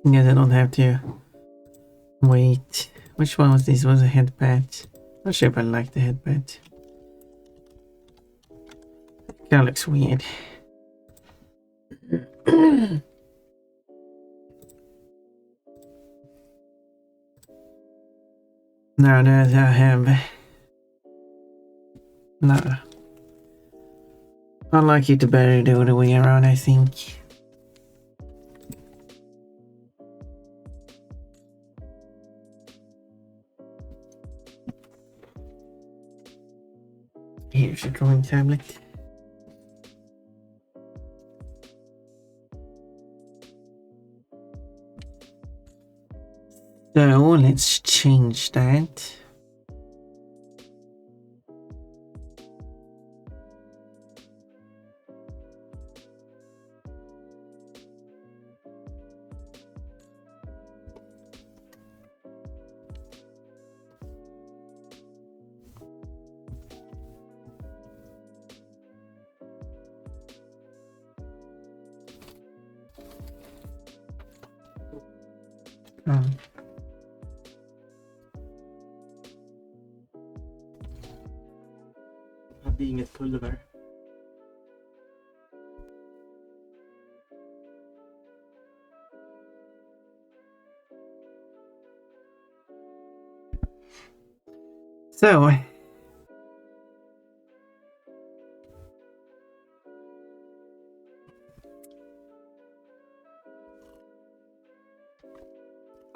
Guess I don't have to wait. Which one was this? Was a headpad? Not sure if I like the headpad. Kinda looks weird. Now that I have... No. I like it better the other way around, I think. Here's a drawing tablet. So let's change that. Being ett pulver. So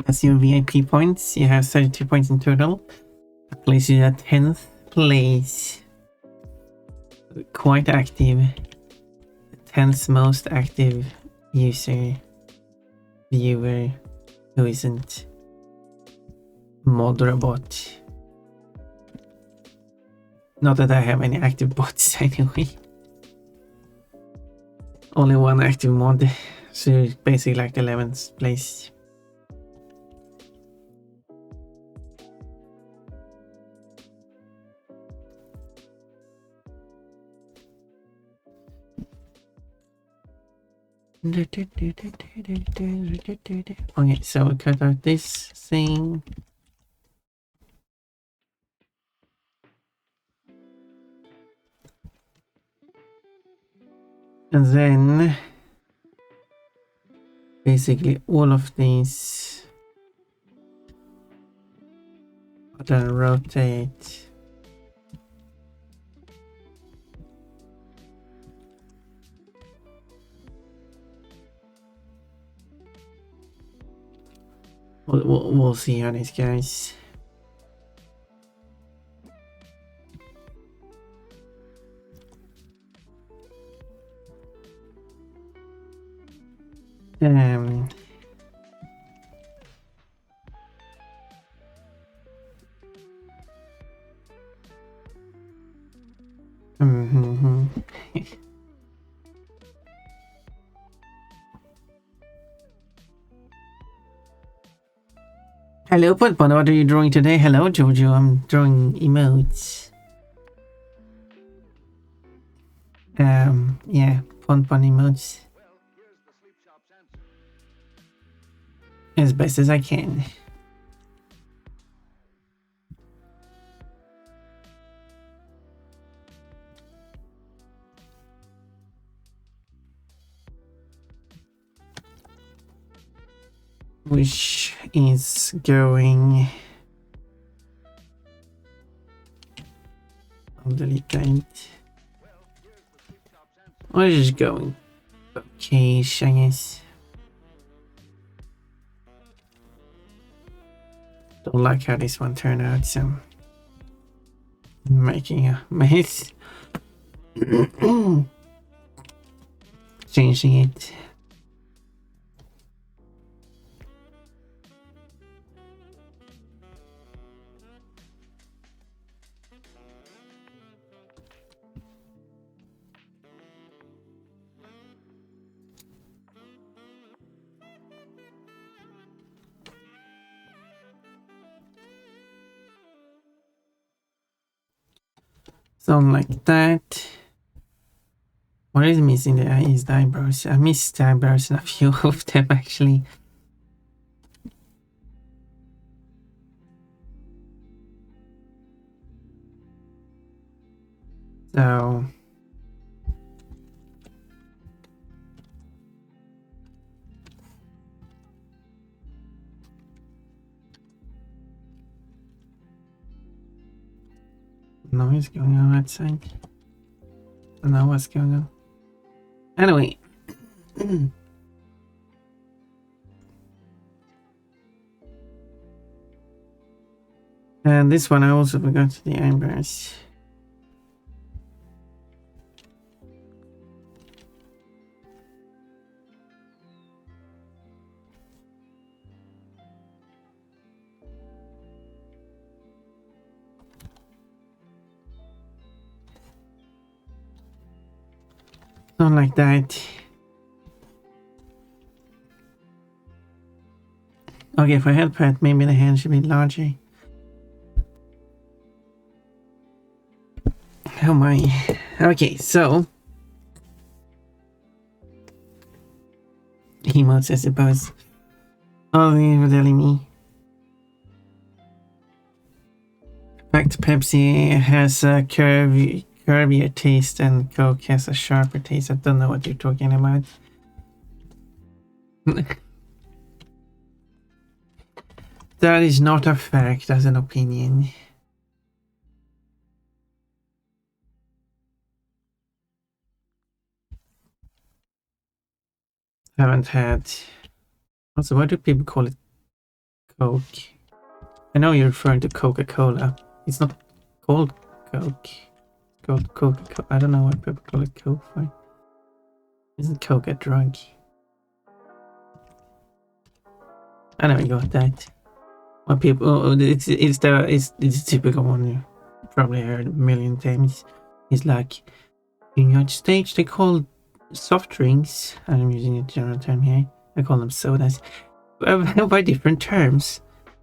as your VIP points, you have 32 points in total. That places you at 10th place. Quite active. The 10th most active user, viewer who isn't mod or a bot. Not that I have any active bots anyway. Only one active mod, so basically like the 11th place. Okay, so we cut out this thing. And then basically all of these are then rotate. We'll see how this goes. Hello, Putpon, what are you drawing today? Hello, Jojo, I'm drawing emotes. Yeah, Putpon emotes. As best as I can. Which is going... I'll delete that. Or is it going? Okay, I guess. Don't like how this one turned out, so I'm making a mess. Changing it. Something like that. What is missing there is the eyebrows. I missed the eyebrows and a few of them actually. So noise going on outside. I don't know what's going on. Anyway. And this one I also forgot the eyebrows. Not like that. Okay, for head pet, maybe the hand should be larger. Oh my. Okay, so emotes, I suppose. Oh, you're telling me. In fact, Pepsi has a curvier taste and Coke has a sharper taste. I don't know what you're talking about. That is not a fact, that's an opinion. Haven't had. Also, why do people call it Coke? I know you're referring to Coca-Cola. It's not called Coke. It's called Coca-Cola. I don't know why people call it Coke for. Isn't Coke a drug? I never got that. When people, it's the typical one you probably heard a million times. It's like in the United States they call soft drinks. I'm using a general term here. I call them sodas by different terms.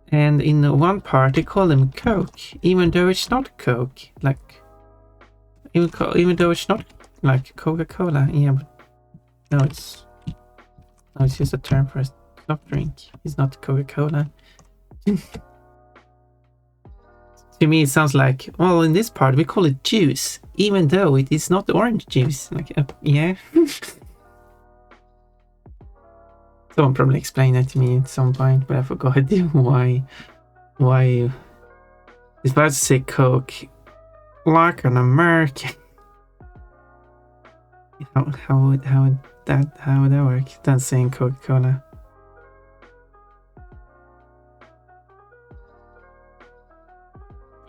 And in one part they call them Coke, even though it's not Coke. Like even though it's not like Coca-Cola. Yeah, but no, it's just a term for a soft drink. It's not Coca-Cola. To me, it sounds like, well, in this part we call it juice, even though it is not orange juice. Like, yeah. Someone probably explained that to me at some point, but I forgot why. It's about to say Coke, like an American. How would that work? Than saying Coca-Cola.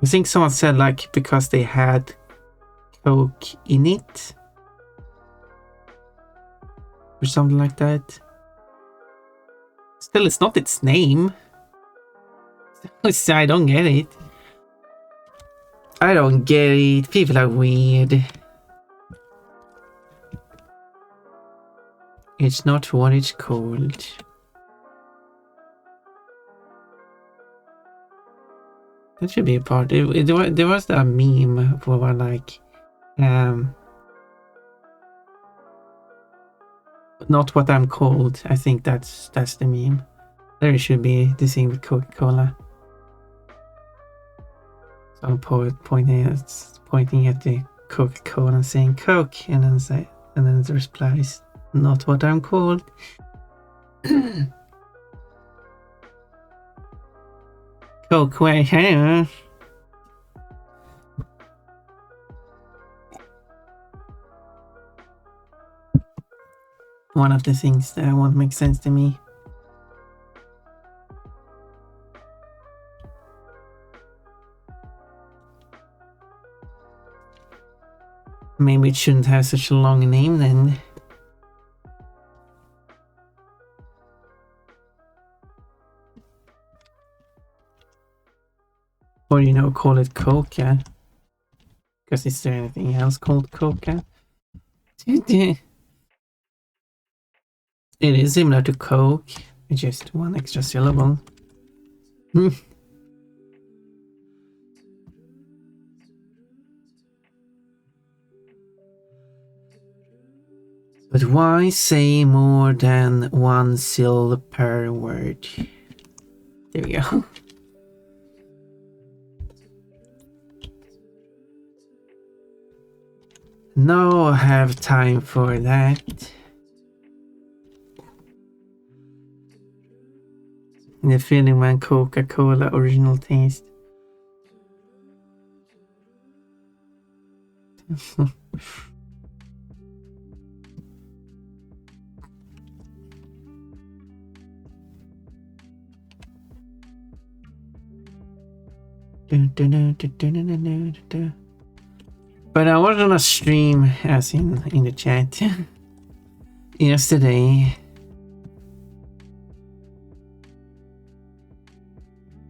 I think someone said like because they had Coke in it or something like that. Still, it's not its name. I don't get it. I don't get it. People are weird. It's not what it's called. That should be a part. There was that meme for like, not what I'm called. I think that's the meme. There should be the same with Coca-Cola. So I'm pointing at the Coca-Cola and saying Coke, and then it replies, "Not what I'm called." Coke way here. One of the things that won't make sense to me. Maybe it shouldn't have such a long name then. Or, call it Coca. Because is there anything else called Coca? It is similar to Coke, just one extra syllable. But why say more than one syllable per word? There we go. No have time for that. The feeling man Coca-Cola original taste. But I was on a stream, as in the chat, yesterday,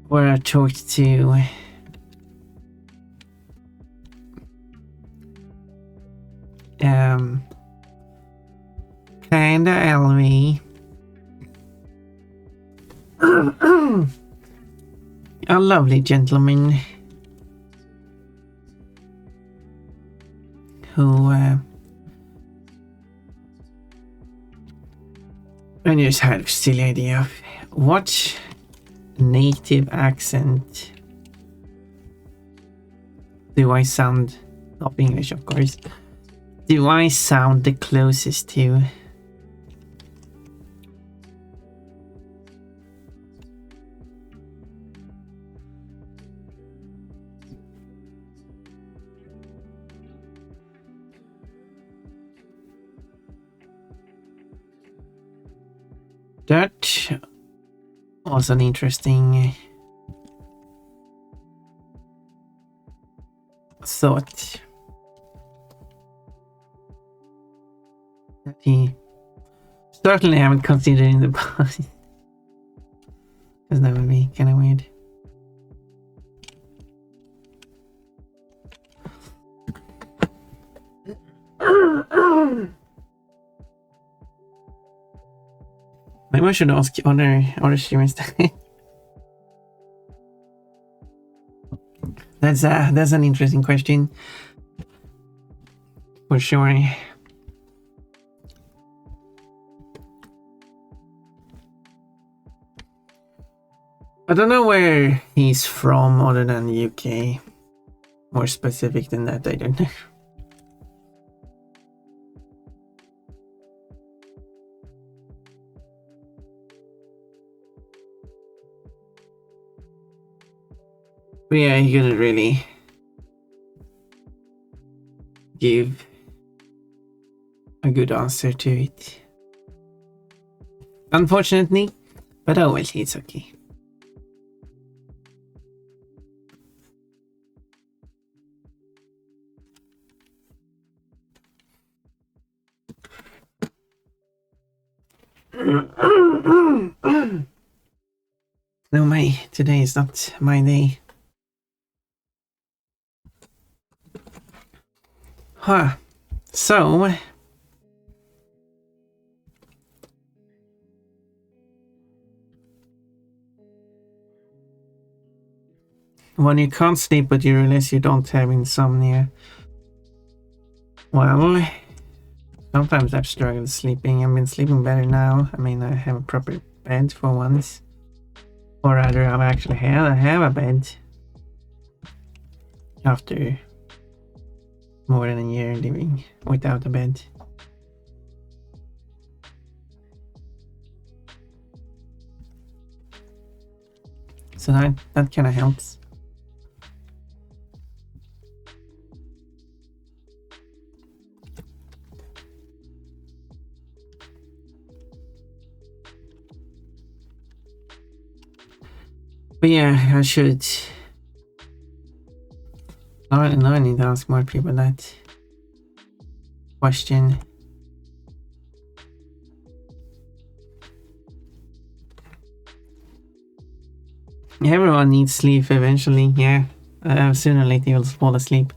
where I talked to kinda LV, a lovely gentleman who I just had a silly idea of what native accent do I sound, not English of course, do I sound the closest to? That was an interesting thought that he certainly haven't considered in the past. Because that would be kind of weird. Maybe I should ask other streamers. That's an interesting question for sure. I don't know where he's from other than the UK. More specific than that, I don't know. But yeah, he couldn't really give a good answer to it, unfortunately. But oh well, it's okay. No, today is not my day. Huh. So when you can't sleep but you realize you don't have insomnia, well, sometimes I've struggled sleeping. I've been sleeping better now. I mean, I have a proper bed for once. Or rather, I have a bed. After more than a year living without a bed. So that kind of helps. But yeah, I should. Now I need to ask more people that question. Everyone needs sleep eventually, yeah. Sooner or later you'll fall asleep.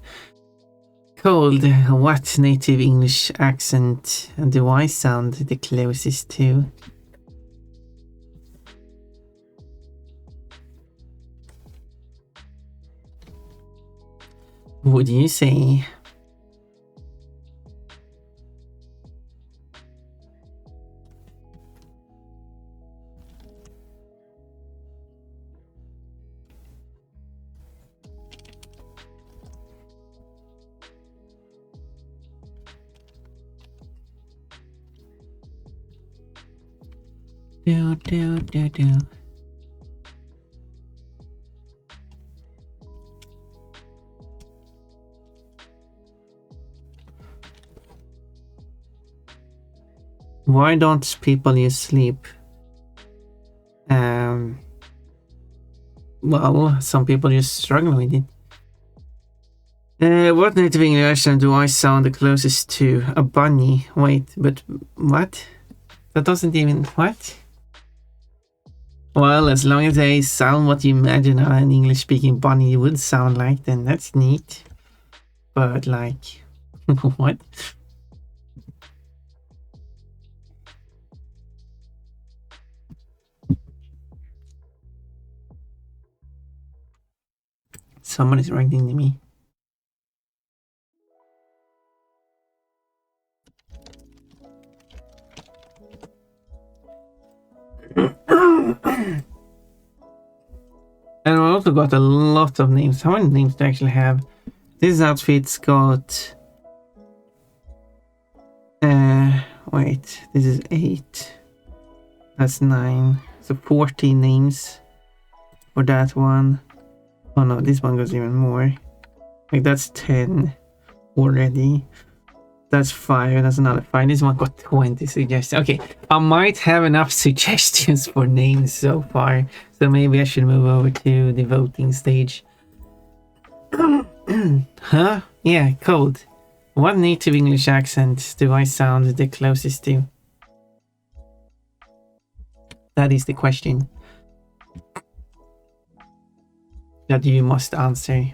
Cold, what native English accent do I sound the closest to? Would you say? Do, do, do, do. Why don't people use sleep? Well, some people just struggle with it. What native English accent do I sound the closest to? A bunny. Wait, but what? That doesn't even... What? Well, as long as they sound what you imagine an English-speaking bunny would sound like, then that's neat. But, like... what? Somebody's writing to me. And I also got a lot of names. How many names do I actually have? This outfit's got... wait, this is 8. That's 9. So 14 names for that one. Oh no, this one goes even more. Like that's 10 already. That's 5, that's another 5. This one got 20 suggestions. Okay, I might have enough suggestions for names so far. So maybe I should move over to the voting stage. Huh? Yeah, cold. What native English accent do I sound the closest to? That is the question that you must answer.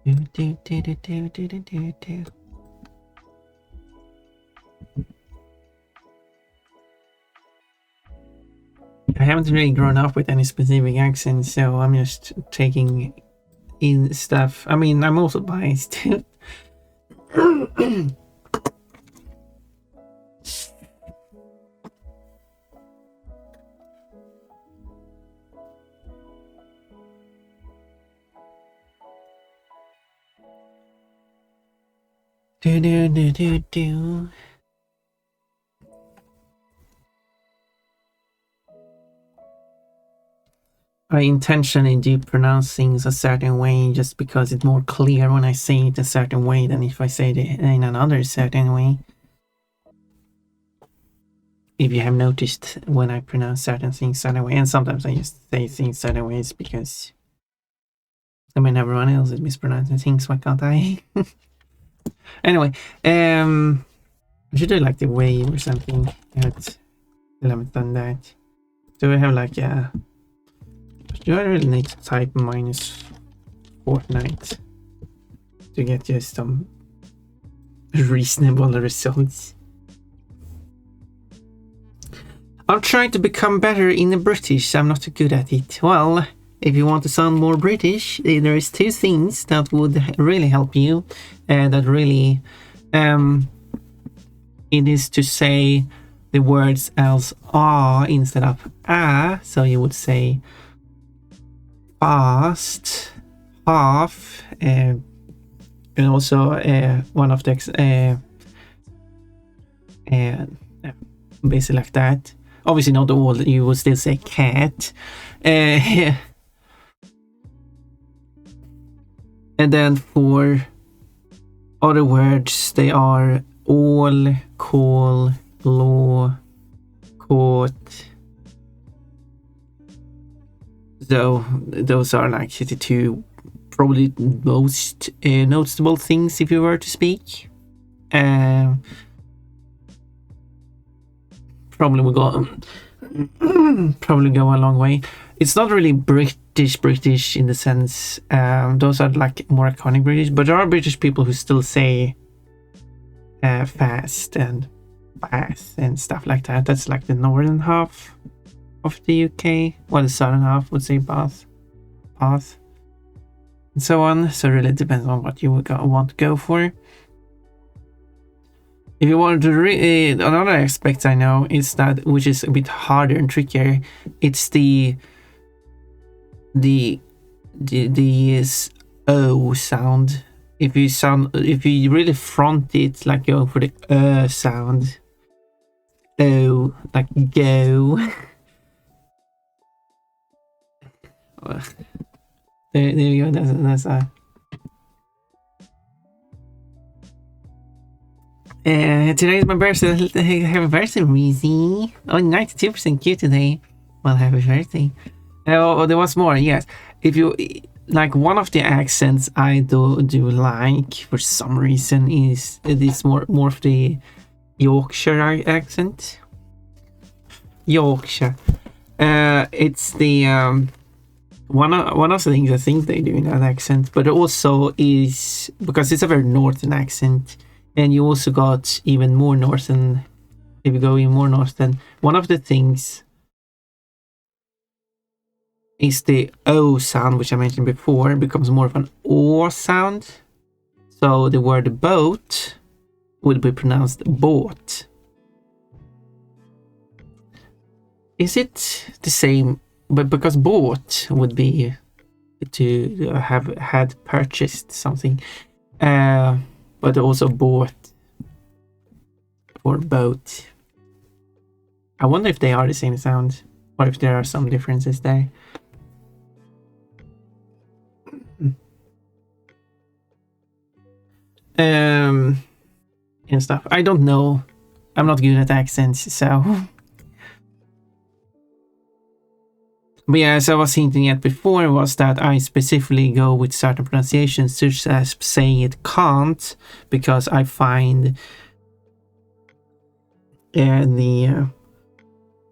I haven't really grown up with any specific accent, so I'm just taking in stuff. I mean, I'm also biased. Do. I intentionally do pronounce things a certain way just because it's more clear when I say it a certain way than if I say it in another certain way. If you have noticed when I pronounce certain things certain way, and sometimes I just say things certain ways because I mean everyone else is mispronouncing things, why can't I? Anyway, I should do like the wave or something. I haven't done that. Do I have like a... Do I really need to type minus Fortnite to get just some reasonable results? I'm trying to become better in the British. I'm not good at it. Well, if you want to sound more British, there is 2 things that would really help you. That really... it is to say the words as ah instead of ah. So you would say fast, half, and also one of the basically like that. Obviously not all, you would still say cat. And then for other words, they are all, call, law, court. So those are like the 2 probably most noticeable things if you were to speak. Probably will go probably go a long way. It's not really British in the sense, those are like more iconic British, but there are British people who still say fast and bath and stuff like that. That's like the northern half of the UK, while the southern half would say bath, and so on. So it really depends on what you would want to go for. If you want to another aspect I know is that, which is a bit harder and trickier, it's the O sound. if you really front it, like go for the sound. Oh, like go. there you go. That's today's my birthday. Happy birthday, Reezy. Oh, 92% cute today. Well, happy birthday. Oh, there was more. Yes, if you like, one of the accents I do like for some reason is more of the Yorkshire accent. Yorkshire. It's the one of the things I think they do in that accent, but it also is because it's a very northern accent, and you also got even more northern. If you go even more northern, one of the things is the O sound, which I mentioned before, becomes more of an O sound. So the word boat would be pronounced boat. Is it the same? But because bought would be to have had purchased something, but also bought or boat. I wonder if they are the same sound, or if there are some differences there. And stuff. I don't know. I'm not good at accents, so. But yeah, as I was hinting at before, was that I specifically go with certain pronunciations, such as saying it can't, because I find the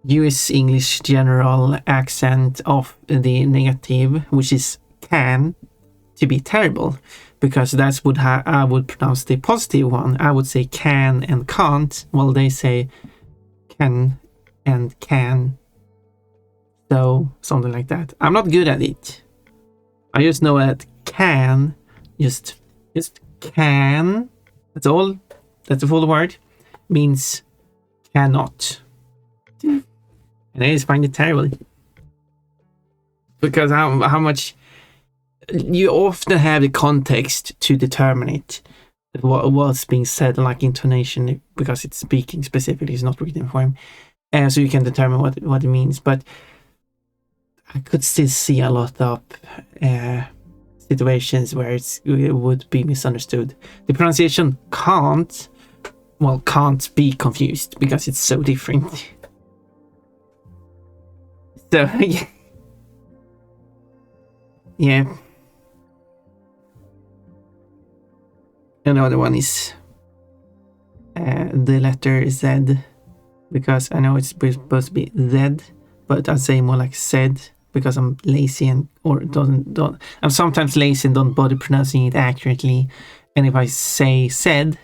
US English general accent of the negative, which is can, to be terrible, because that's what I would pronounce the positive one. I would say can and can't, while they say can and can. So something like that. I'm not good at it. I just know that can, just can. That's all. That's the full word. Means cannot. And I just find it terrible, because how much you often have the context to determine it, what's being said, like intonation, because it's speaking specifically, it's not written form, so you can determine what it means. But I could still see a lot of situations where it would be misunderstood. The pronunciation can't be confused because it's so different. So, yeah. Another one is the letter Z, because I know it's supposed to be Z, but I say more like said, because I'm lazy I'm sometimes lazy and don't bother pronouncing it accurately. And if I say said,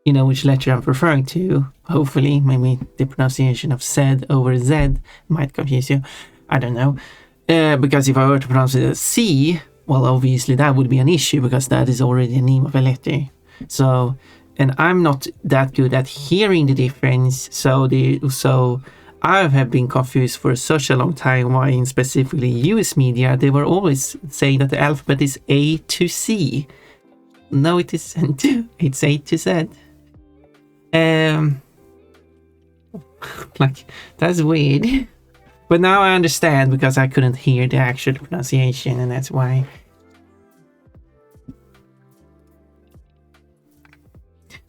you know which letter I'm referring to. Hopefully, maybe the pronunciation of said over Z might confuse you. I don't know. Because if I were to pronounce it as C, well, obviously that would be an issue, because that is already the name of a letter. So, and I'm not that good at hearing the difference. So I have been confused for such a long time why, in specifically US media, they were always saying that the alphabet is A to C. No, it isn't. It's A to Z. Like, that's weird. But now I understand, because I couldn't hear the actual pronunciation, and that's why.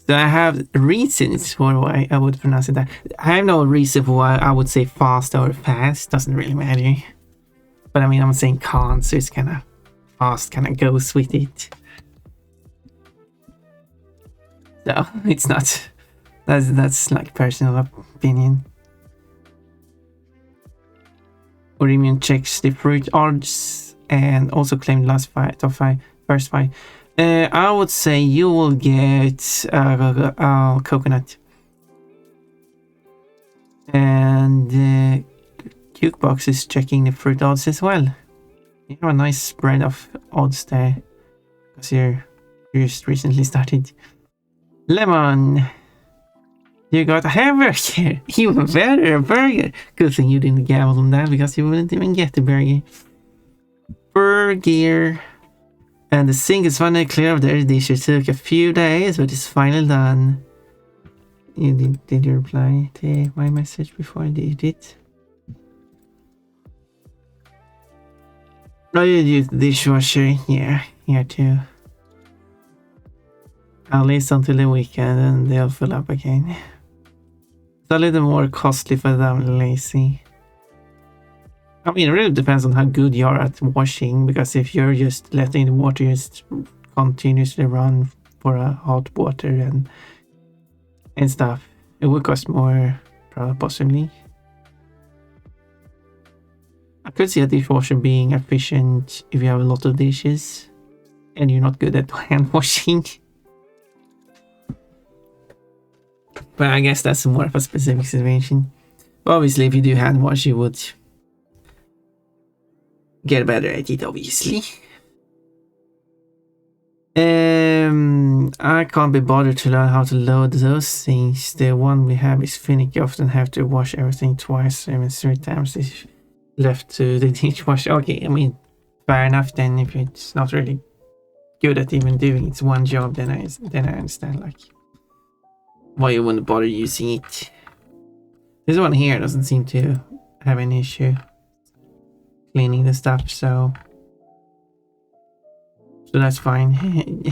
So I have reasons for why I would pronounce it that. I have no reason for why I would say fast or fast. Doesn't really matter. But I mean, I'm saying can't, so it's kind of fast, kind of goes with it. So it's not. That's like personal opinion. Orimian checks the fruit odds and also claimed last first five. I would say you will get coconut. And Cukebox is checking the fruit odds as well. You have a nice spread of odds there, because you just recently started. Lemon, you got a hamburger. Even better, a burger. Good thing you didn't gamble on that, because you wouldn't even get the burger. Burger. And the sink is finally clear of dirty dishes. It took a few days, but it's finally done. Did you reply to my message before you did? No, you use the dishwasher. Yeah, here too. At least until the weekend, and they'll fill up again. It's a little more costly for them lazy. I mean, it really depends on how good you are at washing, because if you're just letting the water just continuously run for a hot water and stuff, it would cost more, possibly. I could see a dishwasher being efficient if you have a lot of dishes and you're not good at hand washing. But I guess that's more of a specific situation. But obviously, if you do hand wash, you would get better at it, obviously. I can't be bothered to learn how to load those things. The one we have is finicky. Often have to wash everything twice, even 3 times if left to the dishwasher. Okay, I mean, fair enough then. If it's not really good at even doing its one job, then I understand like why you wouldn't bother using it. This one here doesn't seem to have any issue cleaning the stuff, so that's fine.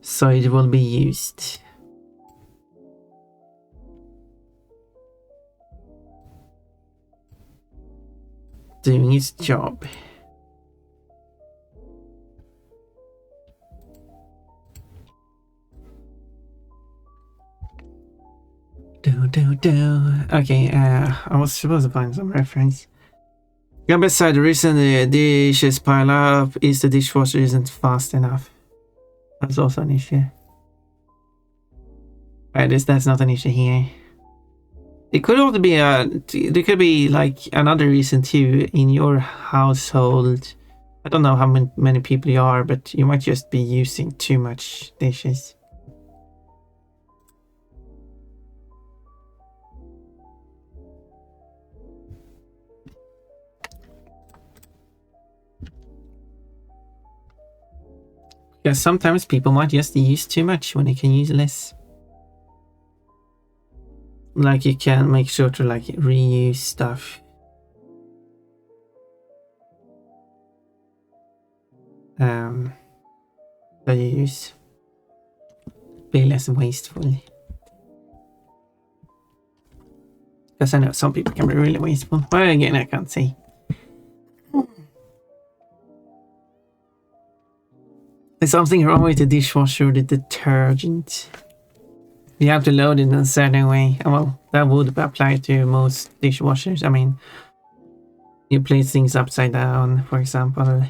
So it will be used. Doing its job. Okay, I was supposed to find some reference. Yeah, beside the reason the dishes pile up is the dishwasher isn't fast enough. That's also an issue. That's not an issue here. It could also be there could be like another reason too in your household. I don't know how many people you are, but you might just be using too much dishes. Yeah, sometimes people might just use too much when they can use less. Like you can make sure to like reuse stuff. That you use. Be less wasteful. Because I know some people can be really wasteful. But again, I can't say. There's something wrong with the dishwasher or the detergent. You have to load it in a certain way. Well, that would apply to most dishwashers. I mean, you place things upside down, for example.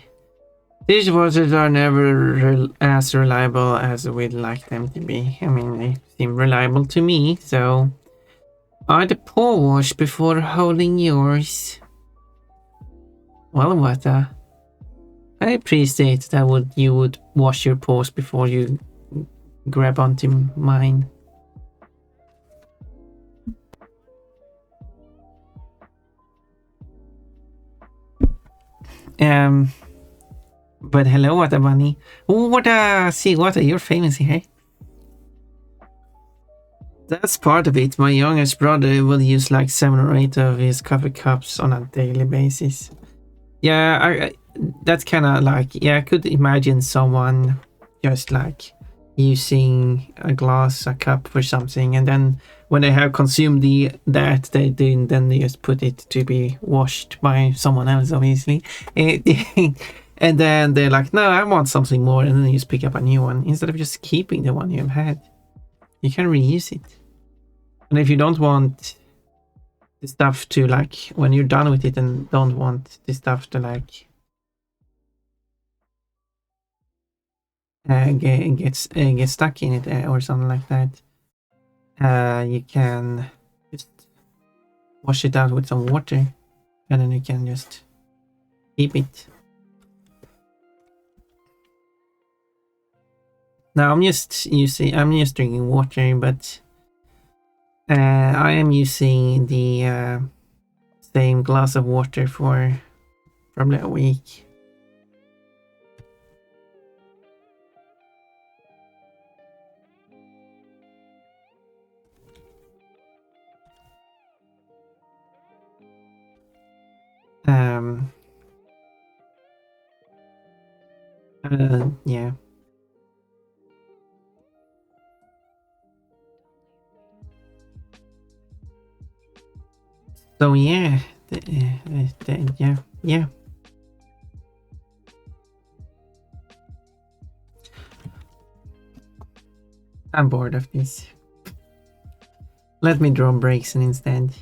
Dishwashers are never as reliable as we'd like them to be. I mean, they seem reliable to me, so I'd pour wash before holding yours. Well, what I appreciate that you would wash your paws before you grab onto mine. But hello, Water Bunny. Oh, Water, you're famous here. That's part of it. My youngest brother will use like 7 or 8 of his coffee cups on a daily basis. Yeah, that's kind of like, yeah, I could imagine someone just like using a cup for something, and then when they have consumed then they just put it to be washed by someone else, obviously. And then they're like, no, I want something more, and then you just pick up a new one instead of just keeping the one you've had. You can reuse it. And if you don't want the stuff to like, when you're done with it and don't want the stuff to like get stuck in it or something like that, you can just wash it out with some water, and then you can just keep it. Now I'm just drinking water, but I am using the same glass of water for probably a week. Yeah. So yeah, yeah. I'm bored of this. Let me draw breaks instead.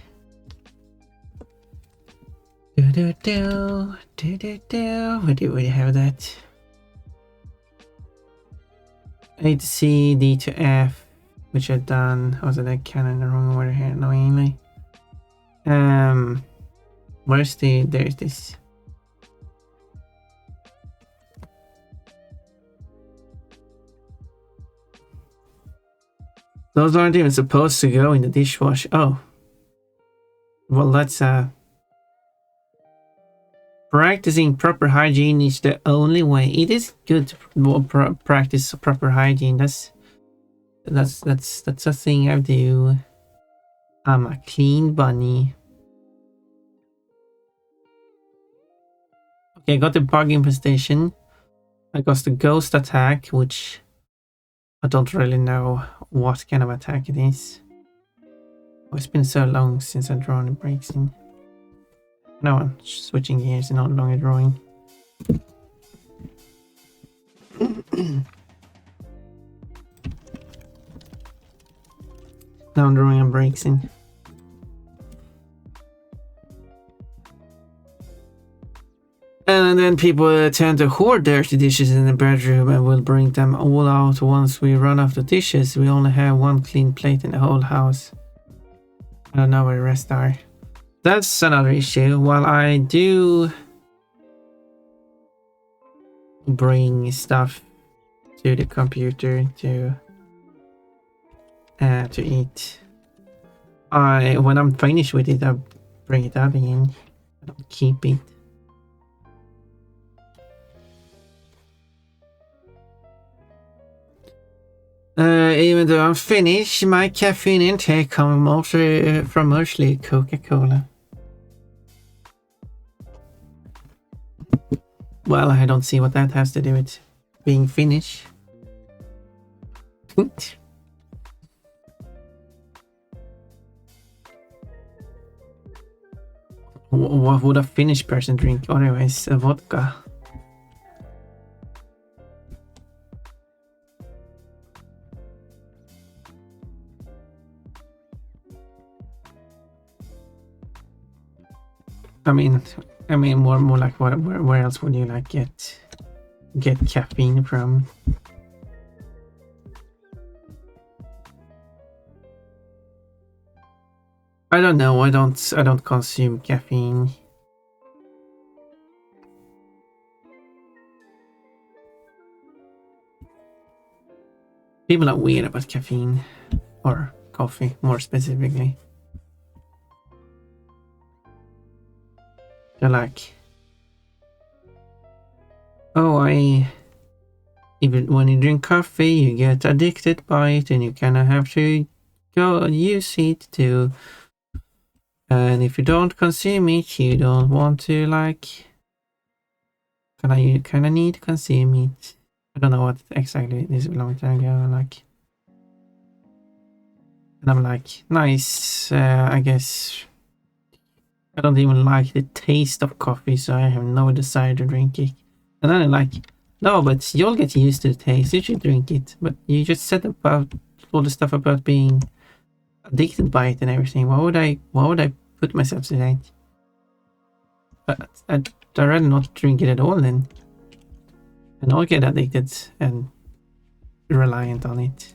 Where do we have that? A to C, D to F, which I've done. Also, that kind of the wrong order here, annoyingly. Where's there's this. Those aren't even supposed to go in the dishwasher. Oh. Well, that's practicing proper hygiene is the only way. It is good to practice proper hygiene. That's a thing I do. I'm a clean bunny. Okay, I got the bug infestation. I got the ghost attack, which I don't really know what kind of attack it is. Oh, it's been so long since I've drawn the breaks in. No, I'm switching gears and no longer drawing. Now I'm drawing on breaks in. And then people tend to hoard dirty dishes in the bedroom and will bring them all out once we run out of dishes. We only have one clean plate in the whole house. I don't know where the rest are. That's another issue. While I do bring stuff to the computer to eat, when I'm finished with it, I bring it up again. I don't keep it. Even though I'm finished, my caffeine intake comes mostly Coca-Cola. Well, I don't see what that has to do with being finished. What would a Finnish person drink otherwise? A vodka. I mean, more like where else would you like get caffeine from? I don't know. I don't consume caffeine. People are weird about caffeine or coffee, more specifically. They're like, oh, even when you drink coffee, you get addicted by it, and you kind of have to go use it too. And if you don't consume it, you don't want to like. You kind of need to consume it. I don't know what exactly this is a long time ago. Like, and I'm like, nice. I guess. I don't even like the taste of coffee, so I have no desire to drink it. And then I'm like, no, but you'll get used to the taste. You should drink it. But you just said about all the stuff about being addicted by it and everything. Why would I put myself to that? But I'd rather not drink it at all then. And I'll get addicted and reliant on it.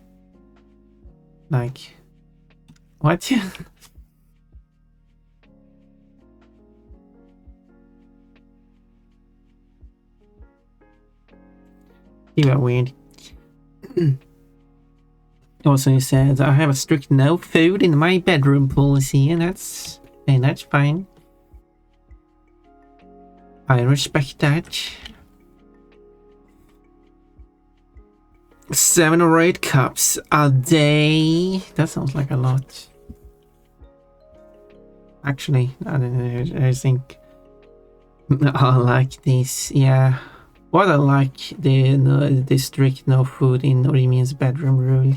Like, what? You are weird. Also, he said, I have a strict no food in my bedroom policy, and that's fine. I respect that. 7 or 8 cups a day. That sounds like a lot. Actually, I think I like this. Yeah, What I like the strict no food in Orimian's bedroom rule.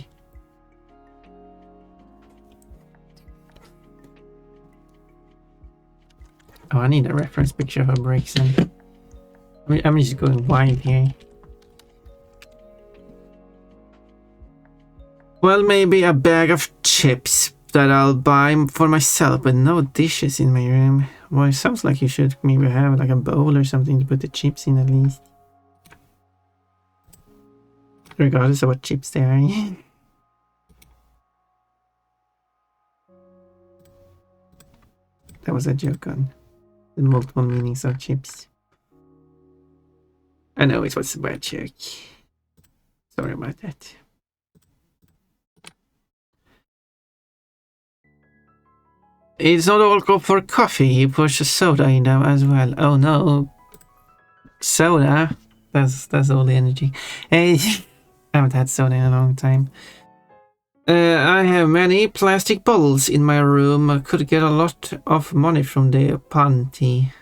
Oh, I need a reference picture of a Brixen. I'm just going wild here. Well, maybe a bag of chips that I'll buy for myself, but no dishes in my room. Well, it sounds like you should maybe have like a bowl or something to put the chips in at least. Regardless of what chips they are. That was a joke on the multiple meanings of chips. I know it was a bad joke. Sorry about that. It's not all go for coffee. He puts a soda in them as well. Oh no, soda. That's all the energy. Hey, I haven't had soda in a long time. I have many plastic bottles in my room. I could get a lot of money from the panty.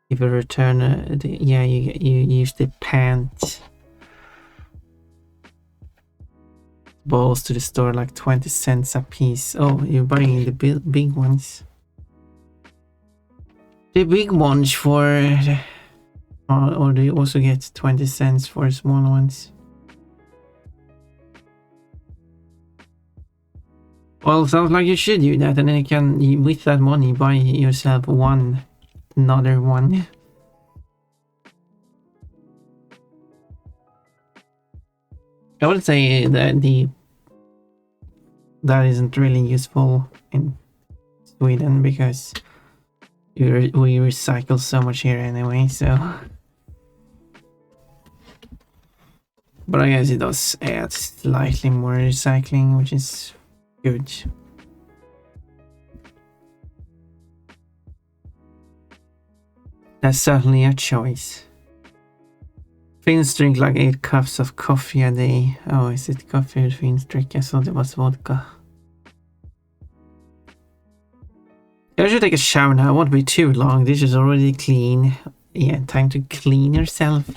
If you return, yeah, you use the pant balls to the store like 20 cents a piece. Oh, you're buying the big ones. The big ones for, or do you also get 20 cents for small ones? Well, sounds like you should do that, and then you can, with that money, buy yourself another one. I would say that that isn't really useful in Sweden because we recycle so much here anyway, so. But I guess it does add slightly more recycling, which is good. That's certainly a choice. Finns drink like 8 cups of coffee a day. Oh, is it coffee or Finns drink? I thought it was vodka. I should take a shower now. It won't be too long. This is already clean. Yeah, time to clean yourself.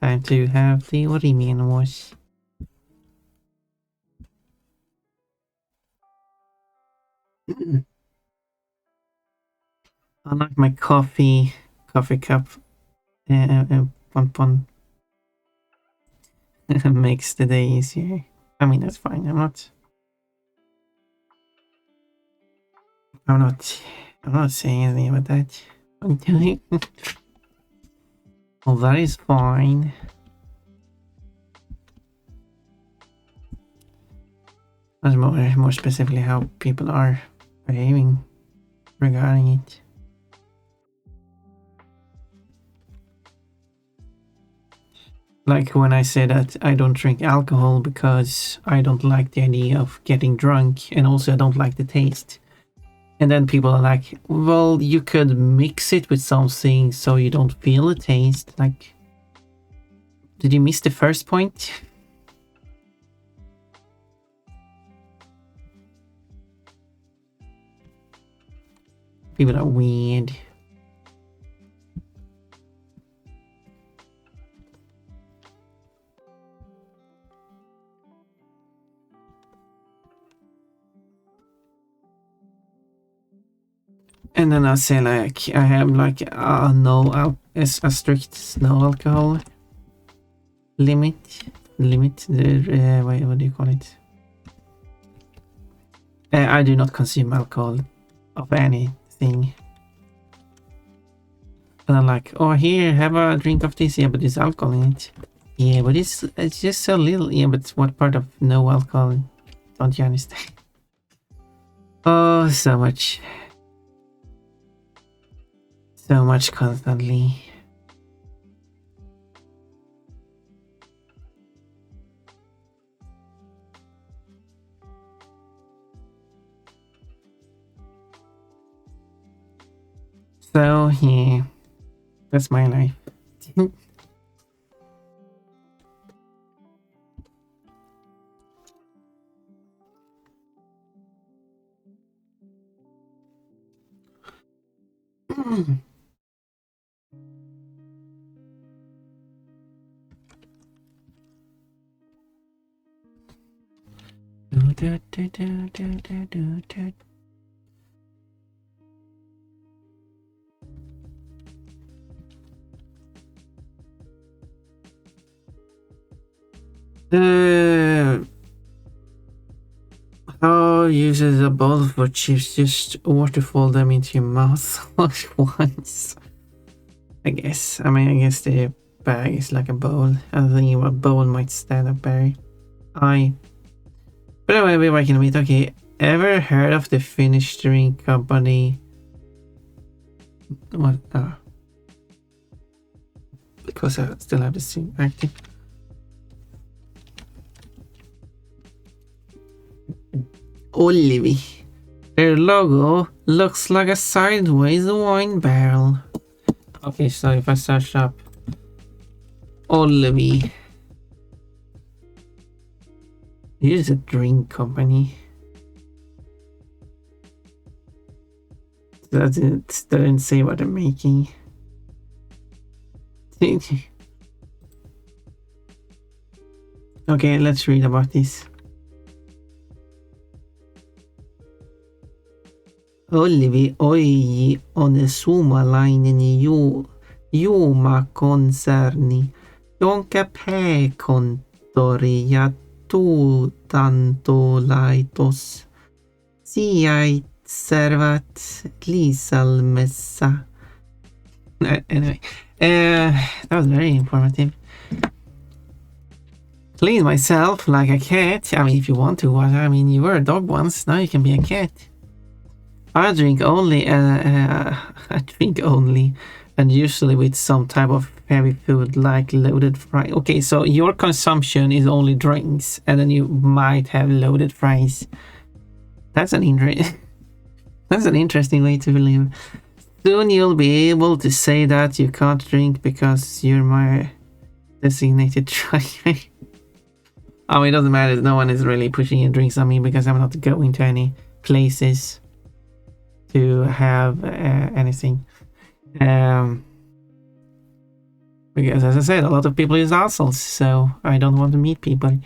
Time to have the Orimian wash. I like my coffee cup. One makes the day easier. I mean, that's fine. I'm not saying anything about that. I'm doing. Well, that is fine. That's more specifically how people are behaving regarding it. Like when I say that I don't drink alcohol because I don't like the idea of getting drunk, and also I don't like the taste. And then people are like, well, you could mix it with something so you don't feel the taste. Like, did you miss the first point? People are weird. And then I say like, I have like a strict no alcohol limit. What do you call it? I do not consume alcohol of anything. And I'm like, oh, here, have a drink of this. Yeah, but there's alcohol in it. Yeah, but it's just so little. Yeah, but what part of no alcohol? Don't you understand? Oh, so much. So much constantly. So, yeah. That's my life. How uses a bowl for chips? Just waterfall them into your mouth once. I guess. I mean, I guess the bag is like a bowl. I'm thinking a bowl might stand up better. But anyway, we're working with. Okay, ever heard of the Finnish drink company? What? Because I still have the same active. Olivi. Their logo looks like a sideways wine barrel. Okay, so if I search up Olivi, here's a drink company. Doesn't say what they're making. Okay, let's read about this. Olivi Oiji on suomalainen juomakonserni, jonka pääkonttori ja tuotantolaitos sijaitsevat Liisalmessa. Anyway, that was very informative. Clean myself like a cat. I mean, if you want to. I mean, you were a dog once. Now you can be a cat. I drink only. I drink only, and usually with some type of heavy food like loaded fries. Okay, so your consumption is only drinks, and then you might have loaded fries. That's an interesting way to live. Soon you'll be able to say that you can't drink because you're my designated driver. I mean, it doesn't matter. No one is really pushing in drinks on me because I'm not going to any places to have anything. Because as I said, a lot of people use assholes, so I don't want to meet people.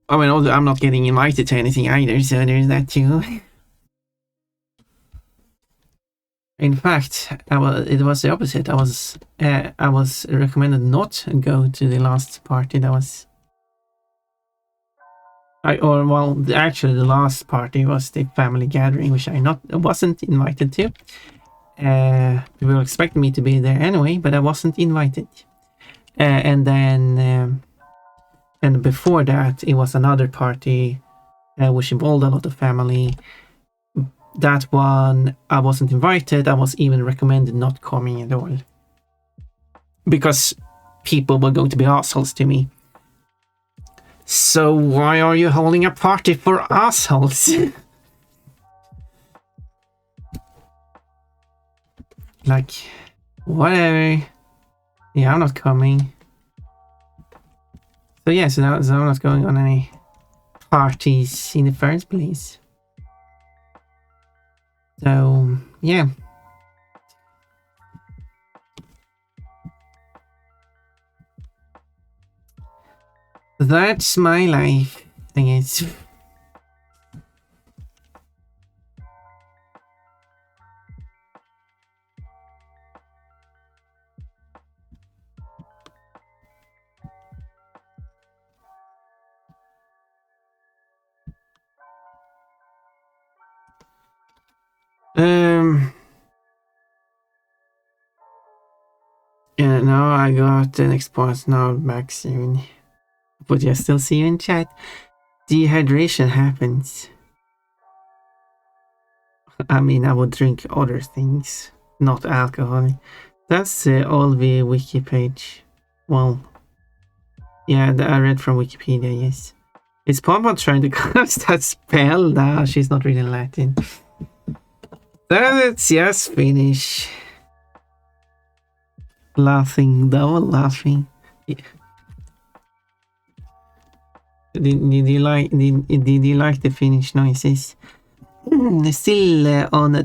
I mean, although I'm not getting invited to anything either, so there's that too. In fact, it was the opposite. I was recommended not to go to the last party. That was, actually, the last party was the family gathering, which I wasn't invited to. People were expecting me to be there anyway, but I wasn't invited. And then, and before that, it was another party, which involved a lot of family. That one, I wasn't invited. I was even recommended not coming at all. Because people were going to be assholes to me. So why are you holding a party for assholes? Like, whatever. Yeah, I'm not coming. So yeah, so I'm not going on any parties in the first place. So, yeah. That's my life, I guess. Yeah, now I got the next part now back soon. But I still see you in chat. Dehydration happens. I mean, I would drink other things, not alcohol. That's all the wiki page. Well, yeah, I read from Wikipedia, yes. Is Pompa trying to cast that spell? Nah, she's not reading Latin. Let's just finish. Laughing, double laughing. Yeah. Did you like the Finnish noises? Still on a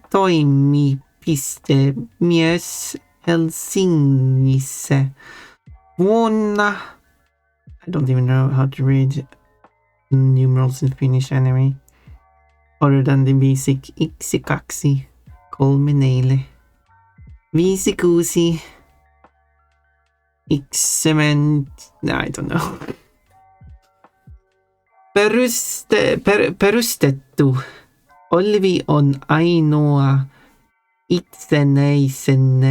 toimipiste myös Helsingissä. Vuonna. I don't even know how to read numerals in Finnish anyway. Other than the basic iksi kaksi, kolme neile, viisi kuusi, X7, I don't know. Perustettu. Olvi on ainoa itsenäisen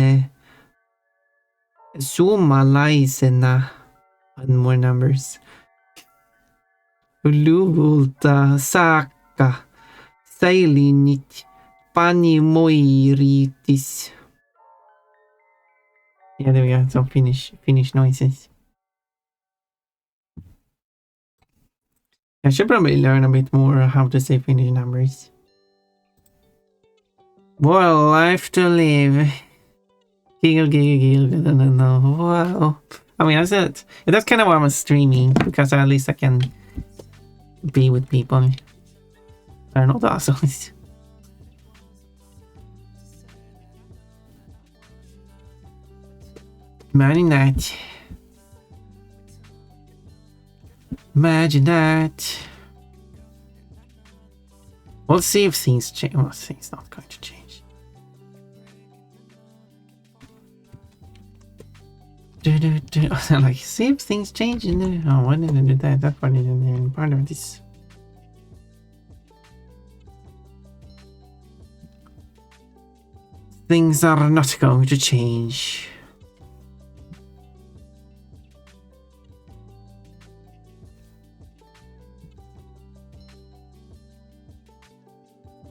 suomalaisena on more numbers. Luvulta saakka säilynyt panimoiritis. Yeah, there we go. Some Finnish noises. I should probably learn a bit more how to say Finnish numbers. What a life to live. Giggle. No. Wow. I mean, that's it. That's kind of why I'm streaming, because at least I can be with people. They're not assholes. Imagine that. Imagine that. We'll see if things change. Well, things not going to change. Like, see if things change in there. Oh, why didn't I do that? That part isn't even part of this. Things are not going to change.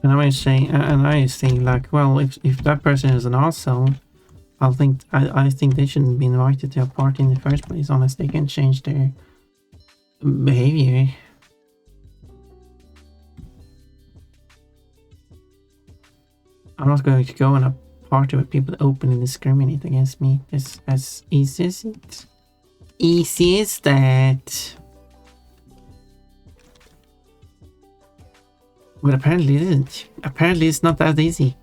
And I was saying, like, well, if that person is an asshole, I think they shouldn't be invited to a party in the first place unless they can change their behavior. I'm not going to go on a party with people that openly discriminate against me. It's as easy as it. Easy as that. But apparently it isn't. Apparently it's not that easy.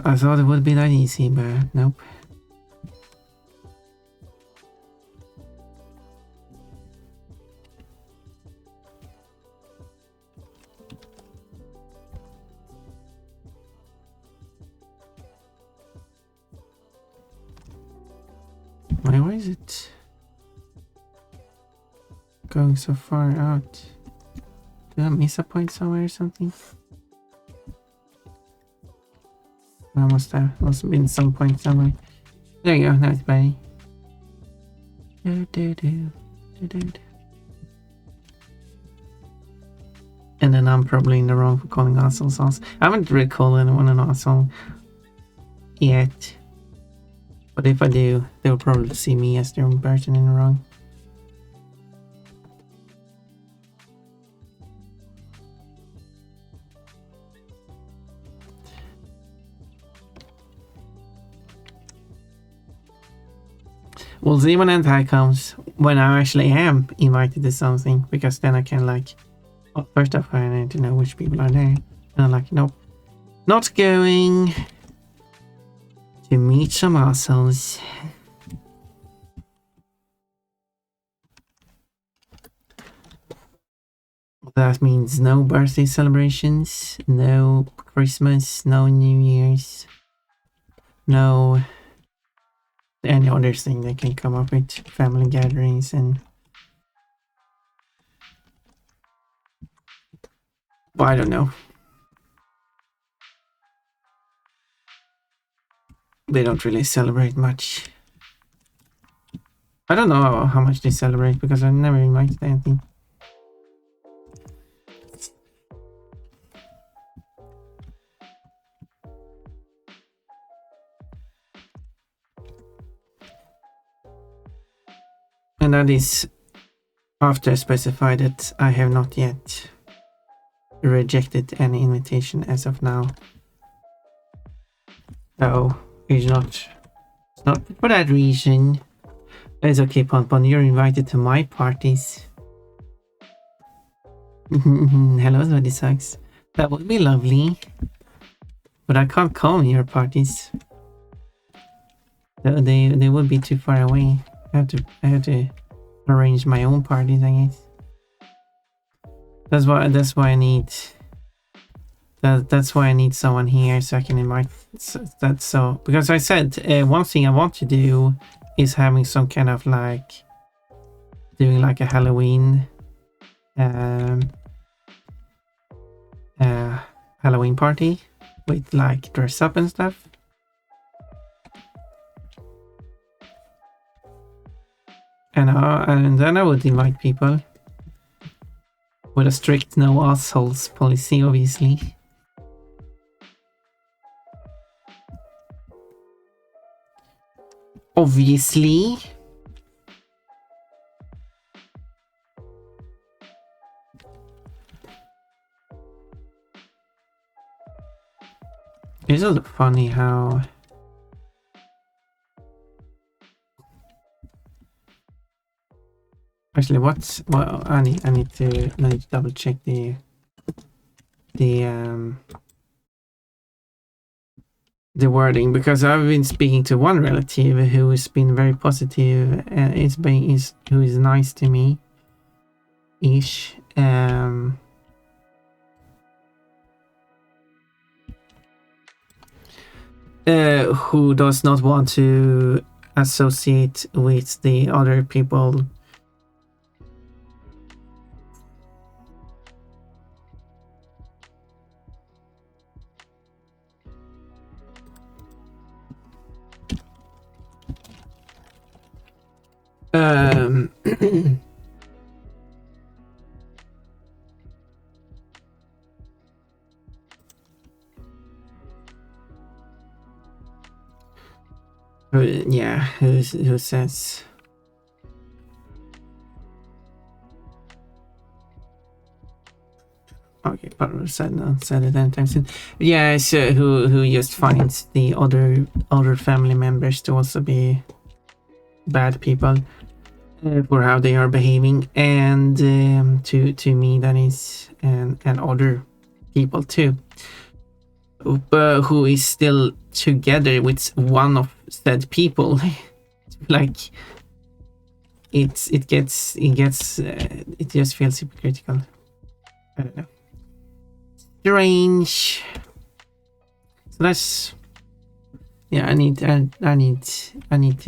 I thought it would be that easy, but nope. Why is it going so far out? Did I miss a point somewhere or something? I must have been some point somewhere. There you go, now it's better. And then I'm probably in the wrong for calling assholes. I haven't really called anyone an asshole yet. But if I do, they'll probably see me as their own person in the wrong. We'll see when Anti comes, when I actually am invited to something, because then I can, like, well, first off, I need to know which people are there. And I'm like, nope, not going to meet some assholes. That means no birthday celebrations, no Christmas, no New Year's, no any other thing they can come up with, family gatherings and... Well, I don't know. They don't really celebrate much. I don't know how much they celebrate because I've never invited anything. And that is after I specify that I have not yet rejected any invitation as of now. So it's not for that reason. It's okay, Pon, you're invited to my parties. Hello, Sweaty Socks. That would be lovely. But I can't come your parties. They would be too far away. I have to arrange my own parties, I guess. That's why I need that's why I need someone here so I can invite because I said one thing I want to do is having some kind of like doing like a Halloween Halloween party with like dress up and stuff. And then I would invite people with a strict no assholes policy, obviously. Obviously. It's also funny how actually I need to double check the wording, because I've been speaking to one relative who has been very positive and who is nice to me ish. Who does not want to associate with the other people. Yeah, who says? Okay, but said it anytime soon. Yeah, so who just finds the other family members to also be bad people for how they are behaving, and to me that is and other people too, but who is still together with one of said people. Like it just feels hypocritical. I don't know. Strange. So that's yeah. I need to I need to I need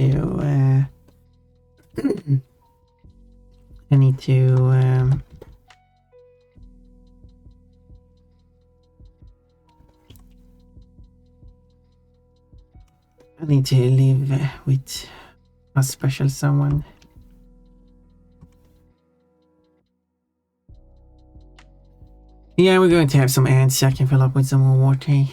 to live with a special someone. Yeah, we're going to have some ants so I can fill up with some more water.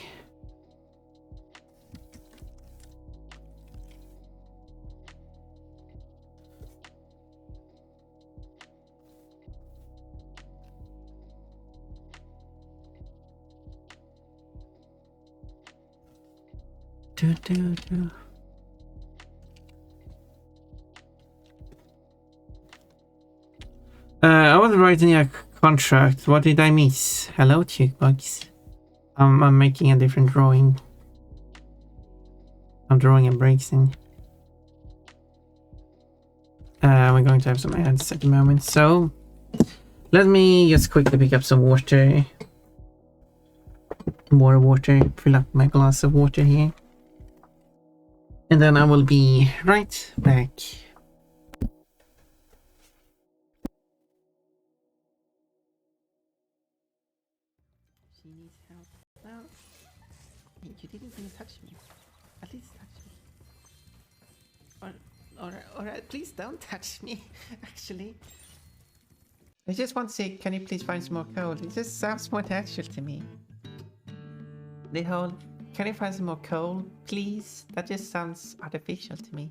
I was writing a contract. What did I miss? Hello, chickbugs. I'm making a different drawing. I'm drawing a breakthing. We're going to have some ads at the moment, so let me just quickly pick up some water. More water. Fill up my glass of water here. And then I will be right back. She needs help. No. You didn't even touch me. At least touch me. Or please don't touch me, actually. I just want to say, can you please find some more coal? It just sounds more natural to me. The whole, can you find some more coal, please? That just sounds artificial to me.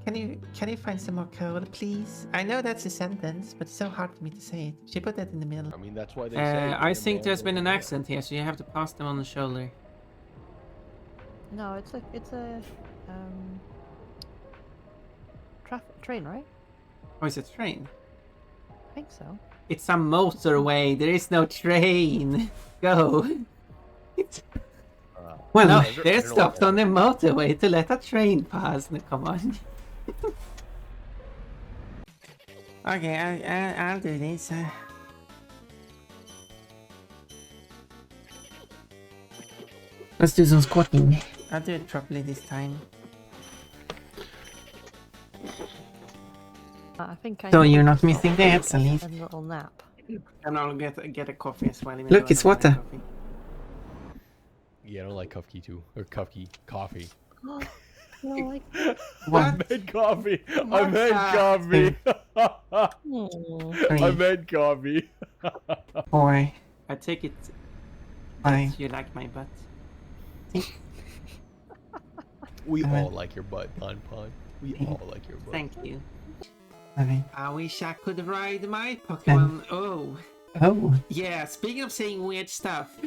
Can you find some more coal, please? I know that's a sentence, but it's so hard for me to say it. She put that in the middle. I mean, that's why they say I think there's been an accident here, so you have to pass them on the shoulder. No, it's a train, right? Oh, it's a train? think so. It's a motorway. There is no train. Go. Well, no, they're stopped on the motorway to let a train pass. No, come on. Okay, I'll do this. Let's do some squatting. I'll do it properly this time. I think I So need you're to not missing that, Salif. a little nap. And I'll get a coffee as well. Look, it's water. Yeah, I don't like too. Or coffee. No, like What? I meant coffee. What? I meant coffee. I Three, meant coffee. 4. I take it 5. that you like my butt. We all like your butt, Pon. We all like your butt. Thank you. 7. I wish I could ride my Pokemon. Oh. Oh. Yeah, speaking of saying weird stuff.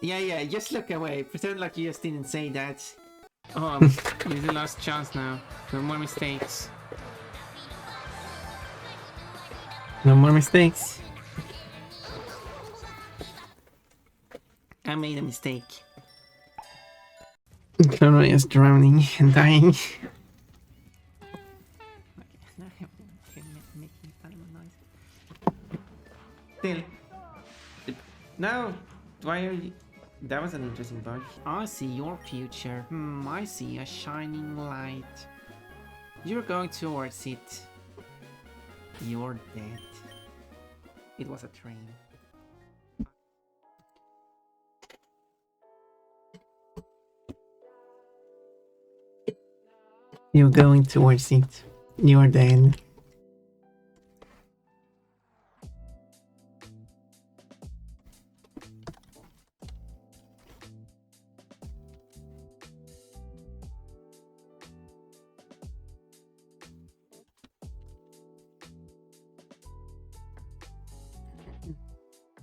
Yeah, just look away. Pretend like you just didn't say that. Oh, this is the last chance now. No more mistakes. No more mistakes. I made a mistake. Clone is drowning and dying. Still. No! Why are you... That was an interesting bug. I see your future. I see a shining light. You're going towards it. You're dead. It was a train. You're going towards it. You're dead.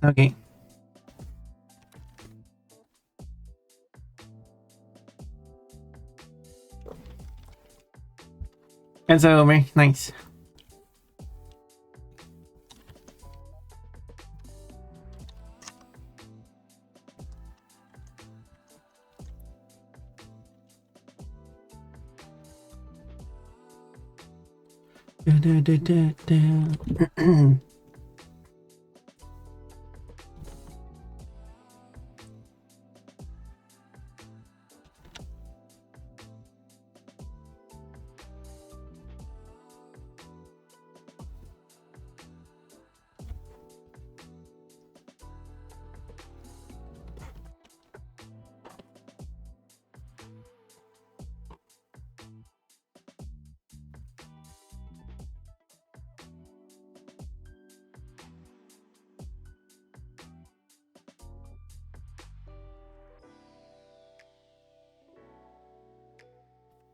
Okay. It's over. Nice.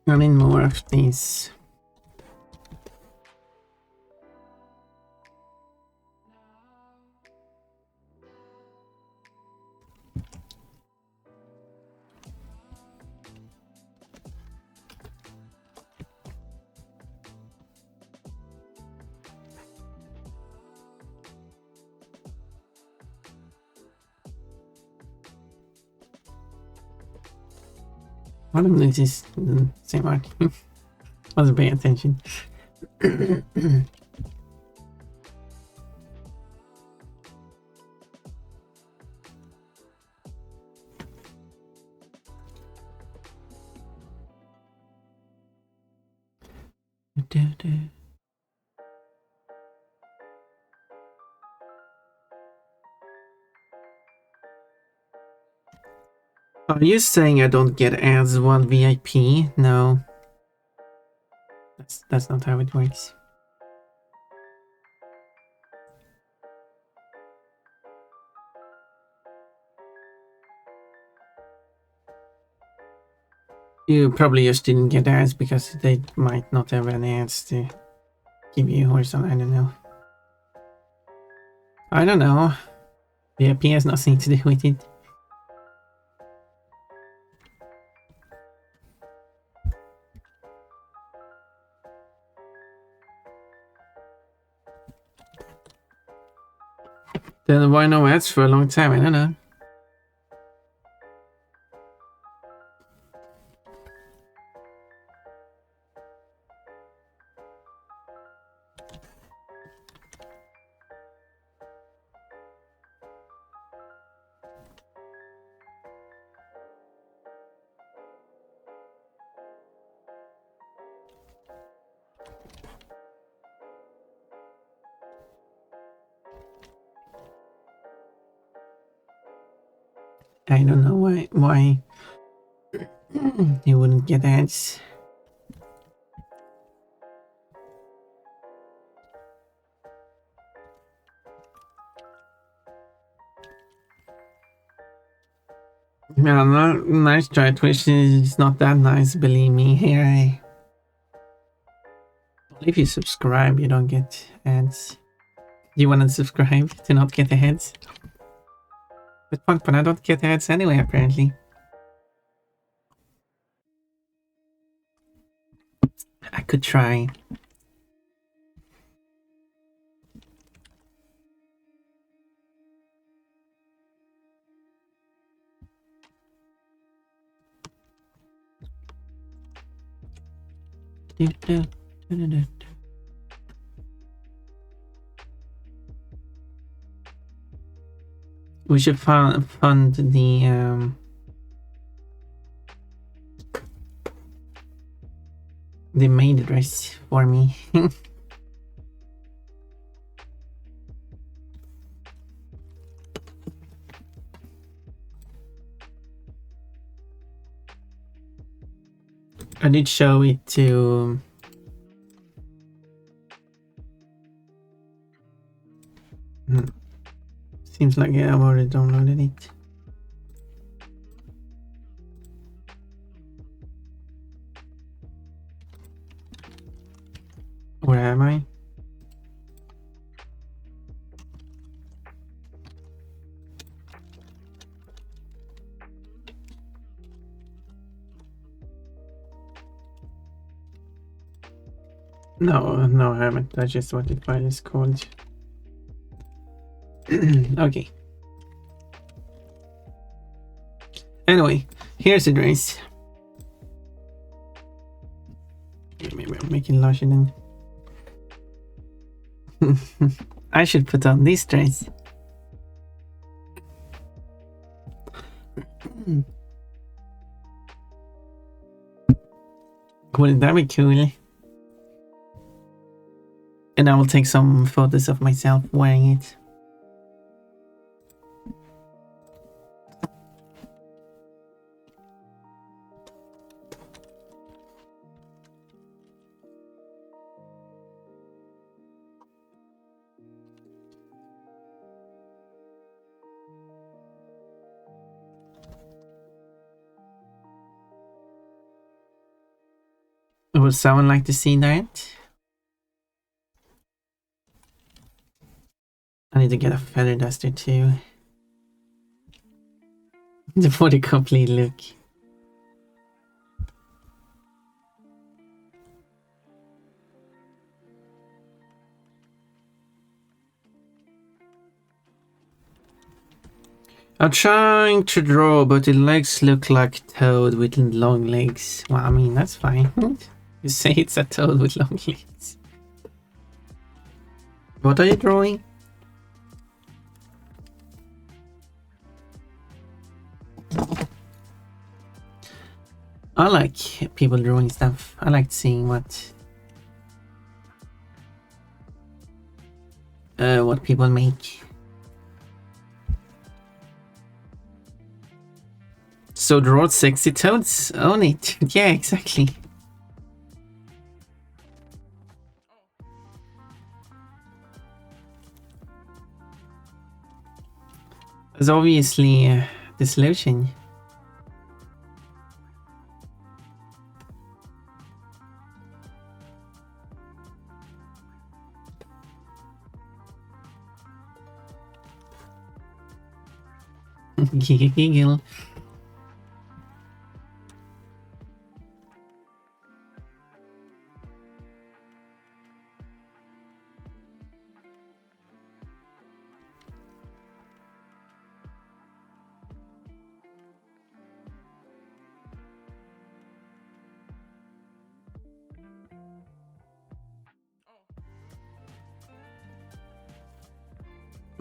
I need more of these. One of them is the same one. Wasn't paying attention. Are you saying I don't get ads while VIP? No. That's not how it works. You probably just didn't get ads because they might not have any ads to give you or something. I don't know. I don't know. VIP has nothing to do with it. Then why no ads for a long time? I don't know. I don't know why you wouldn't get ads. Yeah, nice try. Twitch is not that nice, believe me. Here, if you subscribe, you don't get ads. Do you want to subscribe to not get the ads? Good point, but I don't get ads anyway, apparently. I could try. We should fund the maid dress for me. I did show it to seems like I've already downloaded it. Where am I? No, I haven't. That's just what the file is called. Okay. Anyway, here's the dress. Maybe I'm making larger than. I should put on this dress. Wouldn't that be cool? And I will take some photos of myself wearing it. Would someone like to see that? I need to get a feather duster too. For the complete look. I'm trying to draw, but the legs look like toad with long legs. Well, I mean, that's fine. You say it's a toad with long legs. What are you drawing? I like people drawing stuff. I like seeing what people make. So draw sexy toads? Own it. Yeah, exactly. There's obviously the solution. Giggle.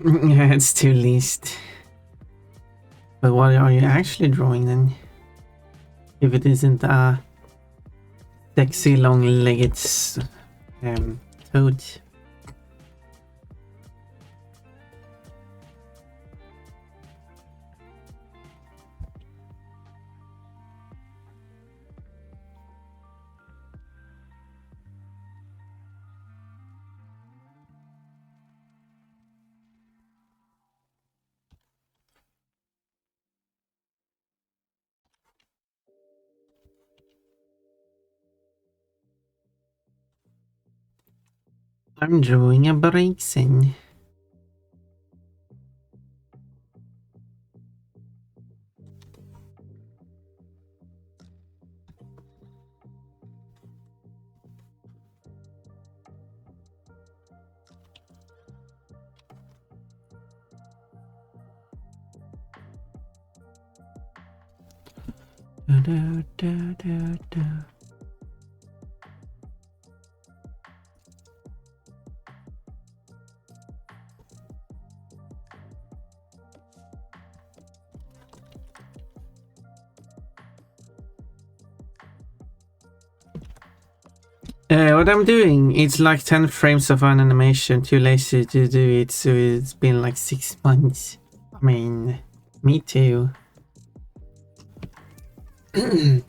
Yeah, it's too least. But what are you actually drawing then? If it isn't a sexy long-legged toad. I'm drawing a Brixen. Da, da, da, da, da. What I'm doing, it's like 10 frames of an animation, too lazy to do it, so it's been like 6 months. I mean, me too. You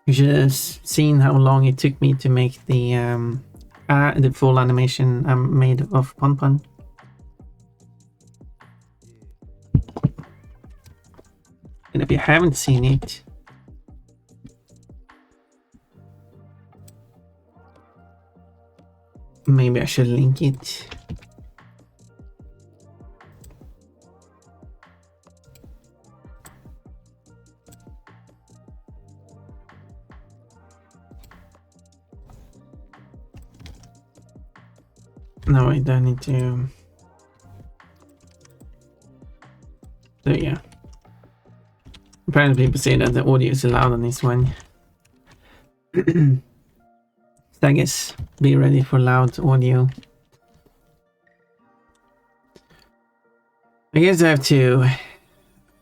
should have seen how long it took me to make the full animation I made of Pon Pon. And if you haven't seen it, maybe I should link it. No, I don't need to. So yeah. Apparently people say that the audio is loud on this one. So I guess be ready for loud audio. I guess I have to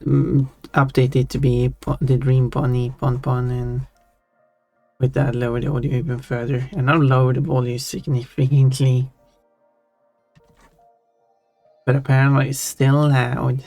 update it to be the Dream Bunny Pon Pon, and with that lower the audio even further. And I'll lower the volume significantly. But apparently it's still loud.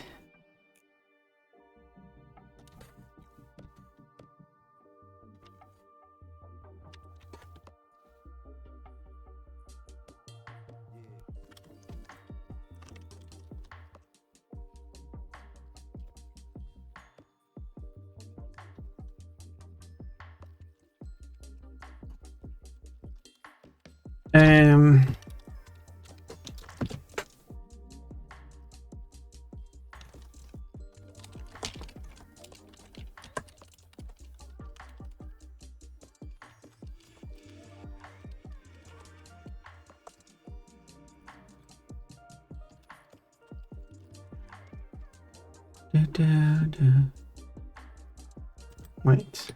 Wait.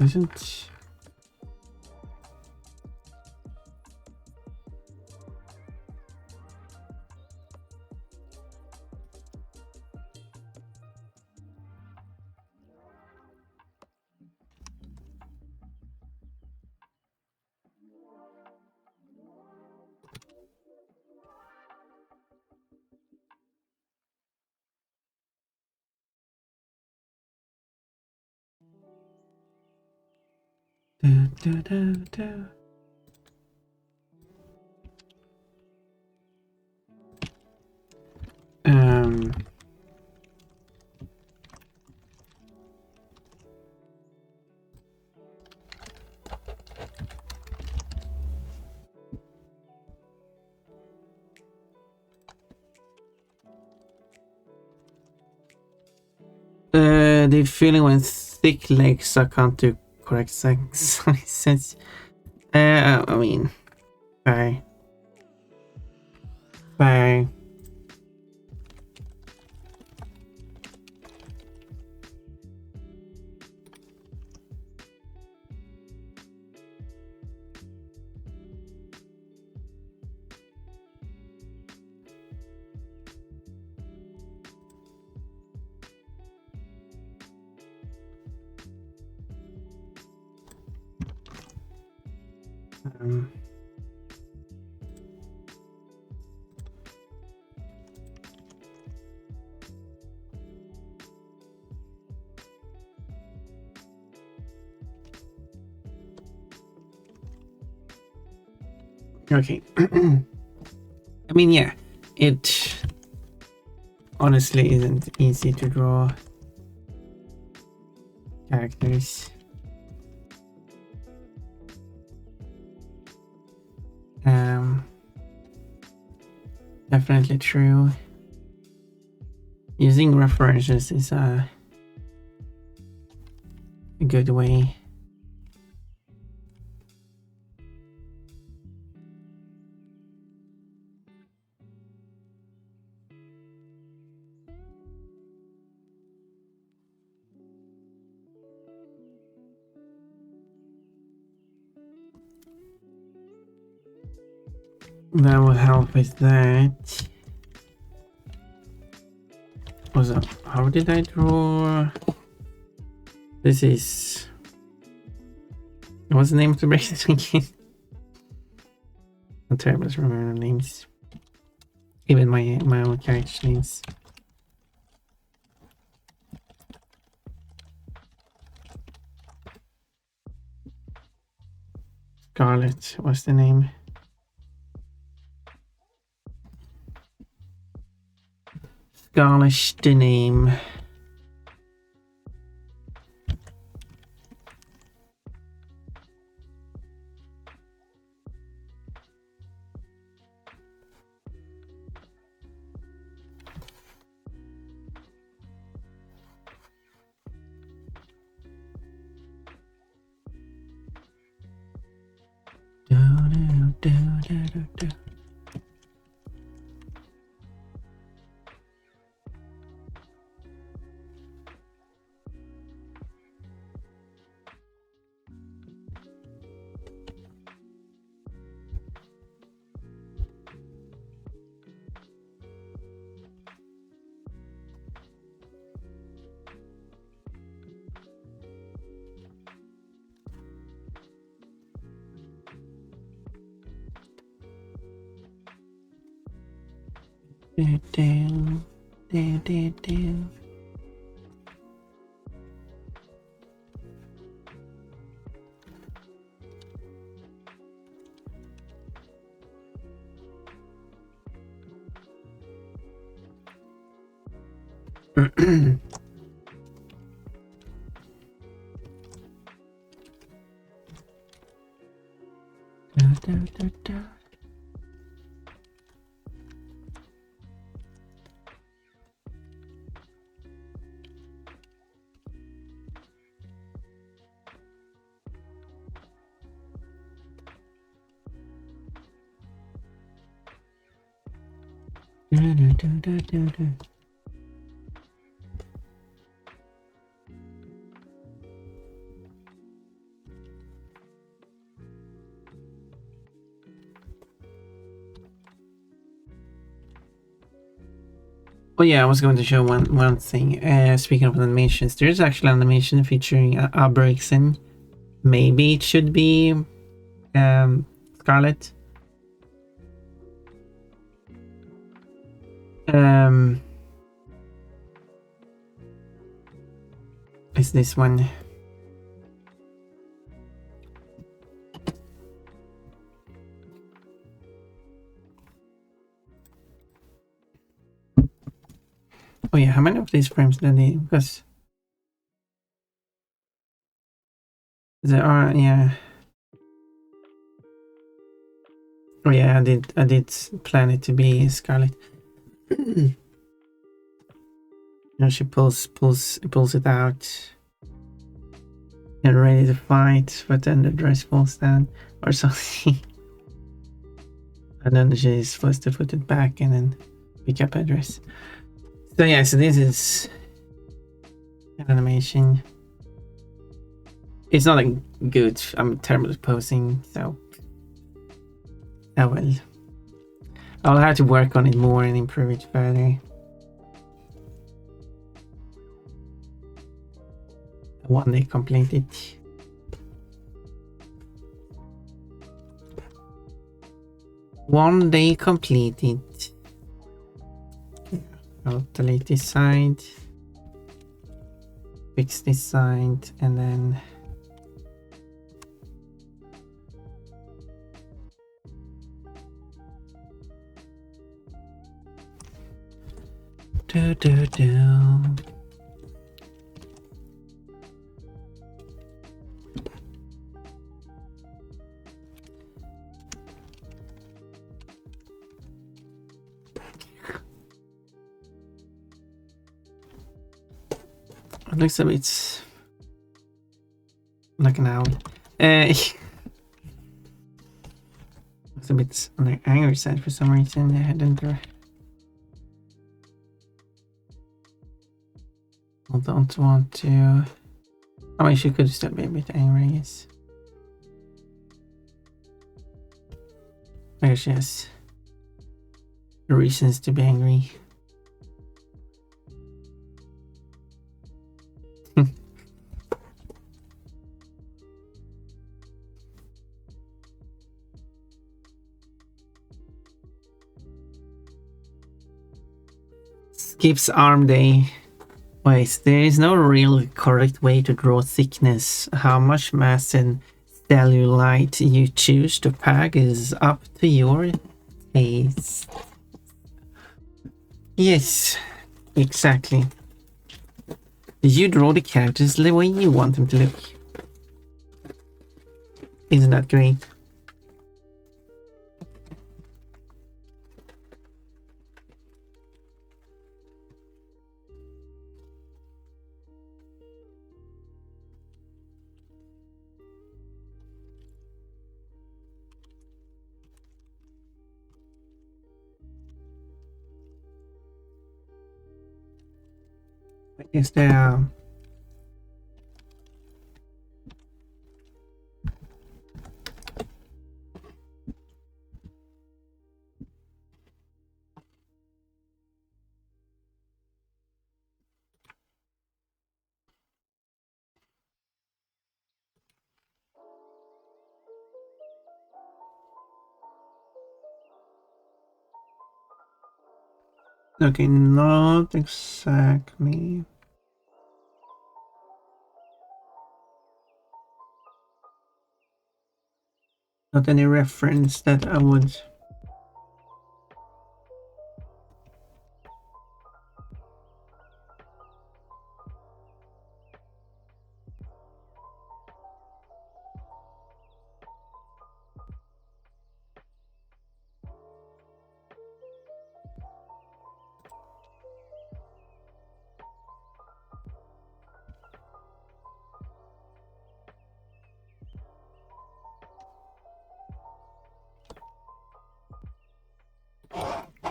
Isn't... the feeling when thick legs I can't do correct sizes. I mean, bye. Bye. Um, okay. I mean, yeah, it honestly isn't easy to draw characters. Definitely true. Using references is a good way. That will help with that. Also, how did I draw? This is... What's the name of the bracelet again? I'm terrible at remembering names. Even my own character names. Scarlet, what's the name? Scarlet's the name. Oh yeah, I was going to show one thing. Speaking of animations, there's actually an animation featuring Abrixen. Maybe it should be Scarlet. Is this one? Oh yeah, how many of these frames do I need? Because there are, yeah. Oh yeah, I did plan it to be Scarlet. You know, she pulls it out. You're ready to fight, but then the dress falls down or something. And then she's supposed to put it back and then pick up her dress. So yeah, so this is an animation. It's not like good. I'm terrible at posing, so I will. I'll have to work on it more and improve it further. One day complete it. one day completed. I'll delete this side, fix this side, and then do. It looks a bit like an owl. It's a bit on the angry side for some reason. I don't want to. I mean, she could still be a bit angry, I guess. I guess she has reasons to be angry. Skips arm day. Wait, there is no real correct way to draw thickness. How much mass and cellulite you choose to pack is up to your taste. Yes, exactly. You draw the characters the way you want them to look. Isn't that great? Is there okay, not exactly. Not any reference that I would.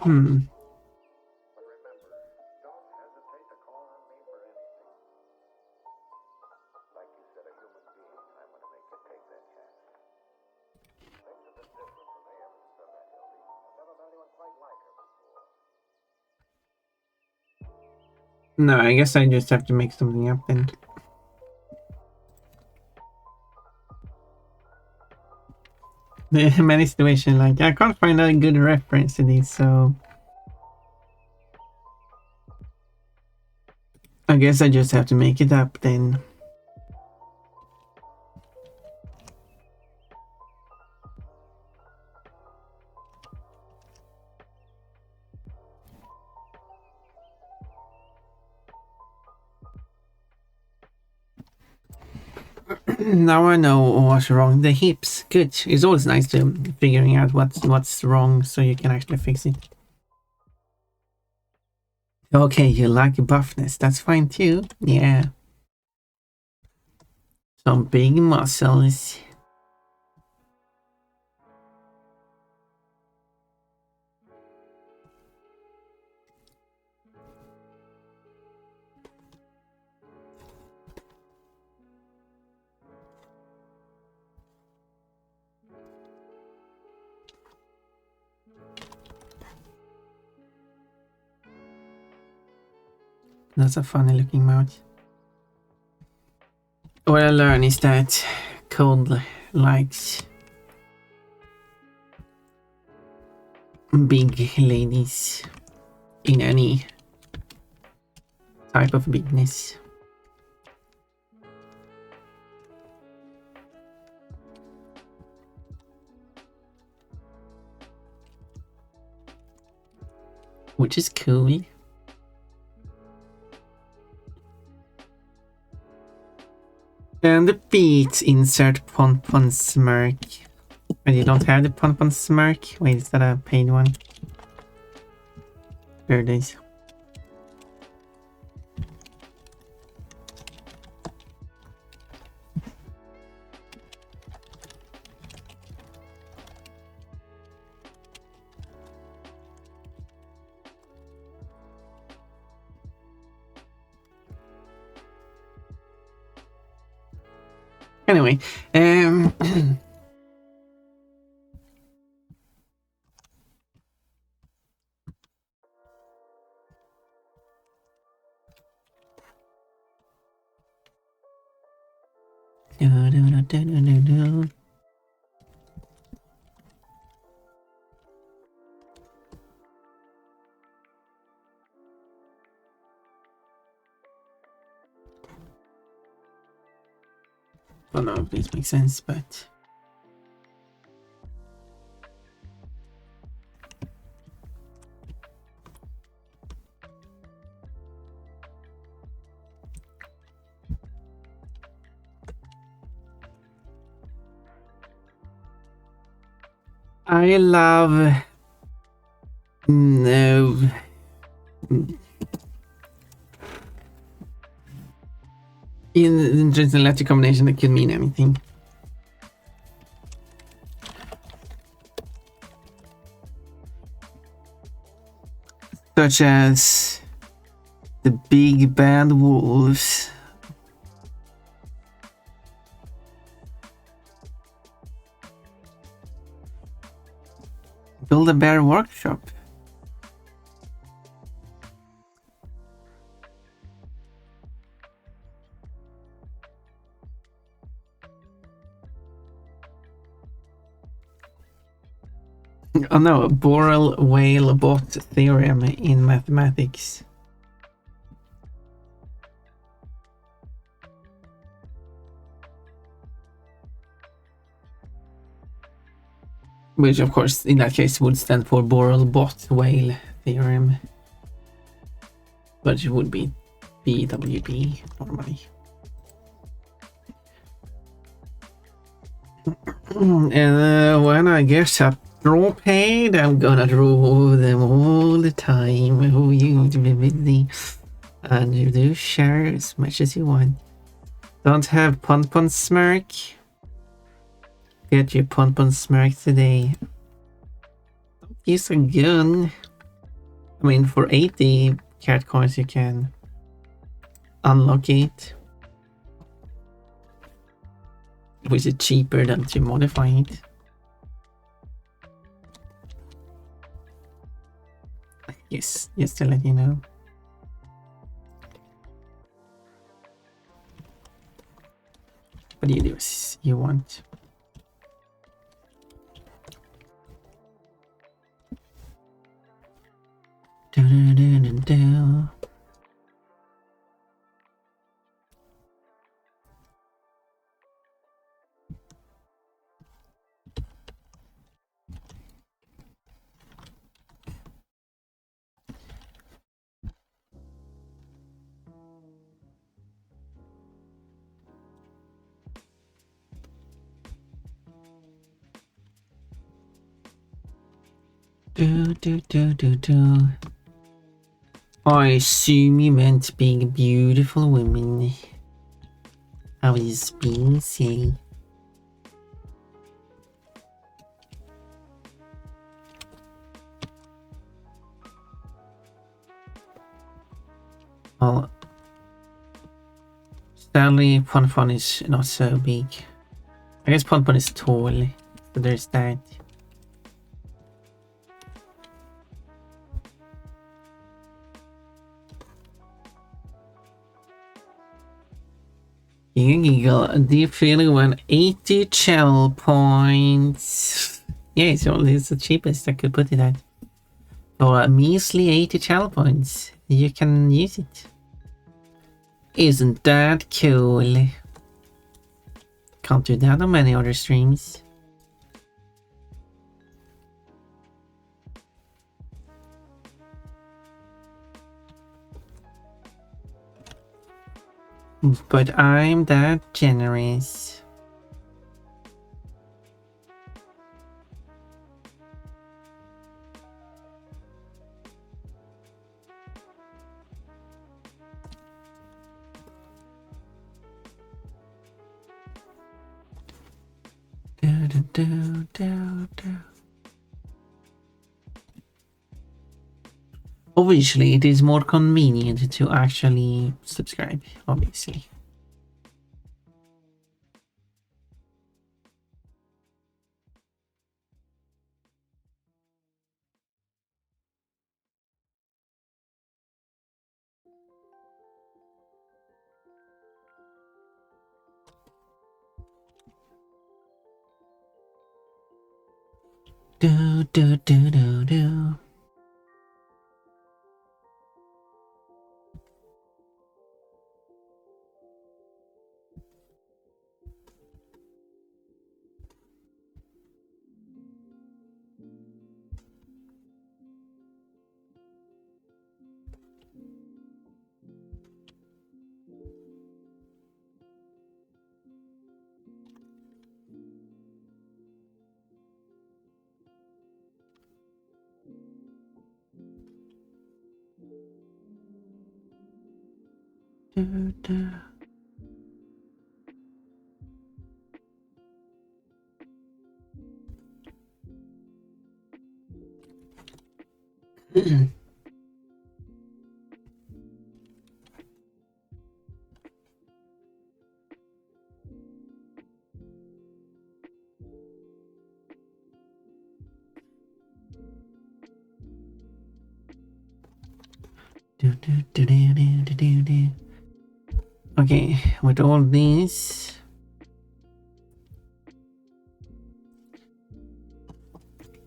Hmm. No, I guess I just have to make something up then. There are many situations like I can't find a good reference to these, so I guess I just have to make it up then. Now I know what's wrong. The hips. Good. It's always nice to figuring out what's wrong so you can actually fix it. Okay, you like buffness. That's fine too. Yeah. Some big muscles. That's a funny looking mouth. What I learned is that Cold likes big ladies in any type of bigness. Which is cool. And the beat insert Pon smirk. But you don't have the Pon smirk? Wait, is that a paid one? There it is. Anyway, I don't know if this makes sense, but I love no. In just a letter combination that can mean anything. Such as the big bad wolves. Build a bear workshop. Oh no, Borel whale bot theorem in mathematics. Which of course in that case would stand for Borel bot whale theorem. But it would be BWB normally. And when I get up draw paid, I'm gonna draw them all the time. Oh, you to be busy. And you do share as much as you want. Don't have Pon smirk. Get your Pon smirk today. Use a gun. I mean, for 80 cat coins you can unlock it. Which is cheaper than to modify it. Yes, just to let you know. What do you do as you want? Da-da-da-da-da. Do. I assume you meant being beautiful women. I was being silly. Well, sadly, Pon is not so big. I guess Pon is tall, so there's that. You got the feeling when 80 channel points. Yeah, it's only the cheapest I could put it at. For a measly 80 channel points, you can use it. Isn't that cool? Can't do that on many other streams. But I'm that generous. Obviously, it is more convenient to actually subscribe, obviously. Do do do do do. Do, do. Okay, with all these,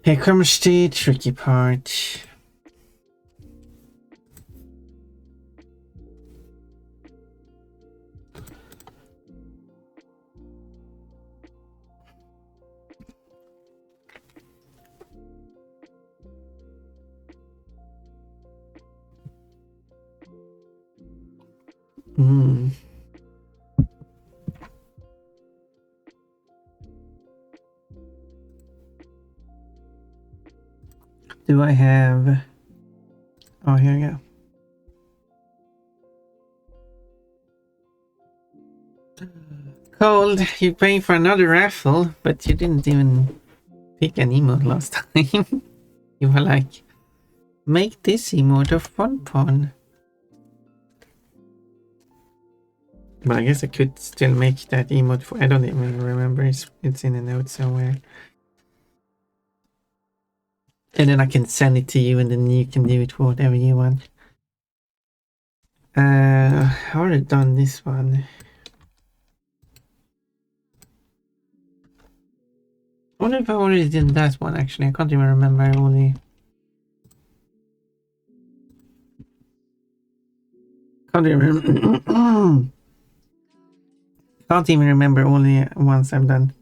here comes the tricky part. Do I have... Oh, here we go. Cold, you paying for another raffle, but you didn't even pick an emote last time. You were like, make this emote a fun pun. But I guess I could still make that emote for... I don't even remember. It's in a note somewhere. And then I can send it to you and then you can do it for whatever you want. I already done this one. I wonder if I already did that one actually. I can't even remember all the... Can't even remember all the ones I've done.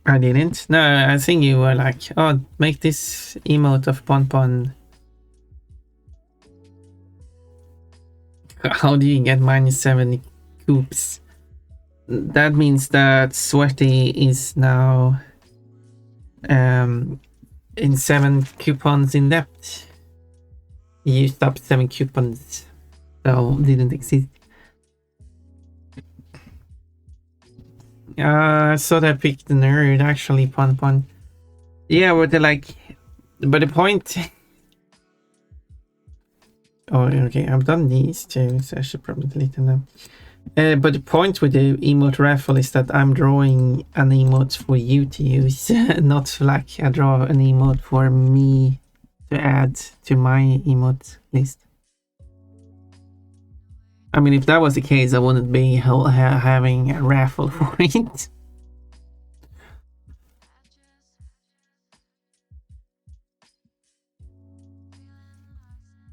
I didn't. No, I think you were like, oh, make this emote of Pon. How do you get -70 coops? That means that Sweaty is now in 7 coupons in debt. He used up 7 coupons, so didn't exist. So they picked the nerd actually, Pon. Yeah, but they're like, but the point. Oh, okay, I've done these too, so I should probably delete them. But the point with the emote raffle is that I'm drawing an emote for you to use, not like I draw an emote for me to add to my emote list. I mean, if that was the case, I wouldn't be having a raffle for it.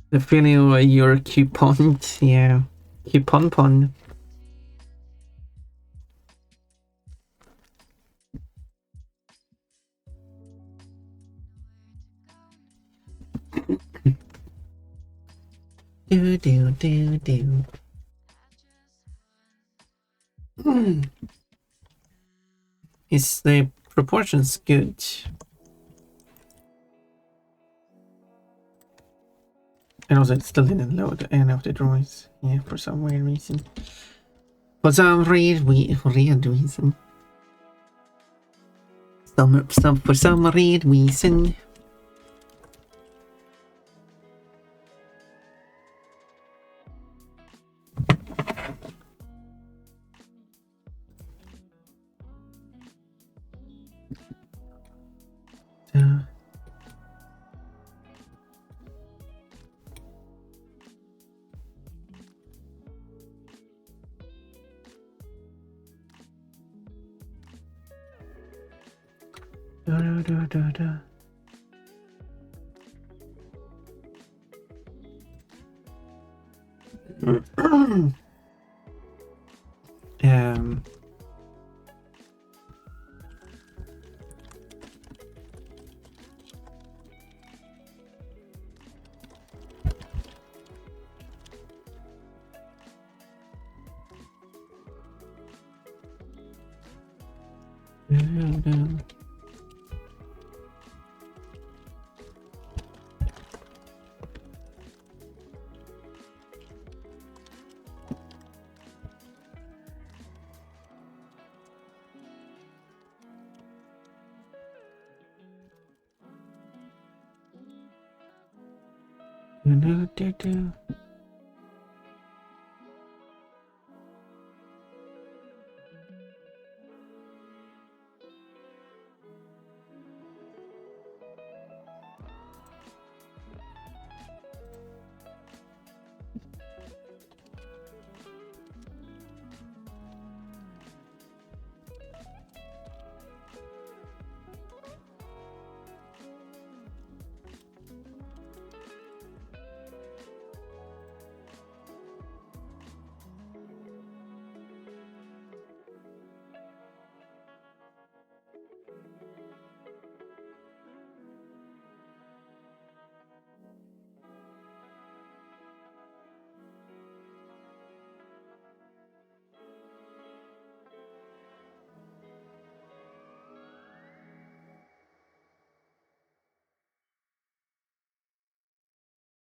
The feeling of your coupon, yeah, coupon pon. Do do do do. Is the proportions good? And also, it still didn't load any of the drawings. Yeah, for some weird reason. For some weird reason. For some weird reason.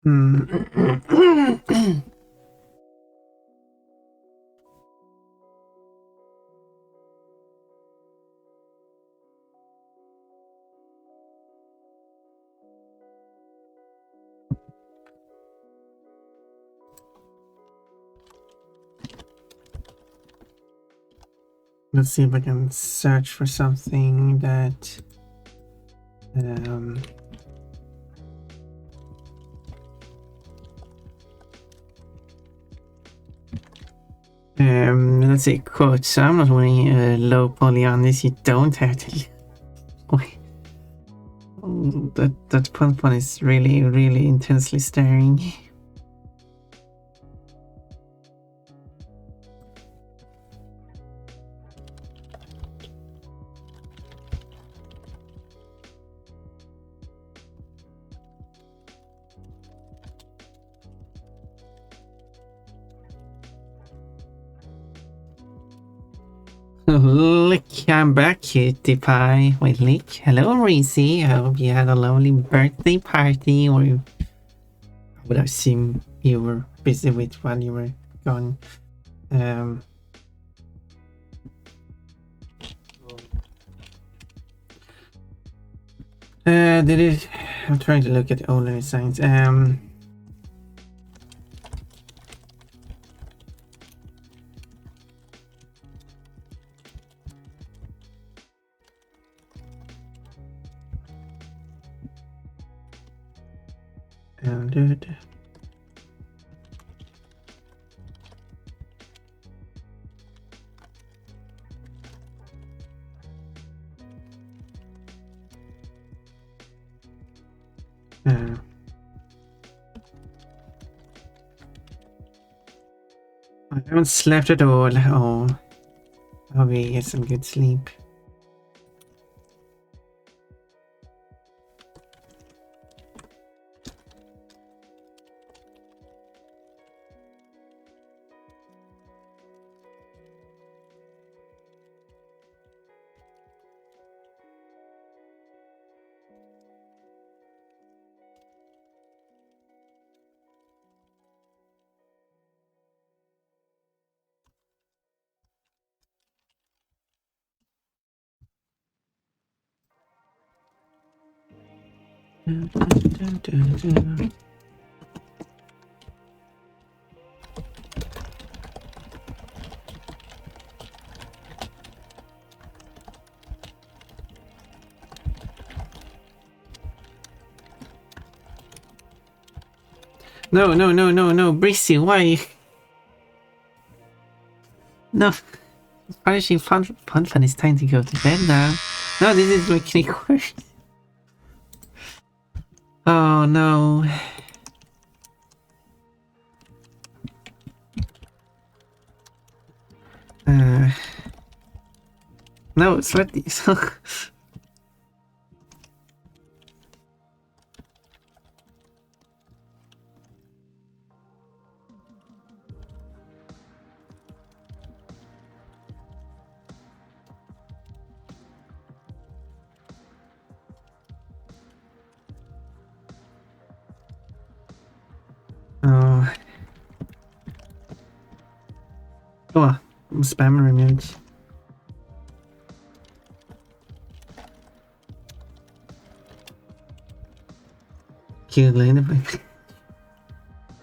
Um, Let's see if I can search for something that let's see, quotes. I'm not wearing a low poly on this. You don't have to. That pun is really intensely staring. Lick, I'm back, cutie pie. Wait, Lick. Hello, Reese. I hope you had a lovely birthday party, or I would assume you were busy with while you were gone. Did it? I'm trying to look at older signs. I haven't slept at all. Oh, I'll get some good sleep. No, Brissy, why? No, punishing fun. It's time to go to bed now. No, this is making it worse. Oh no. No, sweaty. Oh. Oh, spam removed. Kill later.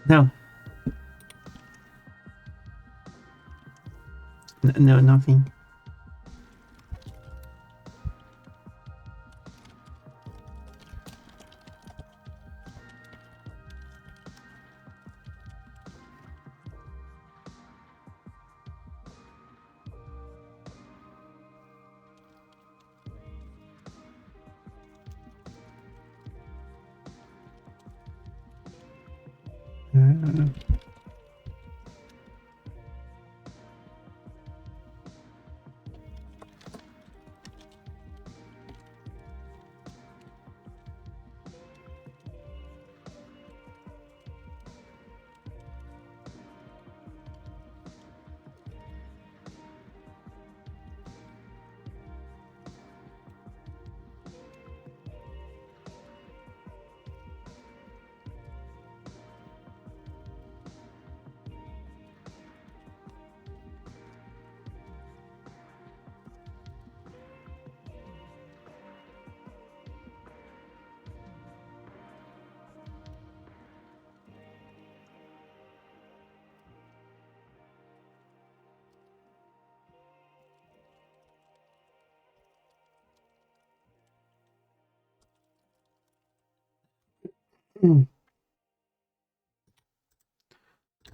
No. No, nothing.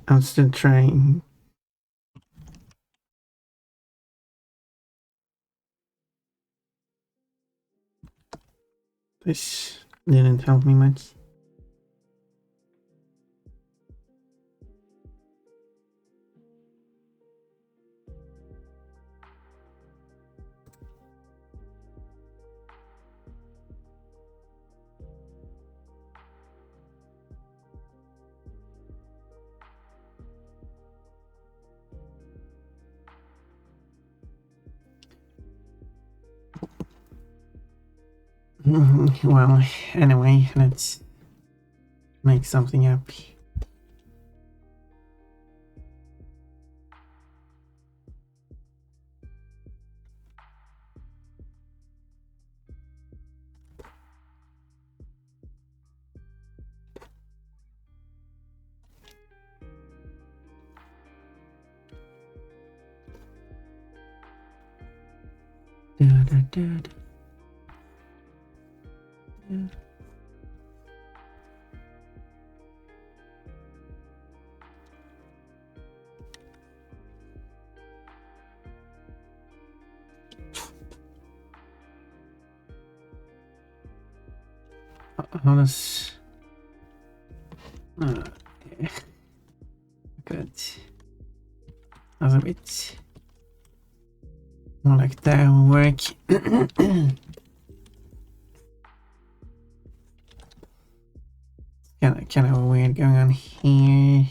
I'm still trying. This didn't help me much. Well, anyway, let's make something up. how does... Good. That's a bit more like that will work. kind of weird going on here.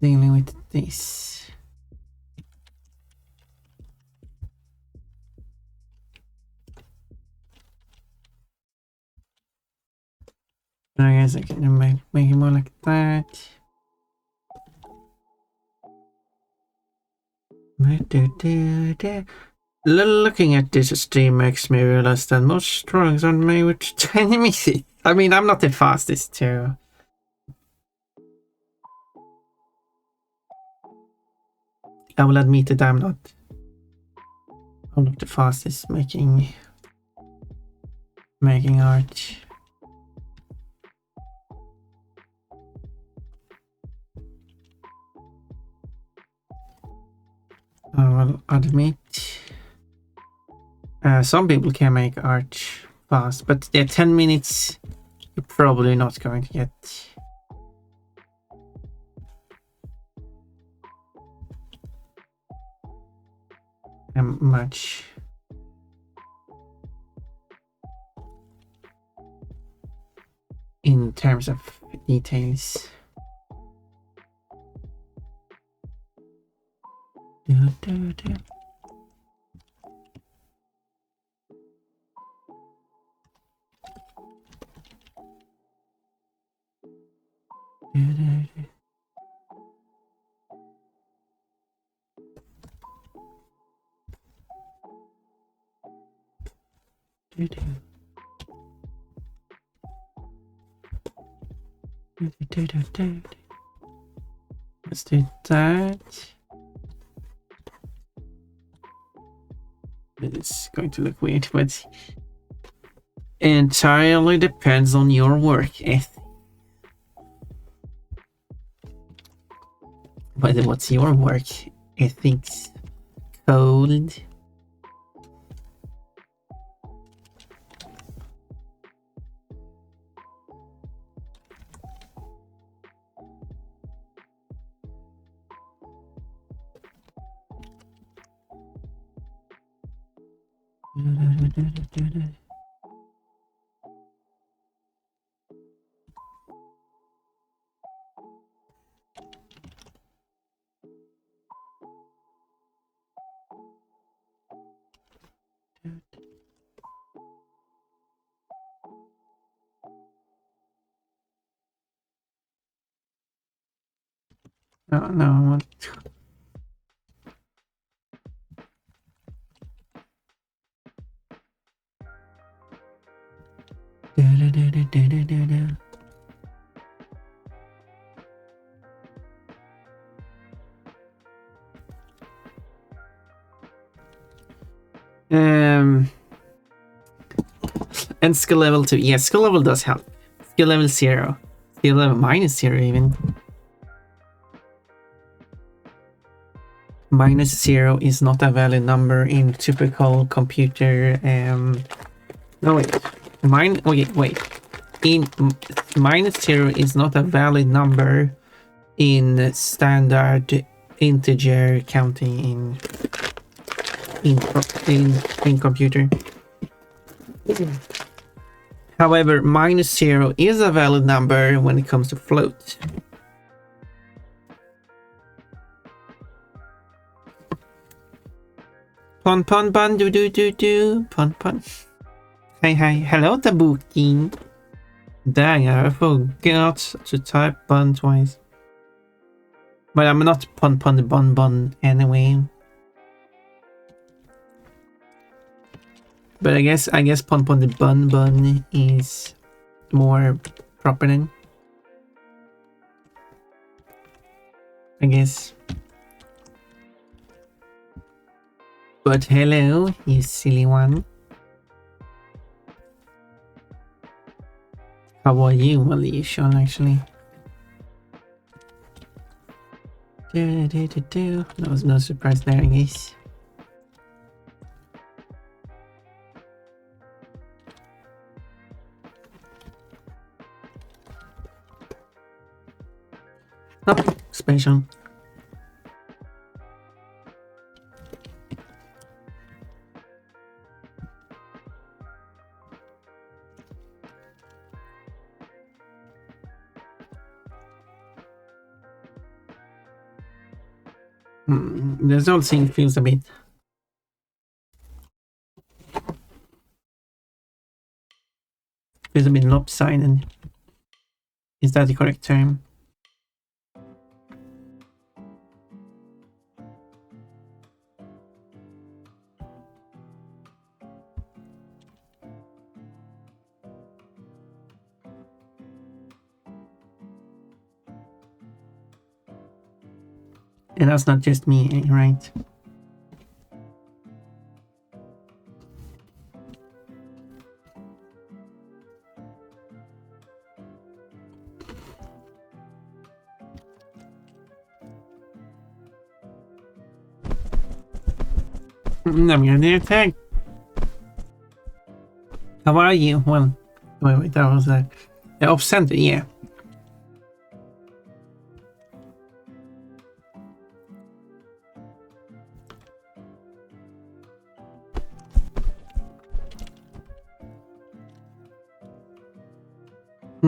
Dealing with this. I guess I can make it more like that. Looking at this stream makes me realize that most drawings are made with tiny missy. I mean, I'm not the fastest too. I will admit that I'm not the fastest making art. I will admit some people can make art fast, but yeah, 10 minutes you're probably not going to get much. In terms of details. Let's do that. It's going to look weird, but entirely depends on your work ethic. But what's your work ethics code? No. And skill level 2. Yeah, skill level does help. Skill level 0. Skill level -0 even. -0 is not a valid number in typical computer. No, wait. Wait. In -0 is not a valid number in standard integer counting in computer. However, -0 is a valid number when it comes to float. Pun do pun. Hi, hello Tabuki. Dang, I forgot to type bun twice. But I'm not pun the bun anyway. But I guess pun the bun is more proper than. I guess. But hello, you silly one. How are you, Alicia, actually? There was no surprise there, I guess. Oh, special. This whole thing feels a bit lopsided. Is that the correct term? And that's not just me, right? I'm gonna attack. How are you? Well, wait, that was off center, yeah.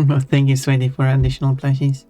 I think it's ready for additional plushies.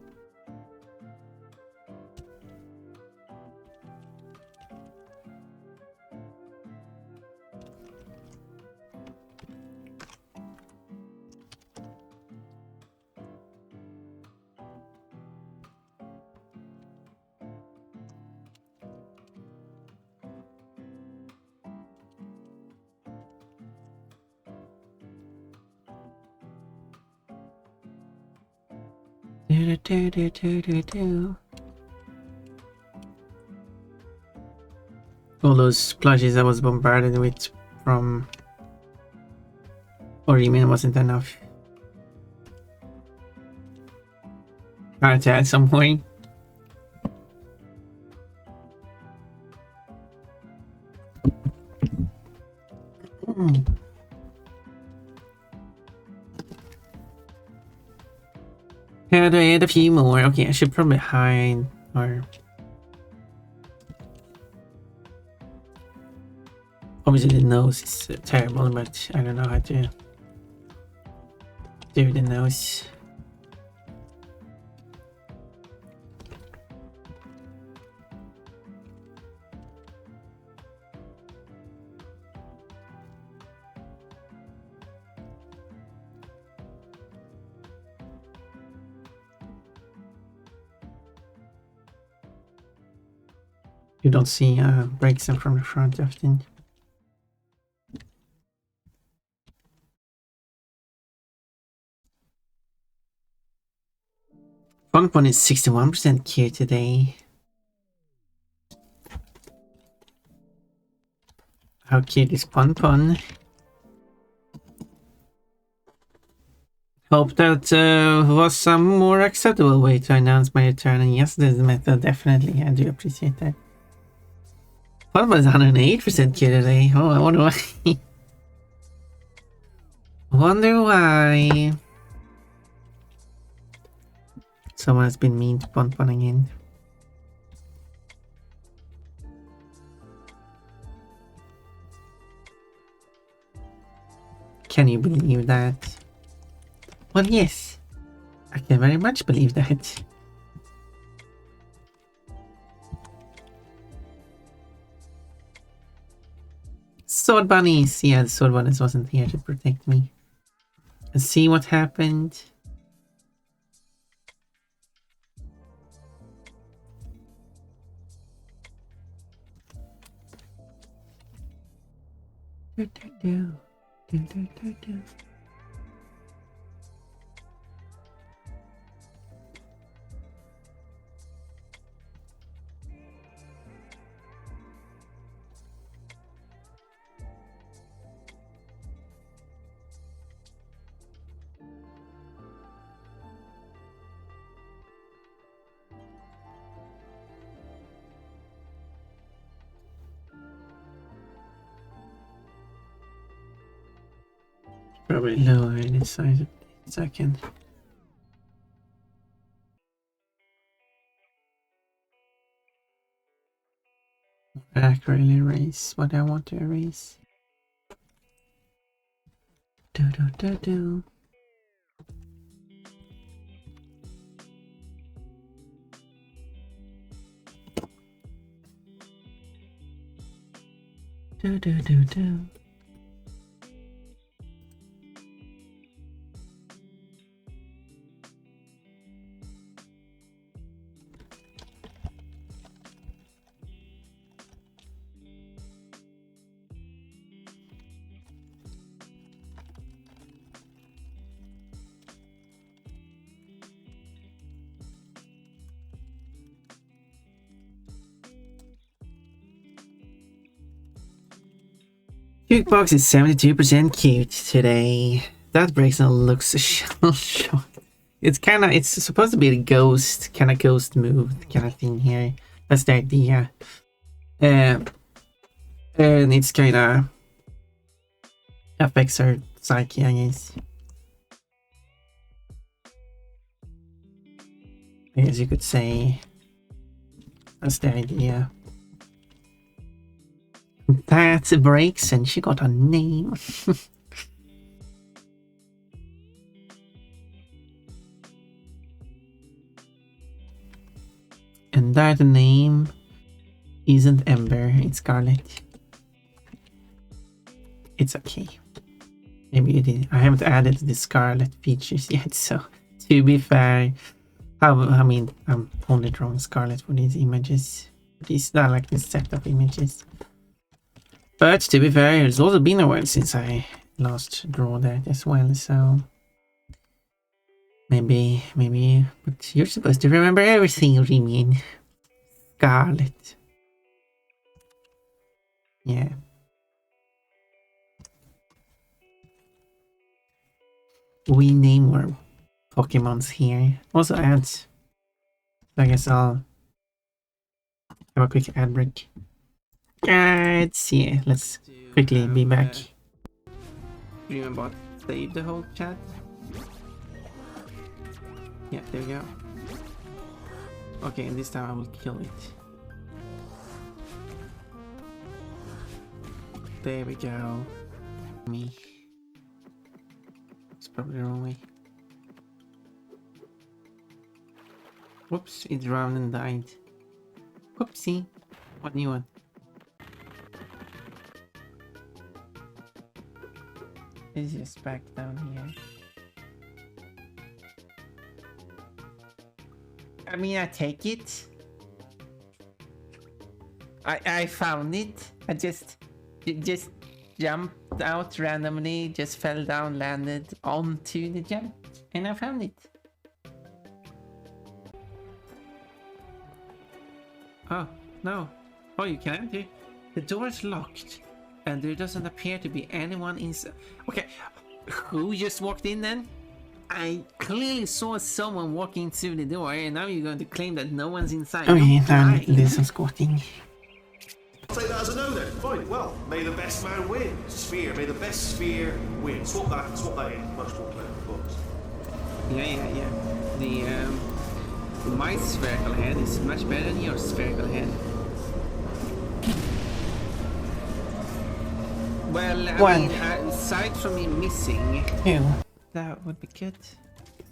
All those plushies I was bombarded with from Orimin wasn't enough. I had to add some more. How do I add a few more? Okay, I should probably hide or... Obviously the nose is terrible, but I don't know how to do the nose. You don't see breaks them from the front often. Pon is 61% Q today. How cute is Pon? Hope that was some more acceptable way to announce my return, and yes, this method definitely. I do appreciate that. Pon is 108% Q today. Oh, I wonder why. Wonder why. Someone has been mean to Pon again. Can you believe that? Well, yes. I can very much believe that. Sword bunnies! Yeah, the sword bunnies wasn't here to protect me. And see what happened? Probably lower in its size a second. Accurately erase what I want to erase. Do do do do. Do do do do. Jukebox is 72% cute today. That breakdown looks shell shocked. It's supposed to be a ghost, kind of ghost move kind of thing here. That's the idea. And it's kind of affects her psyche, I guess. I guess you could say that's the idea. That breaks and she got a name. And that name isn't Ember, it's Scarlet. It's okay. Maybe you did. I haven't added the Scarlet features yet, so to be fair, I mean, I'm only drawing Scarlet for these images. These are like this set of images. But to be fair, it's also been a while since I last drew that as well, so maybe, but you're supposed to remember everything, Remian. Scarlet. Yeah. We name our Pokemons here. Also ads. So I guess I'll have a quick ad break. Ads, yeah, let's quickly be back. Remember, save the whole chat. Yeah, there we go. Okay, and this time I will kill it. There we go. Me. It's probably the wrong way. Whoops, it drowned and died. Whoopsie. What new one? It's just back down here. I mean, I take it. I found it. I just jumped out randomly, just fell down, landed onto the jump, and I found it. Oh, no. Oh, you can't? The door is locked, and there doesn't appear to be anyone inside. Okay, who just walked in then? I clearly saw someone walking through the door, and now you're going to claim that no one's inside. Okay, now there's some squatting. Take that as a no then. Fine. Well, may the best man win. Sphere. May the best sphere win. Swap that in. Much more clear. Yeah. My spherical head is much better than your spherical head. Well, I mean, aside from me missing... 2. That would be good.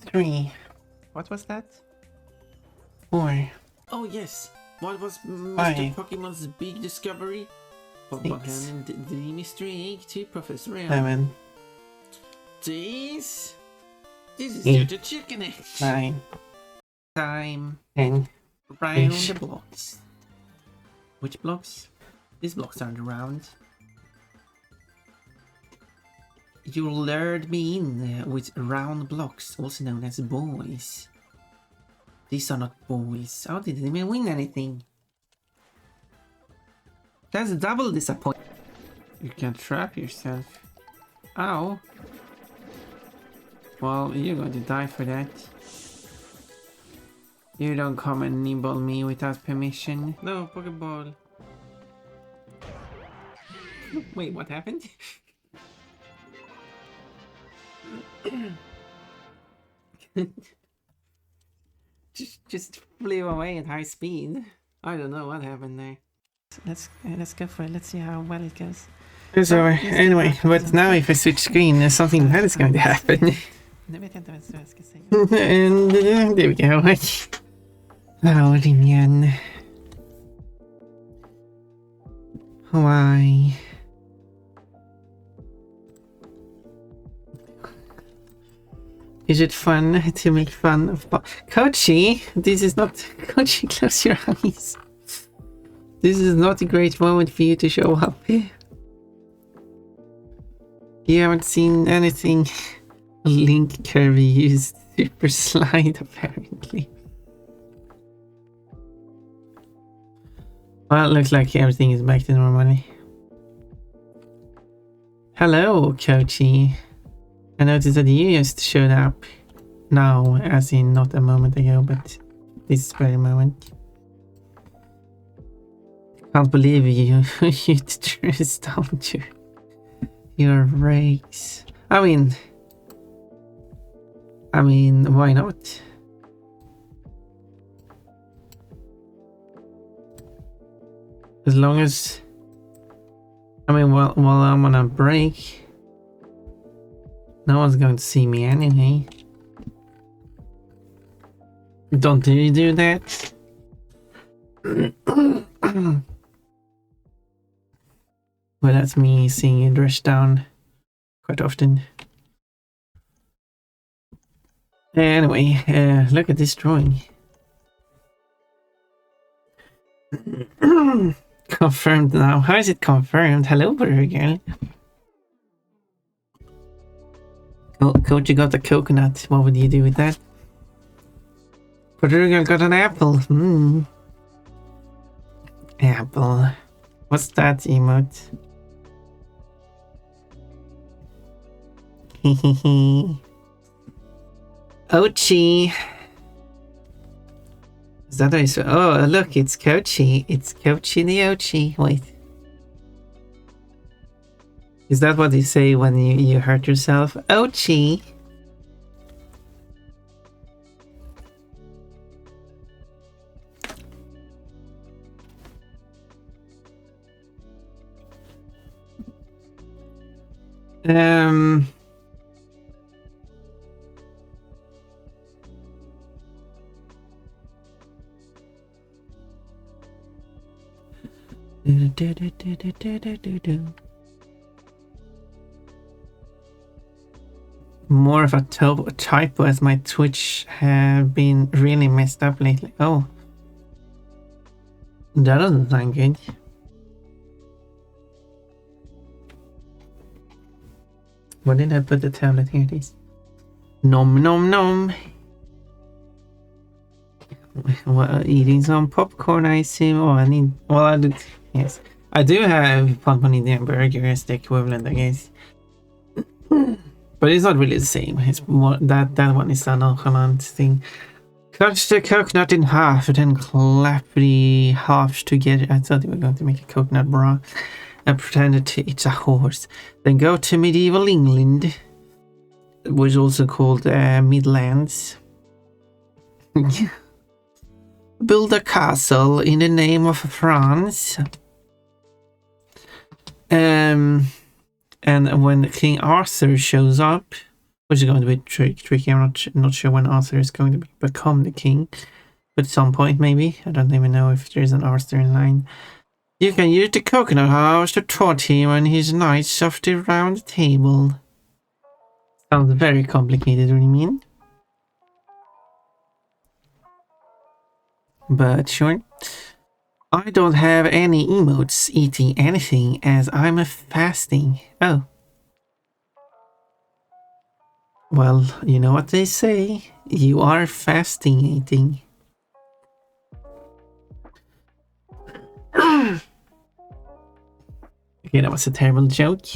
3. What was that? 4. Oh, yes. What was Mr. Pokemon's big discovery? And the mystery egg to Professor M. 7. This is just a chicken egg. 9. Time. 10. Round the blocks. Which blocks? These blocks aren't round. You lured me in with round blocks, also known as balls. These are not balls. How did they even win anything? That's double disappointment. You can trap yourself. Ow. Well, you're going to die for that. You don't come and nibble me without permission. No, Pokeball. Wait, what happened? just flew away at high speed. I don't know what happened there. let's go for it. Let's see how well it goes. So anyway, but now if I switch screen, something bad is going to happen. And there we go. Hello, Rimian. Why? Is it fun to make fun of Kochi? This is not Kochi, close your eyes. This is not a great moment for you to show up. You haven't seen anything Link Kirby used Super Slide apparently. Well, it looks like everything is back to normal. Hello, Kochi. I noticed that you just showed up now, as in not a moment ago, but this very moment. Can't believe you you dressed down your race. I mean, why not? As long as, while I'm on a break, no one's going to see me anyway. Don't you do that? Well, that's me seeing you dressed down quite often. Anyway, look at this drawing. Confirmed now. How is it confirmed? Hello, Burger Girl. Coach, you got a coconut. What would you do with that? Burger Girl got an apple. Apple. What's that emote? Hehehe. Ochi. Is that how you say? Oh, look, it's Kochi. It's Kochi the Ochi. Wait. Is that what you say when you hurt yourself? Ochi. More of a typo, as my Twitch have been really messed up lately. Oh, that doesn't sound good. Where did I put the tablet? Here it is. Nom nom nom. Well, eating some popcorn, I assume. Oh, I need. Well, I did. Yes, I do have Pumpkin Indian burger as the equivalent, I guess. But it's not really the same. It's more that one is an Holland thing. Cut the coconut in half, then clap the halves together. I thought they were going to make a coconut bra and pretend it's a horse. Then go to medieval England, which is also called Midlands. Build a castle in the name of France. And when King Arthur shows up, which is going to be tricky, I'm not sure when Arthur is going to become the king, but at some point maybe. I don't even know if there's an Arthur in line. You can use the coconut house to trot him and his knights off the round table. Sounds very complicated, what do you mean? But sure. I don't have any emotes eating anything as I'm fasting. Oh. Well, you know what they say. You are fasting eating. Okay, that was a terrible joke.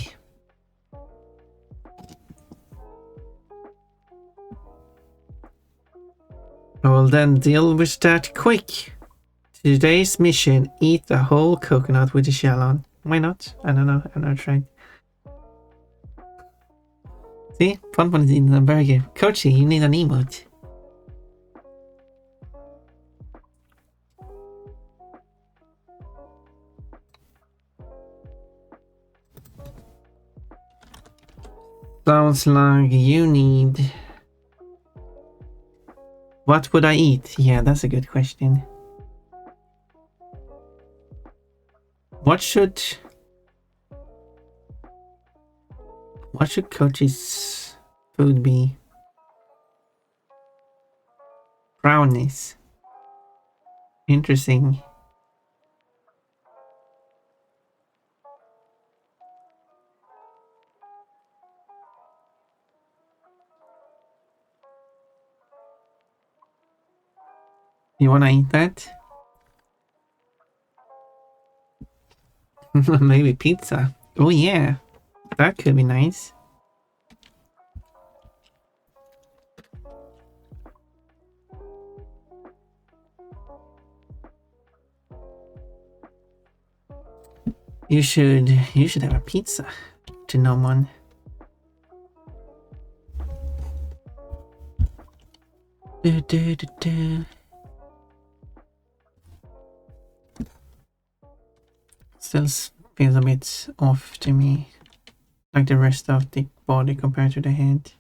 I will then deal with that quick. Today's mission, eat the whole coconut with the shell on. Why not? I don't know. I'm not trying. See? Fun is eating a burger. Kochi, you need an emote. Sounds like you need... What would I eat? Yeah, that's a good question. What should Coach's food be? Brownies. Interesting. You wanna eat that? Maybe pizza. Oh yeah, that could be nice. You should have a pizza to no one. Do, do, do, do. Still feels a bit off to me, like the rest of the body compared to the head.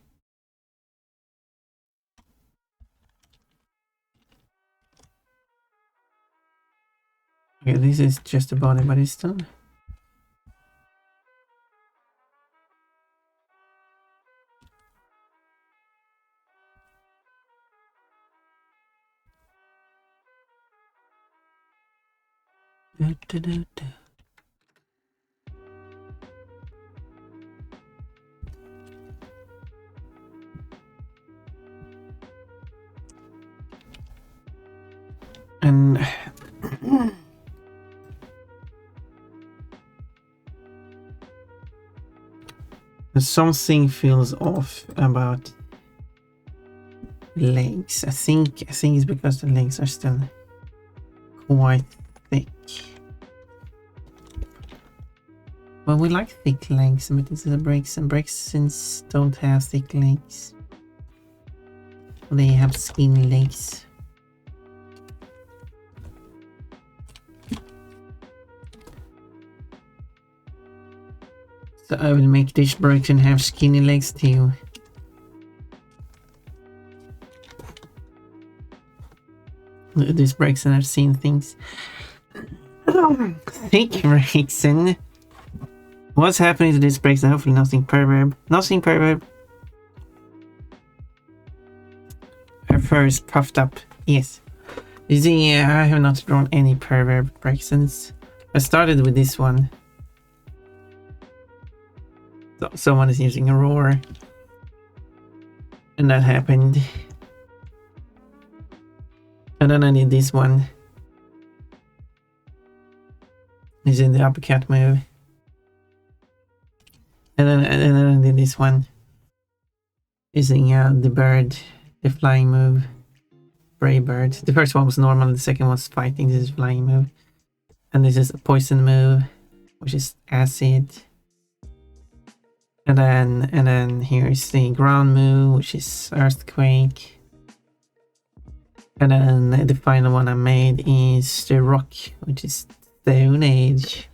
Okay, this is just the body, but it's still... Do, do, do, do. And something feels off about legs. I think it's because the legs are still quite thick. Well, we like thick legs, but this is a Breaks, and Brexons don't have thick legs. They have skinny legs. So I will make this Brexon have skinny legs too. This Brexon have seen things. Thick Brexon. What's happening to this Brexon? Hopefully nothing perverb. Nothing perverb. Her fur is puffed up. Yes. You see, I have not drawn any perverb Brexons. I started with this one. So someone is using a roar. And that happened. And then I did this one. He's in the uppercut move. And then I did this one. Using the bird, the flying move. Brave bird. The first one was normal, the second was fighting. This is flying move. And this is a poison move, which is acid. And then here's the ground move, which is earthquake. And then the final one I made is the rock, which is Stone Age.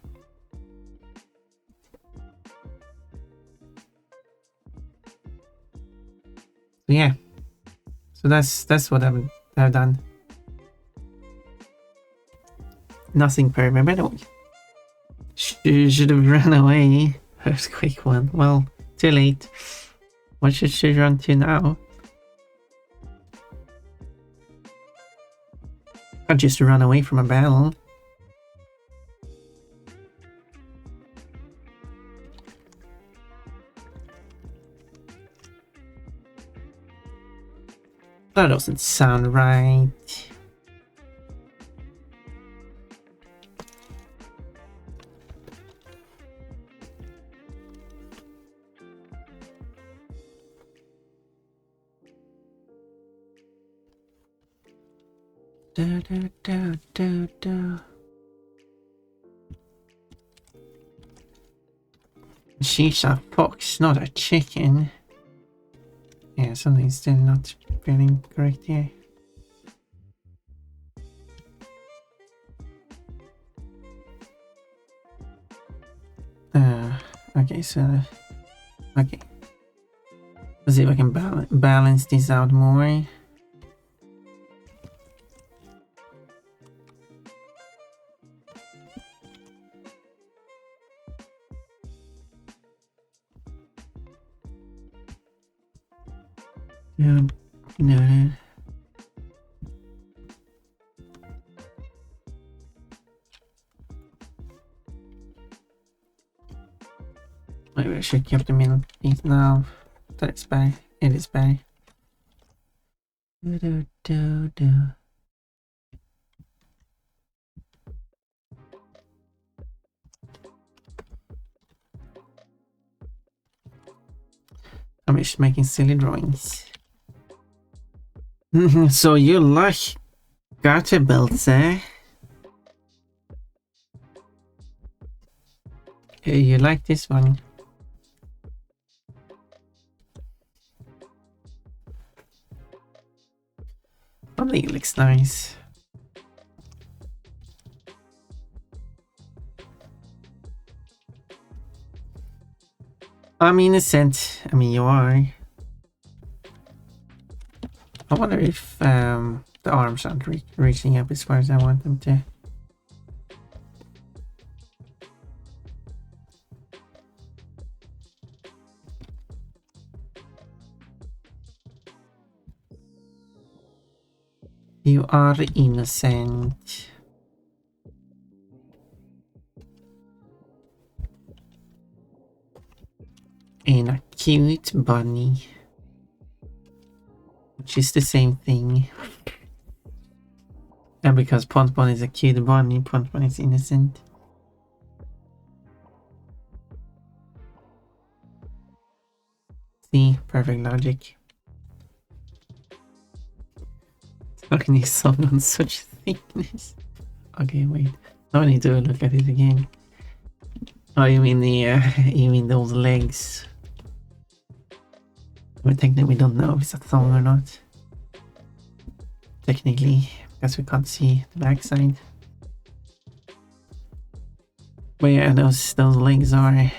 So yeah. So that's what I've done. Nothing permanent, by the way. Should have run away. Earthquake one. Well, too late. What should she run to now? Can't just run away from a battle. That doesn't sound right. Da, da, da, da, da. She's a fox, not a chicken. Yeah, something's still not feeling correct here. Okay, so... Okay. Let's see if I can balance this out more. Yeah, no. Maybe I should keep the middle piece now. That's bad. It is bad. Do. I'm just making silly drawings. So you like garter belts, eh? You like this one? I think it looks nice. I'm innocent. I mean, you are. I wonder if the arms aren't reaching up as far as I want them to. You are innocent. And a cute bunny. Which is the same thing. And because Pontbon is a cute bunny, Pontbon is innocent. See, perfect logic. Talking to someone on such thickness. Okay, wait. Now I need to look at it again. Oh, you mean you mean those legs? But technically, we don't know if it's a thong or not. Technically, because we can't see the backside. But yeah, those legs are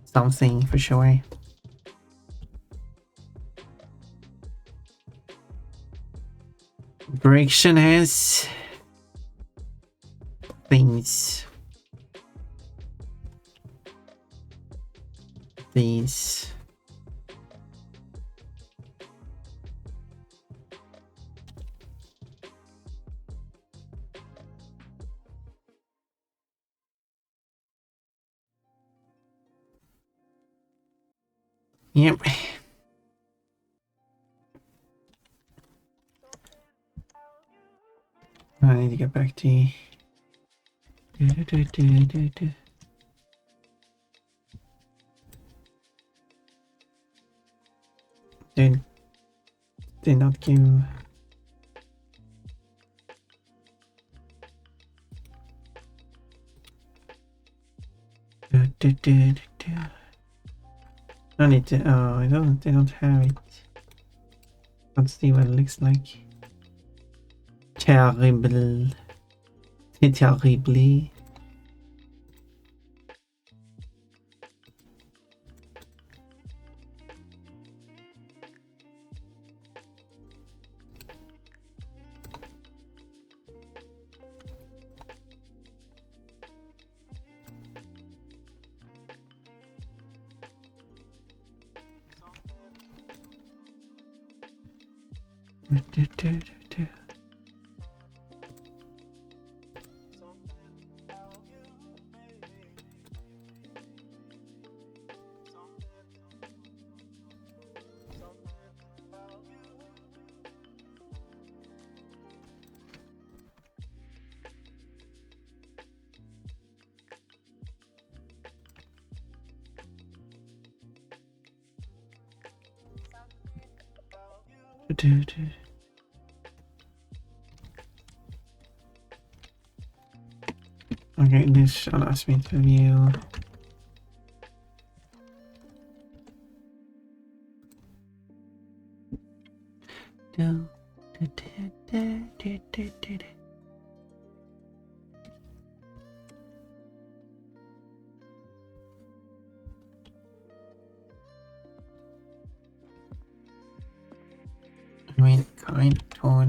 something for sure. Direction has things. These. Yep. I need to get back to you. Did not give. I need to. Oh, I don't. They don't have it. Let's see what it looks like. Terrible. Terribly. Okay, this allows me to view. kind of tall.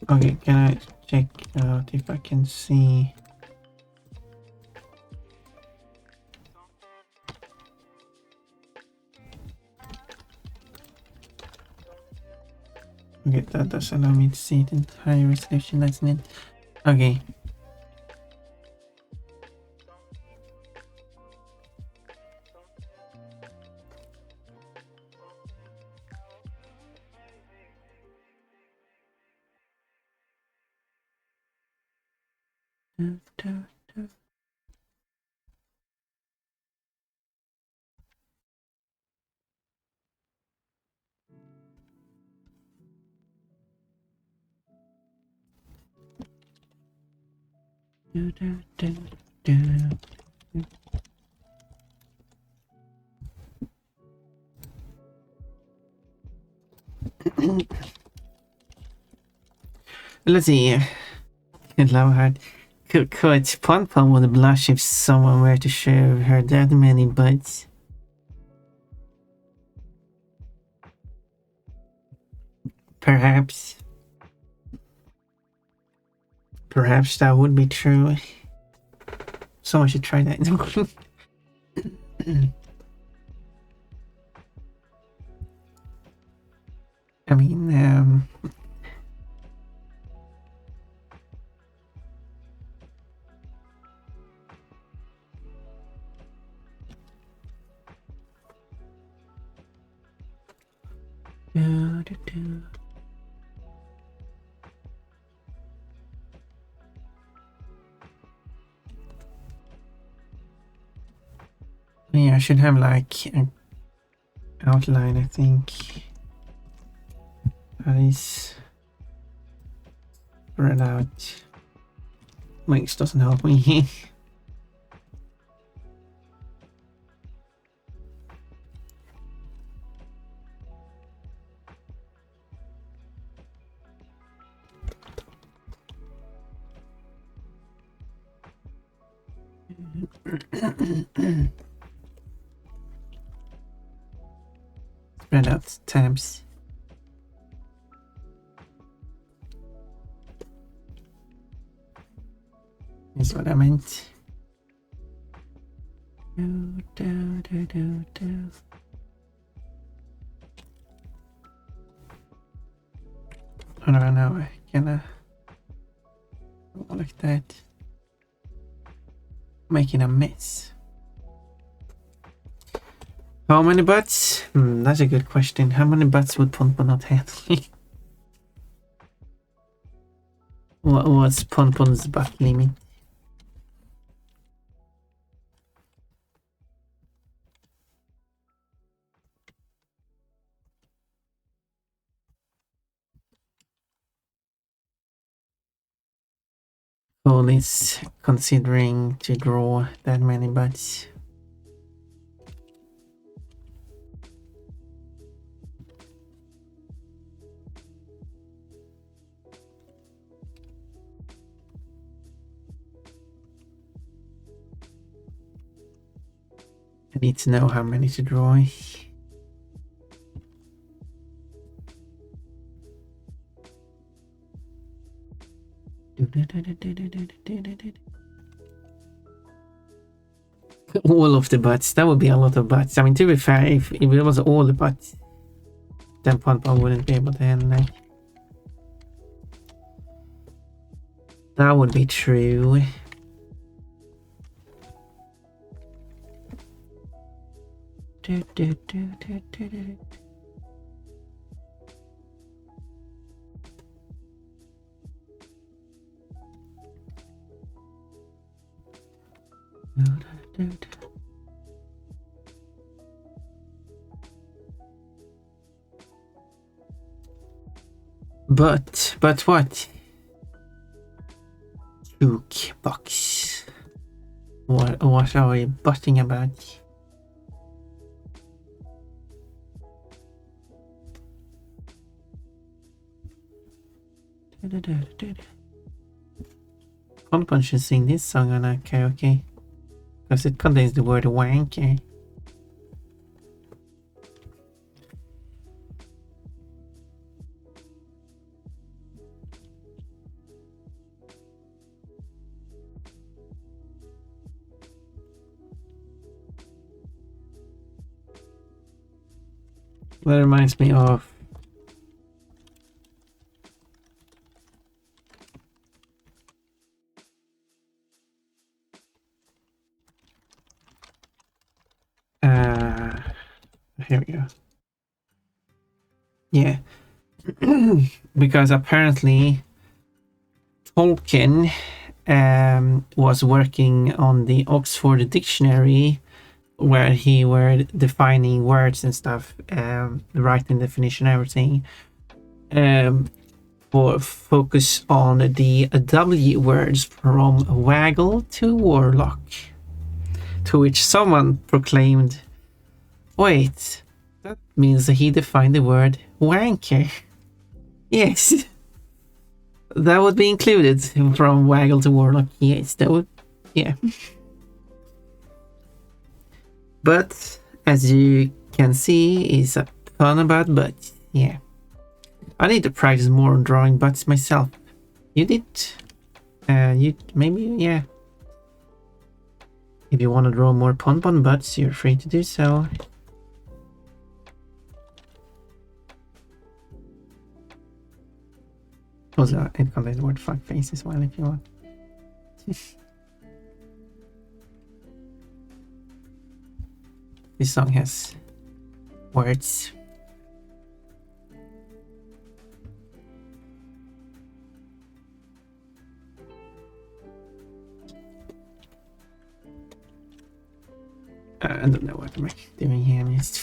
Okay, can I check out if I can see? Okay, that does allow me to see the entire resolution, that's neat. Okay. Let's see. Good Lord. Could Pon Pon would blush if someone were to show her that many butts? Perhaps. Perhaps that would be true. Someone should try that. I mean, yeah, I should have like an outline, I think. That is spread out. Links doesn't help me. Spread out tabs. Is what I meant. I don't know, I can like that. Making a mess. How many butts? That's a good question. How many butts would Pon Pon not handle? What's Pon Pon's butt limit? Cole is considering to draw that many butts. I need to know how many to draw. All of the butts. That would be a lot of butts. I mean, to be fair, if it was all the butts, then Pon Pon wouldn't be able to handle that. That would be true. But what? Jukebox. What are we butting about? Pon should sing this song on a karaoke because it contains the word wanker. That reminds me of here we go. Yeah. Because apparently Tolkien was working on the Oxford Dictionary where he were defining words and stuff, writing definition, everything, for focus on the W words from waggle to warlock, to which someone proclaimed, wait, that means that he defined the word wanker. Yes, that would be included from waggle to warlock. Yes, that would, yeah. But as you can see, it's a pun about butts. Yeah, I need to practice more on drawing butts myself. You did? You maybe, yeah. If you want to draw more pun butts, you're free to do so. Also, it contains the word fuckface as well if you want. This song has words. I don't know what I'm doing here. I'm just...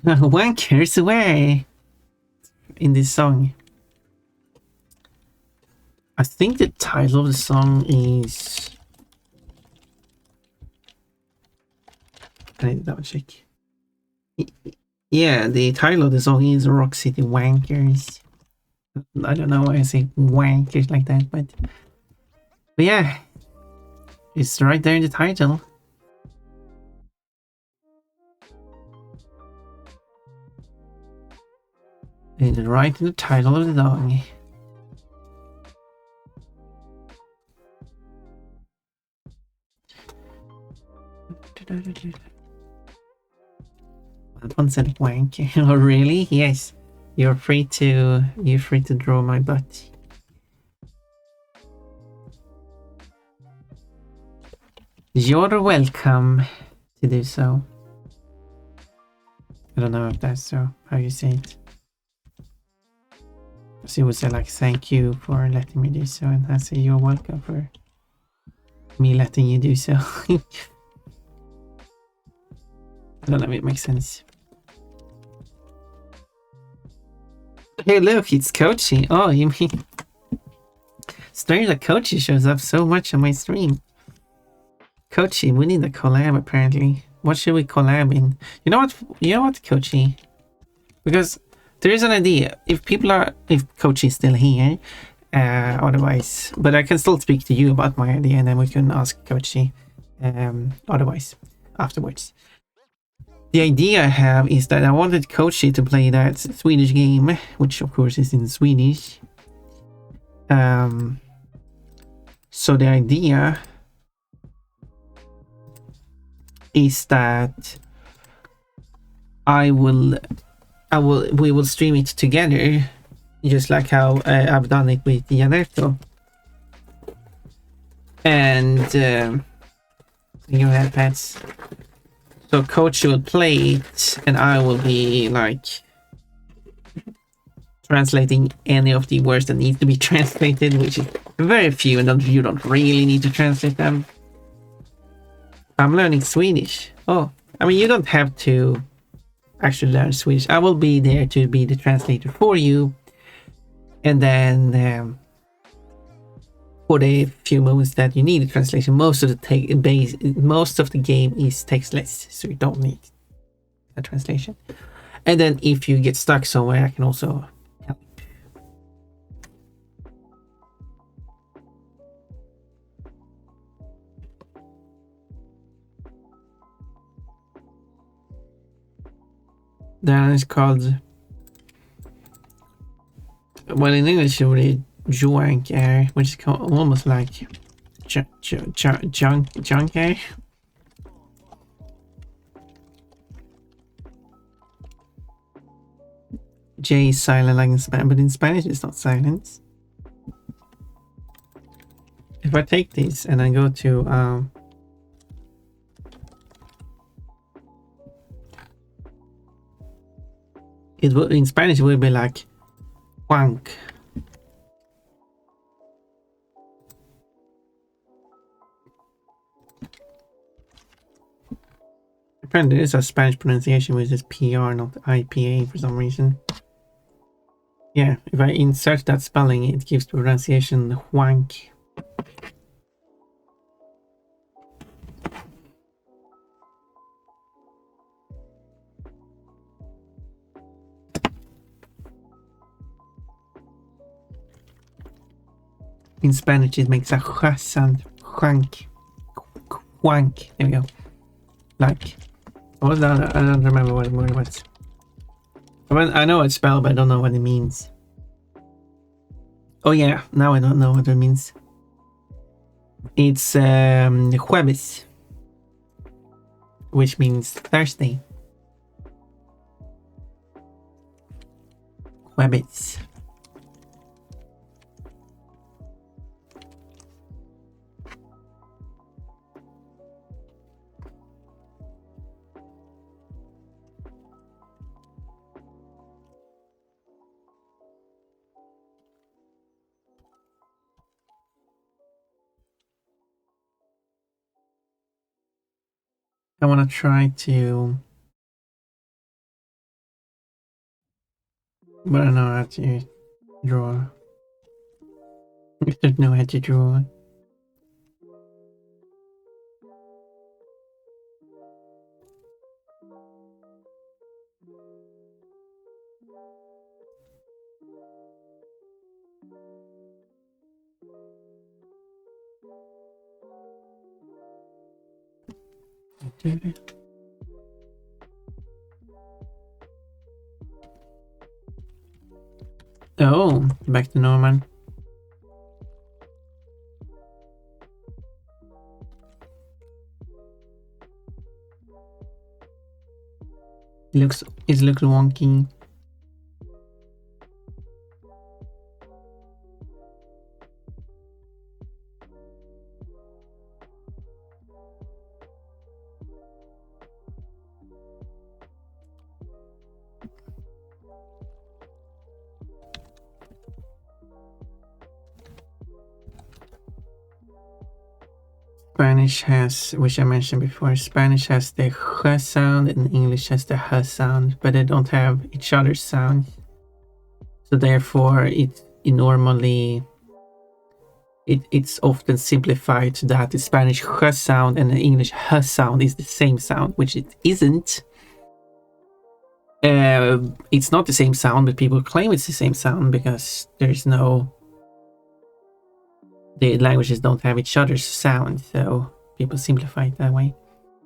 Wankers away in this song. I think the title of the song is... I need to double check. Yeah, the title of the song is Rock City Wankers. I don't know why I say wankers like that, but yeah, it's right there in the title. It's right in the title of the song. That one said wank. Oh really? Yes. You're free to draw my butt. You're welcome to do so. I don't know if that's so how you say it. She would say like thank you for letting me do so, and I say you're welcome for me letting you do so. I don't know if it makes sense. Hey look, it's Kochi. Oh, you mean strange that Kochi shows up so much on my stream. Kochi, we need a collab apparently. What should we collab in? You know what, Kochi? Because there is an idea. If Kochi is still here, otherwise, but I can still speak to you about my idea, and then we can ask Kochi, otherwise, afterwards. The idea I have is that I wanted Kochi to play that Swedish game, which of course is in Swedish. So the idea is that we will stream it together, just like how I've done it with Janerto. And you have pets. So coach will play it, and I will be like translating any of the words that need to be translated, which is very few, and you don't really need to translate them. I'm learning Swedish. Oh, I mean, you don't have to actually learn Swedish. I will be there to be the translator for you, and then for the few moments that you need a translation, most of the game is textless, so you don't need a translation. And then if you get stuck somewhere, I can also help. That is called, well, in English you read junk air, which is almost like junk air. J is silent like in Spanish, but in Spanish it's not silent. If I take this and I go to it will, in Spanish it will be like wank. Apparently there is a Spanish pronunciation which is PR, not IPA for some reason. Yeah, if I insert that spelling, it gives the pronunciation wank. In Spanish it makes a ch sound. Wank. Wank. There we go. Like, what was that? I don't remember what it was. I know it's spelled, but I don't know what it means. Oh yeah, now I don't know what it means. It's jueves, which means Thursday. Jueves. I want to try to, but I don't know how to draw. I don't know how to draw. Oh, back to Norman. It looks wonky. Spanish has, which I mentioned before, Spanish has the ch sound and English has the h sound, but they don't have each other's sound. So therefore, it's often simplified to that the Spanish ch sound and the English h sound is the same sound, which it isn't. It's not the same sound, but people claim it's the same sound because the languages don't have each other's sound, so people simplify it that way,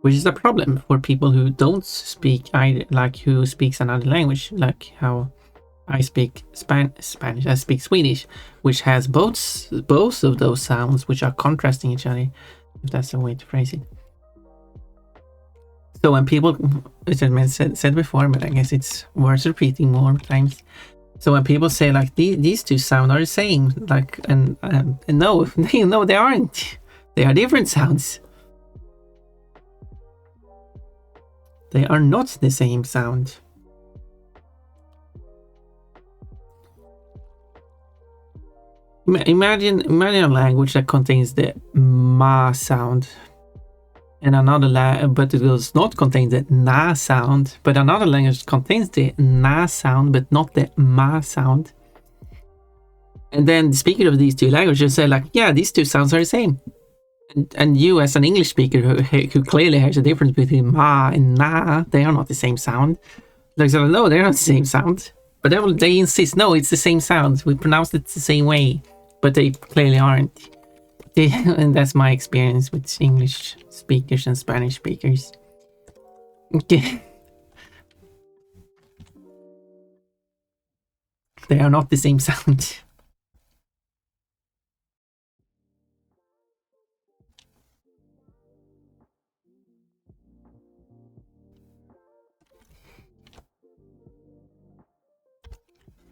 which is a problem for people who don't speak either, like who speaks another language, like how I speak Spanish. I speak Swedish, which has both of those sounds, which are contrasting each other, if that's the way to phrase it. So when people, as I said before, but I guess it's worth repeating more times. So when people say like these two sounds are the same, like and no, no, they aren't. They are different sounds. They are not the same sound. Imagine a language that contains the ma sound, and another but it does not contain the na sound. But another language contains the na sound, but not the ma sound. And then the speaker of these two languages say like, yeah, these two sounds are the same. And you, as an English speaker who clearly has a difference between ma and na, they are not the same sound. Like, so, no, they're not the same sound. But they insist, no, it's the same sound. We pronounce it the same way. But they clearly aren't. And that's my experience with English speakers and Spanish speakers. Okay. They are not the same sound.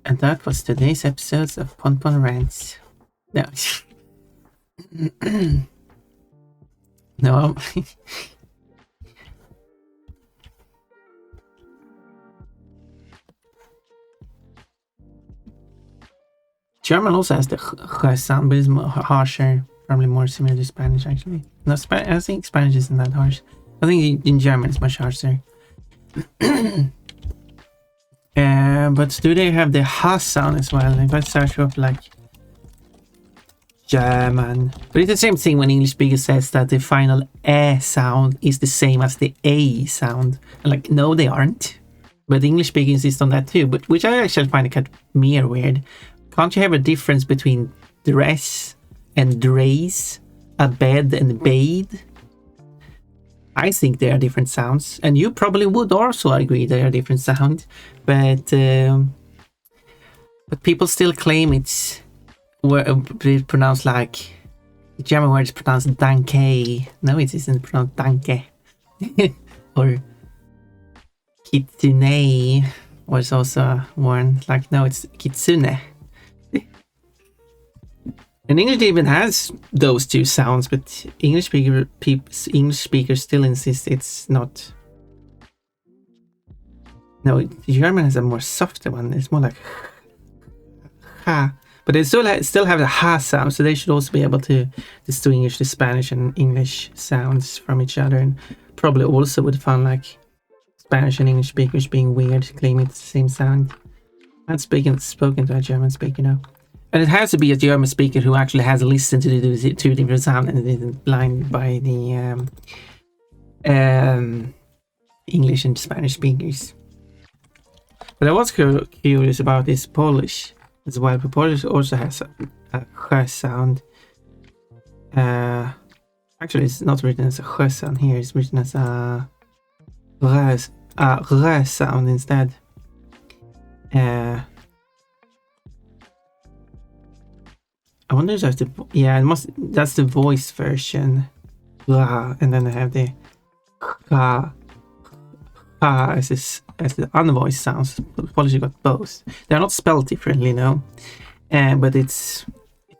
And that was today's episode of Pon Pon Rants. No. No. German also has the ch sound, but it's more harsher. Probably more similar to Spanish, actually. No, I think Spanish isn't that harsh. I think in German it's much harsher. But do they have the h sound as well? If I search up like German, but it's the same thing when English speaker says that the final e sound is the same as the a sound. Like, no, they aren't. But English speaker insists on that too. But which I actually find kind of weird. Can't you have a difference between dress and drays, a bed and bathe? I think they are different sounds, and you probably would also agree they are different sounds. But people still claim it's pronounced like the German word is pronounced danke. No, it isn't pronounced danke. Or kitsune was also one. Like, no, it's kitsune. And English even has those two sounds, but English speakers still insist it's not. No, German has a more softer one. It's more like ha, but they still have the ha sound, so they should also be able to distinguish the Spanish and English sounds from each other, and probably also would find like Spanish and English speakers being weird, claiming it's the same sound. I've spoken to a German speaker now. And it has to be a German speaker who actually has listened to the two different sounds and isn't blinded by the English and Spanish speakers. But I was curious about this Polish as well. But Polish also has a ch sound. Actually, it's not written as a ch sound here. It's written as a r sound instead. I wonder if that's that's the voice version. And then I have the as the unvoiced sounds. Polish got both. They're not spelled differently, no. But it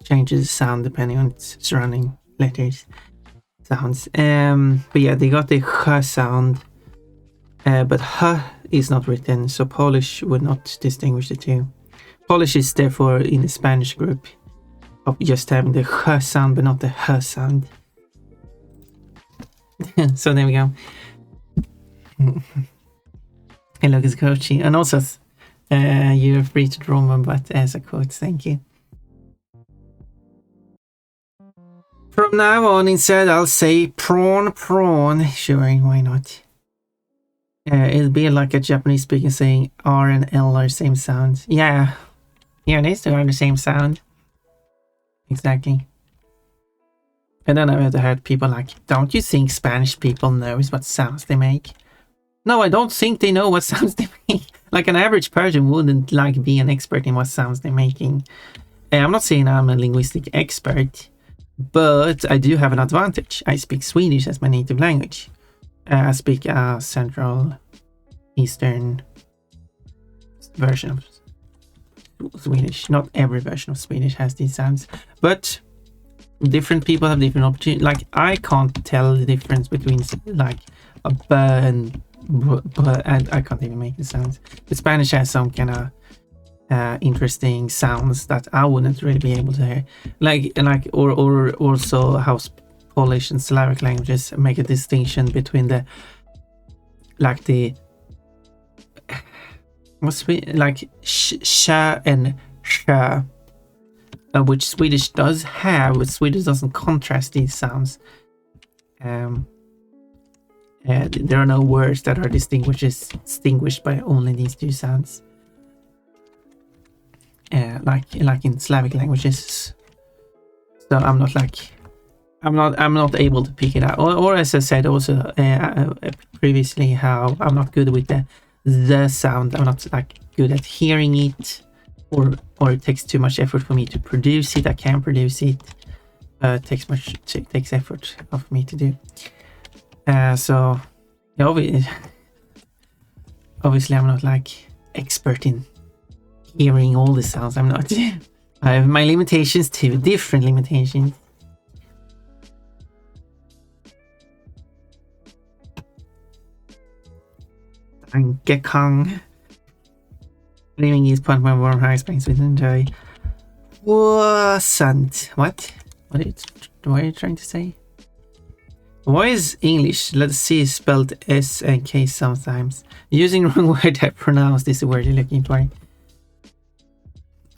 changes the sound depending on its surrounding letters sounds. But yeah, they got the h sound. But h is not written, so Polish would not distinguish the two. Polish is therefore in the Spanish group of just having the h sound but not the h sound. So there we go. Hey, look, it's coachy. And also, you're free to draw one, but as a quote, thank you. From now on, instead, I'll say prawn. Sure, why not? It'll be like a Japanese speaker saying R and L are the same sound. Yeah, these two are the same sound. Exactly. And then I've heard people like, don't you think Spanish people knows what sounds they make? No, I don't think they know what sounds they make. Like an average person wouldn't like be an expert in what sounds they're making. I'm not saying I'm a linguistic expert, but I do have an advantage. I speak Swedish as my native language. I speak a Central Eastern version of Swedish. Not every version of Swedish has these sounds, but different people have different opportunities. Like I can't tell the difference between like a b and and I can't even make the sounds. The Spanish has some kind of interesting sounds that I wouldn't really be able to hear. Or also how Polish and Slavic languages make a distinction between the sh and sh, which Swedish does have, but Swedish doesn't contrast these sounds. There are no words that are distinguished by only these two sounds. Like in Slavic languages. So I'm not able to pick it out. Or as I said also previously, how I'm not good with the sound. I'm not like good at hearing it, or it takes too much effort for me to produce it. I can produce it. It takes effort of me to do. So yeah, obviously I'm not like expert in hearing all the sounds. I'm not. I have my limitations too, different limitations. Danke Kong. Living is part of my warm high space with enjoy. Wasn't. What are you trying to say? Why is English, let's see, spelled S and K sometimes? Using the wrong word, I pronounce this word you're looking for.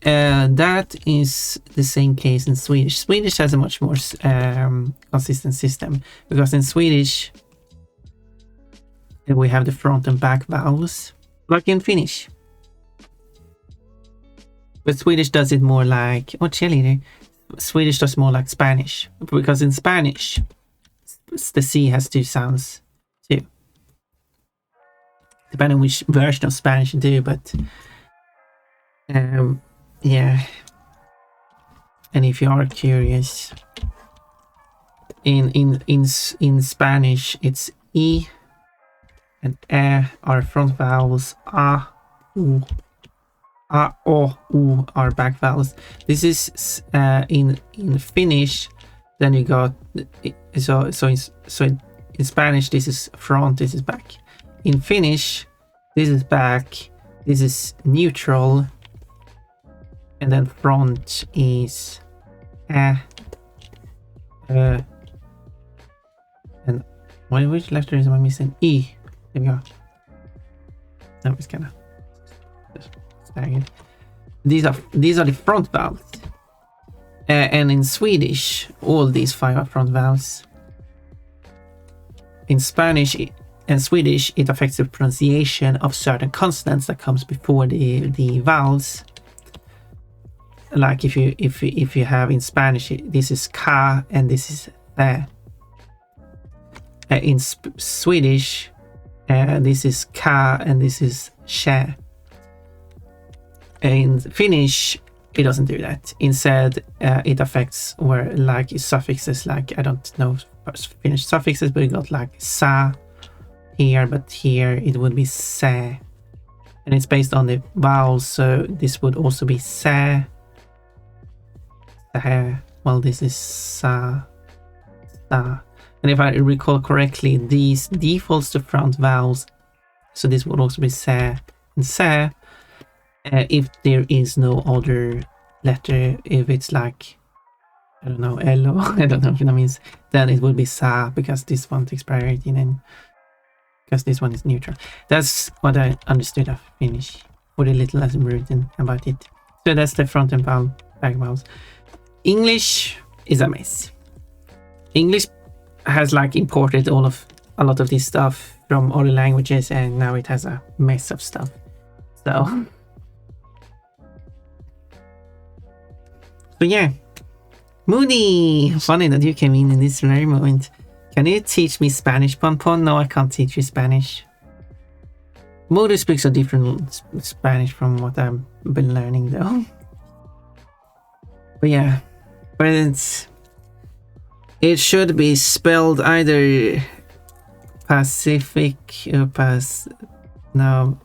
That is the same case in Swedish. Swedish has a much more consistent system, because in Swedish we have the front and back vowels, like in Finnish. But Swedish does it more like, Swedish does more like Spanish, because in Spanish the C has two sounds too, depending on which version of Spanish you do. But yeah, and if you are curious, in Spanish it's E and E are front vowels, A, U, A, O, U are back vowels. This is in Finnish. Then you got so in Spanish this is front, this is back. In Finnish this is back, this is neutral, and then front is and which letter is I missing? E. There we go. That was kind of staggered. These are the front vowels. And in Swedish, all these 5 are front vowels. In Spanish and Swedish, it affects the pronunciation of certain consonants that comes before the vowels. Like if you have in Spanish, this is ka and this is ä. In Swedish, this is ka and this is kä. In Finnish, it doesn't do that. Instead, it affects where like suffixes, like I don't know Finnish suffixes, but you got like sa here, but here it would be sä, and it's based on the vowels. So this would also be sä. Well, this is sa, sa, and if I recall correctly, these defaults to front vowels. So this would also be sä and sä. If there is no other letter, if it's like, I don't know, L, I don't know if that means, then it would be sa, because this one takes priority, and because this one is neutral. That's what I understood of Finnish, for the little lesson written about it. So that's the front and back vowels. English is a mess. English has like imported a lot of this stuff from other languages, and now it has a mess of stuff. So yeah, Moody, funny that you came in this very moment. Can you teach me Spanish, Pon Pon? No, I can't teach you Spanish. Moody speaks a different Spanish from what I've been learning though. But yeah, but it should be spelled either Pacific or no.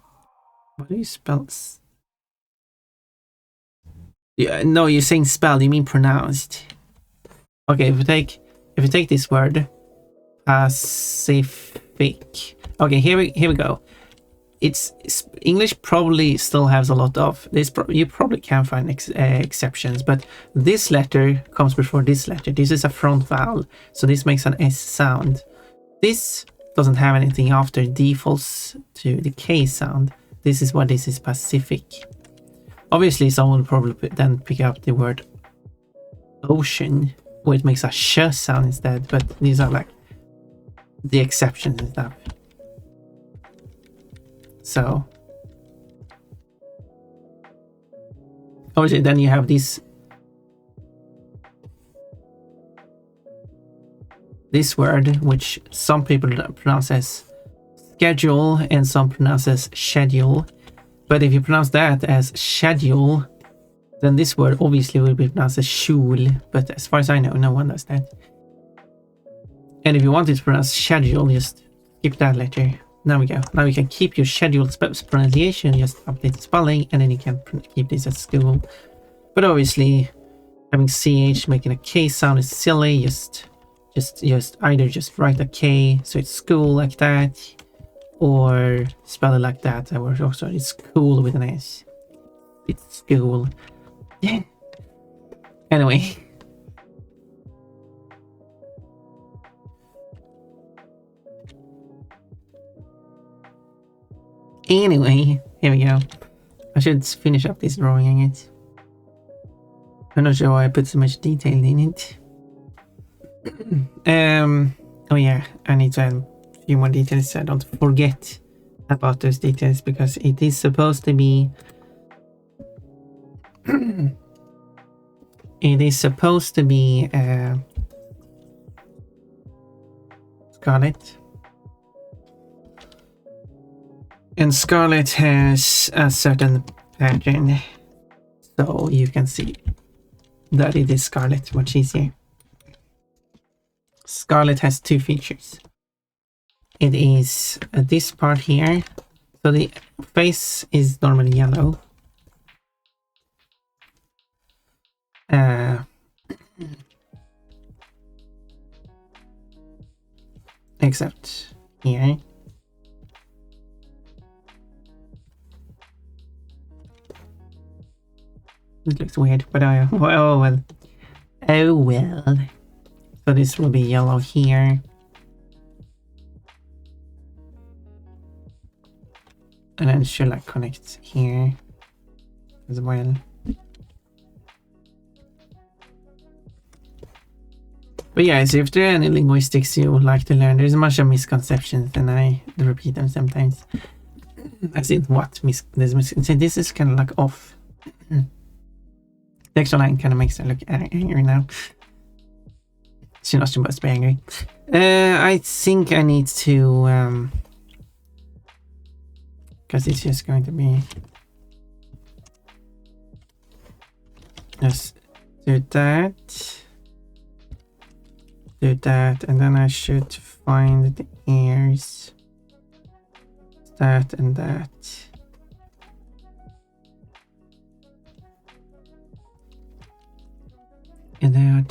What do you spell? Yeah, no, you're saying spelled. You mean pronounced. Okay, if you take this word, Pacific. Okay, here we go. It's English probably still has a lot of this. You probably can find exceptions, but this letter comes before this letter. This is a front vowel, so this makes an S sound. This doesn't have anything after, defaults to the K sound. This is what this is, Pacific. Obviously, someone will probably then pick up the word ocean, where it makes a sh sound instead. But these are like the exceptions and stuff. So obviously then you have this word which some people pronounce as schedule and some pronounce as schedule, but if you pronounce that as schedule, then this word obviously will be pronounced as shul, but as far as I know, no one does that. And if you want it to pronounce schedule, just skip that letter. Now we go. Now you can keep your scheduled pronunciation, just update the spelling, and then you can keep this at school. But obviously, having ch making a k sound is silly. Just either just write a k, so it's school like that, or spell it like that. Or also, it's cool with an s. It's school. Yeah. Anyway. Anyway, here we go. I should finish up this drawing it. I'm not sure why I put so much detail in it. Oh yeah, I need to add a few more details so I don't forget about those details, because it is supposed to be Scarlet. And Scarlet has a certain pattern, so you can see that it is Scarlet much easier. Scarlet has two features. It is this part here, so the face is normally yellow. Except here. It looks weird, but oh well. Oh well. So this will be yellow here. And then it should like connect here as well. But yeah, so if there are any linguistics you would like to learn, there's a bunch of misconceptions and I repeat them sometimes. I see what this is kind of like off. The extra line kind of makes her look angry now. She's not supposed to be angry. I think I need to because it's just going to be just do that, and then I should find the ears, that and that. And there.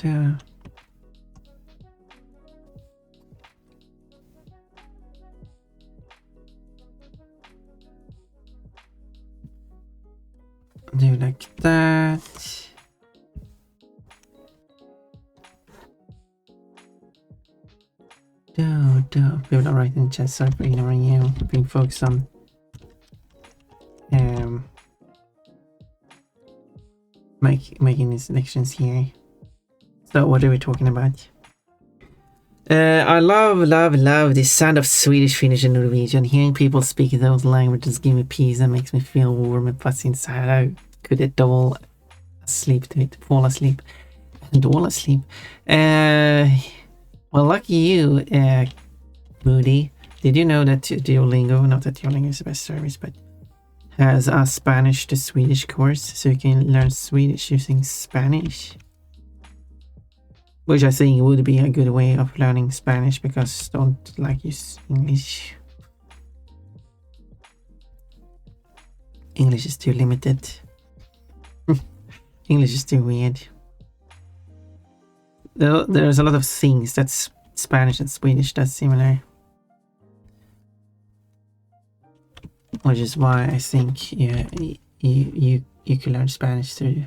Do like that. People are writing in chat, sorry for ignoring you. Being focused on making these selections here. So what are we talking about? I love the sound of Swedish, Finnish and Norwegian. Hearing people speak those languages gives me peace and makes me feel warm and fuzzy inside. I could fall asleep. Well, lucky you, Moody. Did you know that Duolingo, not that Duolingo is the best service, but has a Spanish to Swedish course, so you can learn Swedish using Spanish? Which I think would be a good way of learning Spanish, because I don't like use English. English is too limited. English is too weird. There's a lot of things that's Spanish and Swedish that's similar. Which is why I think you can learn Spanish through,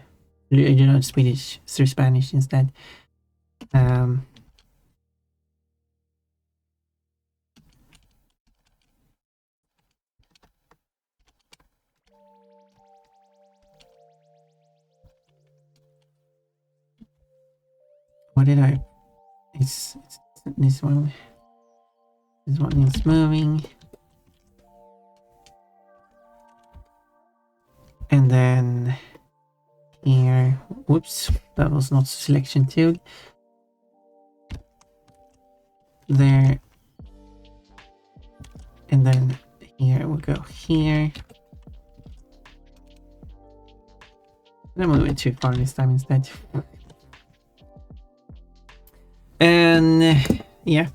you learn Swedish through Spanish instead. What did I? It's this one. This one is moving. And then here, whoops, that was not selection tool. There. And then here we'll go here. I'm moving too far this time instead. And yeah,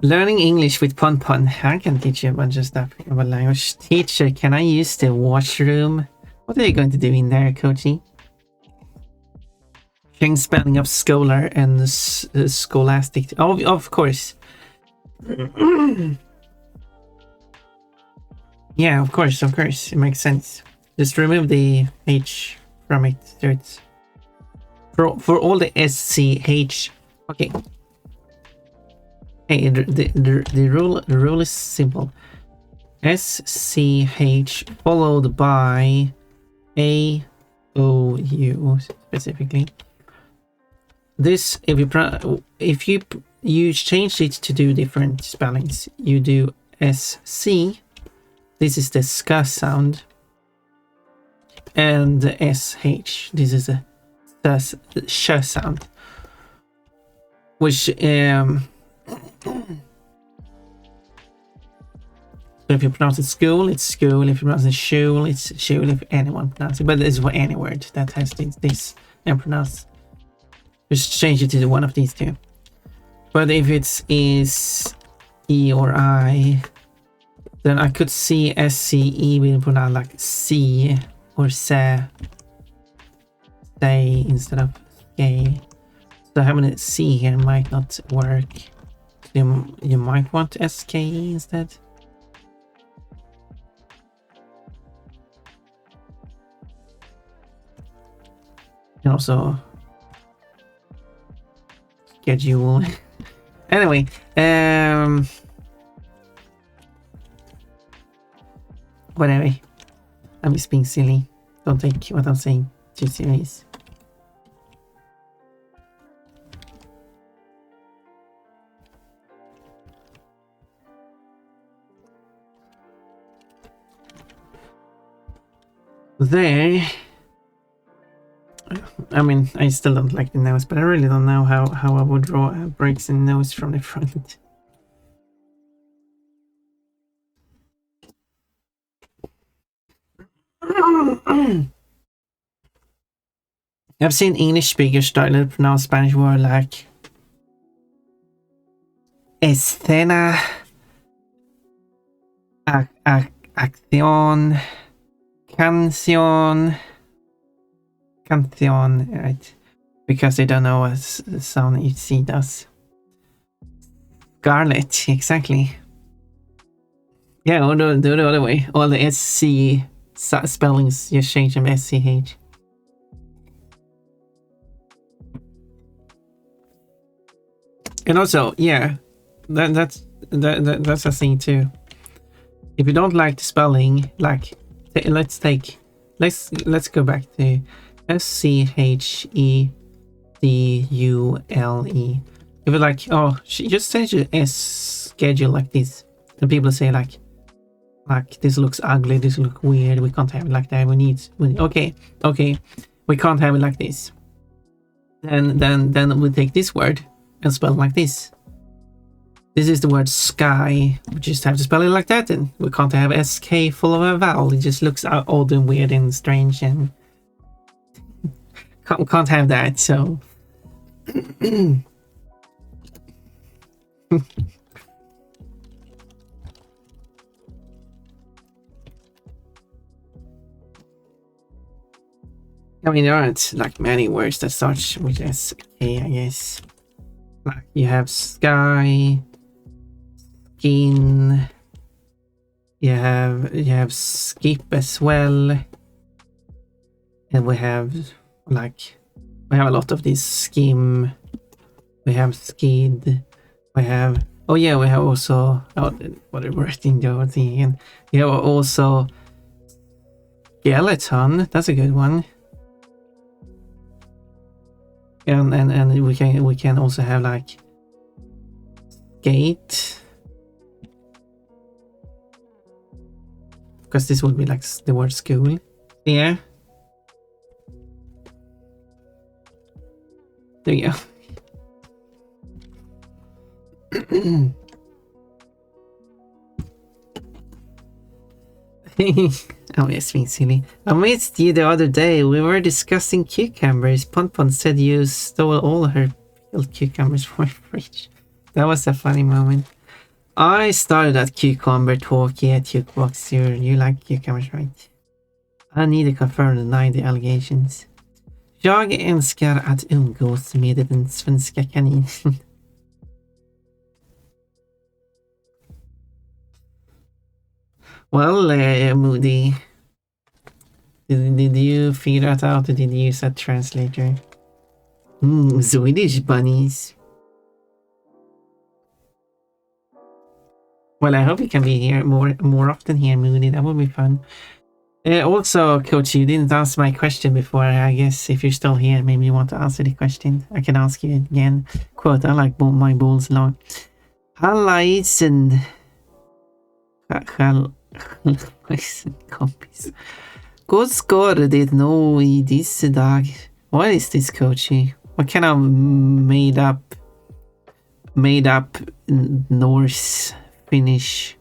learning English with Pon Pon. I can teach you a bunch of stuff about language. Teacher, can I use the washroom? What are you going to do in there, Coachy? Change spelling of scholar and scholastic. Oh, of course. Yeah, of course. It makes sense. Just remove the H from it. So it's for all the SCH. Okay. Hey, the rule is simple. SCH followed by AOU specifically. This, if you change it to do different spellings, you do SC. This is the SK sound, and the SH. This is a sh sound, which so if you pronounce it school, it's school. If you pronounce it shul, it's shul. If anyone pronounces it, but it's for any word that has this and pronounce. Just change it to one of these two. But if it is E or I, then I could see SCE being pronounced like C or se, say instead of gay. So having a C here might not work. You might want SKE instead. And also schedule. Anyway, whatever. I'm just being silly. Don't take what I'm saying too serious. There. I mean, I still don't like the nose, but I really don't know how I would draw breaks in nose from the front. I've seen English speakers start to pronounce Spanish word like escena, acción, canción, right? Because they don't know what sound each C does. Scarlet, exactly. Yeah, or do the other way. All the SC spellings, just change them SCH. And also, yeah, that's a thing too. If you don't like the spelling, like let's go back to SCHEDULE. If you're like, oh, just change the S schedule like this, and people say like this looks ugly, this looks weird, we can't have it like that. Okay, we can't have it like this. Then we take this word and spell it like this. This is the word sky. We just have to spell it like that, and we can't have SK full of a vowel. It just looks odd and weird and strange, and can't have that. So. I mean, there aren't like many words that start with SK, I guess. Like you have sky, skin. You have skip as well, and we have a lot of these skim. We have skid. We have we have also what a word in the thing again. We have also skeleton. That's a good one. And we can also have like skate, because this would be like the word school. Yeah, there you go. Oh, yes, being silly. I missed you the other day. We were discussing cucumbers. Pon said you stole all her peeled cucumbers from my fridge. That was a funny moment. I started that cucumber talk. Yeah, Jukebox. You like cucumbers, right? I need to confirm or deny the allegations. Jag älskar att umgås med den svenska kaninen. Well, Moody, did you figure that out, or did you use a translator? Swedish bunnies. Well, I hope you can be here more often here, Moody. That would be fun. Also, Coach, you didn't answer my question before. I guess if you're still here, maybe you want to answer the question. I can ask you again. Quote, I like my balls long. Hallaisen. Kompis. God ska det nå I dessa dag. What is this, Coachy? What kind of made up Norse Finnish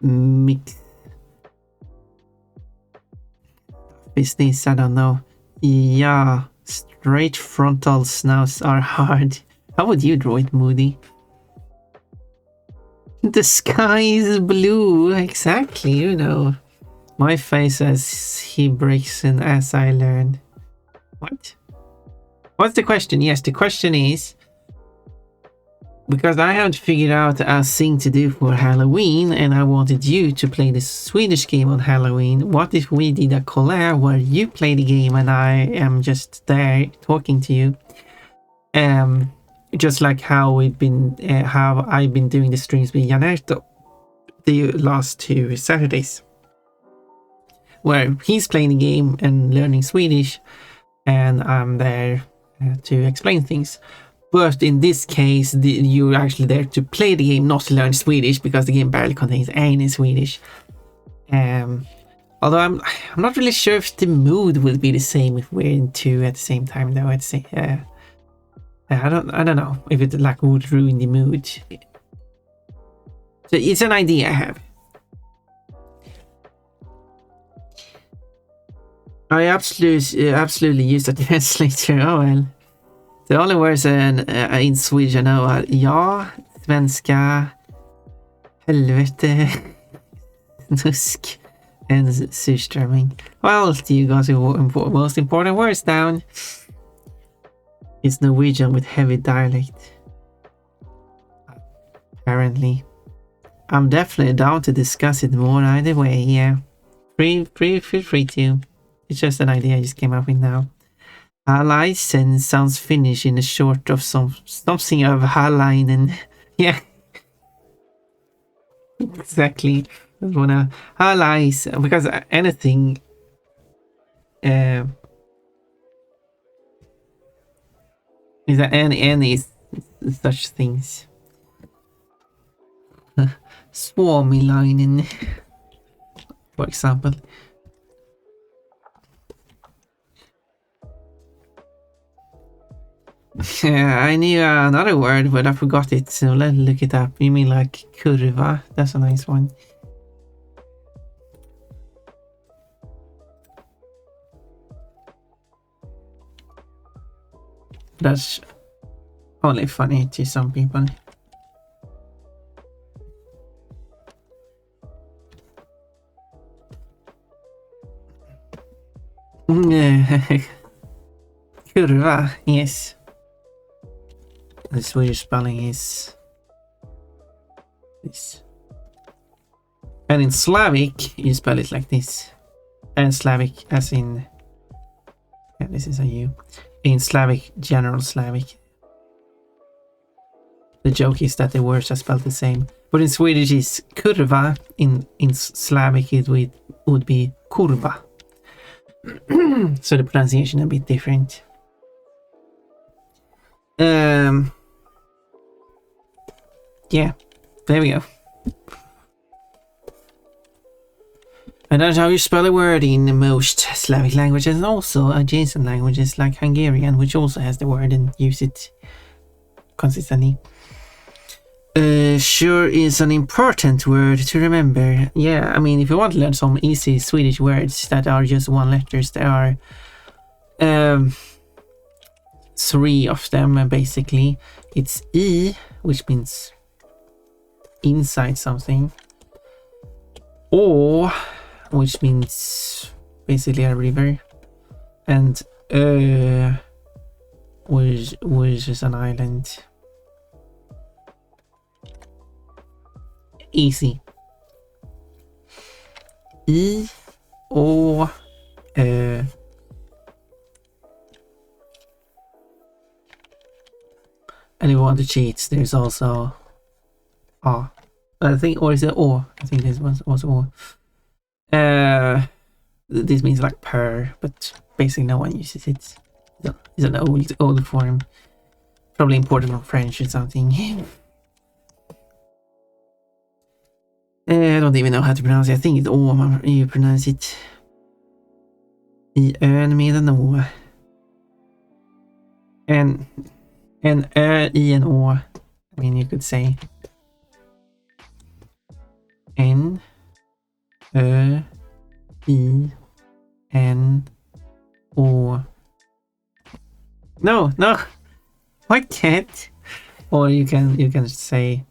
mix business? I don't know. Yeah, straight frontal snouts are hard. How would you draw it, Moody? The sky is blue, exactly, you know. My face as he breaks in as I learned. What? What's the question? Yes, the question is, because I haven't figured out a thing to do for Halloween, and I wanted you to play the Swedish game on Halloween. What if we did a collab where you play the game and I am just there talking to you? Just like how I've been doing the streams with Janerto the last 2 Saturdays, where he's playing the game and learning Swedish, and I'm there to explain things. But in this case, you're actually there to play the game, not to learn Swedish, because the game barely contains any Swedish. Although I'm not really sure if the mood will be the same if we're in 2 at the same time, though. I'd say I don't know if it like would ruin the mood. So it's an idea I have. I absolutely use the translator. Oh well. The only words in Swedish I know are ja, svenska, helvete, nusk, and surströmming. Well, you got the most important words down. It's Norwegian with heavy dialect. Apparently. I'm definitely down to discuss it more either way, yeah. Feel free to. It's just an idea I just came up with now. Hallaisen sounds Finnish in the short of something of Hallainen. Yeah. Exactly. I wanna Hallaisen, because anything is that any such things. Suomilainen, for example. I knew another word, but I forgot it, so let's look it up. You mean like kurva? That's a nice one. That's only funny to some people. Kurva, yes. The Swedish spelling is this. And in Slavic, you spell it like this. And Slavic, as in... Yeah, this is a U. In Slavic, general Slavic. The joke is that the words are spelled the same. But in Swedish, it's kurva. In Slavic, it would be kurva. So the pronunciation is a bit different. Yeah, there we go. And that's how you spell a word in most Slavic languages, and also adjacent languages like Hungarian, which also has the word and use it consistently. Sure is an important word to remember. Yeah, I mean, if you want to learn some easy Swedish words that are just one letters, there are 3 of them basically. It's I, which means inside something, or which means basically a river, and which is an island. Easy. I, or and if you want to cheat, there's also I think, or is it or? I think this was also or. This means like per, but basically no one uses it. It's an old form, probably imported from French or something. I don't even know how to pronounce it. I think it's å. You pronounce it I ön med en å. And ö I en å. I mean, you could say N Ö I N Å. No, I can't. Or you can say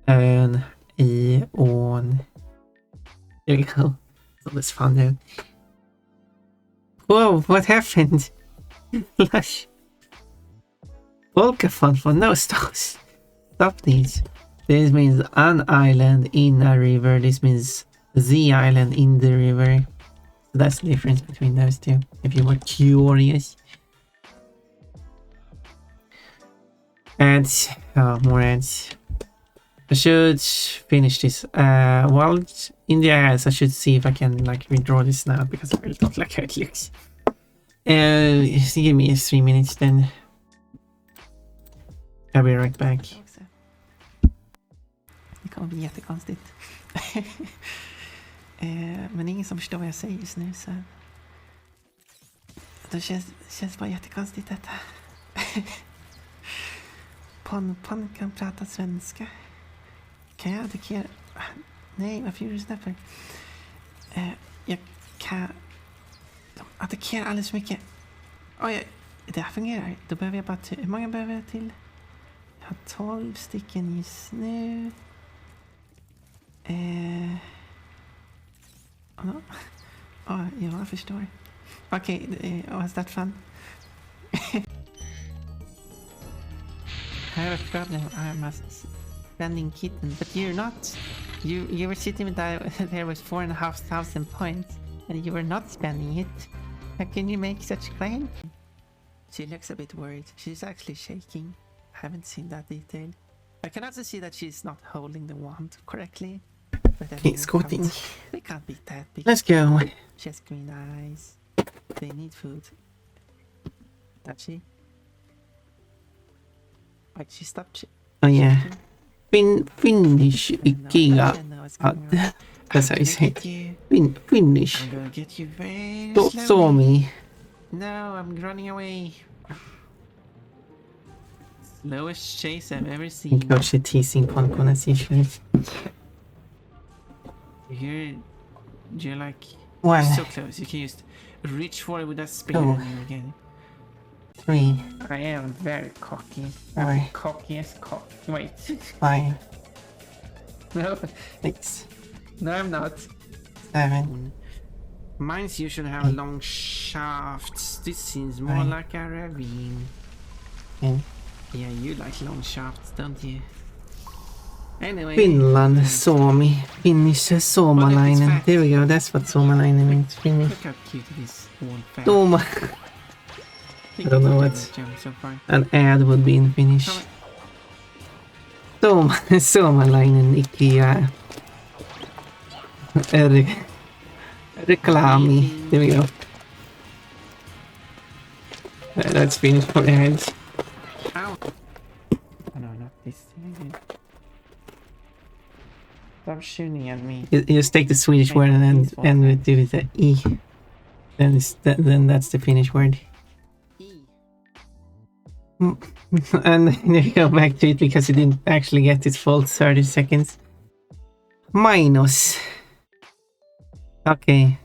Ön I ån. There you go. So that's fun though. Whoa, what happened? Lush. Volca fun. No, stop these. This means an island in a river. This means the island in the river. So that's the difference between those two, if you were curious. Ads. Oh, more ads. I should finish this. While in the ads, I should see if I can like redraw this now, because I really don't like how it looks. Give me 3 minutes then. I'll be right back. Det kommer bli jättekonstigt. Men ingen som förstår vad jag säger just nu, så det känns bara jättekonstigt detta. Pon kan prata svenska. Kan jag attackera? Nej, varför gjorde du så för? Jag kan attackera alldeles för mycket. Det här fungerar. Då behöver jag bara hur många behöver jag till? Jag har 12 stycken just nu. Jag förstår. Okej, was that fun? I have a problem. I'm a spending kitten, but you're not. You were sitting there with 4,500 points, and you were not spending it. How can you make such claim? She looks a bit worried. She's actually shaking. I haven't seen that detail. I can also see that she's not holding the wand correctly. It's squatting. They can't beat that. Let's go. She has green eyes. They need food. Does she? Wait, she stopped. Oh yeah. Finish Giga. That's how you say it. Finish. I'm gonna get you very Don't saw me. No, I'm running away. Slowest chase I've ever seen. Coach the teasing Poncon as usual. You're like One. so close. You can just reach for it with that spear and you again. 3. I am very cocky. 4. Cocky as cock. Wait. 5. No. 6. No, I'm not. 7. Mines usually have long shafts. This seems more like a ravine. 10. Yeah, you like long shafts, don't you? Anyway. Finland, Suomi, Finnish, Suomalainen. There we go, that's what Suomalainen means. Finnish. Look how cute it is. One fact. Tuoma. I don't know what so far. an ad would be in Finnish. Suomalainen IKEA. Reklami. There we go. That's Finnish for ads. Ow! Oh no, not this thing again. Stop shooting at me. You just take the Swedish word and end it with the E. Then that's the Finnish word. And then you go back to it because you didn't actually get its full 30 seconds. Minus. Okay.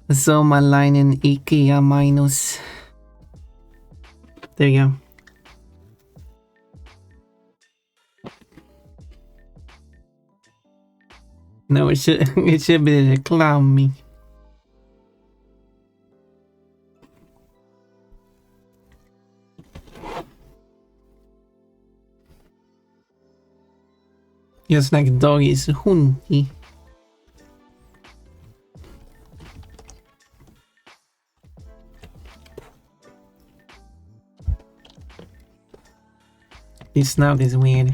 Suomalainen IKEA minus. There you go. No, it should be reklami. Just like dog is hundi. This snout is weird.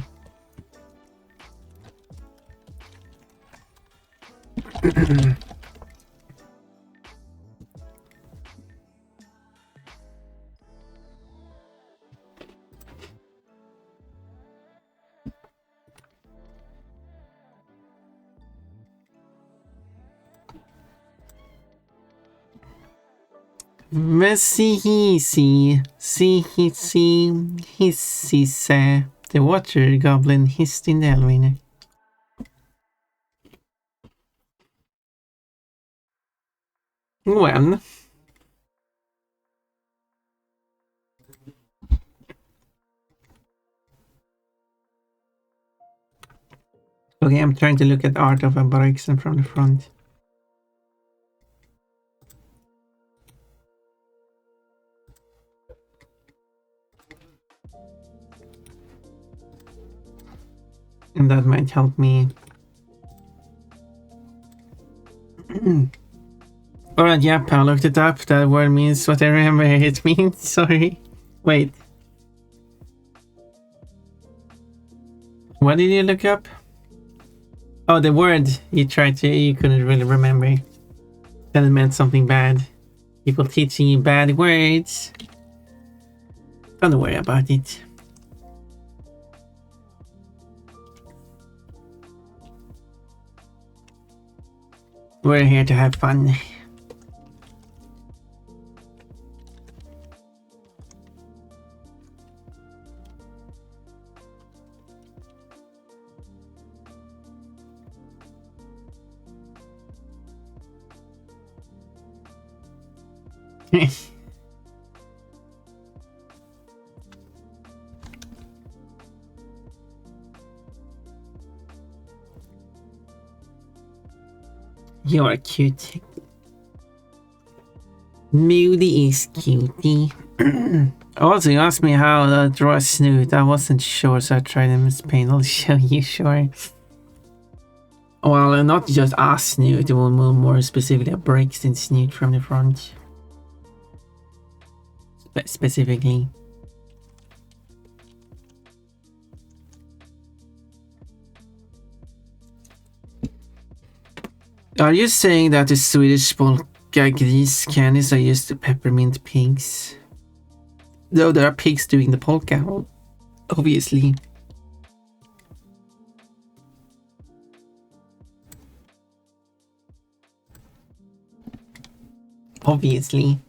Hissy, the water goblin hissed in the elevator. When? Okay, I'm trying to look at art of a Barixen from the front. And that might help me. Alright, yeah, I looked it up. That word means what I remember it means. Sorry. Wait. What did you look up? Oh, the word you couldn't really remember. That it meant something bad. People teaching you bad words. Don't worry about it. We're here to have fun. You're cute. Moody is cutie. Also, you asked me how to draw a snoot. I wasn't sure, so I tried a Miss Pain. I'll show you, sure. Well, not just a snoot, more specifically a Brixton snoot from the front. Specifically. Are you saying that the Swedish polka gris candies are just peppermint pigs? Though there are pigs doing the polka, obviously. Obviously.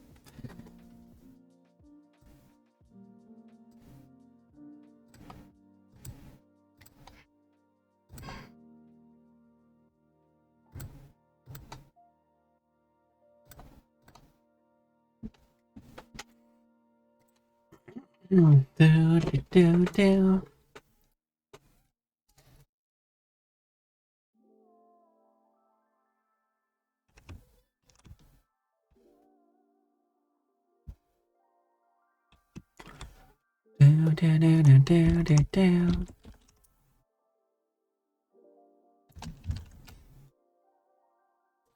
Do, do, do, do. Do, do, do, do, do, do, do.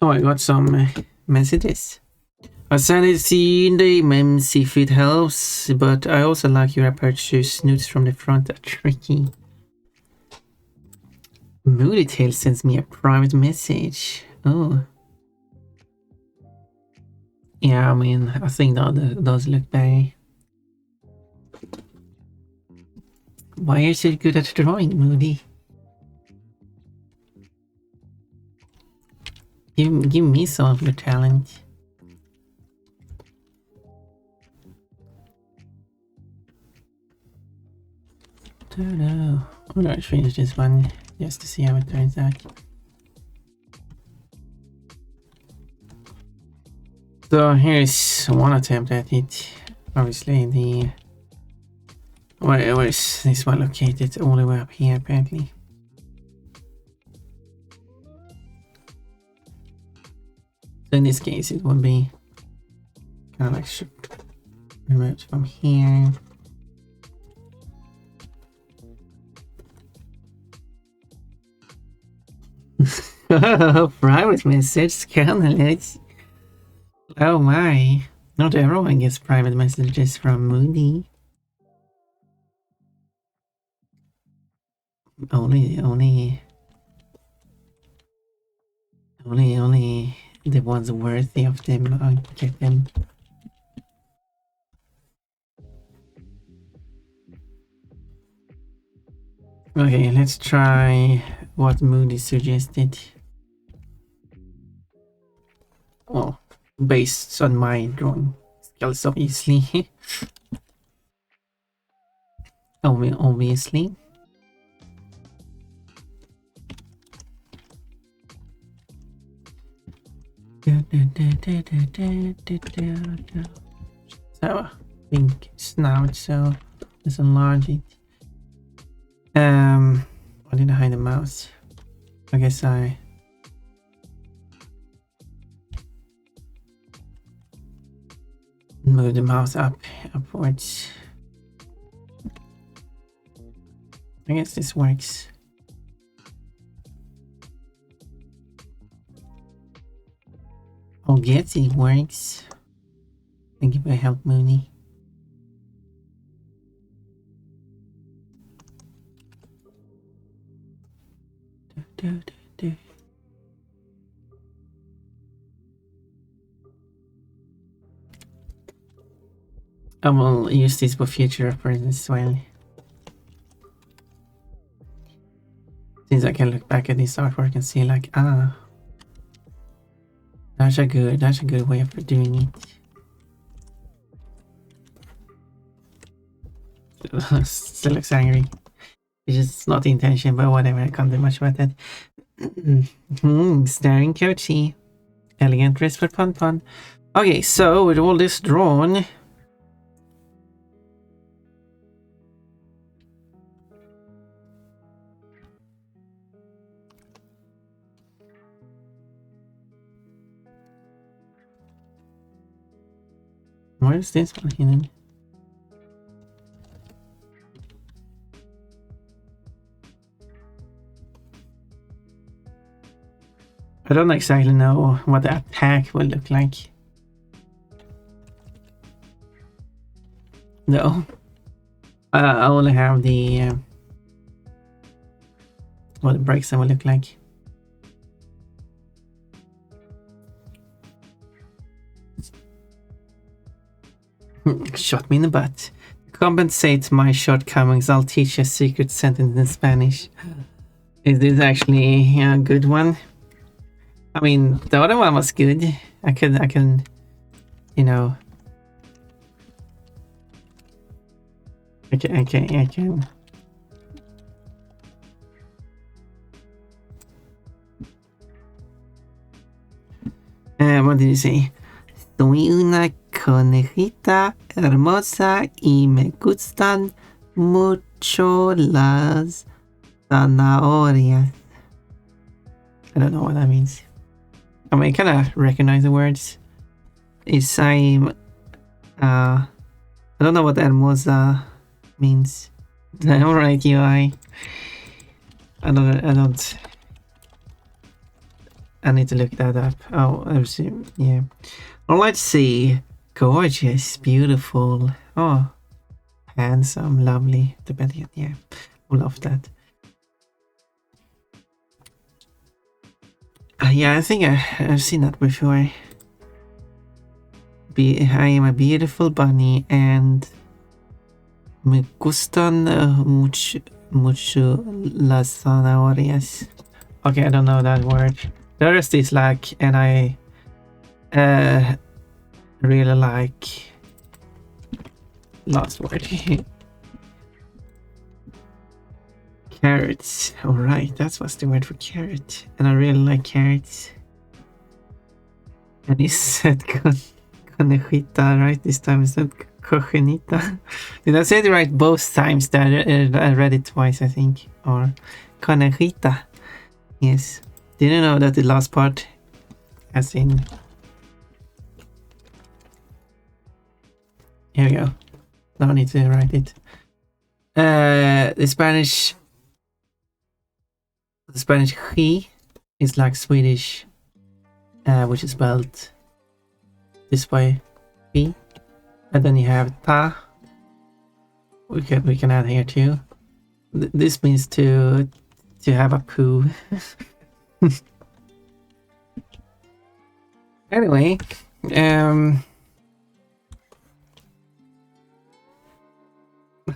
Oh, I got some messages. I sent it to the memes if it helps, but I also like your approach to snoots from the front are tricky. Moody Tail sends me a private message. Oh. Yeah, I mean, I think that does look better. Why are you so good at drawing, Moody? Give me some of your talent. Don't know. I'm gonna finish this one just to see how it turns out. So here's one attempt at it. Obviously the... Where is this one located? All the way up here apparently. So in this case it would be kind of like removed from here. Private message scandalous. Oh my. Not everyone gets private messages from Moody. Only the ones worthy of them get them. Okay, let's try what Moody suggested. Oh, based on my drawing skills, obviously. Obviously. So, pink snout, so let's enlarge it. Why did I hide the mouse? I guess I... move the mouse upwards. I guess this works. Oh, Getty works. Thank you for your help, Mooney. I will use this for future reference as well. Since I can look back at this artwork and see like, ah, that's a good way of doing it. Still looks angry. It's just not the intention, but whatever, I can't do much about that. Staring Kochi. Elegant dress for Pun Pun. Okay, so with all this drawn, where's this one hidden? I don't exactly know what the attack will look like. No. I only have the what the breaks will look like. Shot me in the butt. To compensate my shortcomings, I'll teach you a secret sentence in Spanish. Is this actually a good one? I mean, the other one was good. I can, you know. I can. What did you say? Soy una conejita hermosa y me gustan mucho las zanahorias. I don't know what that means. I mean, I kind of recognize the words. It's I don't know what hermosa means. Alright, UI. I don't. I need to look that up. Oh, yeah. Well, let's see. Gorgeous, beautiful. Oh, handsome, lovely. Depending, yeah. I love that. Yeah, I think I've seen that before. I am a beautiful bunny and me gustan mucho las zanahorias. Okay, I don't know that word. The rest is like, and I really like last word. Carrots. Alright, that's what's the word for carrot. And I really like carrots. And he said conejita, right? This time is said cojenita. Did I say it right both times? That I read it twice, I think. Or conejita. Yes. Didn't know that the last part, as in. Here we go. No need to write it. The Spanish he is like Swedish, which is spelled this way, he, and then you have ta. We can add here too. This means to have a poo. Anyway,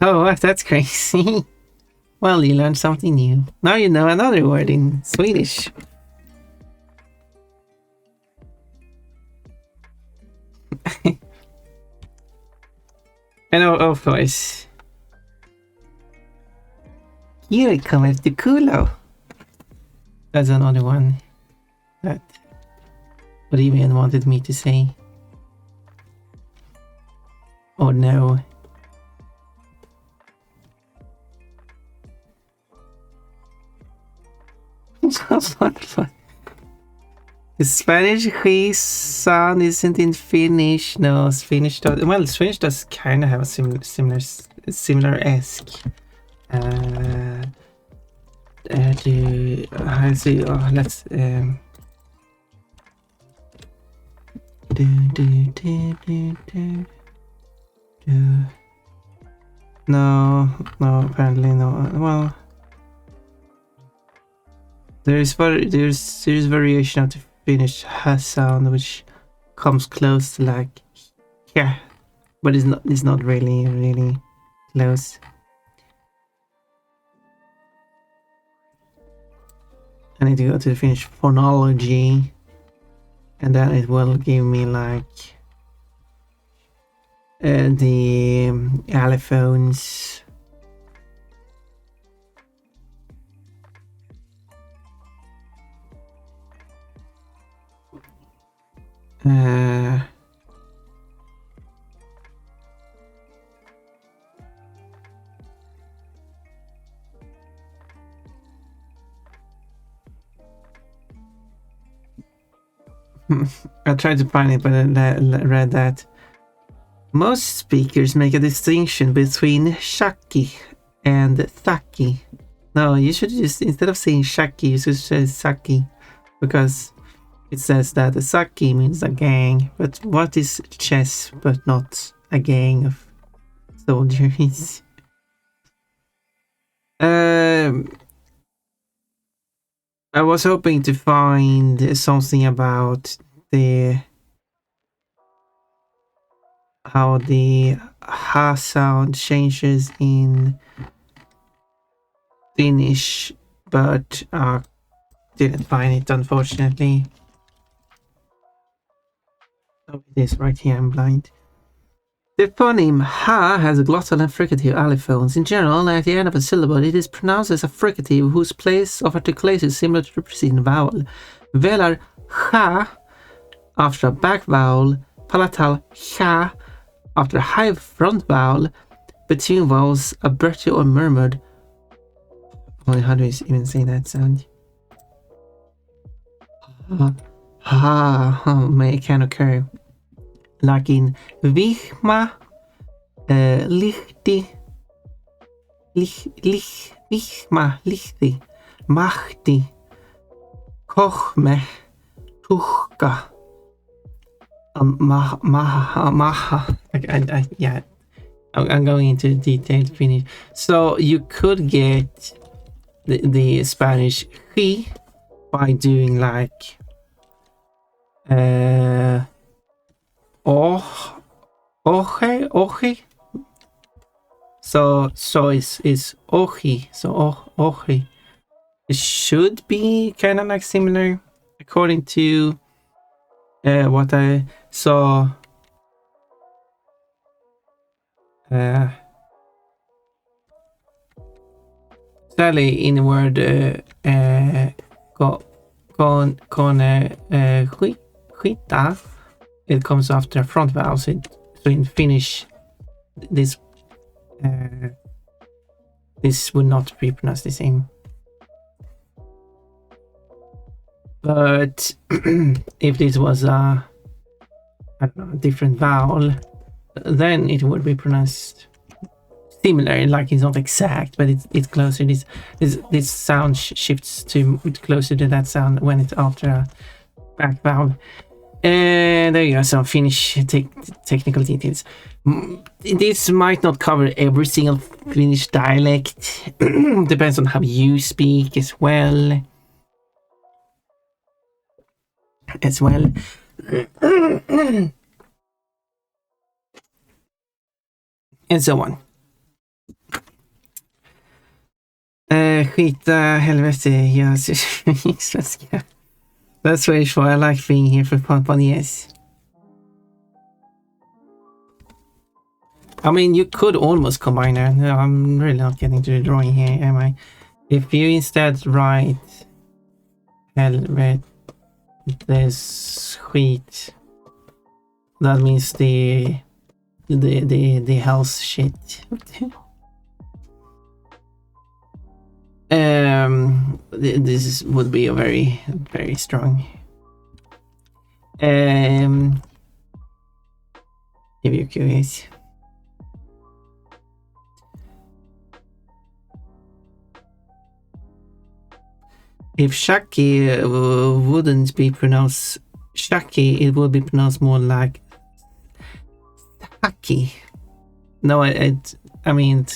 oh, that's crazy. Well, you learned something new. Now you know another word in Swedish. And of course, here comes the culo. That's another one that Rivian wanted me to say. Oh no. Fun. The Spanish he sound isn't in Finnish. No, Finnish does. Well, Finnish does kind of have a similar-esque. I see. Oh, let's. No, apparently no. Well. There's variation of the Finnish ha sound which comes close to like yeah, but it's not really close. I need to go to the Finnish phonology, and then it will give me like the allophones. I tried to find it, but I read that most speakers make a distinction between shaki and thaki. No, you should just, instead of saying shaki, you should say saki, because it says that a saki means a gang. But what is chess but not a gang of soldiers? I was hoping to find something about how the ha sound changes in Finnish, but didn't find it, unfortunately. Oh, it is right here. I'm blind. The phoneme ha has a glottal and fricative allophones. In general, at the end of a syllable, it is pronounced as a fricative whose place of articulation is similar to the preceding vowel. Velar ha after a back vowel palatal ha after a high front vowel. Between vowels, abruptly or murmured. Well, how do you even say that sound? Can occur. Like in Vihma, Lichti, Vihma, Lichti, Machti, Kochme, Tuchka, Maha. Yeah, I'm going into detailed Finnish. So you could get the Spanish he by doing like oje. So is oji. So oji. It should be kind of like similar according to what I saw. Sadly, in the word skita, it comes after front vowel. So in Finnish, this would not be pronounced the same. But if this was a different vowel, then it would be pronounced similar. Like it's not exact, but it's closer. This sound shifts to closer to that sound when it's after a back vowel. And there you go, some Finnish technical details. This might not cover every single Finnish dialect. Depends on how you speak as well. And so on. Skita, helvete, jag svenska. That's Swedish for I like being here for fun, yes. I mean, you could almost combine that. No, I'm really not getting to the drawing here, am I? If you instead write helvete, skit, that means the house shit. This would be a very, very strong if you're curious. If Shaki wouldn't be pronounced Shaki, it would be pronounced more like Haki. No, I mean,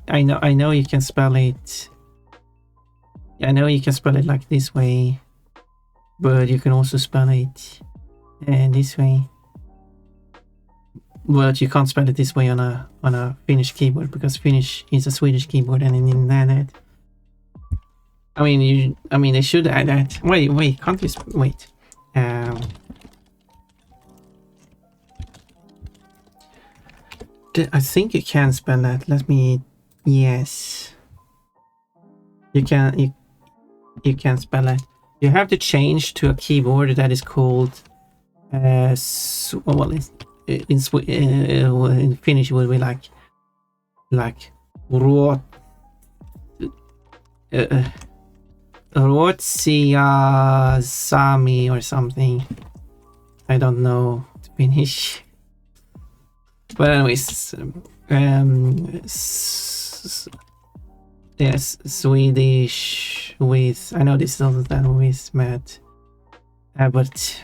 I know you can spell it. I know you can spell it like this way, but you can also spell it this way. But you can't spell it this way on a Finnish keyboard because Finnish is a Swedish keyboard, and in that. I mean, they should add that. Wait, can't you wait? I think you can spell that. Let me. Yes, you can. You can spell it. You have to change to a keyboard that is called. Well, in Finnish it would be like Ruotsia Sami or something. I don't know Finnish. But anyways, yes, Swedish with, I know this doesn't that with Matt, but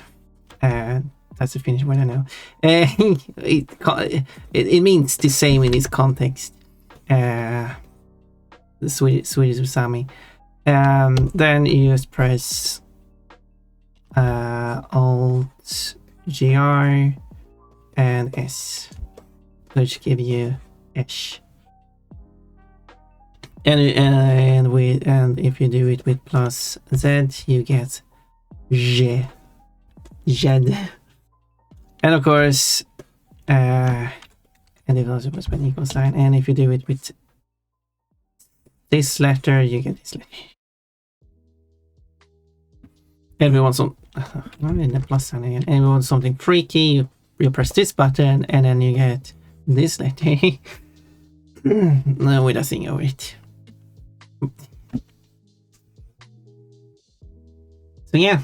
that's a Finnish word I know. It means the same in this context. The Swedish with Sami. Then you just press Alt GR and S, which give you H. And if you do it with plus Z, you get J. Jed. And of course, and it also puts an equal sign. And if you do it with this letter, you get this letter. Every once in the plus sign again. And we want something freaky. You press this button, and then you get this letter. No, with a thing over it. So yeah,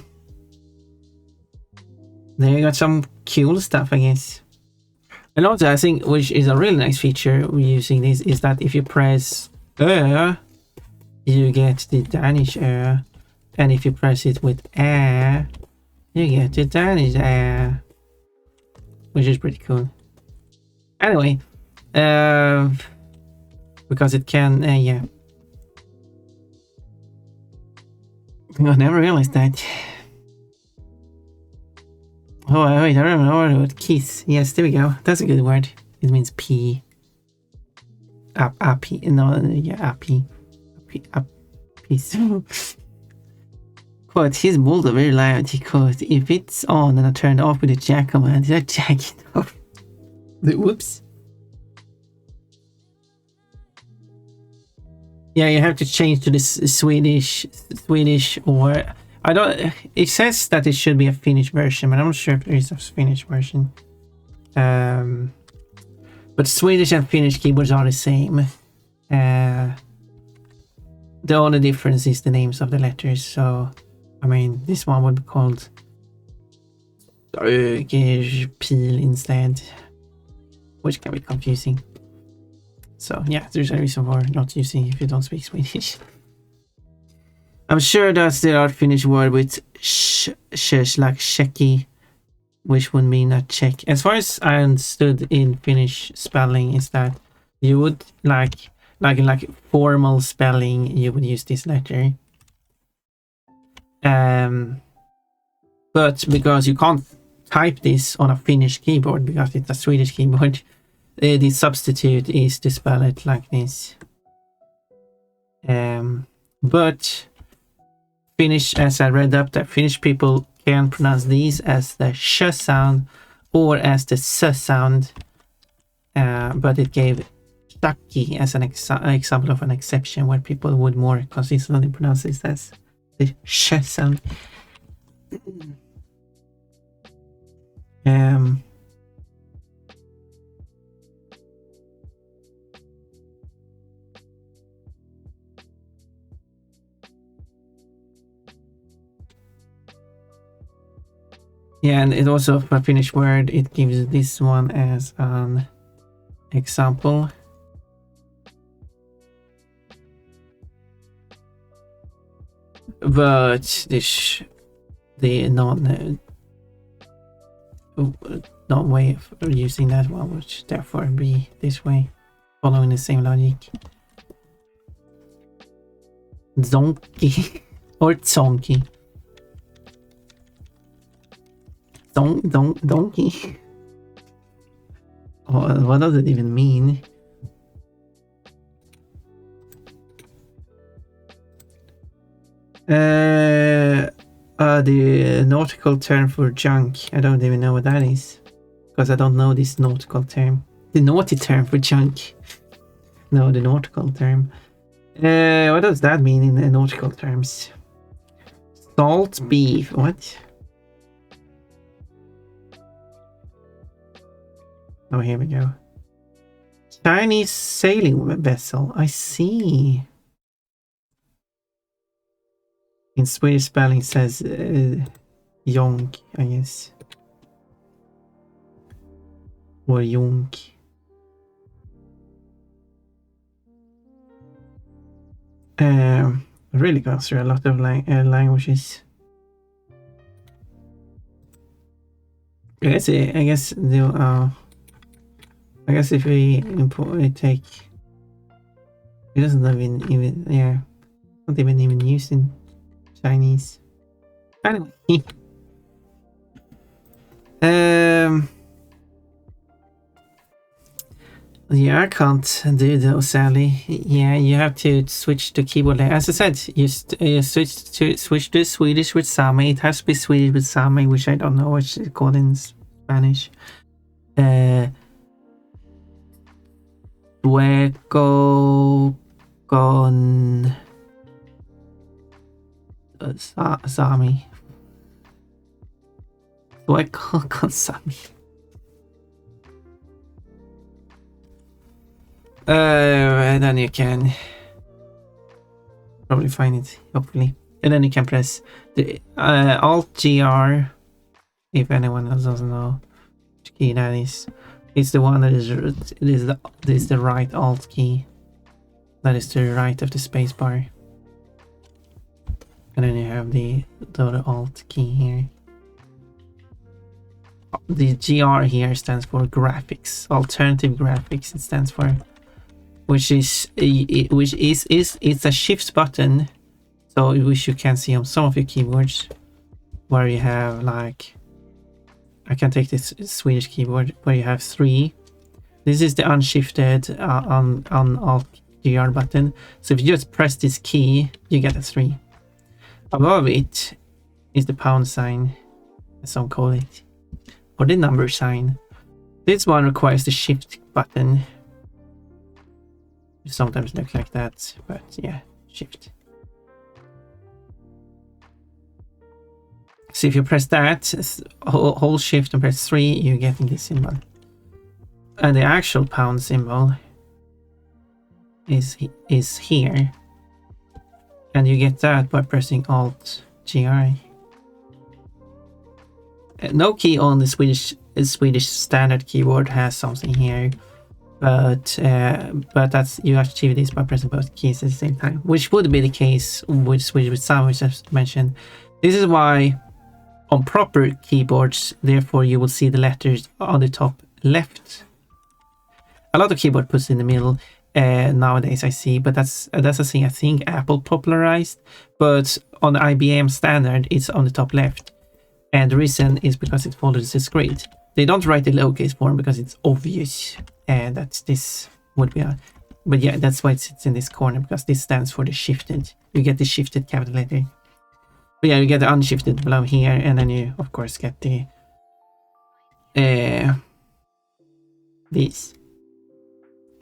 there you got some cool stuff, I guess. And also, I think, which is a really nice feature using this, is that if you press you get the Danish and if you press it with you get the Danish which is pretty cool. Anyway, because it can, yeah. I never realized that. Oh, wait, I remember what kiss. Yes, there we go. That's a good word. It means pee. Pee. No, yeah, pee. Peace. Quote, his bold very loud. He quote, if it's on and I turned off with the jack command, did I jack it off? Whoops. Yeah, you have to change to this Swedish, or I don't. It says that it should be a Finnish version, but I'm not sure if there is a Finnish version. But Swedish and Finnish keyboards are the same. The only difference is the names of the letters. So, I mean, this one would be called Pil instead, which can be confusing. So yeah, there's a reason for not using if you don't speak Swedish. I'm sure that there are Finnish word with sh like Czechy, which would mean a check. As far as I understood in Finnish spelling is that you would like formal spelling, you would use this letter. But because you can't type this on a Finnish keyboard because it's a Swedish keyboard, the substitute is to spell it like this. But Finnish, as I read up, that Finnish people can pronounce these as the sh sound or as the s sound. But it gave Taki as an example of an exception where people would more consistently pronounce this as the sh sound. Yeah, and it also, for a Finnish word, it gives this one as an example. But the non way of using that one would therefore be this way, following the same logic. Zonky or zonky. Donkey. What does it even mean? The nautical term for junk. I don't even know what that is. Because I don't know this nautical term. The naughty term for junk. No, the nautical term. What does that mean in the nautical terms? Salt beef. What? Oh, here we go. Chinese sailing vessel. I see. In Swedish spelling says jonk, I guess. Or jonk. Really goes through a lot of languages. I guess if we take, it doesn't even yeah, not even used in Chinese. Anyway, yeah, I can't do those, Sally. Yeah, you have to switch to keyboard. As I said, you switch to Swedish with Sami. It has to be Swedish with Sami, which I don't know what it's called in Spanish. Sueco con Sami. Do I call Konsami? And then you can probably find it, hopefully. And then you can press the Alt GR, if anyone else doesn't know which key that is. It's the one that is the right Alt key. That is to the right of the spacebar. And then you have the other Alt key here. The GR here stands for graphics, alternative graphics. It stands for, which is it's a shift button. So which you can see on some of your keyboards, where you have like, I can take this Swedish keyboard where you have 3. This is the unshifted on Alt GR button. So if you just press this key, you get a 3. Above it is the pound sign, as some call it, or the number sign. This one requires the shift button. It sometimes looks like that, but yeah, shift. So if you press that, hold shift and press 3, you get this symbol. And the actual pound symbol is here. And you get that by pressing Alt GR. No key on the Swedish standard keyboard has something here, but that's, you achieve this by pressing both keys at the same time, which would be the case with Swedish with sound, which I've mentioned. This is why on proper keyboards, therefore, you will see the letters on the top left. A lot of keyboard puts in the middle. Nowadays I see, but that's a thing I think Apple popularized, but on the IBM standard it's on the top left, and the reason is because it follows the script. They don't write the lowercase form because it's obvious, and that's this would be a, but yeah, that's why it sits in this corner, because this stands for the shifted. You get the shifted capital letter, but yeah, you get the unshifted below here, and then you of course get the this.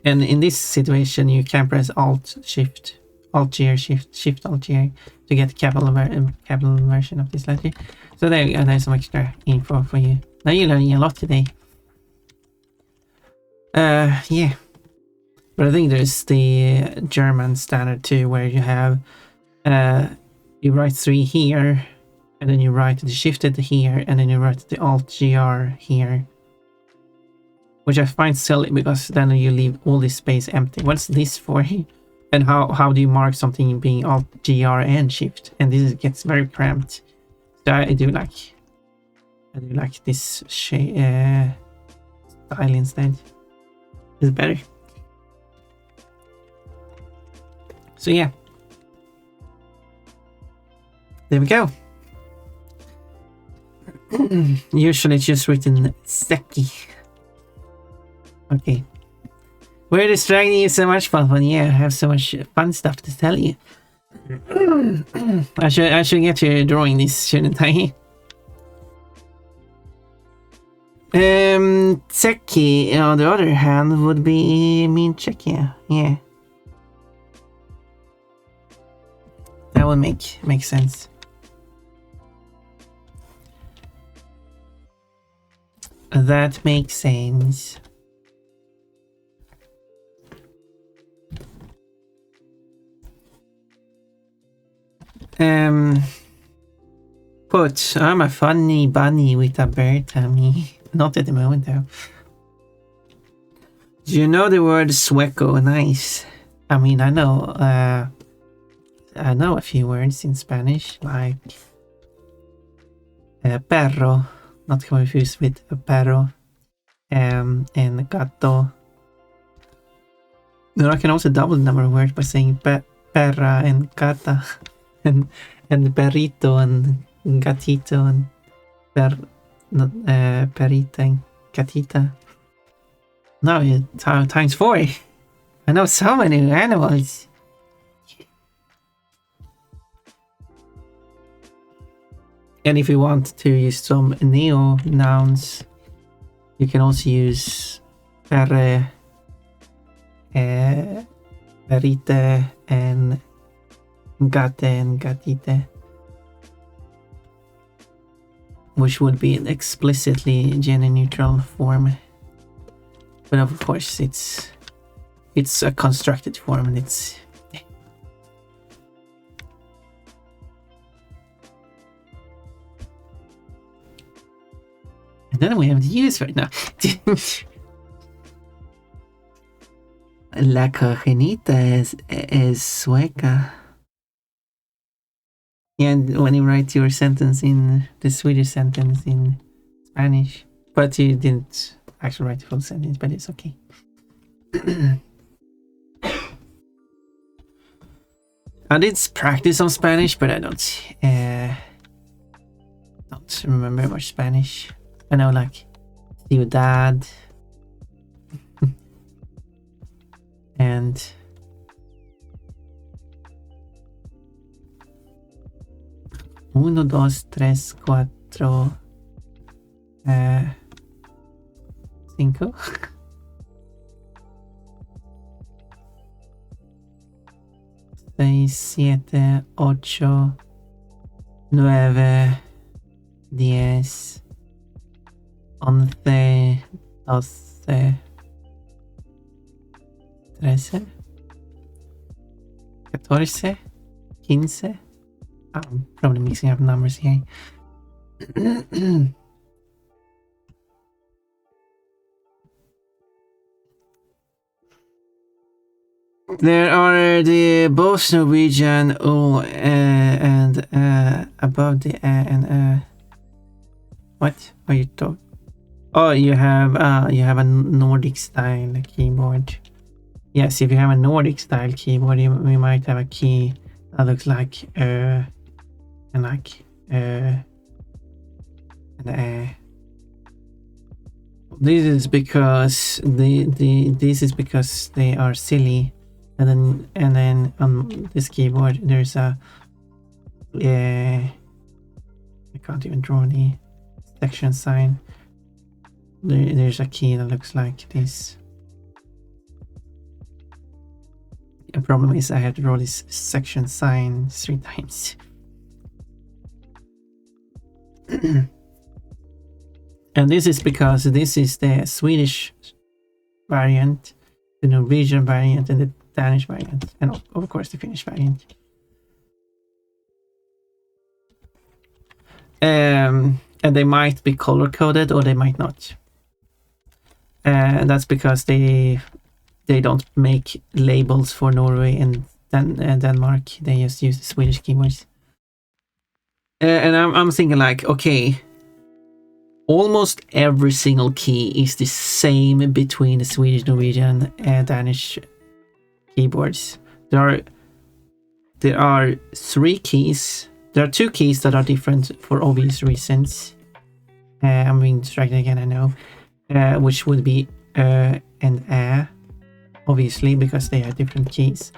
And in this situation, you can press Alt Shift, Alt GR, Shift Alt GR to get the capital version of this letter. So there you go. There's some extra info for you. Now you're learning a lot today. Yeah. But I think there's the German standard too, where you have you write 3 here, and then you write the shifted here, and then you write the Alt GR here. Which I find silly, because then you leave all this space empty. What's this for? And how do you mark something being Alt GR and Shift? And this gets very cramped. So I do like this style instead. It's better. So yeah, there we go. Usually it's just written Seki. Okay. We're distracting you so much, Falcon. Yeah, I have so much fun stuff to tell you. I should get to drawing this, shouldn't I? Tseki, on the other hand, would be mean Czechia. Yeah. That would make sense. That makes sense. But I'm a funny bunny with a bear tummy. Not at the moment though. Do you know the word sueco? Nice. I mean, I know a few words in Spanish, like perro, not confused with perro, and gato. No, I can also double the number of words by saying perra and gata. And perrito and gatito and perita and gatita. No, times 4. I know so many animals. And if you want to use some neo nouns, you can also use perre, perite, and gate and gatite. which would be an explicitly gender neutral form. But of course, it's a constructed form, and it's. And then we have the use right now. La cogenita es sueca. And when you write your sentence in the Swedish sentence in Spanish, but you didn't actually write the full sentence, but it's okay. I did practice some Spanish, but I don't remember much Spanish. I know like ciudad and uno, dos, tres, cuatro, cinco. Seis, siete, ocho, nueve, 10, 11, 12, 13, 14, 15. I'm probably mixing up numbers here. There are the both Norwegian O and above the and what are you talking? Oh, you have a Nordic style keyboard. Yes, if you have a Nordic style keyboard, you might have a key that looks like and like and This is because this is because they are silly, and then on this keyboard there's a I can't even draw the section sign. There's a key that looks like this. The problem is I have to draw this section sign 3 times. And this is because this is the Swedish variant, the Norwegian variant, and the Danish variant, and of course the Finnish variant. And they might be color coded or they might not. And that's because they don't make labels for Norway and Denmark. They just use the Swedish keywords. And I'm thinking like, okay, almost every single key is the same between the Swedish, Norwegian, and Danish keyboards. There are 3 keys. There are 2 keys that are different for obvious reasons. I'm being distracted again, I know. Which would be and obviously, because they are different keys.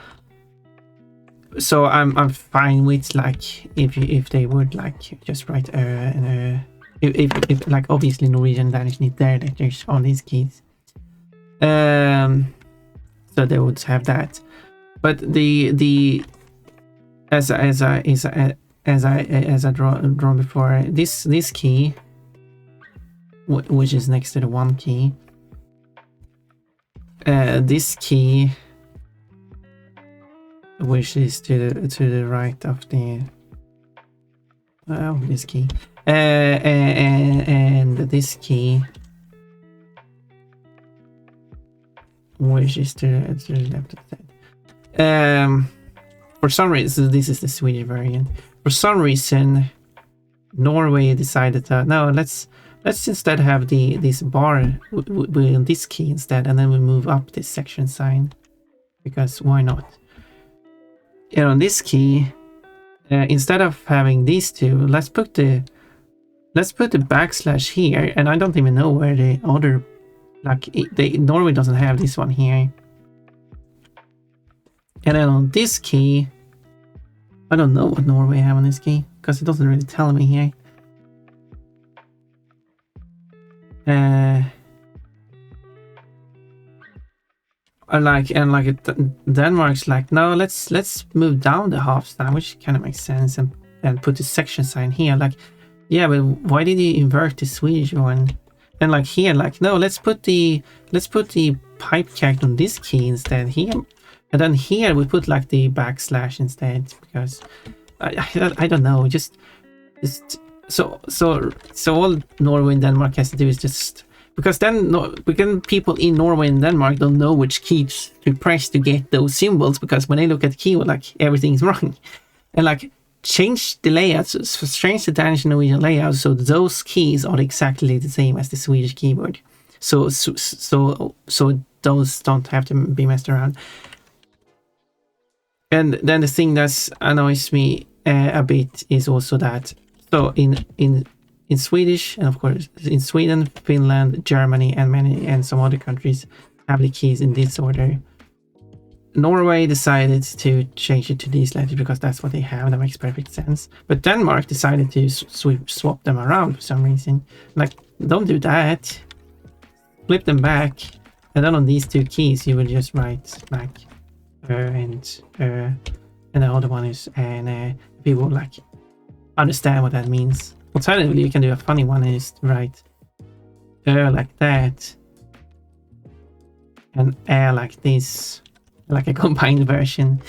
So I'm fine with like if they would like just write and if like obviously Norwegian and Danish need their letters on these keys. So they would have that. But the as I drawn before, this key, which is next to the 1 key, this key, which is to the right of the this key, and this key, which is to the left of that. For some reason, this is the Swedish variant. For some reason, Norway decided that no, let's instead have this bar with this key instead, and then we move up this section sign, because why not? And on this key, instead of having these 2, let's put the backslash here, and I don't even know where the other, like Norway doesn't have this one here. And then on this key, I don't know what Norway have on this key, because it doesn't really tell me here. Denmark's like, no, let's move down the half stamp, which kind of makes sense, and put the section sign here. Like, Yeah, but why did you invert the Swedish one? And like here, like no, let's put the pipe character on this key instead here, and then here we put like the backslash instead because I don't know, just so all Norway and Denmark has to do is just because then people in Norway and Denmark don't know which keys to press to get those symbols because when they look at the keyboard, like everything's wrong, and like change the layouts, change the Danish and Norwegian layout so those keys are exactly the same as the Swedish keyboard. So those don't have to be messed around. And then the thing that annoys me a bit is also that so in Swedish and of course in Sweden, Finland, Germany, and some other countries have the keys in this order. Norway decided to change it to these letters because that's what they have. That makes perfect sense. But Denmark decided to swap them around for some reason. Like, don't do that. Flip them back. And then on these two keys, you will just write like and the other one is and people like understand what that means. Alternatively, you can do a funny one and just write like that and like this. Like a combined version,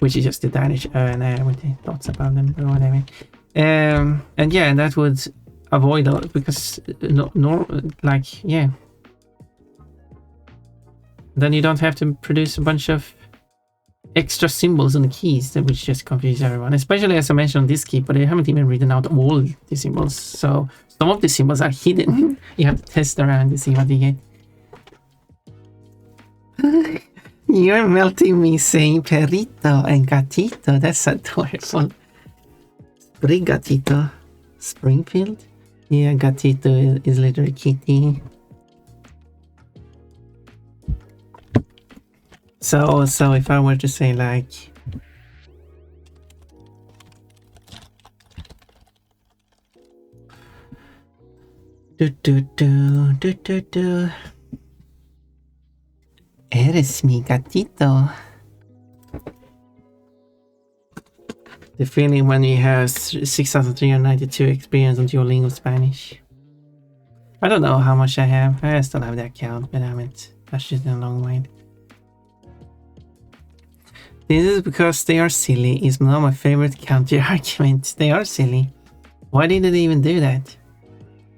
which is just the Danish and with the dots above them or whatever. And yeah, that would avoid all because like yeah, then you don't have to produce a bunch of extra symbols on the keys that which just confuse everyone. Especially as I mentioned on this key, but I haven't even written out all the symbols, so some of the symbols are hidden. You have to test around to see what you get. You're melting me saying perrito and gatito. That's adorable. Spring gatito. Springfield? Yeah, gatito is literally kitty. So if I were to say like do. Eres mi gatito. The feeling when you have 6,392 experience on Duolingo Spanish. I don't know how much I have. I still have that account, but I haven't touched it in a long while. This is because they are silly is not my favorite counter argument. They are silly. Why did they even do that?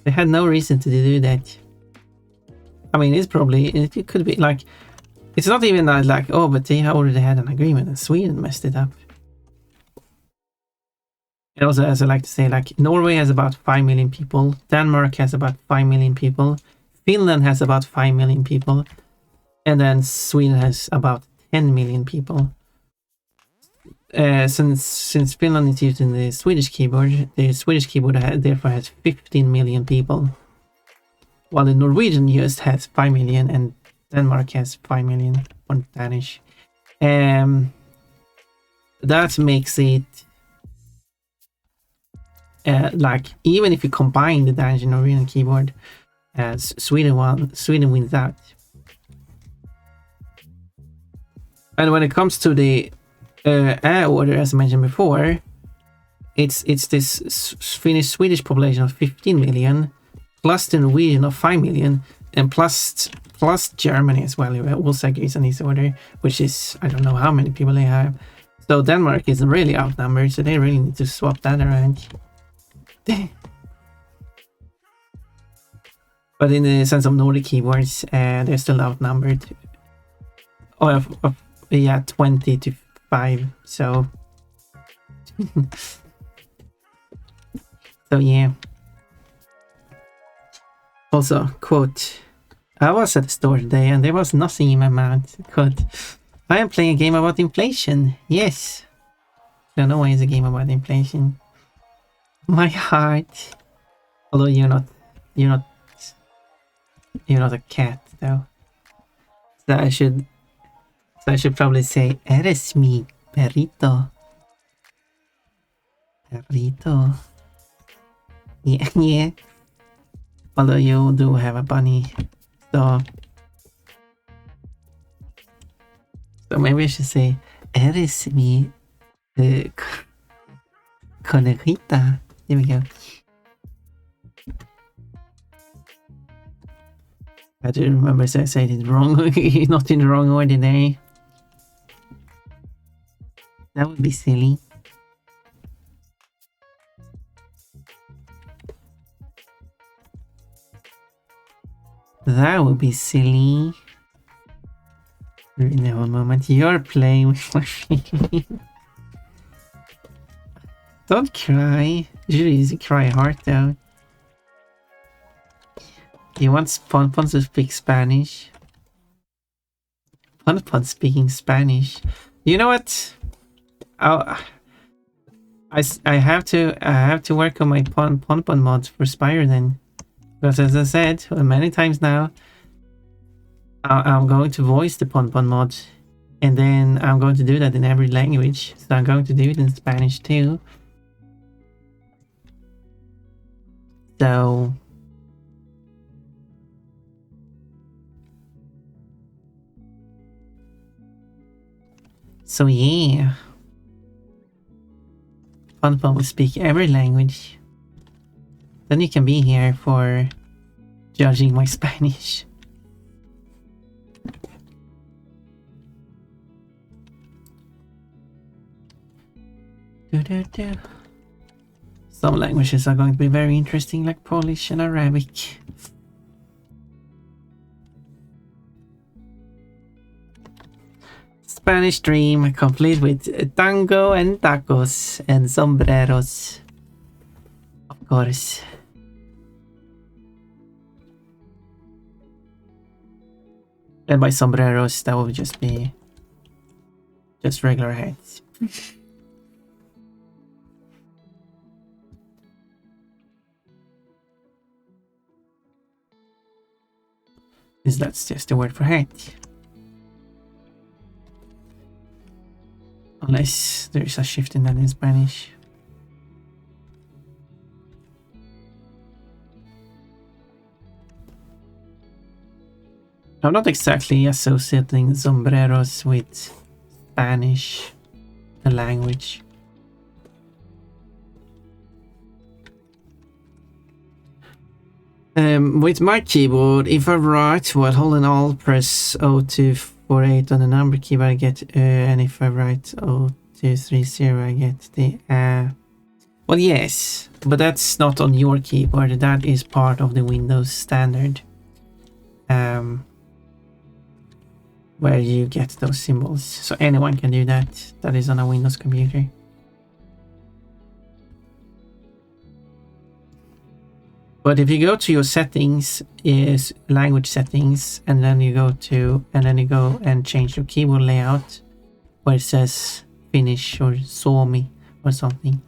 They had no reason to do that. I mean, it could be like, it's not even that like, oh, but they already had an agreement and Sweden messed it up. And also, as I like to say, like, Norway has about 5 million people. Denmark has about 5 million people. Finland has about 5 million people. And then Sweden has about 10 million people. Since Finland is using the Swedish keyboard therefore has 15 million people. While the Norwegian just has 5 million and Denmark has 5 million on Danish. That makes it like even if you combine the Danish and Norwegian keyboard, Sweden wins out. And when it comes to the order, as I mentioned before, it's this Swedish population of 15 million plus the Norwegian of 5 million and plus Germany as well, who also agrees on this order, which is, I don't know how many people they have. So Denmark is really outnumbered, so they really need to swap that around. But in the sense of Nordic keyboards, they're still outnumbered. Yeah, 20 to 5, so... so yeah. Also, quote, I was at the store today and there was nothing in my mouth. Quote, I am playing a game about inflation. Yes. So no way is a game about inflation. My heart. Although you're not a cat though. So I should probably say, eres mi perrito. Perrito. Yeah, yeah. Although you do have a bunny. So maybe I should say, eres mi conegrita. There we go. I do remember I said it wrong. Not in the wrong order there. That would be silly. That would be silly. In a moment, you're playing with my feelings. Don't cry. You should cry hard though. You want Ponpon to speak Spanish? Ponpon speaking Spanish. You know what? I have to work on my Ponpon mods for Spire then. Because as I said many times now, I'm going to voice the Ponpon mod. And then I'm going to do that in every language. So I'm going to do it in Spanish too. So yeah. Ponpon will speak every language. Then you can be here for judging my Spanish. Some languages are going to be very interesting, like Polish and Arabic. Spanish dream complete with tango and tacos and sombreros. Of course. And by sombreros, that would just be just regular hats. That's just the word for hat. Unless there is a shift in that in Spanish. I'm not exactly associating sombreros with Spanish, the language. With my keyboard, if I write while holding Alt, press O248 on the number keyboard, I get and if I write O230, I get the well, yes, but that's not on your keyboard. That is part of the Windows standard, where you get those symbols. So anyone can do that. That is on a Windows computer. But if you go to your settings, is language settings, and then you go and change your keyboard layout, where it says Finnish or Suomi or something,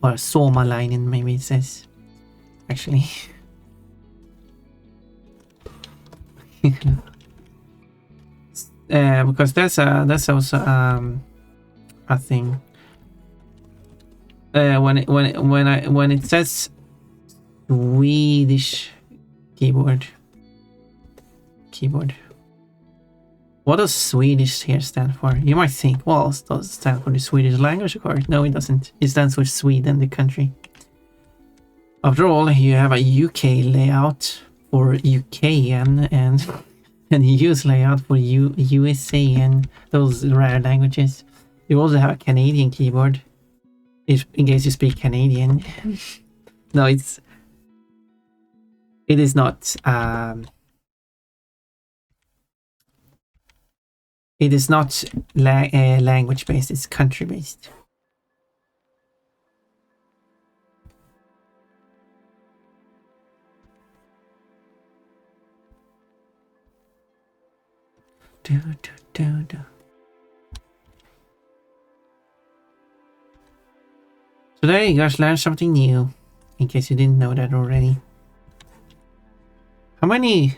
or Suomalainen maybe it says. Actually, because that's also a thing. When it says Swedish keyboard. What does Swedish here stand for? You might think, well, it does stand for the Swedish language, of course. No, it doesn't. It stands for Sweden, the country. After all, you have a UK layout for UKN and a US layout for USA and those rare languages. You also have a Canadian keyboard, if in case you speak Canadian. No, it is not. It is not language based. It's country based. Today you guys learned something new, in case you didn't know that already. How many?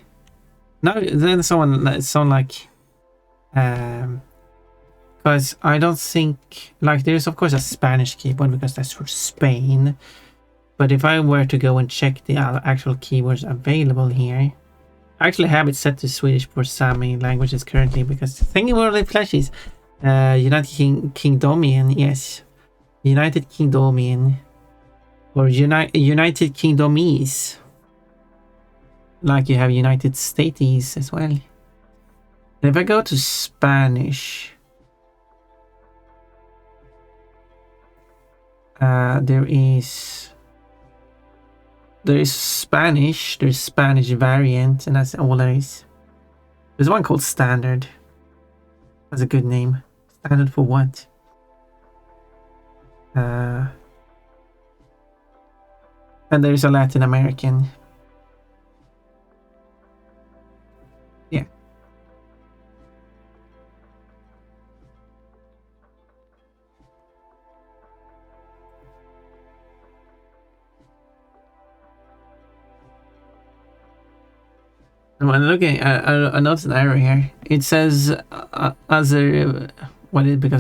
No, then someone like, because I don't think, like, there's of course a Spanish keyboard because that's for Spain. But if I were to go and check the actual keyboards available here, I actually have it set to Swedish for some languages currently because thinking about the flashes, United Kingdomian, yes, United Kingdomian, Or United Kingdomese. Like you have United States as well. And if I go to Spanish, there is Spanish, there's Spanish variant, and that's all there is. There's one called Standard. That's a good name. Standard for what? And there's a Latin American. Yeah. When looking, I noticed an error here. It says because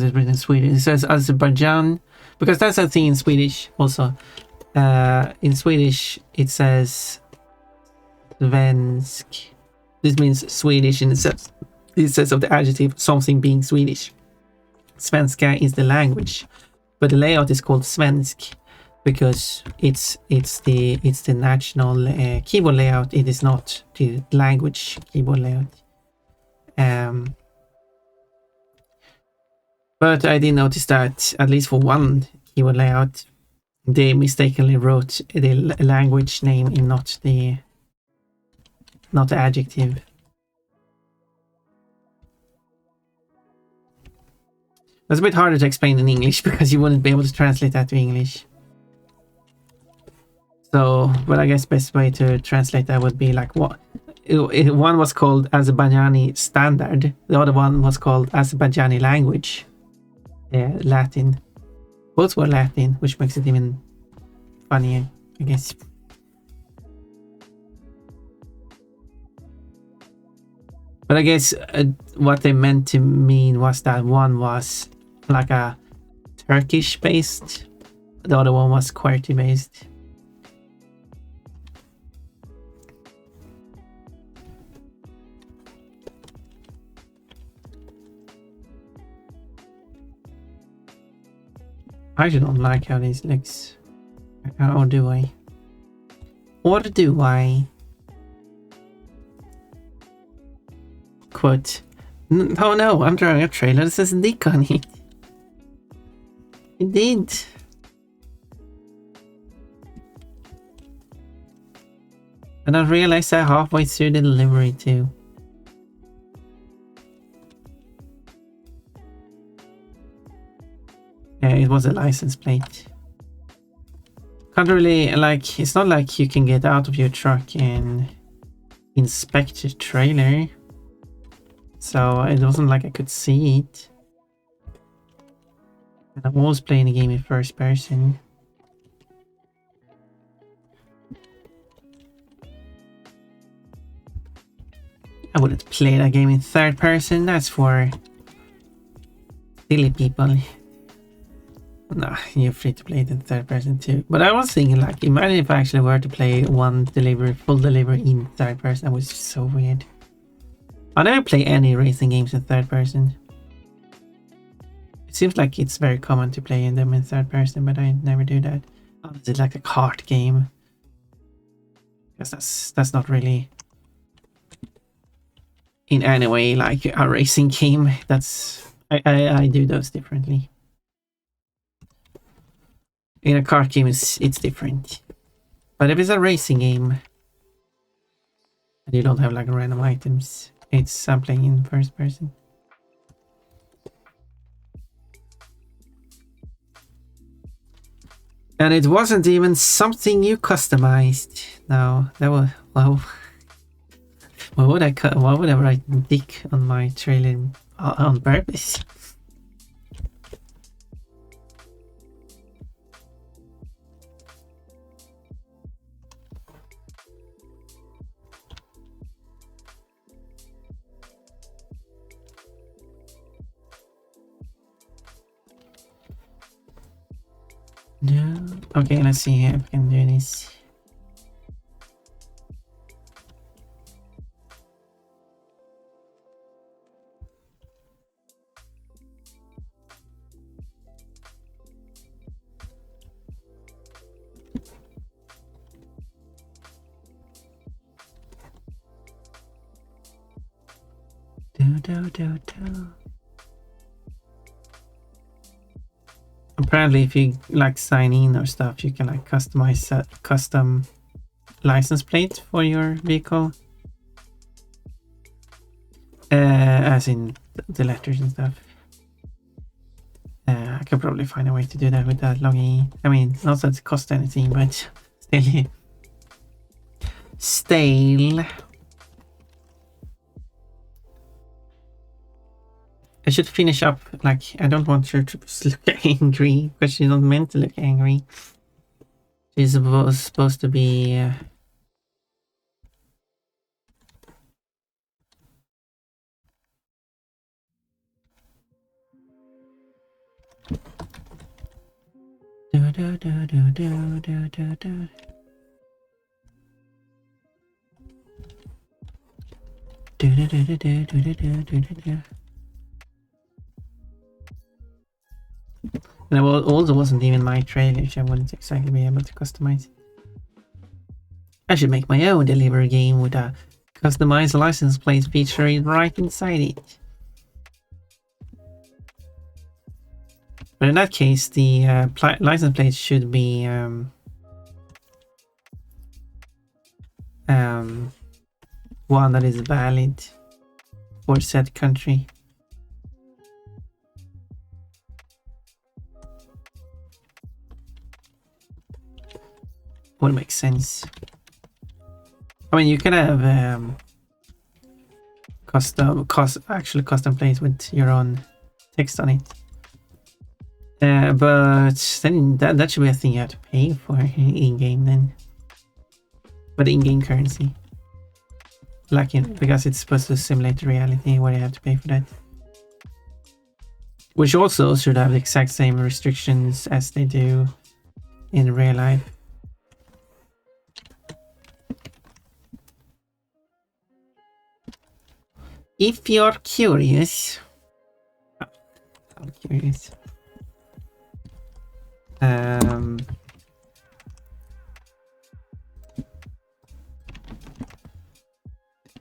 it's written in Swedish. It says Azerbaijan, because that's a thing in Swedish also. In Swedish, it says svensk. This means Swedish in itself. It says of the adjective something being Swedish. Svenska is the language, but the layout is called svensk because it's the national keyboard layout. It is not the language keyboard layout. But I did notice that at least for one keyboard layout, they mistakenly wrote the language name and not the adjective. That's a bit harder to explain in English because you wouldn't be able to translate that to English. So, but I guess best way to translate that would be like what one was called Azerbaijani Standard, the other one was called Azerbaijani Language, Latin. Both were Latin, which makes it even funnier, I guess. But I guess what they meant to mean was that one was like a Turkish based, the other one was QWERTY based. I actually don't like how this looks. Or do I? Or do I? Quote. Oh no, I'm drawing a trailer that says Dick on it. It did. And I realized that halfway through the delivery too. Yeah, it was a license plate. Can't really, like, it's not like you can get out of your truck and inspect the trailer. So it wasn't like I could see it. And I'm always playing the game in first person. I wouldn't play that game in third person, that's for silly people. Nah, you're free to play it in third person too. But I was thinking, like, imagine if I actually were to play full delivery in third person. That was just so weird. I never play any racing games in third person. It seems like it's very common to play them in third person, but I never do that. Unless it's like a kart game. Because that's not really in any way like a racing game. I do those differently. In a kart game, it's different. But if it's a racing game and you don't have like random items, it's playing in first person. And it wasn't even something you customized. No, that was, well, why would I write Dick on my trailer on purpose? No. Okay, let's see if I can do this. Apparently, if you like sign in or stuff, you can like customize a custom license plate for your vehicle. As in the letters and stuff. I could probably find a way to do that without logging in. I mean, not that it costs anything, but still. Stale. I should finish up, like, I don't want her to look angry, because she's not meant to look angry. She's supposed to be... And it also wasn't even my trailer, which I wouldn't exactly be able to customize. I should make my own delivery game with a customized license plate feature right inside it. But in that case, the license plate should be one that is valid for said country. Would make sense. I mean, you can have custom plates with your own text on it. But then that should be a thing you have to pay for in-game then. But in-game currency. Like, because it's supposed to simulate reality where you have to pay for that. Which also should have the exact same restrictions as they do in real life. If you're curious... Oh, I'm curious.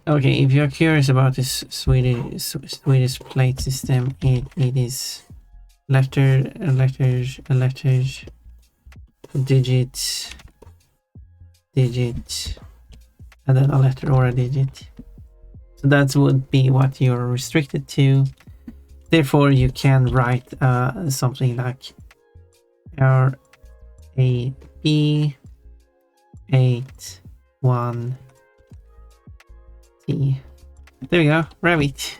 Okay, if you're curious about this Swedish plate system, it is letters, digit, and then a letter or a digit. So that would be what you're restricted to. Therefore, you can write something like RAB 81 T. There we go, rabbit.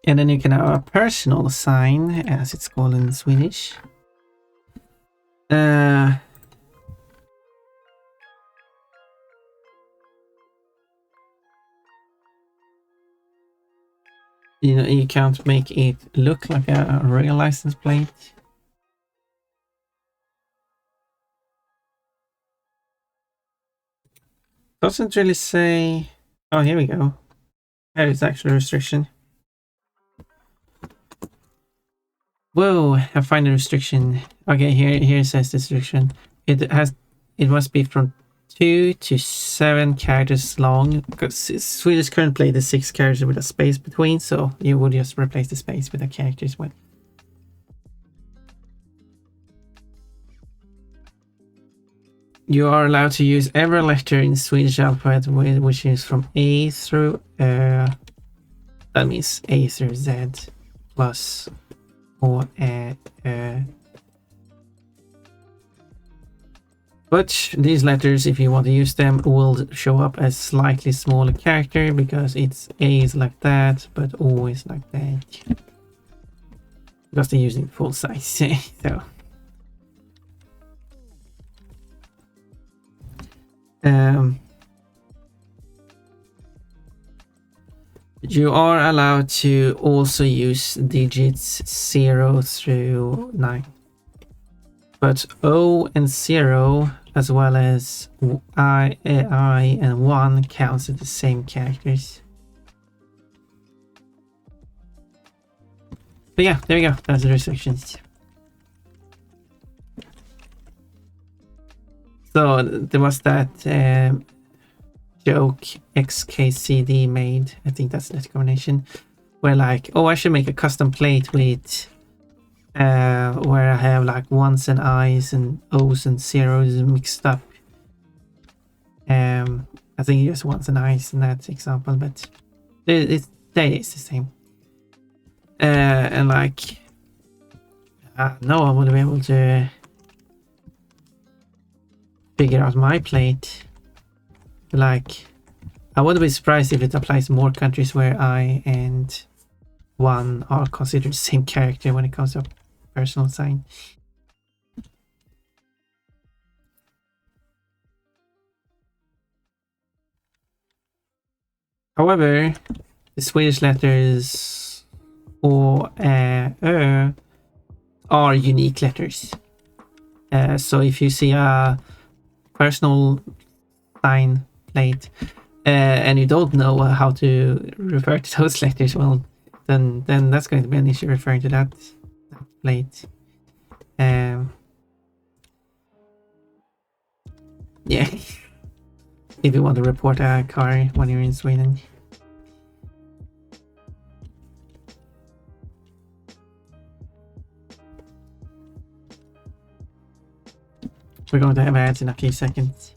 And then you can have a personal sign, as it's called in Swedish. You know, you can't make it look like a real license plate. Doesn't really say... Oh, here we go. There is actually a restriction. Whoa, I find a restriction. Okay, here it says restriction. It must be from 2 to 7 characters long, because Swedish current plate is 6 characters with a space between, so you would just replace the space with a character as well. You are allowed to use every letter in Swedish alphabet, which is from A through that means A through Z plus or But these letters, if you want to use them, will show up as slightly smaller character because it's A is like that, but O is like that. Because they're using full size, so. You are allowed to also use digits 0 through 9. But O and 0, as well as I and 1 counts as the same characters. But yeah, there we go. That's the restrictions. So there was that joke XKCD made. I think that's the combination. Where like, oh, I should make a custom plate with where I have like ones and I's and O's and zeros mixed up. I think just ones and I's in that example, but it's the same. And like, no one will be able to figure out my plate. Like, I wouldn't be surprised if it applies to more countries where I and one are considered the same character when it comes to personal sign. However, the Swedish letters O, Ö are unique letters. So if you see a personal sign plate and you don't know how to refer to those letters, well, then that's going to be an issue referring to that plate. Yeah. If you want to report a car when you're in Sweden. We're going to have ads in a few seconds.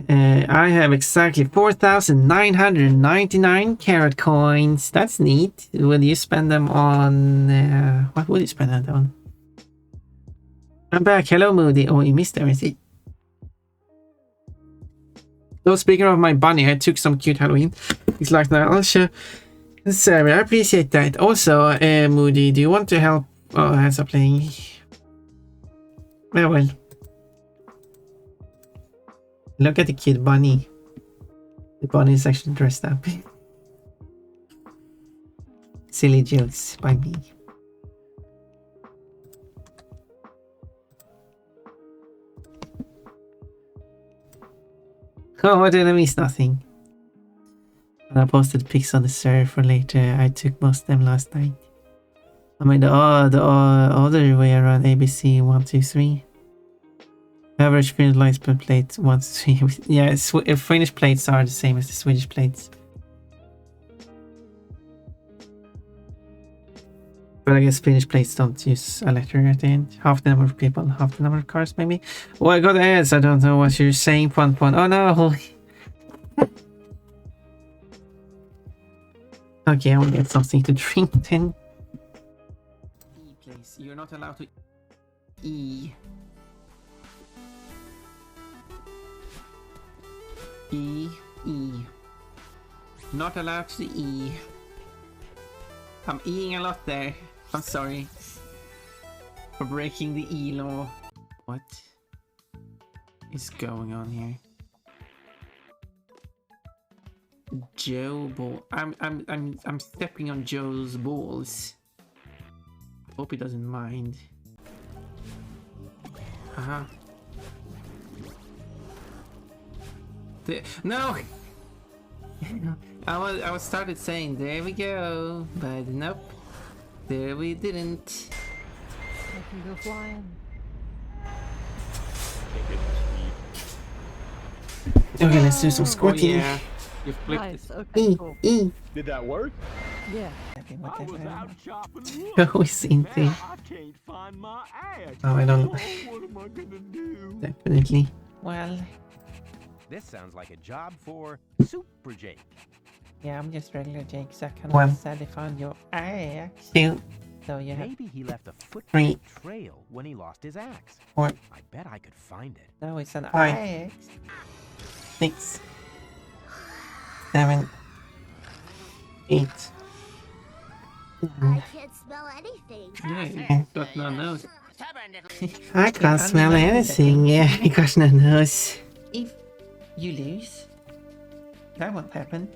I have exactly 4,999 carrot coins. That's neat. Will you spend them on... what would you spend that on? I'm back. Hello, Moody. Oh, you missed everything. So speaking of my bunny, I took some cute Halloween. It's like that. I'll show Sarah. I appreciate that. Also, Moody, do you want to help? Oh, hands are playing. Well. Look at the cute bunny. The bunny is actually dressed up. Silly jokes by me. Oh, what did I miss? Nothing. And I posted pics on the server for later. I took most of them last night. I mean the other way around. ABC 1, 2, 3. Average Finnish lights per plate 1 to 3. Yeah, Finnish plates are the same as the Swedish plates. But I guess Finnish plates don't use a letter at the end. Half the number of people, half the number of cars, maybe. Oh, I got ads. I don't know what you're saying. Point. Oh no. Okay, I will get something to drink then. E, please. You're not allowed to E. E. Not allowed to E. I'm eating a lot there. I'm sorry for breaking the E law. What is going on here? Joe ball. I'm stepping on Joe's balls. Hope he doesn't mind. No. I was started saying there we go, but nope, there we didn't. I can go flying. Okay, let's do some squirting. Oh, yeah. You flipped Nice. it. Okay, cool. Did that work? Yeah. I was out shopping. Always into. I can't find my axe. Oh, I don't. What am I gonna do? Definitely. Well, This sounds like a job for Super Jake. yeah, I'm just regular Jake, so I kind Well. of sadly found your axe. 2, So you have Maybe he left a 3, footprint trail when he lost his axe. 4, I bet I could find it. now it's an 5, axe. 6, 7, 8. I can't smell anything. Yeah, got no nose. I can't smell anything. Yeah, I got no nose. If you lose, that won't happen.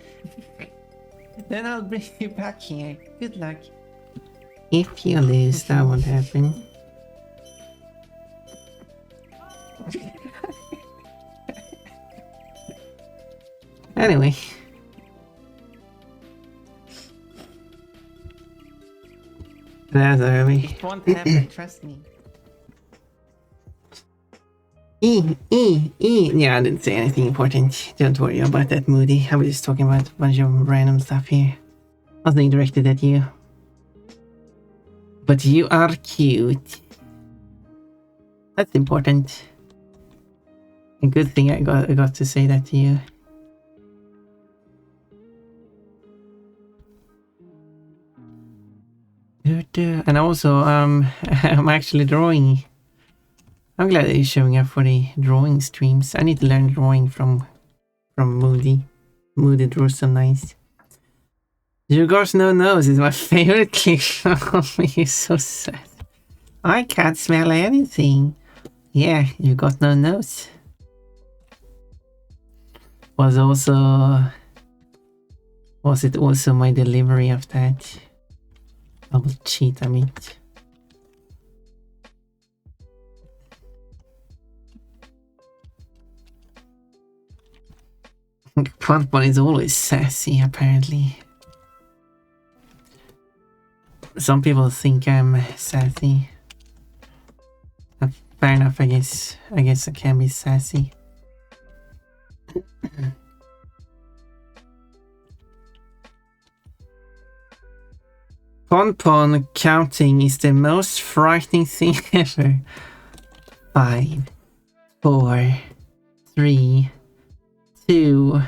Then I'll bring you back here. Good luck. If you lose, that won't happen. Anyway. That's early. It won't happen, trust me. Yeah, I didn't say anything important. Don't worry about that, Moody. I was just talking about a bunch of random stuff here. Nothing directed at you. But you are cute. That's important. A good thing I got to say that to you. And also, I'm actually drawing. I'm glad that he's showing up for the drawing streams. I need to learn drawing from Moody. Moody draws so nice. You got no nose is my favorite clip. He's so sad. I can't smell anything. Yeah, you got no nose. Was it also my delivery of that? Double cheat, I mean. Puntbon is always sassy, apparently. Some people think I'm sassy. Fair enough, I guess I can be sassy. Pon counting is the most frightening thing ever. 5, 4, 3, 2.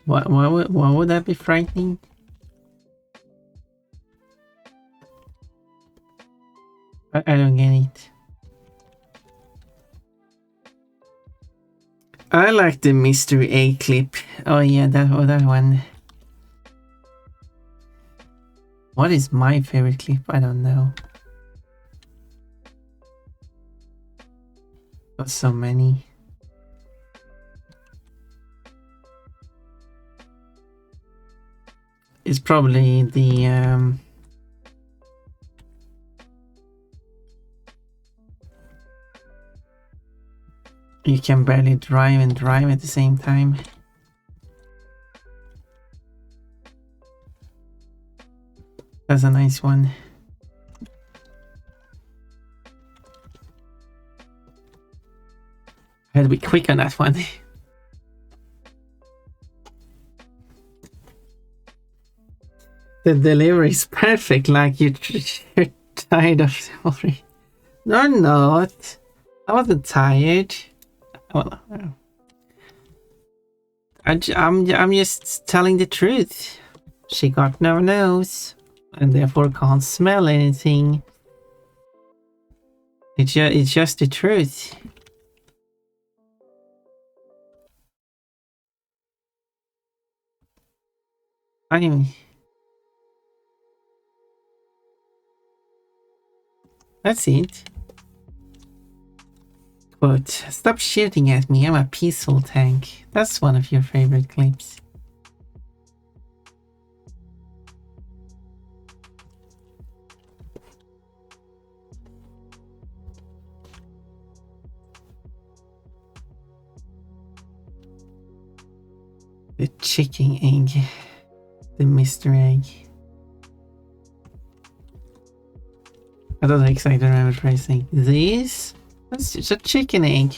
Why would that be frightening? I don't get it. I like the mystery egg clip. Oh yeah, that one. What is my favorite clip? I don't know. Got so many. It's probably the you can barely drive and drive at the same time. That's a nice one. I had to be quick on that one. The delivery is perfect, like you're tired of it already. No, I'm not. I wasn't tired. Well, I'm just telling the truth. She got no nose, and therefore can't smell anything. It's just the truth. That's it. Quote, stop shooting at me, I'm a peaceful tank. That's one of your favorite clips. The chicken egg. The mystery egg. I don't know exactly remember phrasing. This? That's just a chicken egg.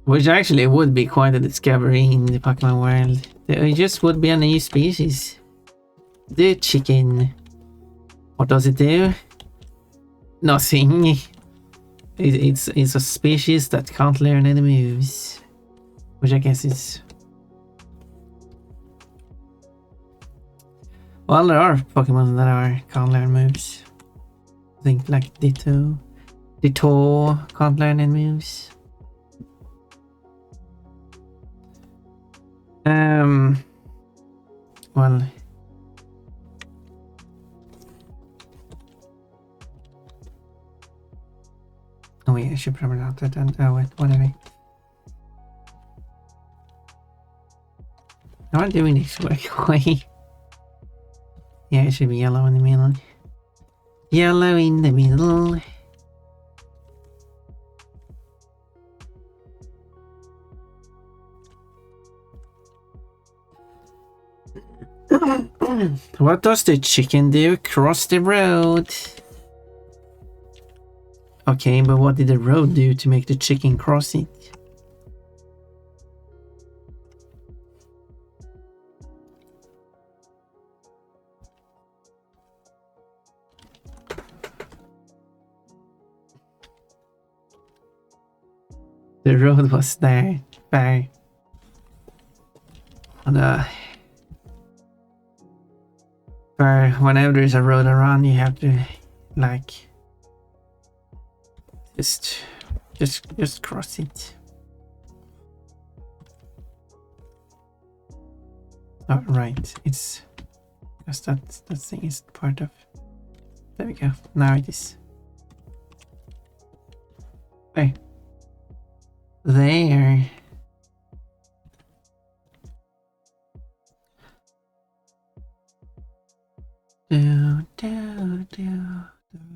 Which actually would be quite a discovery in the Pokemon world. It just would be a new species. The chicken. What does it do? Nothing. It's a species that can't learn any moves. Which I guess is... Well, there are Pokemon that can't learn moves. I think like Ditto can't learn any moves. Well, oh wait, I should probably not do that. Oh wait, whatever. Am I doing this work way? Yeah, it should be yellow in the middle. Yellow in the middle. What does the chicken do? Cross the road. Okay, but what did the road do to make the chicken cross it? The road was there. For whenever there's a road around, you have to like just cross it. Oh, right, it's because that thing is part of. There we go. Now it is. Hey. There. Do, do, do, do.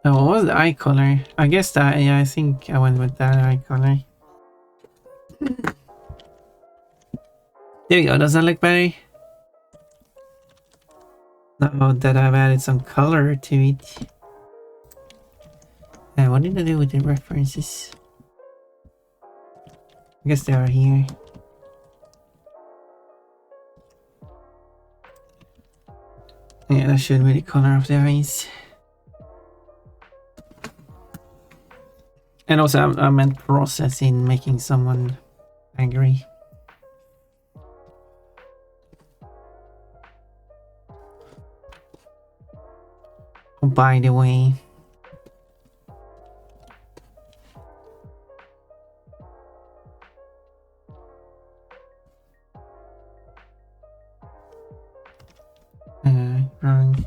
Oh, what was the eye color? I guess that, yeah, I think I went with that eye color. There we go, does that look better? Now that I've added some color to it. What did I do with the references? I guess they are here. Yeah, that should be the color of the eyes. And also, I meant process in making someone angry. Oh, by the way. Wrong.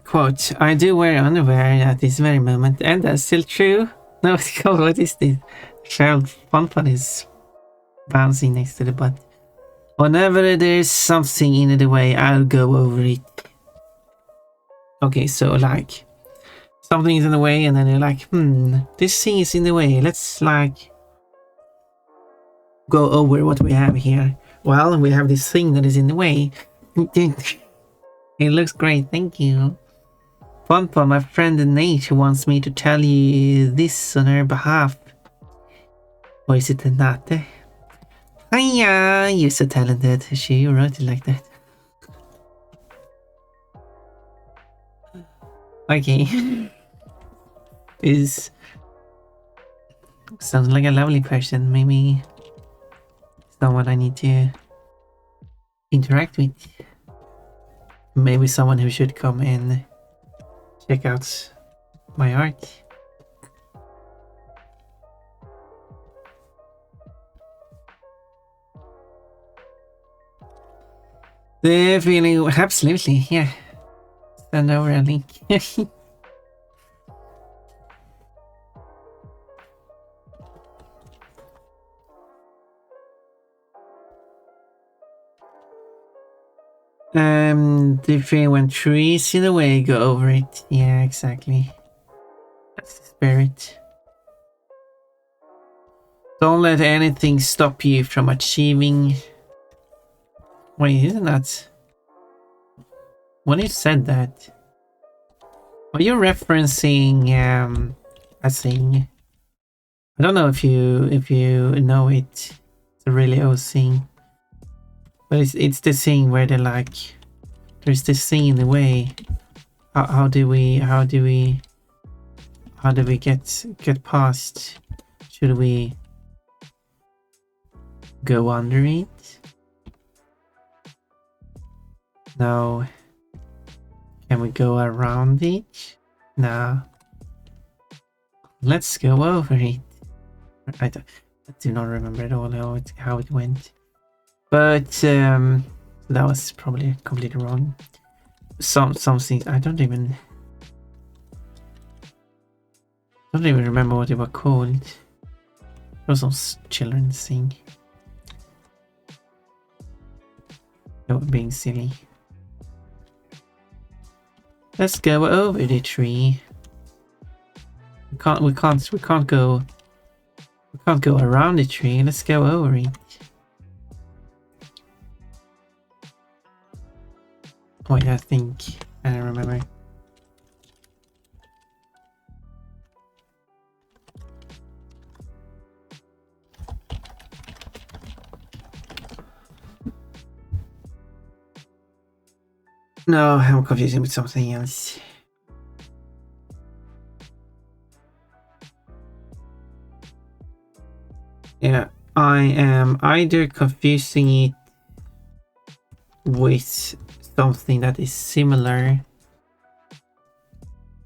Quote, I do wear underwear at this very moment, and that's still true. No, God, what is this? Child Fun is bouncing next to the butt. Whenever there's something in the way, I'll go over it. Okay, so like, something is in the way, and then you're like, this thing is in the way. Let's like go over what we have here. Well, we have this thing that is in the way. It looks great, thank you. Pom-Pom, my friend Nate wants me to tell you this on her behalf. Or is it Nate? Hiya, you're so talented. She wrote it like that. Okay. Sounds like a lovely person. Maybe someone I need to interact with. Maybe someone who should come and check out my art. Definitely, absolutely, yeah. Send over a link. Different when trees in the way, go over it. Yeah, exactly. That's the spirit. Don't let anything stop you from achieving. Wait, isn't that when you said that? Are you referencing a thing? I don't know if you know it. It's a really old thing. But it's the thing where they're like, there's this thing in the way. How do we get past? Should we go under it? No. Can we go around it? No. Let's go over it. I do not remember at all how it went. But that was probably completely wrong. Some things I don't even. Don't even remember what they were called. It was some children sing. They were being silly. Let's go over the tree. We can't go around the tree. Let's go over it. Wait, I don't remember. No, I'm confusing with something else. Yeah, I am either confusing it with something that is similar,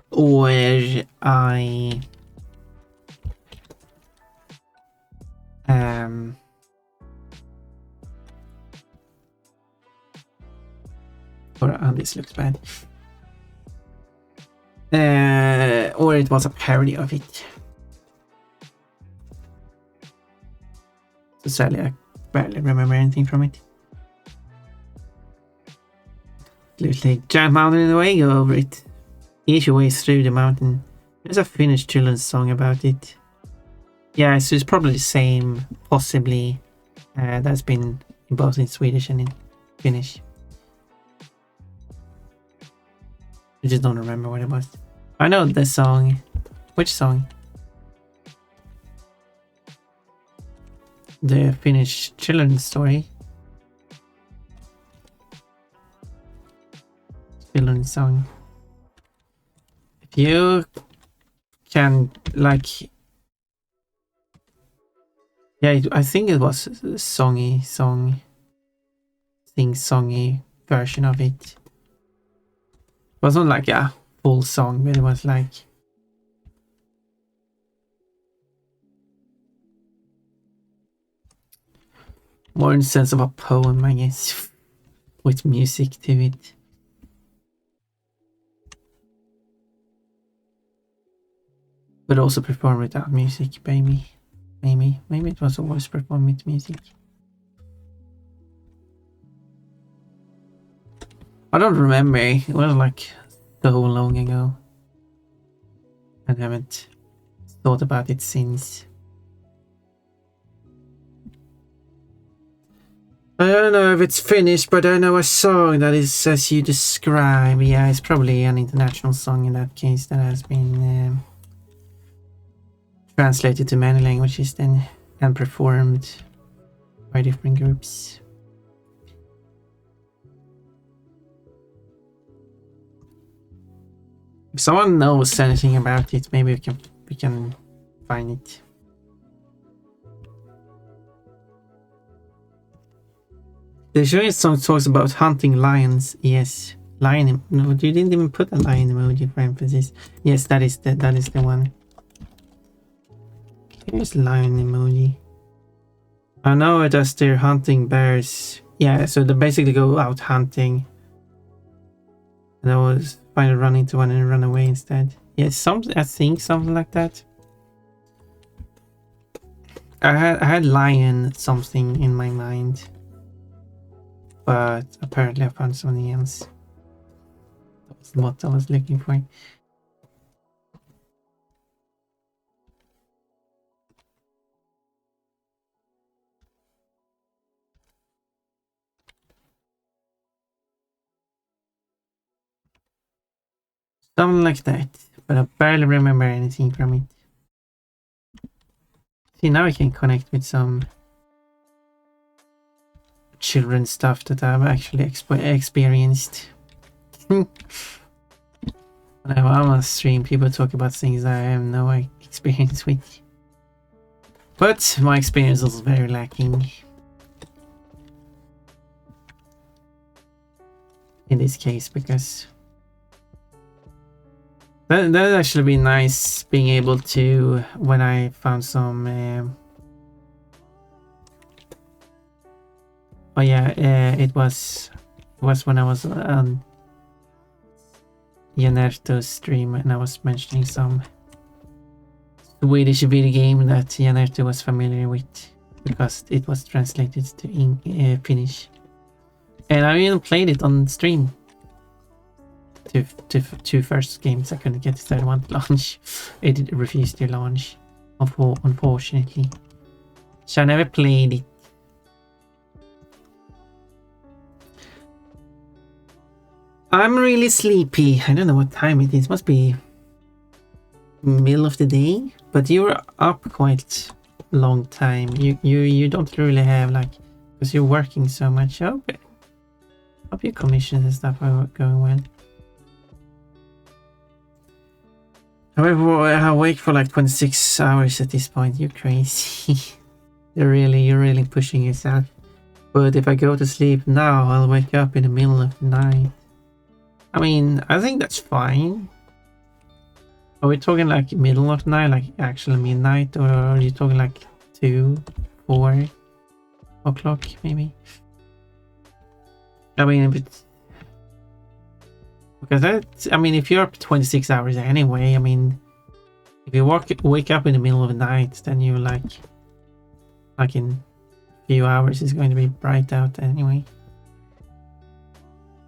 or this looks bad. Or it was a parody of it. So sadly, I barely remember anything from it. Literally giant mountain in the way, go over it. Ease your way through the mountain. There's a Finnish children's song about it. Yeah, so it's probably the same, possibly. That's been both in Swedish and in Finnish. I just don't remember what it was. I know the song. Which song? The Finnish children's story. Children's song. If you can, like... Yeah, I think it was a sing-songy version of it. It wasn't like a full song, but it was like... more in the sense of a poem, I guess. With music to it. But also performed without music, maybe. Maybe it was always performed with music. I don't remember. It was like so long ago. I haven't thought about it since. I don't know if it's finished, but I know a song that is as you describe. Yeah, it's probably an international song in that case that has been translated to many languages then and performed by different groups. If someone knows anything about it, maybe we can find it. The showing song talks about hunting lions. Yes, lion. No, you didn't even put a lion emoji for emphasis. Yes, that is the one. Here's lion emoji. I know it as they're hunting bears. Yeah, so they basically go out hunting. And I was finally run into one and run away instead. Yeah, I think something like that. I had lion something in my mind. But apparently I found something else. That was what I was looking for. Something like that, but I barely remember anything from it. See, now I can connect with some children's stuff that I've actually experienced. When I'm on a stream, people talk about things I have no experience with. But my experience was very lacking. In this case, because that'd actually be nice being able to, when I found some oh yeah, it was when I was on Janerto's stream and I was mentioning some Swedish video game that Janette was familiar with because it was translated to Finnish. And I even played it on stream. Two first games I couldn't get the third one to launch. It refused to launch, unfortunately. So I never played it. I'm really sleepy. I don't know what time it is. Must be middle of the day. But you're up quite long time. You don't really have like, because you're working so much. Okay. Hope your commissions and stuff are going well. However, I awake for like 26 hours at this point. You're crazy. you're really pushing yourself. But if I go to sleep now, I'll wake up in the middle of the night. I mean, I think that's fine. Are we talking like middle of the night, like actually midnight, or are you talking like 2, 4 o'clock maybe? I mean, if it's because I mean, if you're up 26 hours anyway, I mean, if you wake up in the middle of the night, then you like in a few hours it's going to be bright out anyway.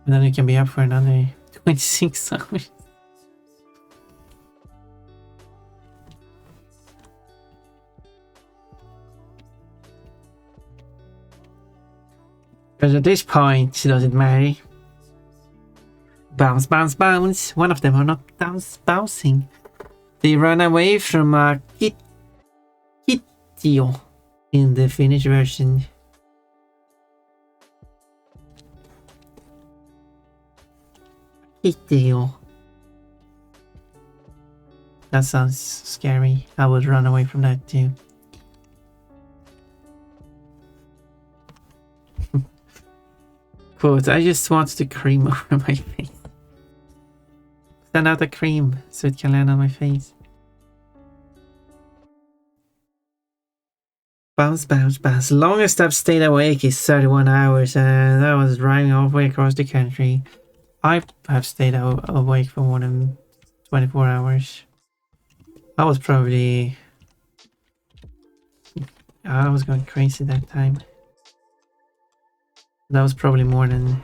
And then you can be up for another 26 hours. Because at this point, does it matter? Bounce, bounce, bounce. One of them are not bouncing. They run away from a Kitio in the Finnish version. Kitio. That sounds scary. I would run away from that too. Quote, I just want the cream over my face. Send out the cream so it can land on my face. Bounce, bounce, bounce. Longest I've stayed awake is 31 hours, and I was driving halfway across the country. I have stayed awake for more than 24 hours. I was probably... I was going crazy that time. That was probably more than...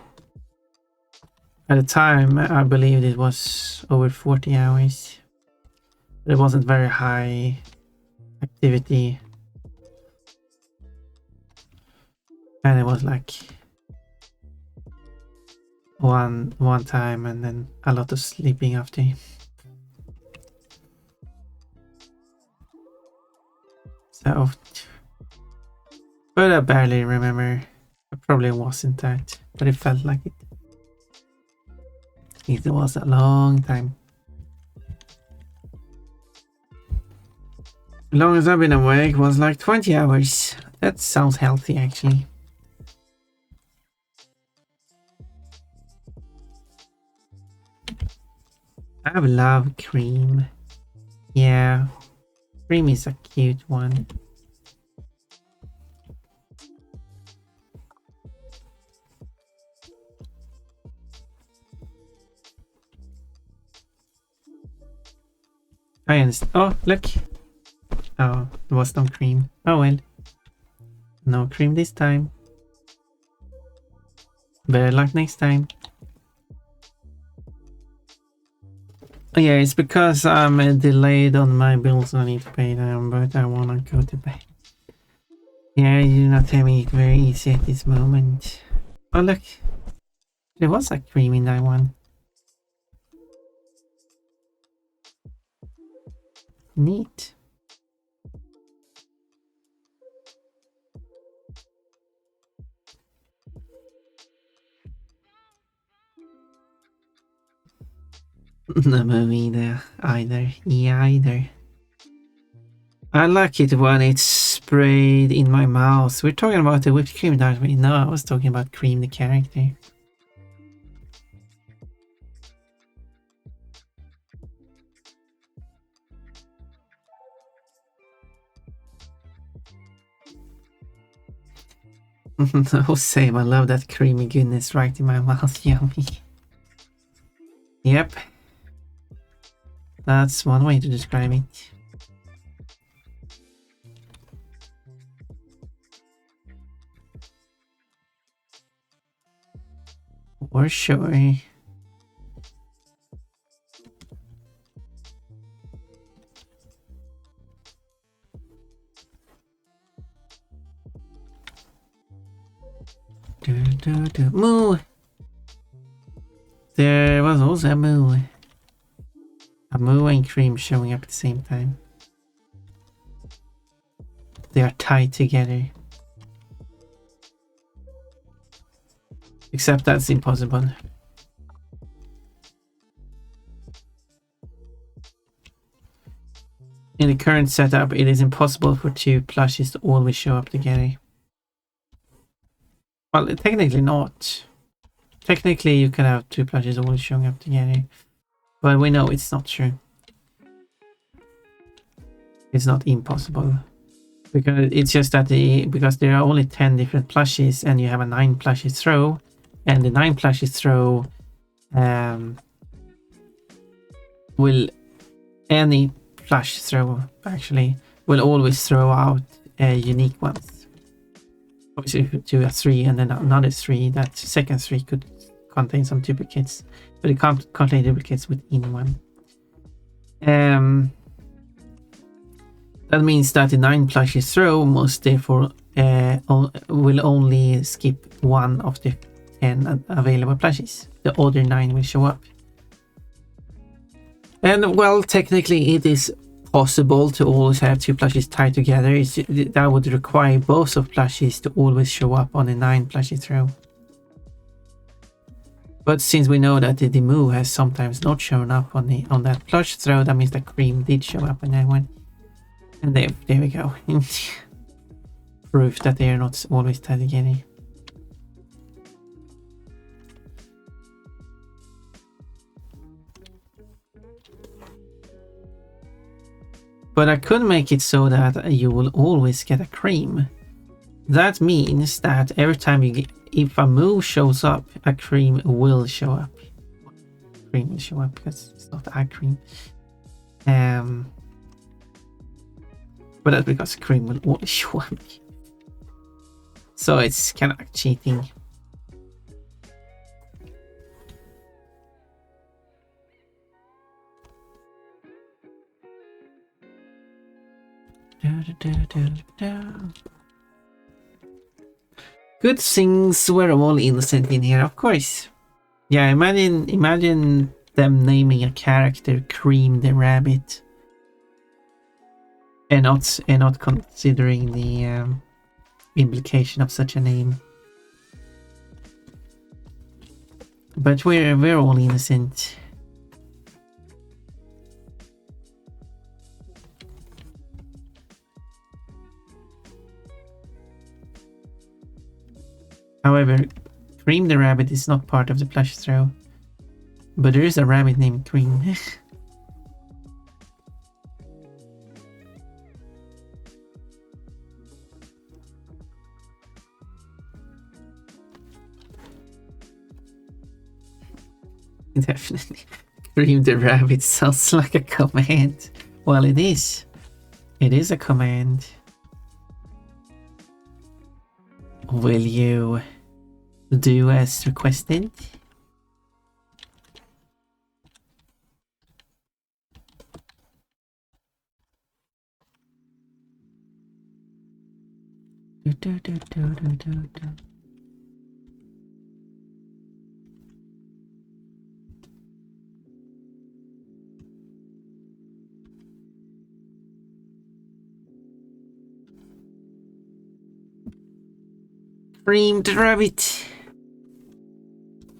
At the time, I believed it was over 40 hours. But it wasn't very high activity. And it was like... One time and then a lot of sleeping after. So... But I barely remember. It probably wasn't that, but it felt like it. It was a long time. The longest I've been awake was like 20 hours. That sounds healthy actually. I love Cream. Yeah, Cream is a cute one. I understand. Oh, look. Oh, there was no cream. Oh well. No cream this time. Better luck next time. Oh yeah, it's because I'm delayed on my bills. I need to pay them, but I wanna go to bed. Yeah, you're not having it very easy at this moment. Oh look. There was a cream in that one. Neat. No movie either. Yeah, either. I like it when it's sprayed in my mouth. We're talking about the whipped cream, aren't we? No, I was talking about Cream the character. Oh, same. I love that creamy goodness right in my mouth. Yummy. Yep. That's one way to describe it. For sure. Moo! There was also a moo. A moo and cream showing up at the same time. They are tied together. Except that's impossible. In the current setup, it is impossible for two plushies to always show up together. Well, technically not. Technically, you can have two plushies always showing up together. But we know it's not true. It's not impossible. Because it's just that because there are only 10 different plushies and you have a 9 plushie throw. And the 9 plushie throw will... Any plush throw, actually, will always throw out unique ones. Obviously, if you do a 3 and then another 3, that second 3 could contain some duplicates, but it can't contain duplicates within one. That means that the 9 plushies throw must therefore will only skip one of the 10 available plushies. The other 9 will show up. And well, technically it is possible to always have two plushies tied together. That would require both of plushies to always show up on a 9 plushie throw. But since we know that the moo has sometimes not shown up on that plush throw, that means that cream did show up on that one. And there we go. Proof that they are not always tied together. But I could make it so that you will always get a cream. That means that every time you get, if a moo shows up, a cream will show up. Cream will show up because it's not a cream. But that's because cream will always show up. So it's kind of like cheating. Good things were all innocent in here, of course. Yeah, imagine them naming a character Cream the Rabbit. And not considering the implication of such a name. But we're all innocent. However, Cream the Rabbit is not part of the plush throw. But there is a rabbit named Cream. Definitely. Cream the Rabbit sounds like a command. Well, it is. It is a command. Will you do as requested? Cream the Rabbit.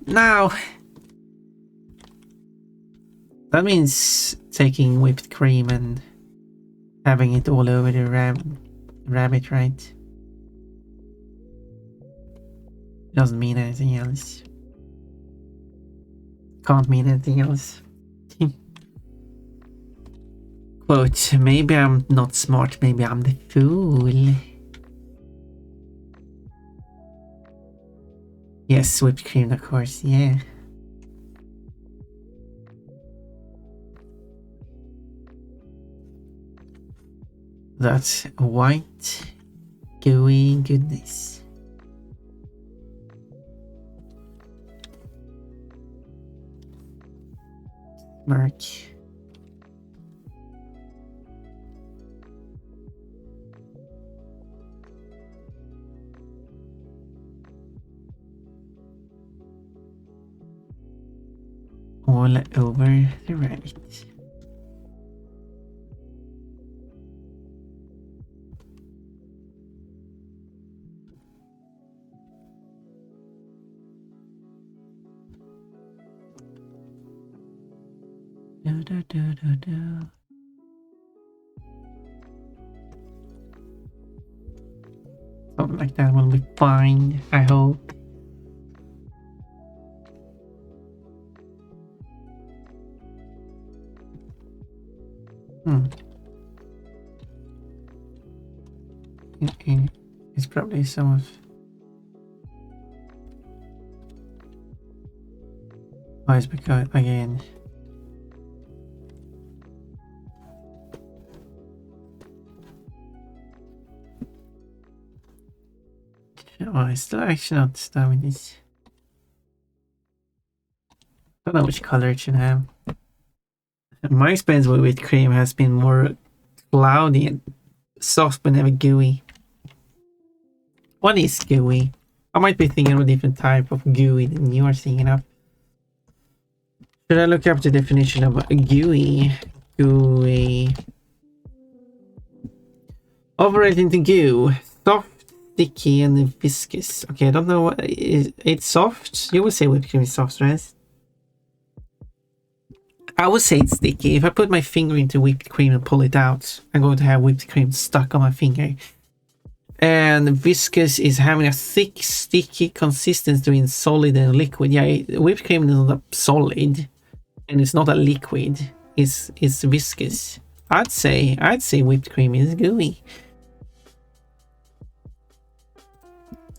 Now. That means taking whipped cream and having it all over the rabbit, right? Doesn't mean anything else. Can't mean anything else. Quote, maybe I'm not smart, maybe I'm the fool. Yes, whipped cream, of course, yeah. That's white, gooey goodness. Mark. All over the right. Do, do, do, do, do. Something like that will be fine, I hope. Okay. It's probably some of... Oh, it's because, again... Oh, it's still actually not done with this. Don't know which color it should have. My experience with whipped cream has been more cloudy and soft but never gooey. What is gooey? I might be thinking of a different type of gooey than you are thinking of. Should I look up the definition of a gooey? Gooey. Overrated into goo. Soft, sticky, and viscous. Okay, I don't know what it's soft. You would say whipped cream is soft, right? I would say it's sticky. If I put my finger into whipped cream and pull it out, I'm going to have whipped cream stuck on my finger. And viscous is having a thick, sticky consistency between solid and liquid. Yeah, whipped cream is not solid, and it's not a liquid. It's viscous. I'd say whipped cream is gooey.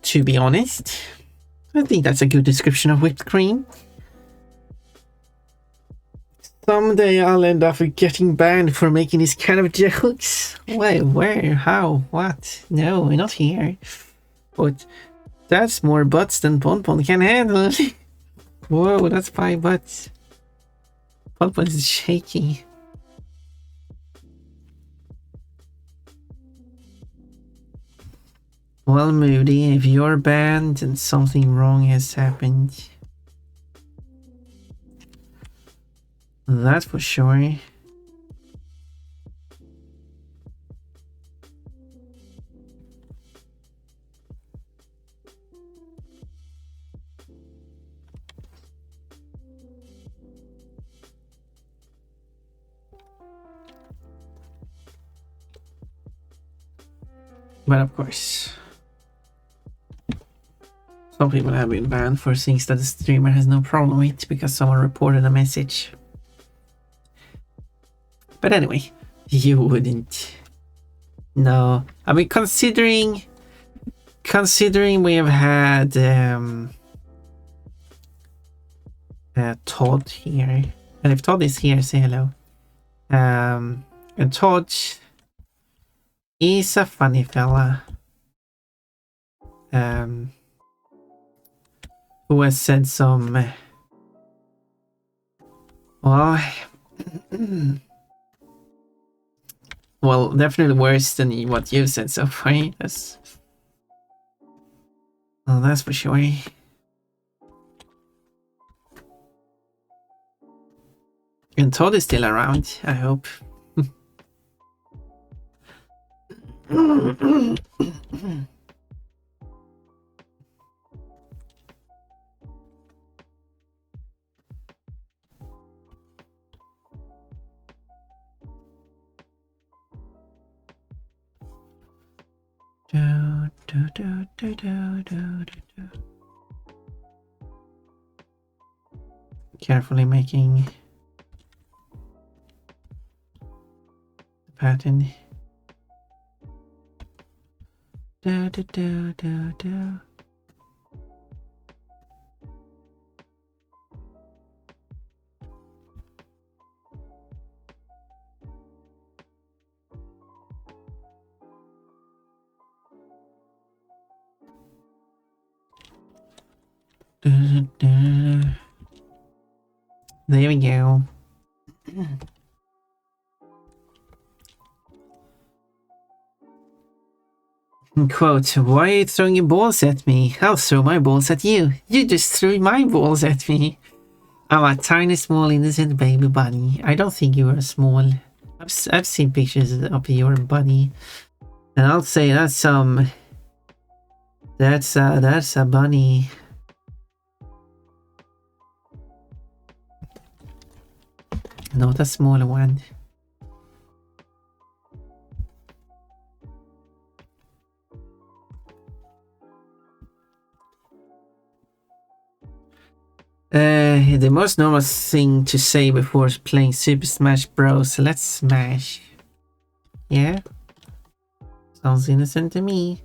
To be honest, I think that's a good description of whipped cream. Someday I'll end up getting banned for making these kind of jokes. Wait, where? How? What? No, not here. But that's more butts than Ponpon can handle. Whoa, that's 5 butts. Ponpon is shaky. Well, Moody, if you're banned, then something wrong has happened. That's for sure. But of course, some people have been banned for things that the streamer has no problem with because someone reported a message. But anyway, you wouldn't. No, I mean, considering we have had Todd here, and if Todd is here, say hello. And Todd is a funny fella. Who has said some well well, definitely worse than what you've said so far. That's well, that's for sure. And Todd is still around, I hope. Carefully making the pattern. There we go. Quote, why are you throwing your balls at me? I'll throw my balls at you. You just threw my balls at me. I'm a tiny, small, innocent baby bunny. I don't think you are small. I've seen pictures of your bunny. And I'll say that's a bunny. Not a small one. The most normal thing to say before playing Super Smash Bros. Let's smash. Yeah? Sounds innocent to me.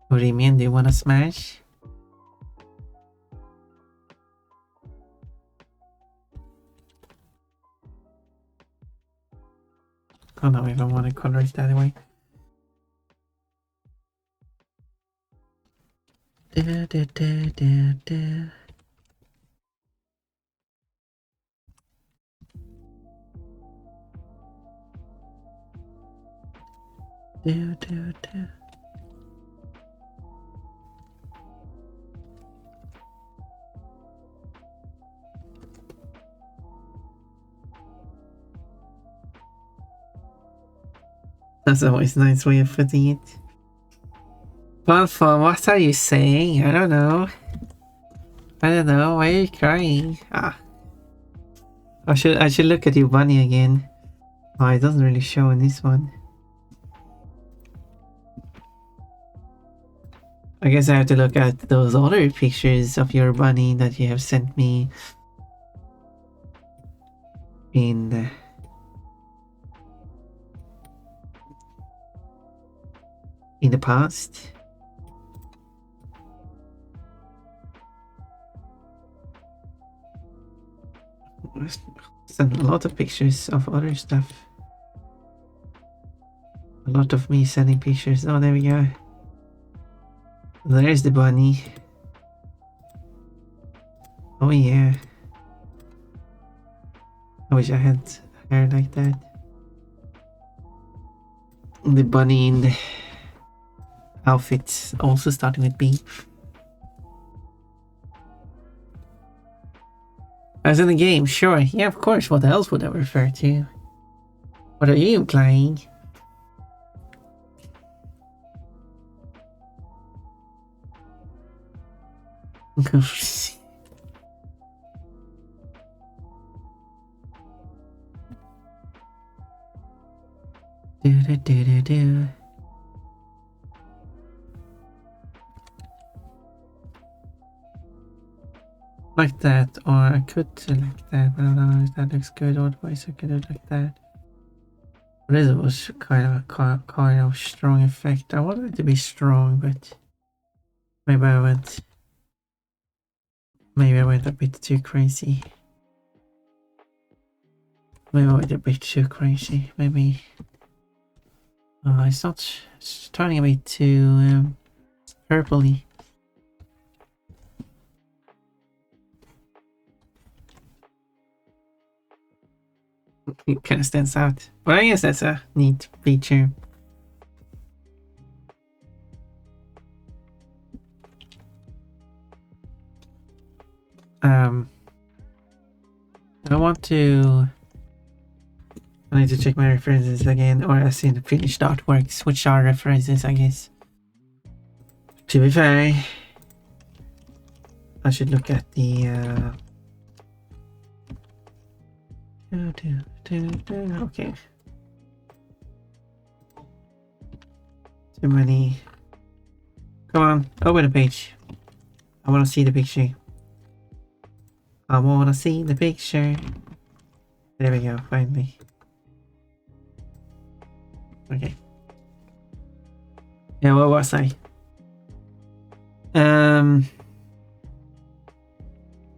What do you mean? Do you wanna smash? Oh no, I don't want to color it that way. Da, da, da, da, da. Do, do, do. That's always a nice way of putting it. Well, what are you saying? I don't know. I don't know. Why are you crying? Ah. I should look at your bunny again. Oh, it doesn't really show in this one. I guess I have to look at those other pictures of your bunny that you have sent me in the past. Sent a lot of pictures of other stuff. A lot of me sending pictures. Oh, there we go. There's the bunny. Oh yeah. I wish I had hair like that. The bunny in the outfit also starting with B. As in the game, sure. Yeah, of course. What else would I refer to? What are you implying? Do. Like that, or I could select that, but I don't know if that looks good. Otherwise, I could do it like that. But this was kind of strong effect. I wanted it to be strong, but maybe I went a bit too crazy. Maybe I went a bit too crazy. Maybe it's turning a bit too purpley. It kind of stands out, but I guess that's a neat feature. I need to check my references again, or as in the finished artworks, which are references, I guess. To be fair, I should look at the okay. Too many. Come on, open the page. I want to see the picture. I want to see the picture. There we go, finally. Okay. Yeah, what was I?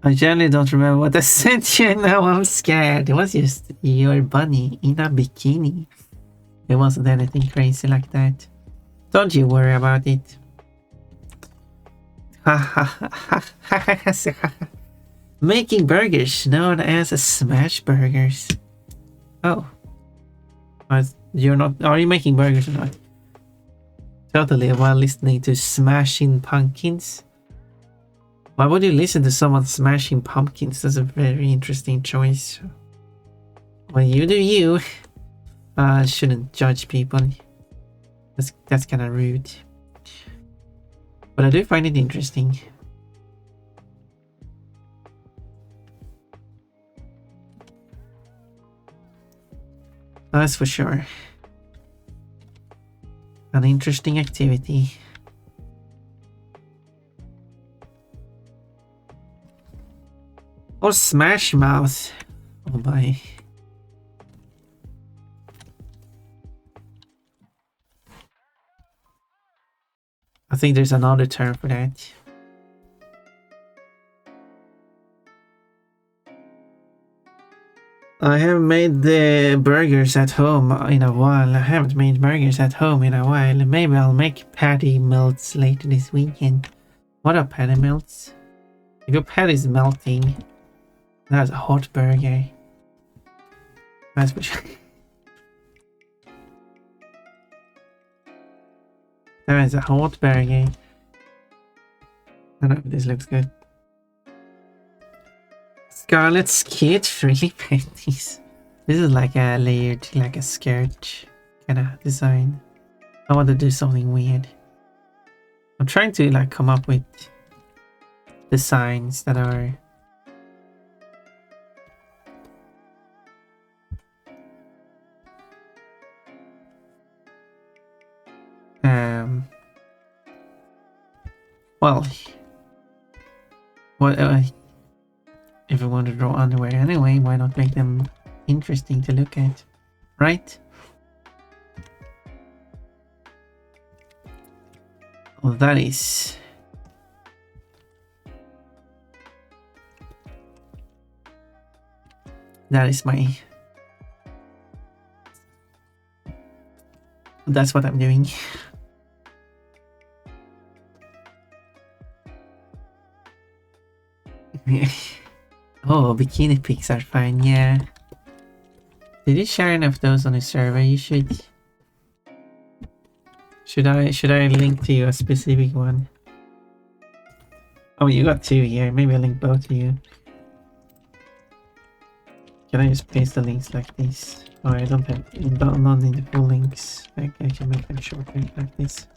I generally don't remember what I sent you, and now I'm scared. It was just your bunny in a bikini. It wasn't anything crazy like that. Don't you worry about it. Making burgers known as smash burgers. Oh. You're not. Are you making burgers or not? Totally while listening to Smashing Pumpkins. Why would you listen to someone smashing pumpkins? That's a very interesting choice. Well, you do you. Shouldn't judge people. That's kind of rude. But I do find it interesting. That's for sure. An interesting activity. Or Smash Mouth. Oh my. I think there's another term for that. I haven't made the burgers at home in a while. I haven't made burgers at home in a while. Maybe I'll make patty melts later this weekend. What are patty melts? If your patty's melting, that's a hot burger. That's for sure. That is a hot burger. I don't know if this looks good. Scarlet's kid-friendly panties. This is like a layered, like a skirt kind of design. I want to do something weird. I'm trying to like come up with designs that are well, what if I want to draw underwear anyway, why not make them interesting to look at, right? Well, that is my that's what I'm doing. Oh, bikini pics are fine, yeah. Did you share enough of those on a server? You should. Should I link to you a specific one? Oh, you got two here. Maybe I'll link both to you. Can I just paste the links like this? Oh, I don't need the full links. I can make them short like this.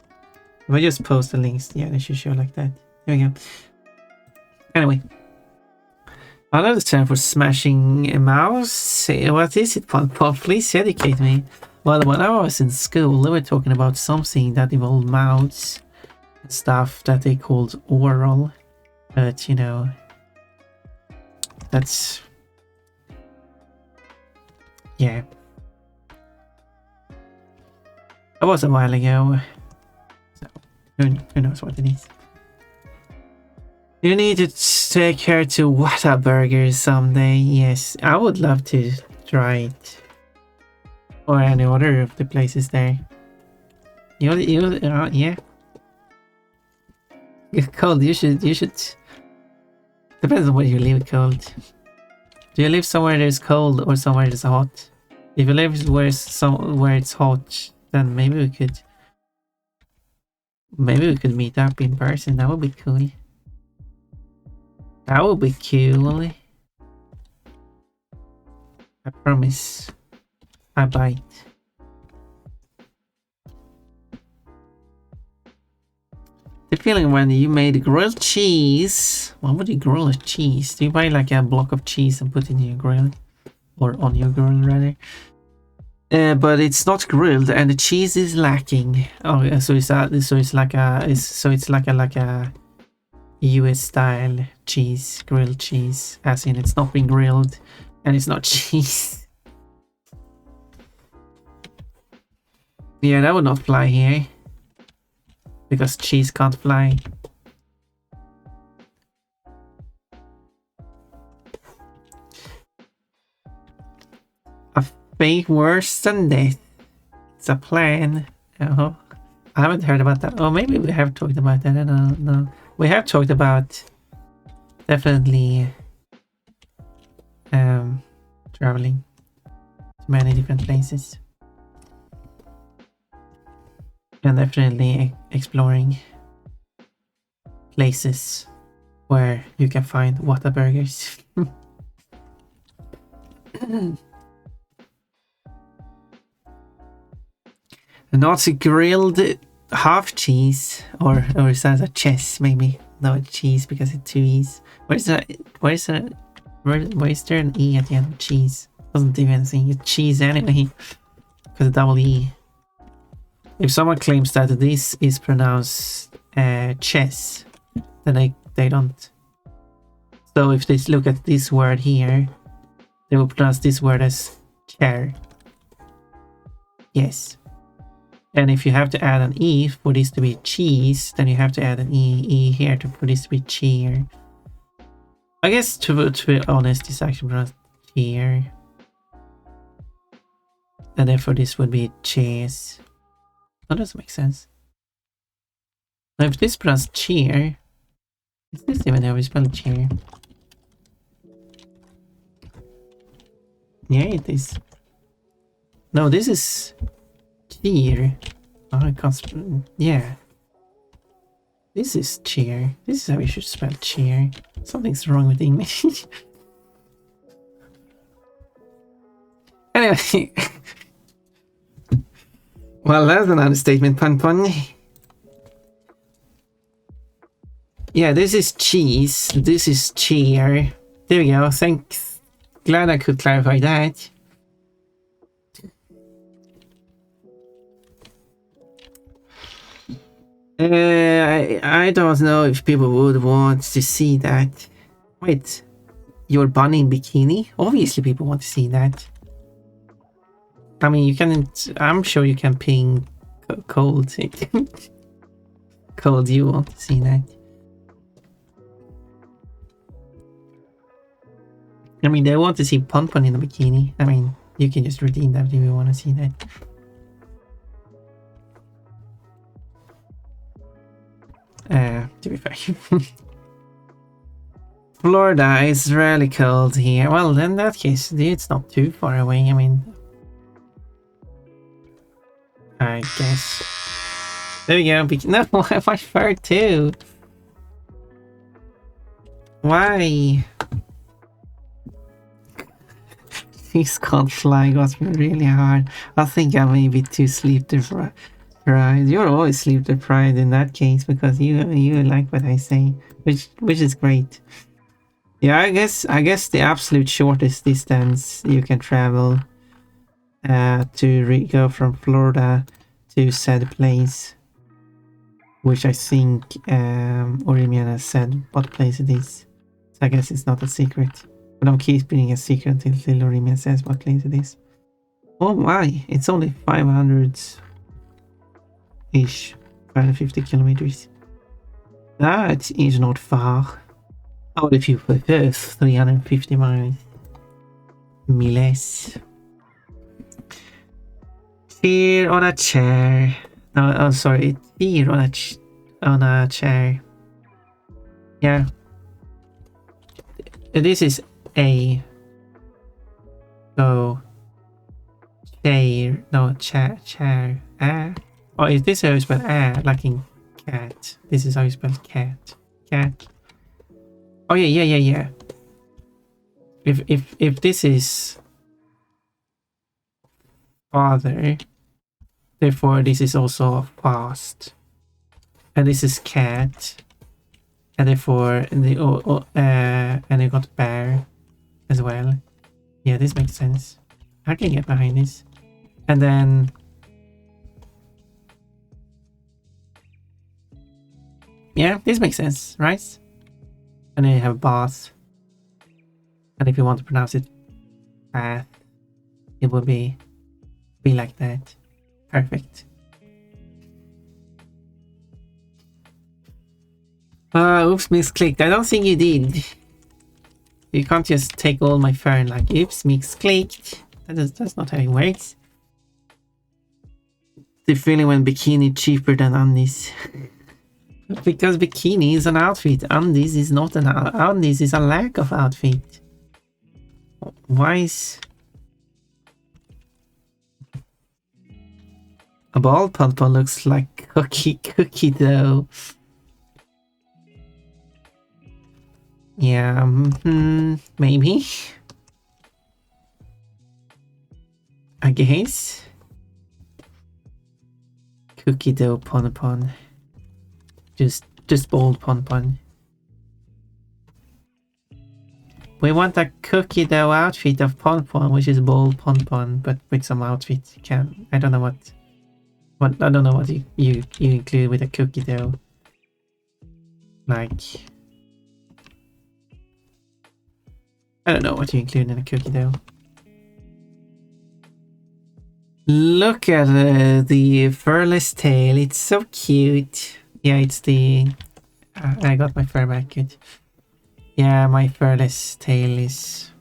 If I just post the links, yeah, they should show like that. There we go. Anyway. Another term for smashing a mouse. What is it, Pop? Please educate me. Well, when I was in school, they were talking about something that involved mouths and stuff that they called oral. But, you know, that's... yeah. That was a while ago. So, who knows what it is. You need to take her to Whataburger someday. Yes, I would love to try it. Or any other of the places there. Yeah. Cold, you should... Depends on where you live, cold. Do you live somewhere that's cold or somewhere that's hot? If you live where it's hot, then maybe we could meet up in person. That would be cool. That would be cool. I promise. I bite. The feeling when you made grilled cheese. Why would you grill a cheese? Do you buy like a block of cheese and put it in your grill? Or on your grill rather? But it's not grilled and the cheese is lacking. Oh, so it's like a US style cheese, grilled cheese, as in it's not been grilled and it's not cheese. Yeah, that would not fly here because cheese can't fly. A fate worse than death. It's a plan. Oh, I haven't heard about that. Oh, maybe we have talked about that. I don't know. we have talked about definitely traveling to many different places. And definitely exploring places where you can find Whataburgers. Nazi grilled half cheese, or is that a chess maybe? No, it's cheese because it's two e's. Where's there an e at the end of cheese? Doesn't do anything. It's cheese anyway, because a double e. If someone claims that this is pronounced chess, then they don't. So if they look at this word here, they will pronounce this word as chair. Yes. And if you have to add an e for this to be cheese, then you have to add an e here for this to be cheer. I guess to be honest, it's actually pronounced cheer. And therefore this would be cheese. That doesn't make sense. Now if this is pronounced cheer, is this even how we spell cheer? Yeah, it is. No, this is cheer. Oh, I can't. Yeah. This is cheer. This is how you should spell cheer. Something's wrong with English. Anyway. Well, that's an understatement, pun. Yeah, this is cheese. This is cheer. There we go. Thanks. Glad I could clarify that. I don't know if people would want to see that. Wait, your bunny in bikini? Obviously people want to see that. I mean, you can. I'm sure you can ping cold. Cold, you want to see that. I mean, they want to see Pon in a bikini. I mean, you can just redeem that if you want to see that. To be fair. Florida is really cold here. Well, in that case, it's not too far away. I mean, I guess. There we go. No, my fur too. Why? These can't fly got me really hard. I think I may be too sleep deprived. You're always sleep deprived in that case because you like what I say, which is great. Yeah, I guess the absolute shortest distance you can travel to go from Florida to said place, which I think Orimian has said what place it is. So I guess it's not a secret. But I'm keeping a secret until Orimian says what place it is. Oh my, it's only 500-ish, 550 kilometers. That is not far. Or if you prefer, 350 miles. Miles. Here on a chair. No, oh sorry, here on a chair. Yeah. This is a. So. Chair. No, chair. Ah. Oh, is this how you spell like in cat? This is how you spell cat. Cat. Oh yeah. If this is father, therefore this is also fast, and this is cat, and therefore and they got bear as well. Yeah, this makes sense. I can get behind this, and then. Yeah, this makes sense, right? And then you have bath. And if you want to pronounce it bath, it will be like that. Perfect. Oops, misclicked. I don't think you did. You can't just take all my fern like, oops, misclicked. That's not how it works. The feeling when bikini cheaper than undies. Because bikini is an outfit. Undies is not an undies is a lack of outfit. Why is a ball pom-pom looks like cookie dough? Yeah, maybe. I guess. Cookie dough pon. Just bold pon. We want a cookie dough outfit of pon, which is bold pon, but with some outfit. I don't know what I don't know what you include with a cookie dough. Like, I don't know what you include in a cookie dough. Look at the furless tail. It's so cute. Yeah, it's the... I got my fur back. Good. Yeah, my furless tail is...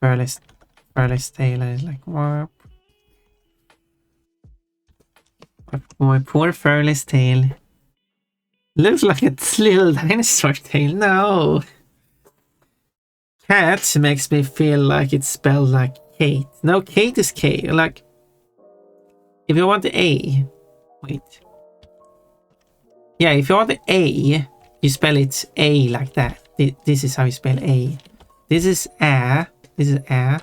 Furless tail is like... Warp. My poor furless tail. Looks like a little dinosaur tail. No. Cat makes me feel like it's spelled like Kate. No, Kate is K. Like, if you want the A, wait. Yeah, if you want the A, you spell it A like that. This is how you spell A. This is A. This is A,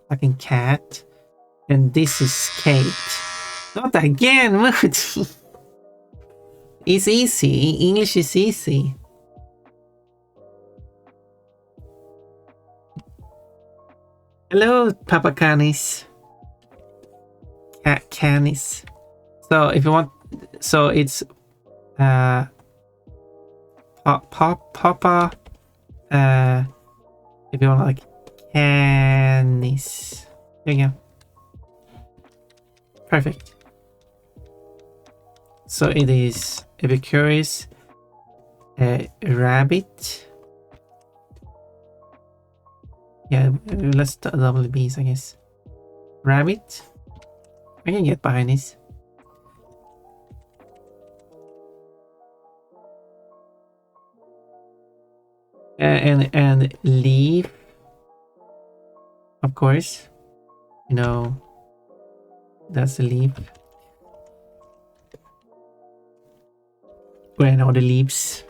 like in cat. And this is Kate. Not again, Moody. It's easy. English is easy. Hello, Papa Canis. Canis. So if you want, so it's Papa. If you want like Canis. There you go. Perfect. So it is, if you're curious, rabbit. Yeah, let's double the B's, I guess. Rabbit. I can get behind this. And leaf. Of course. You know, that's the leaf. Where are the leaves?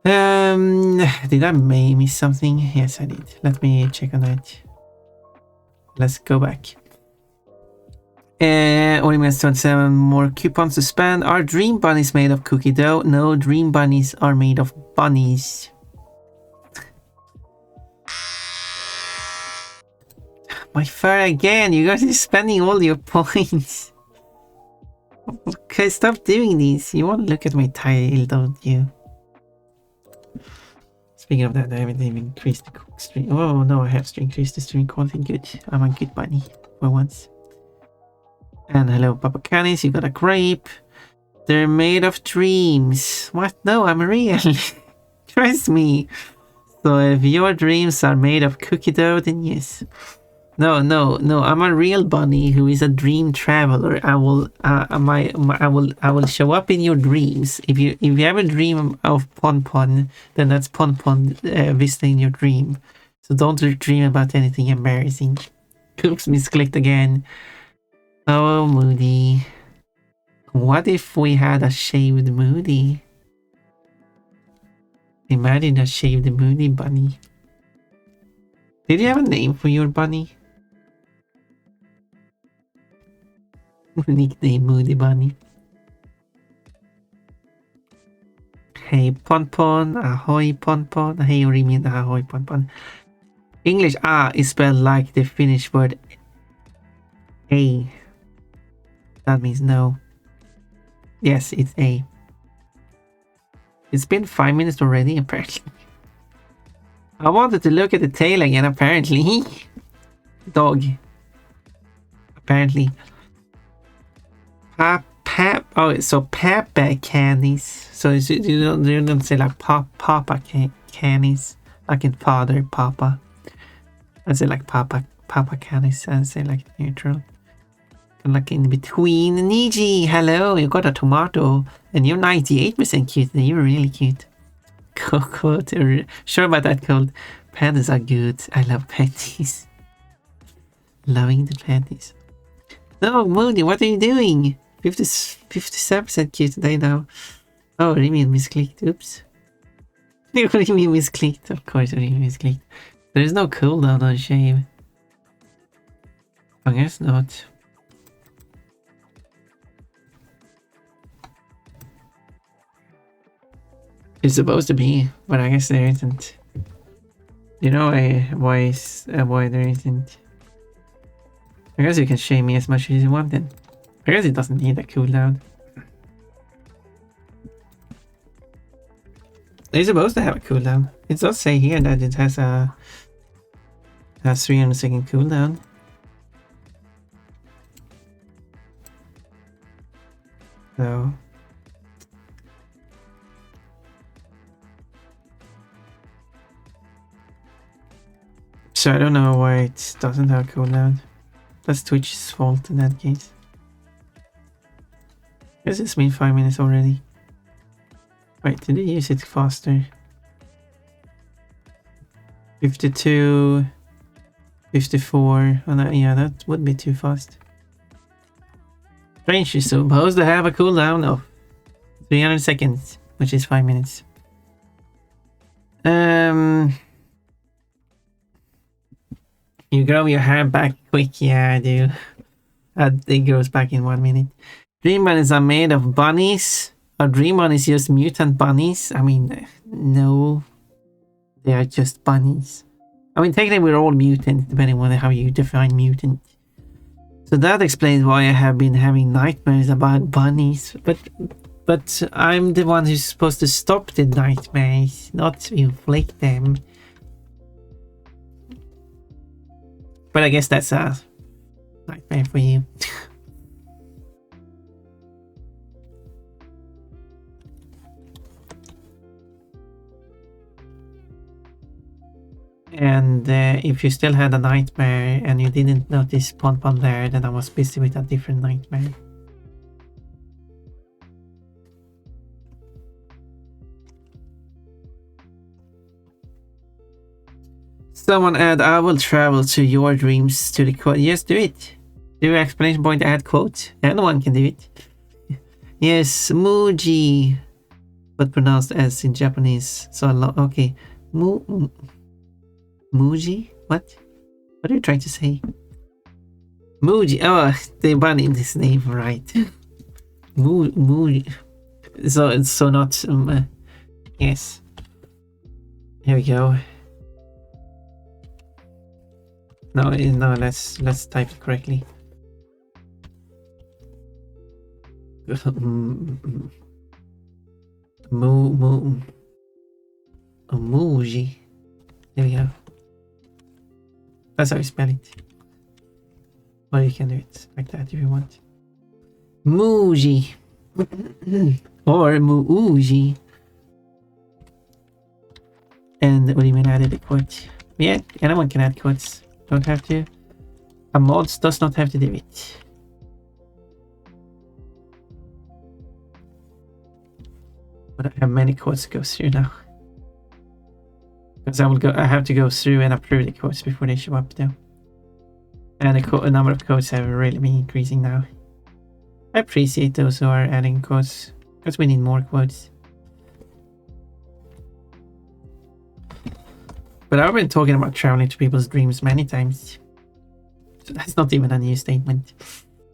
Did I miss something? Yes, I did. Let me check on that. Let's go back. Only minutes 27 more coupons to spend. Are dream bunnies made of cookie dough? No, dream bunnies are made of bunnies. My fur again. You guys are spending all your points. Okay, stop doing this. You want to look at my tail, don't you? Speaking of that, I haven't even increased the stream. Oh no, I have to increase the stream quality. Good. I'm a good bunny for once. And hello, Papa Canis. You got a grape. They're made of dreams. What? No, I'm real. Trust me. So if your dreams are made of cookie dough, then yes. No. I'm a real bunny who is a dream traveler. I will show up in your dreams. If you have a dream of Pon, then that's Pon visiting your dream. So don't dream about anything embarrassing. Oops, misclicked again. Oh, Moody. What if we had a shaved Moody? Imagine a shaved Moody bunny. Did you have a name for your bunny? Nickname Moody Bunny. Hey Pon, ahoy Pon. Hey Rimin, ahoy Pon. English is spelled like the Finnish word A. That means no. Yes, it's A. It's been 5 minutes already, apparently. I wanted to look at the tail again, apparently. Dog. Apparently. Oh, so Papa candies. So you don't say like Papa candies. Like in father, Papa. I say like Papa Papa Canis and say like neutral. Like in between. Niji, hello, you got a tomato and you're 98% cute. You're really cute. Coco, sure about that, Cold. Pandas are good. I love panties. Loving the panties. No, Moody, what are you doing? 57% cute today now. Oh, what do you mean misclicked? Oops. What do you mean misclicked? Of course, what do you mean misclicked? There is no cooldown on shave. I guess not. It's supposed to be, but I guess there isn't. You know why there isn't? I guess you can shame me as much as you want then. I guess it doesn't need a cooldown. It's supposed to have a cooldown. It does say here that it has a 300-second cooldown. So I don't know why it doesn't have a cooldown. That's Twitch's fault in that case. Guess it's been 5 minutes already. Wait, did they use it faster? 52, 54. Oh, no, yeah, that would be too fast. Strange is supposed to have a cooldown of 300 seconds, which is 5 minutes. You grow your hair back quick, yeah, I do. It grows back in 1 minute. Dream bunnies are made of bunnies. Are dream bunnies just mutant bunnies? I mean, no. They are just bunnies. I mean, technically we're all mutants, depending on how you define mutant. So that explains why I have been having nightmares about bunnies. But I'm the one who's supposed to stop the nightmares, not inflict them. But I guess that's a nightmare for you. And if you still had a nightmare and you didn't notice Pon there, then I was busy with a different nightmare. Someone add, I will travel to your dreams to the quote. Yes, do it. Do exclamation point add quote. Anyone can do it. Yes, Muji. But pronounced as in Japanese. So okay. Muji? What? What are you trying to say? Muji. Oh, they banning this name, right? Muji. So not. Yes. Here we go. No, let's type it correctly. Muji. There we go. That's how you spell it. Or you can do it like that if you want. Muji. Or Muuji. And what do you mean added a quote? Yeah, anyone can add quotes. Don't have to. A mod does not have to do it. But I have many quotes to go through now. Because I have to go through and approve the quotes before they show up though. And the number of quotes have really been increasing now. I appreciate those who are adding quotes. Because we need more quotes. But I've been talking about traveling to people's dreams many times. So that's not even a new statement.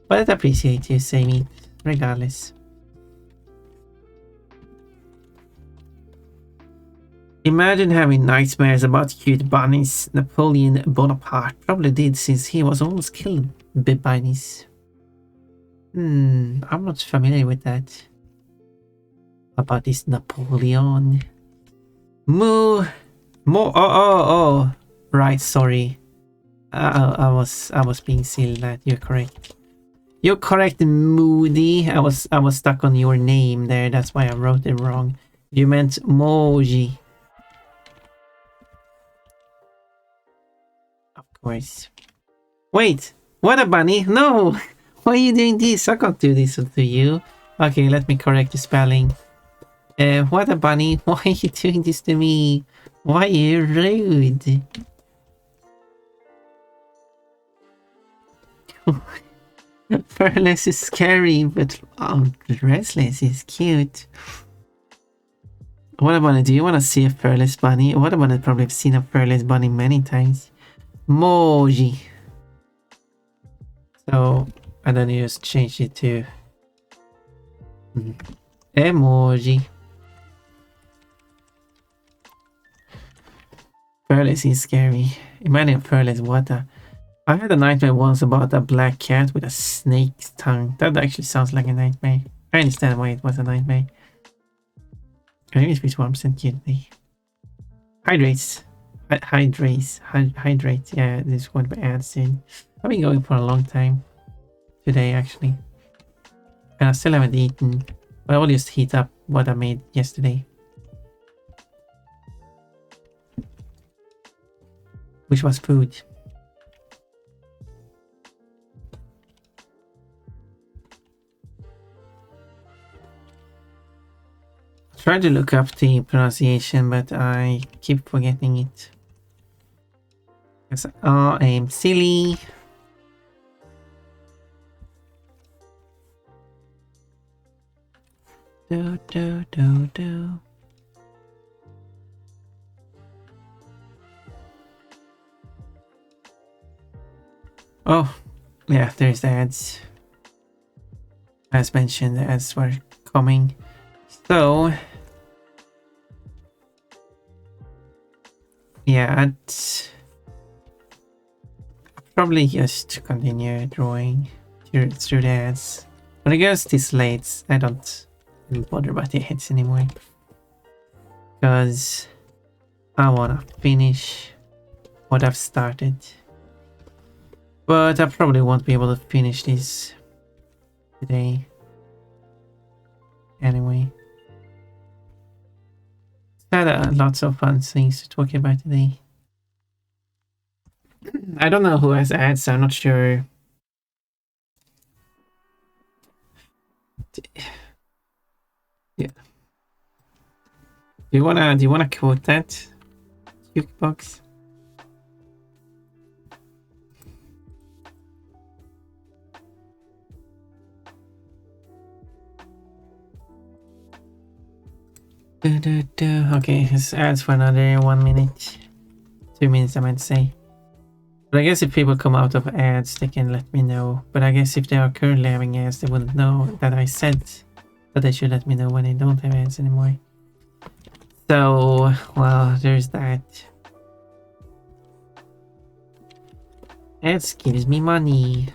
But I appreciate you saying it, regardless. Imagine having nightmares about cute bunnies. Napoleon Bonaparte probably did, since he was almost killed by bunnies. I'm not familiar with that. About this Napoleon. Oh, right, sorry. I was being silly. That you're correct. You're correct, Moody. I was stuck on your name there. That's why I wrote it wrong. You meant Moji. Of course. Wait, what a bunny? No! Why are you doing this? I can't do this to you. Okay, let me correct the spelling. What a bunny? Why are you doing this to me? Why are you rude? Furless is scary, but Restless is cute. What about it? Do you want to see a furless bunny? What about it? Probably have seen a furless bunny many times. Moji. So, and then you just change it to emoji. Furless is scary. Imagine furless water. I had a nightmare once about a black cat with a snake's tongue. That actually sounds like a nightmare. I understand why it was a nightmare. I think it's which one percent cutie. Hydrates. Hydrate. Yeah, this is going to be added soon. I've been going for a long time. Today, actually. And I still haven't eaten. But I will just heat up what I made yesterday. Which was food. Try to look up the pronunciation, but I keep forgetting it. Because I am silly. Do. Oh, yeah, there's the ads. As mentioned, the ads were coming. So, yeah, I'd probably just continue drawing through the ads. When it goes this late, I don't bother about the heads anymore. Because I wanna finish what I've started. But I probably won't be able to finish this today. Anyway. Had lots of fun things to talk about today. I don't know who has ads, so I'm not sure. Yeah. Do you wanna quote that? Jukebox? Okay, it's ads for another 1 minute. 2 minutes, I might say. But I guess if people come out of ads, they can let me know. But I guess if they are currently having ads, they wouldn't know that I said that they should let me know when they don't have ads anymore. So, well, there's that. Ads gives me money.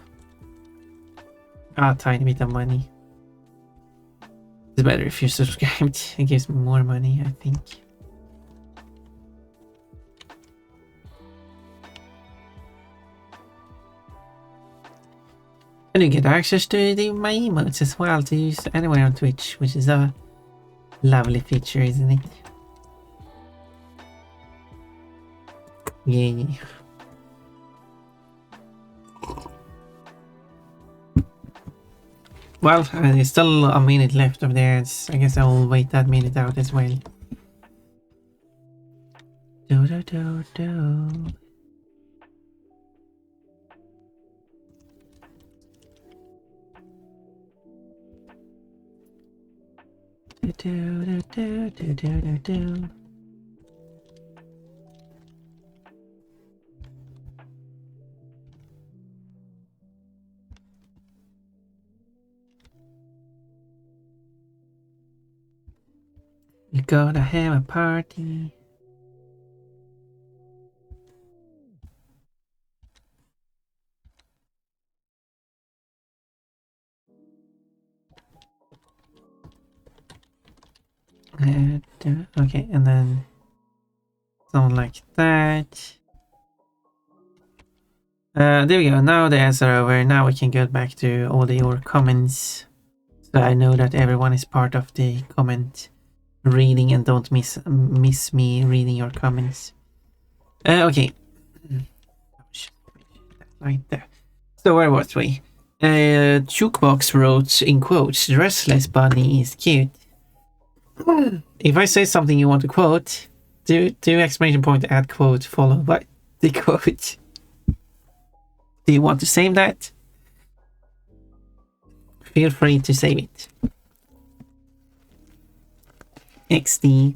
A tiny bit of money. It's better if you're subscribed. It gives me more money, I think. And you get access to my emotes as well to use anywhere on Twitch, which is a lovely feature, isn't it? Yeah. Well, there's still a minute left of theirs. I guess I'll wait that minute out as well. Do. Do. We're gonna have a party. Okay, and then something like that. There we go. Now the ads are over. Now we can get back to all your comments. So I know that everyone is part of the comment reading and don't miss me reading your comments. Okay. Right there. So where was we? Jukebox wrote in quotes, "Restless bunny is cute." If I say something you want to quote, do exclamation point add quote followed by the quote. Do you want to save that? Feel free to save it. XD.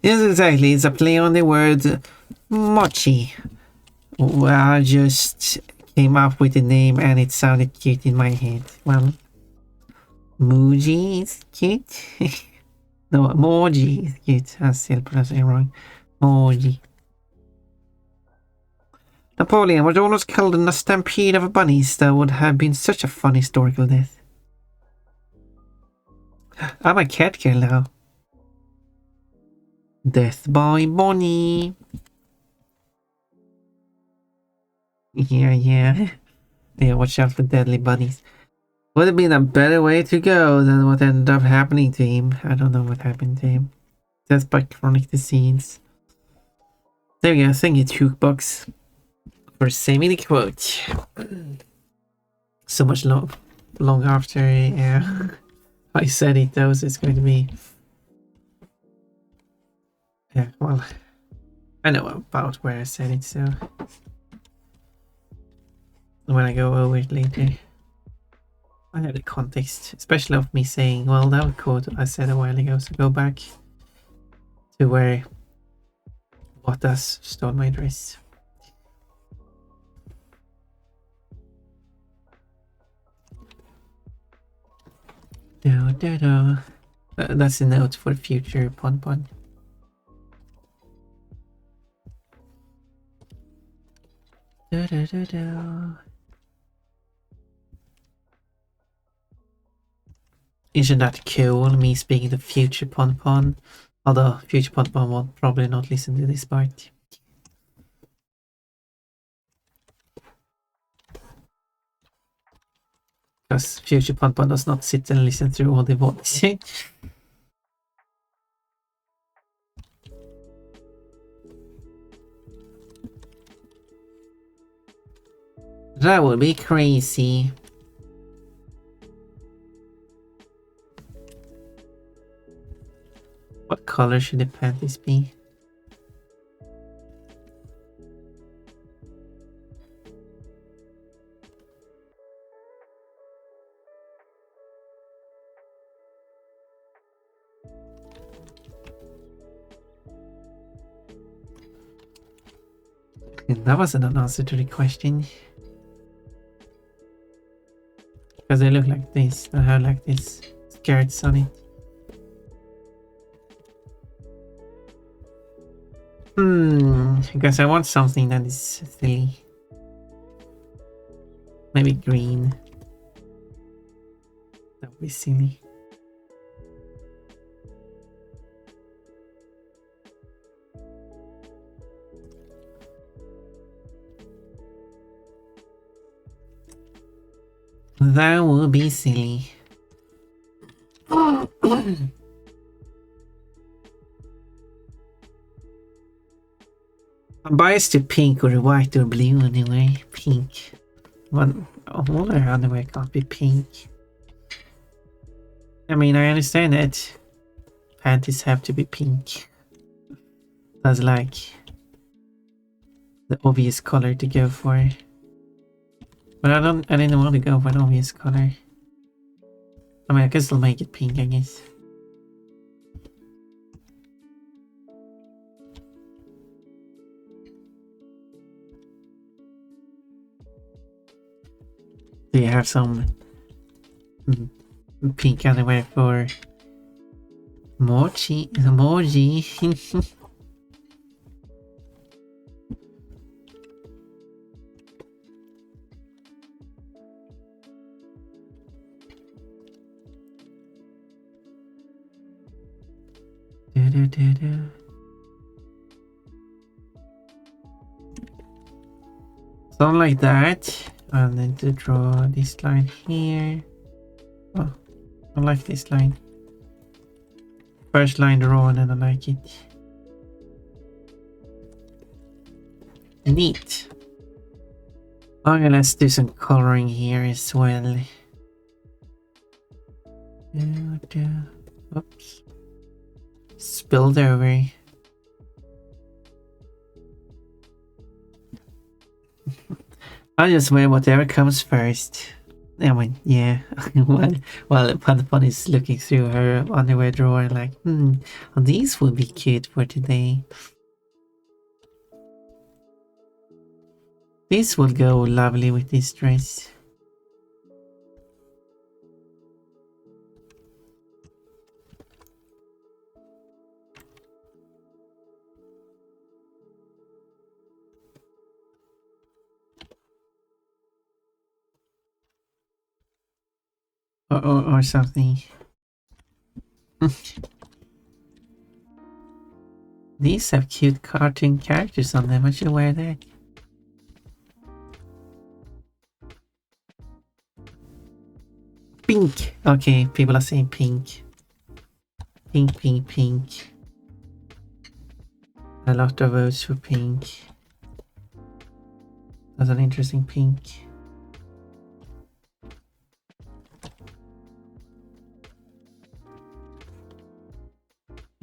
Yes, exactly. It's a play on the word mochi. Well, I just came up with the name and it sounded cute in my head. Well, Muji is cute. No, Moji is cute. I still pronounced it wrong. Moji. Napoleon was almost killed in a stampede of bunnies. That would have been such a fun historical death. I'm a cat girl now. Death by Bonnie. Yeah. Yeah, watch out for deadly bunnies. Would have been a better way to go than what ended up happening to him. I don't know what happened to him. That's by chronic disease. There we go. Thank you, Jukebox, for saving the quote. So much long after I said it, though, so it's going to be... Yeah, well, I know about where I said it, so when I go over it later, I have the context, especially of me saying, well, that was quote I said a while ago, so go back to where Bottas stole my dress. That's a note for future Pon. Isn't that cool, me speaking to future Pon? Although future Pon will probably not listen to this part. Because future Pon does not sit and listen through all the voices. That would be crazy. What color should the panties be? That wasn't an answer to the question. Because they look like this. I have like this skirts on it. Because I want something that is silly. Maybe green. That would be silly. That would be silly. I'm biased to pink or white or blue anyway. Pink. All our underwear can't be pink. I mean, I understand that panties have to be pink. That's like the obvious color to go for. But I didn't want to go for an obvious color. I mean, I can still make it pink, I guess. Do you have some pink underwear for Mochi? Emoji. Something like that. And then to draw this line here. Oh, I like this line. First line drawn and I like it. Neat. Okay, let's do some coloring here as well. Oops. Spilled over. I just wear whatever comes first. I mean, yeah. while Pun is looking through her underwear drawer, like, these would be cute for today. This will go lovely with this dress. Or something. These have cute cartoon characters on them. I should wear that. Pink. Okay, people are saying pink. Pink, pink, pink. A lot of votes for pink. That's an interesting pink.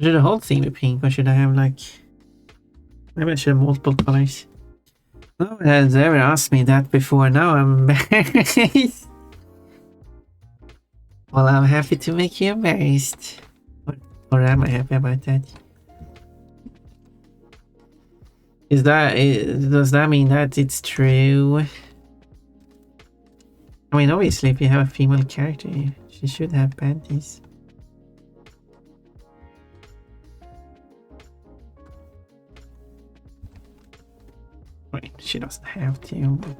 Should the whole theme be pink, or should I have like... Maybe I should have multiple colors. No one has ever asked me that before. Now I'm embarrassed. Well, I'm happy to make you embarrassed. Or am I happy about that? Does that mean that it's true? I mean, obviously, if you have a female character, she should have panties. Wait, she doesn't have to, but...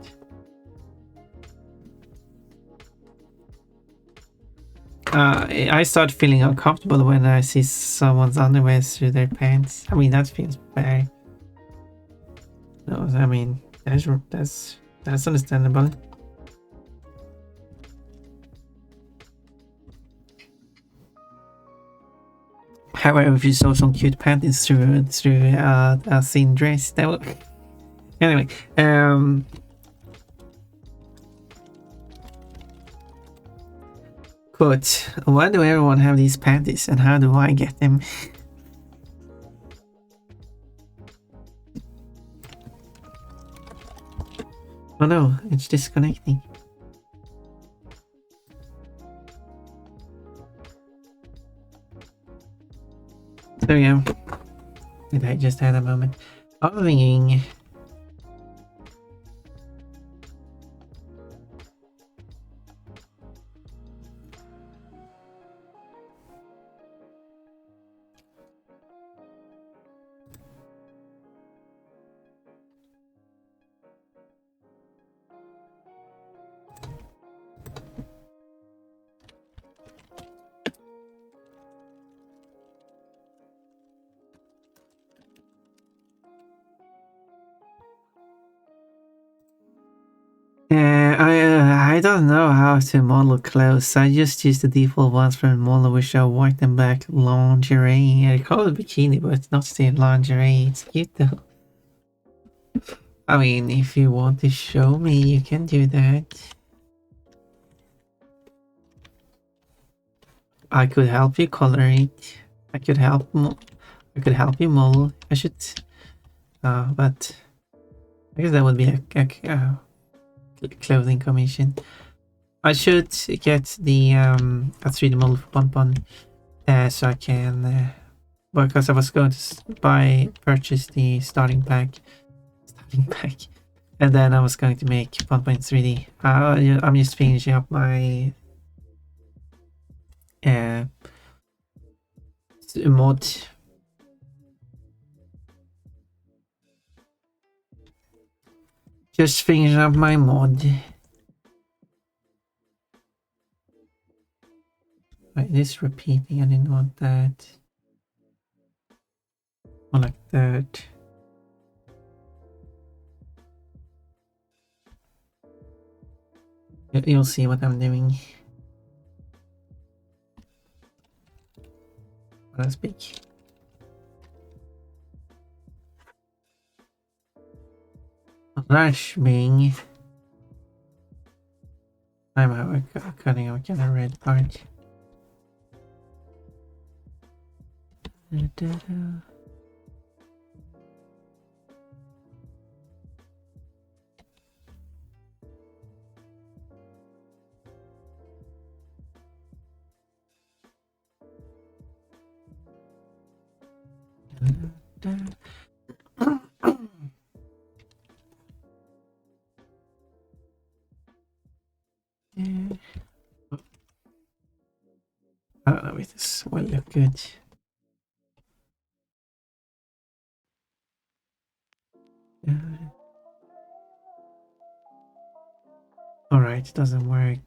I start feeling uncomfortable when I see someone's underwear through their pants. I mean, that feels bad. No, I mean, that's understandable. However, if you saw some cute panties through a thin dress, that would... Anyway, quote, why do everyone have these panties and how do I get them? Oh no, it's disconnecting. There we go. I just had a moment of thinking. I don't know how to model clothes. I just use the default ones from model, which are white and black lingerie. I call it bikini, but it's not still lingerie. It's cute though. I mean, if you want to show me, you can do that. I could help you color it. I could help you model. I should, but I guess that would be a clothing commission. I should get the a 3D model for Pon so I can because I was going to purchase the starting pack, and then I was going to make Pon 3D. I'm just finishing up my mod. Just finishing up my mod. Right, this repeating, I didn't want that. Or like that. You'll see what I'm doing. Let's speak. Rashming. I'm cutting out kind of red part. I don't know if this will look good. Alright, it doesn't work.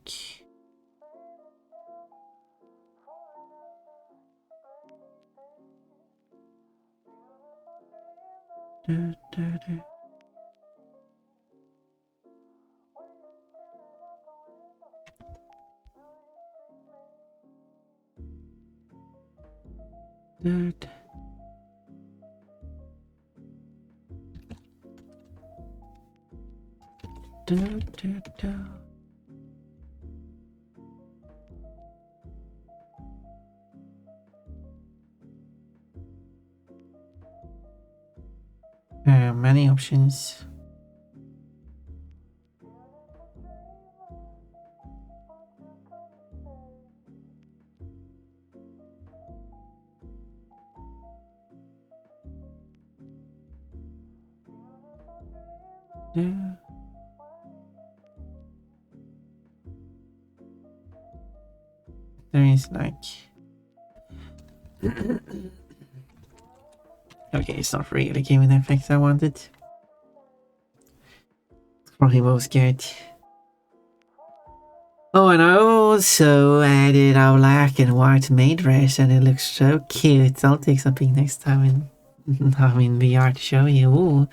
Many options. There is like okay, it's not really giving the effect I wanted. Probably was good. Oh, and I also added our black and white maid dress, and it looks so cute. I'll take something next time in VR to show you. Ooh,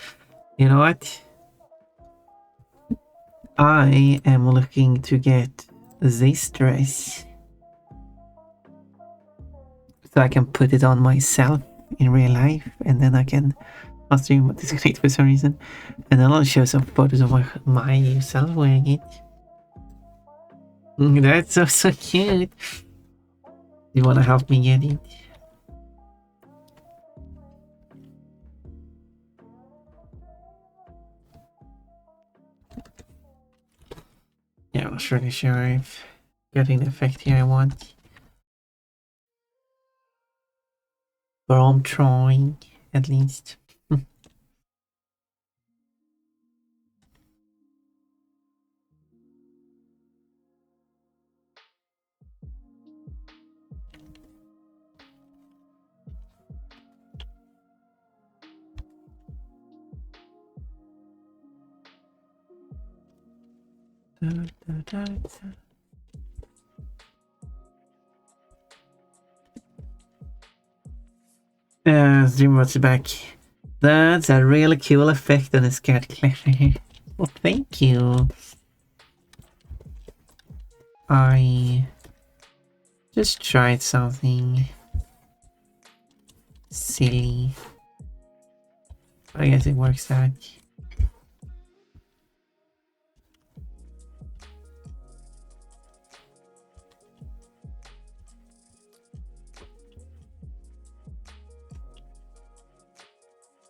you know what? I am looking to get this dress so I can put it on myself in real life, and then I can stream what is great for some reason, and then I'll show some photos of myself wearing it. That's so cute. You wanna help me get it? Yeah, I'm not really sure if getting the effect here I want. But I'm trying, at least. Dreamwatch back. That's a really cool effect on a scared Cliffy. Well, thank you. I just tried something silly. I guess it works out.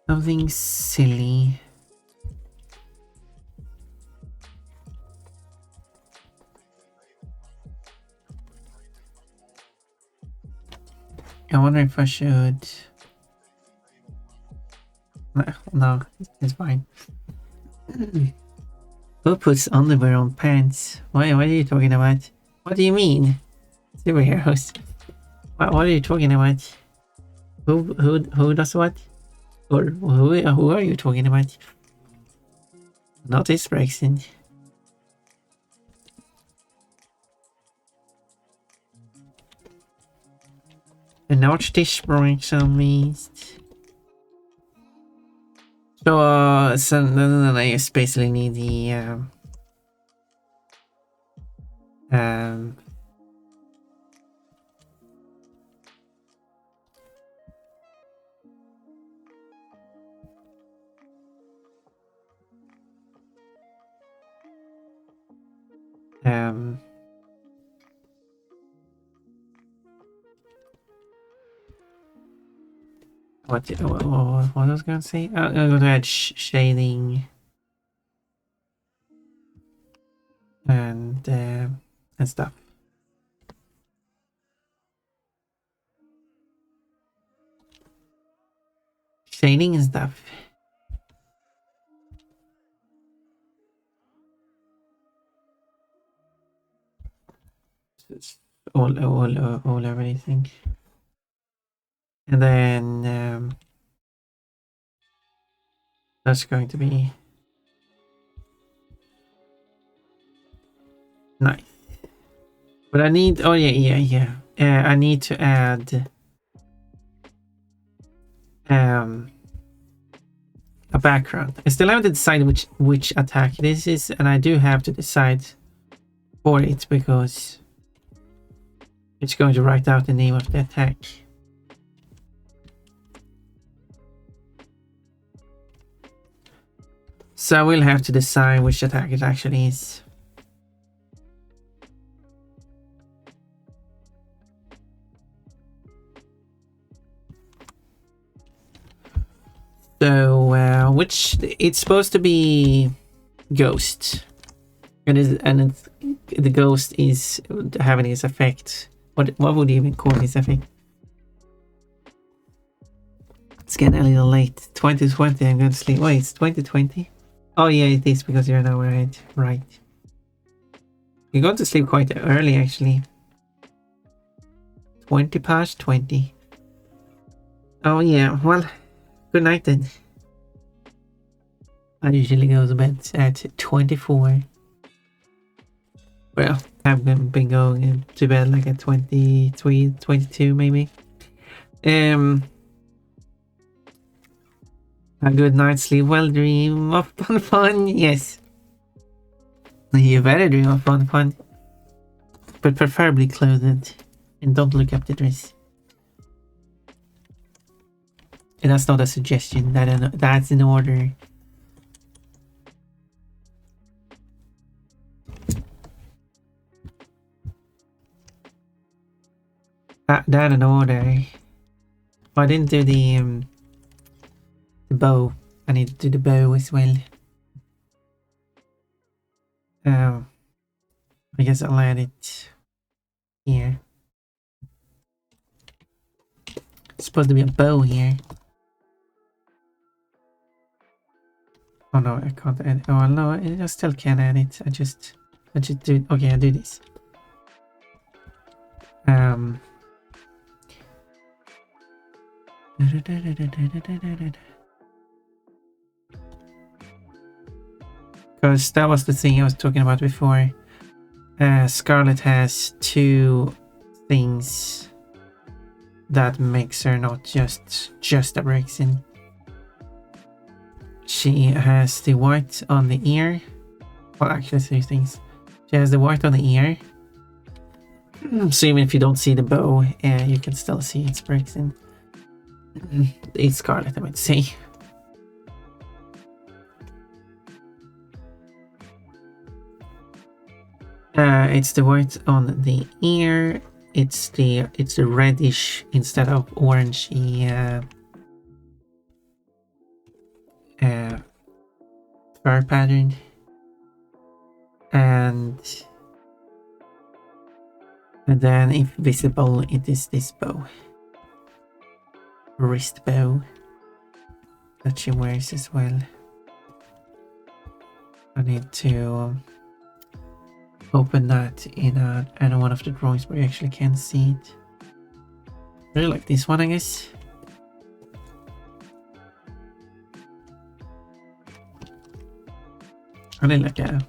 Something silly. I wonder if I should. No, it's fine. Who puts underwear on pants? What are you talking about? What do you mean? Superheroes. What are you talking about? Who does what? Or who are you talking about? Not this Brexit. And notch this breaks on me. So then I just basically need the Um, what I was gonna say? I'm going to add shading and stuff. Shading and stuff. It's all everything. And then that's going to be nice. But I need, oh yeah. I need to add a background. I still haven't decided which attack this is, and I do have to decide for it because it's going to write out the name of the attack. So I will have to decide which attack it actually is. So which it's supposed to be Ghost, and the Ghost is having his effect. What would you even call his effect? It's getting a little late. 2020. I'm going to sleep. Wait, it's 2020. Oh yeah, it is because you're an hour ahead. Right. You're going to sleep quite early actually. 20 past 20. Oh yeah, well, good night then. I usually go to bed at 24. Well, I've been going to bed like at 23, 22 maybe. A good night's sleep, well, dream of fun, yes. You better dream of fun. But preferably clothed. And don't look up the dress. And that's not a suggestion, that's an order. That an order. Oh, I didn't do the bow. I need to do the bow as well. I guess I'll add it here. It's supposed to be a bow here. Oh no, I can't add it. Oh no, I still can't add it. I just do. Okay, I do this. Because that was the thing I was talking about before. Scarlet has two things that makes her not just a Brexin. She has the white on the ear. Well, actually, three things. She has the white on the ear. So even if you don't see the bow, you can still see it's Brexin. It's Scarlet, I might say. It's the white on the ear. It's the reddish instead of orangey fur pattern, and then if visible, it is this bow, wrist bow, that she wears as well. I need to open that in one of the drawings where you actually can see it. I really like this one, I guess. I really like a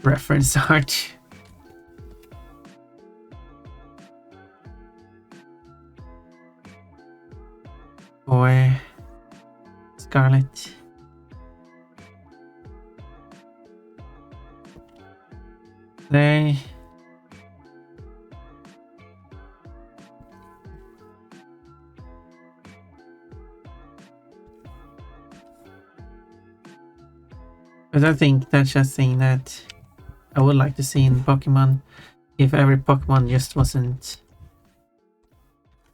reference art. For Scarlet. There. But I think that's just saying that I would like to see in Pokemon if every Pokemon just wasn't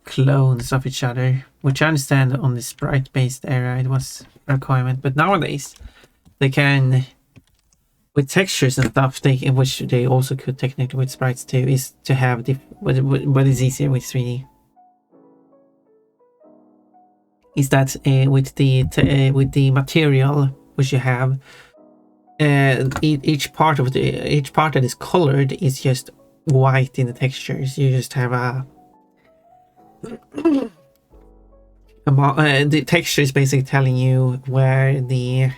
clones of each other, which I understand on the sprite-based era it was a requirement, but nowadays they can, with textures and stuff, which they also could technically with sprites too, is to have what is easier with 3D. Is that with the material which you have, each part that is colored is just white in the textures. You just have the texture is basically telling you where the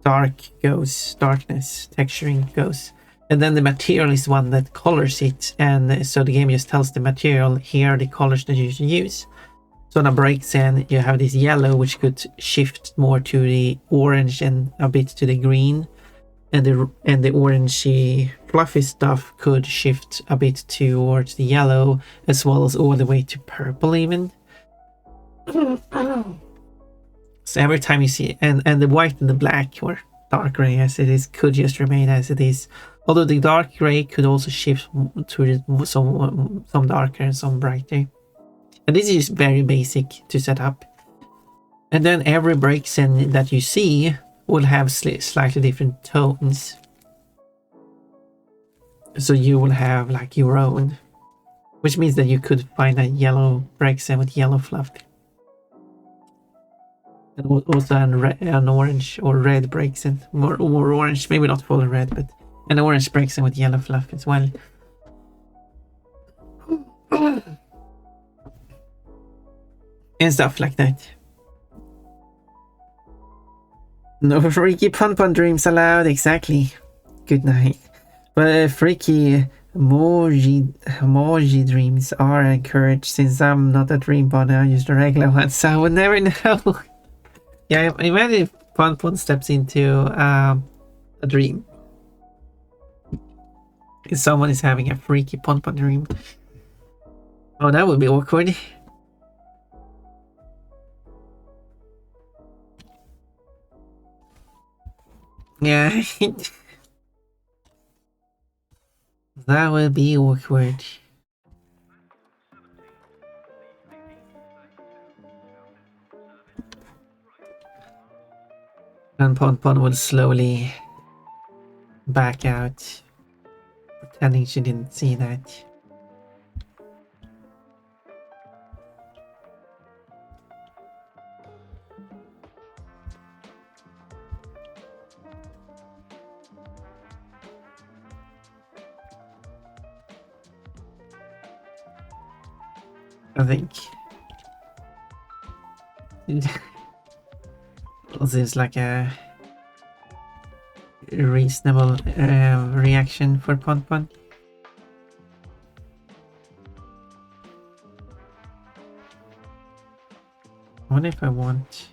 darkness texturing goes, and then the material is one that colors it, and so the game just tells the material, here are the colors that you should use. So on a breaks in, you have this yellow which could shift more to the orange and a bit to the green, and the orangey fluffy stuff could shift a bit towards the yellow, as well as all the way to purple even. So every time you see, and the white and the black, or dark gray as it is, could just remain as it is. Although the dark gray could also shift to some darker and some brighter. And this is very basic to set up. And then every breaks in that you see will have slightly different tones. So you will have like your own, which means that you could find a yellow breaks in with yellow fluff. And also an orange or red breaks in, more orange, maybe not full red, but an orange breaks in with yellow fluff as well. And stuff like that. No freaky pun dreams allowed, exactly. Good night. But freaky emoji dreams are encouraged, since I'm not a dream body, I use the regular one, so I would never know. Yeah, imagine if Pun steps into a dream. If someone is having a freaky Pun dream. Oh, that would be awkward. Yeah. That would be awkward. And Pon would slowly back out, pretending she didn't see that. I think seems like a reasonable reaction for Pon. I wonder if I want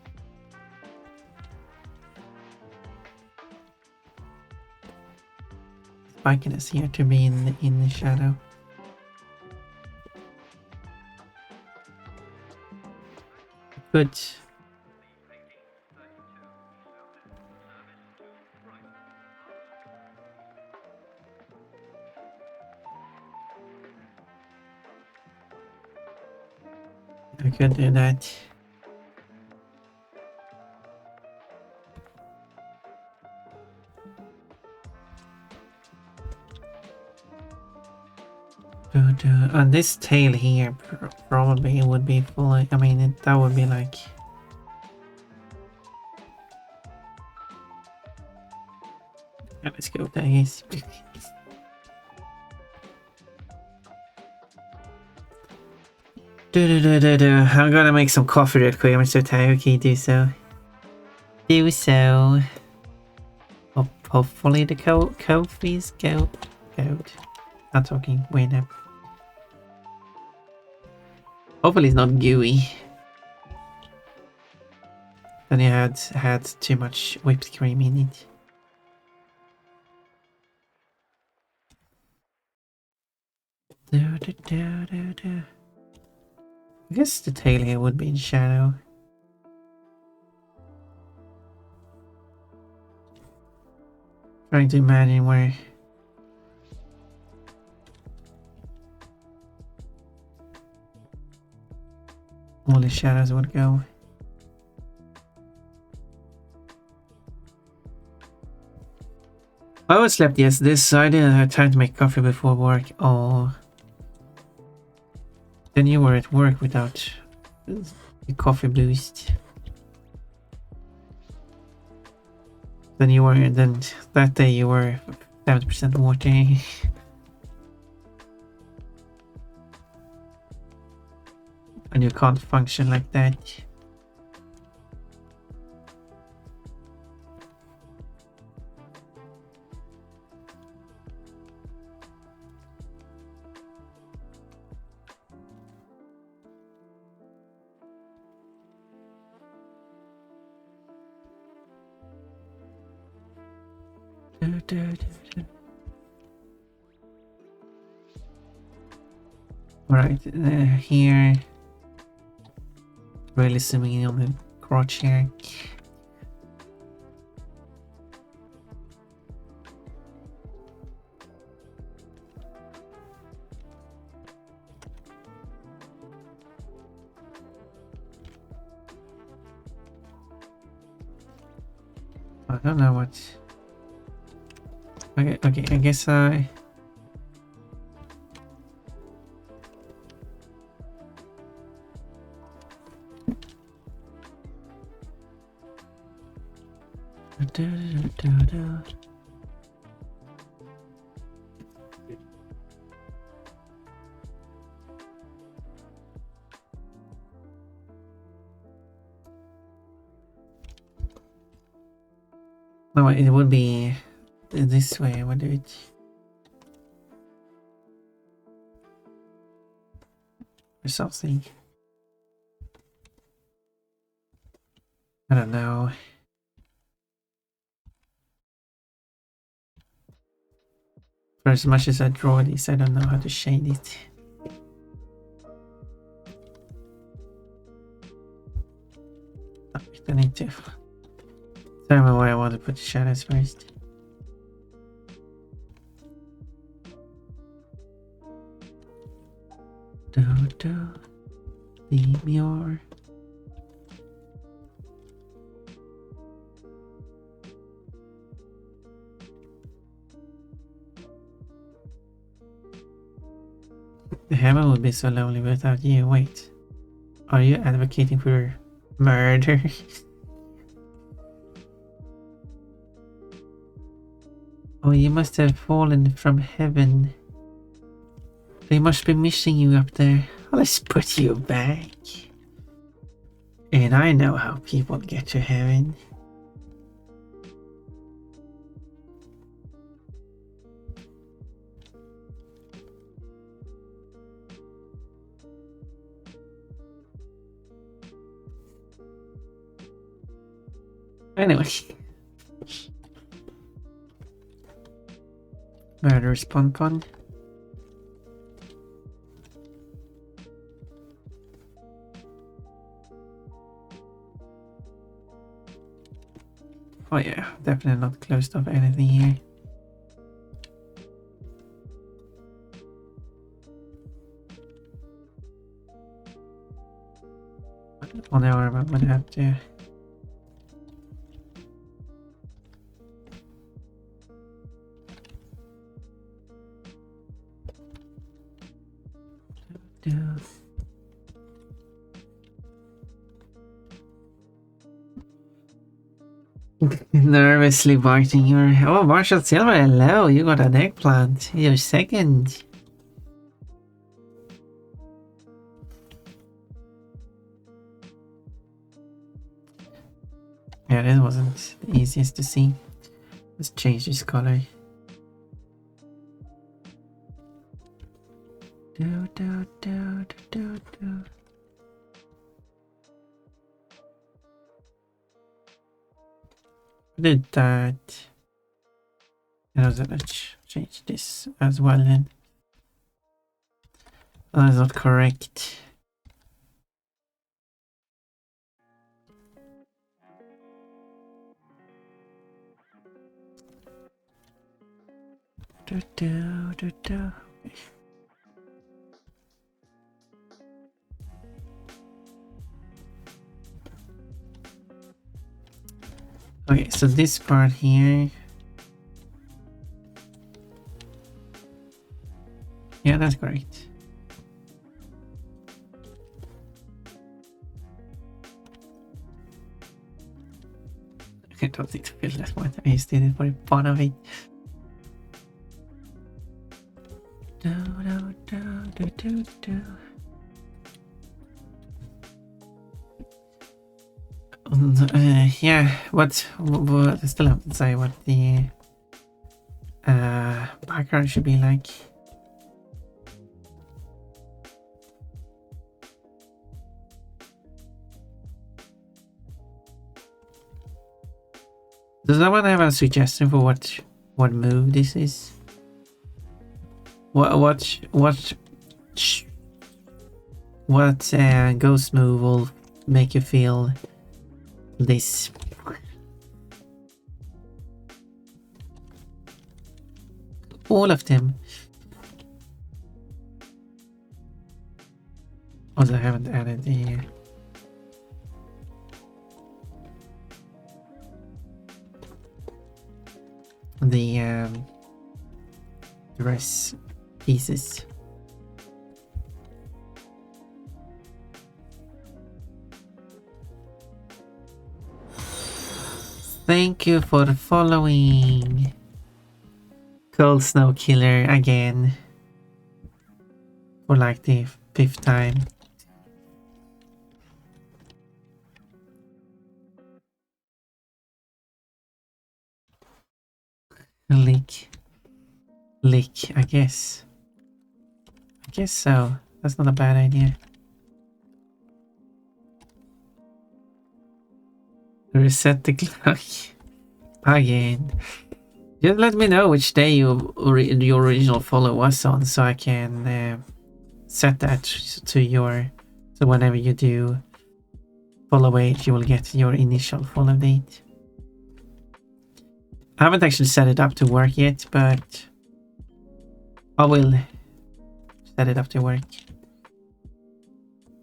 spikiness here to be in the shadow. Good. I could do that. And this tail here probably would be fully, I mean, that would be like... Yeah, let's go with that, yes. I'm gonna make some coffee real quick. I'm so tired. Okay, do so. Do so. Hopefully the coffee's good. Not talking. Wait up. Hopefully it's not gooey. Then you had too much whipped cream in it. I guess the tail here would be in shadow. Trying to imagine where all the shadows would go. I overslept yesterday, so I didn't have time to make coffee before work. Oh, then you were at work without the coffee boost. Then you were, then that day you were 70% water. And you can't function like that. Alright, here. Really zooming in on the crotch here. I don't know what. Okay, I guess I. No, it would be this way. I would do it. Or something. I don't know. For as much as I draw this, I don't know how to shade it. I need to determine where I want to put the shadows first. Leave me or. The heaven would be so lonely without you. Wait, are you advocating for murder? Oh, you must have fallen from heaven. They must be missing you up there. Let's put you back. And I know how people get to heaven. Anyway. Murderous Pon. Oh yeah, definitely not closed off anything here. On the arm, I'm gonna have to. Nervously biting your. Oh, Marshall Silver, hello, you got an eggplant. You're second. Yeah, this wasn't the easiest to see. Let's change this color. Did that. Let's change this as well then. That is not correct. Okay, so this part here. Yeah, that's correct. I don't need to fill that one. I just did it for the fun of it. Yeah, what I still have to say what the background should be like. Does someone have a suggestion for what move this is? What ghost move will make you feel this? All of them. Also, I haven't added the dress pieces. Thank you for following. Cold Snow Killer again. For like the 5th time. Lick, I guess. I guess so. That's not a bad idea. Reset the clock again. Just let me know which day your original follow was on, so I can set that to your. So whenever you do follow it, you will get your initial follow date. I haven't actually set it up to work yet, but I will set it up to work.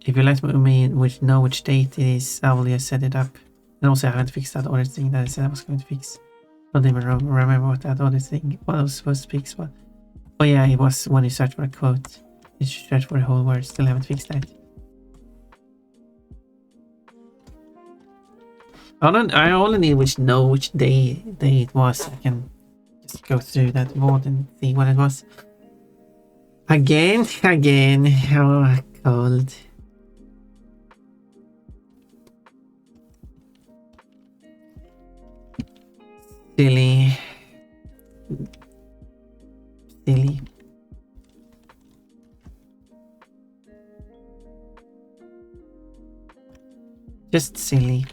If you let me know which date it is, I will just set it up. And also I haven't fixed that other thing that I said I was going to fix. I don't even remember what that other thing was I was supposed to fix. But oh yeah, it was when you search for a quote. You should search for the whole word. Still haven't fixed that. I only need to know which day it was. I can just go through that vote and see what it was. Again. Oh, cold. Silly. Just silly.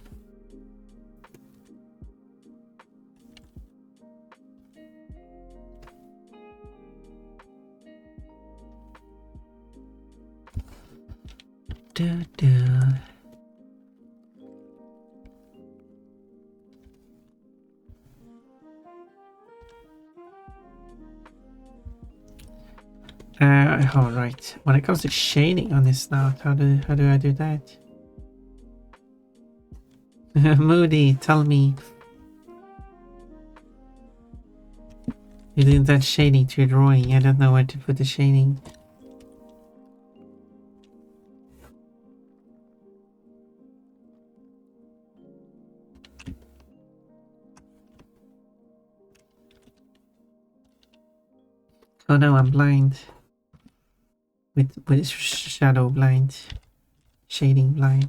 All right. When it comes to shading on this snout, how do I do that? Moody, tell me. You did that shading to your drawing. I don't know where to put the shading. Oh no, I'm blind. With shadow blind. Shading blind.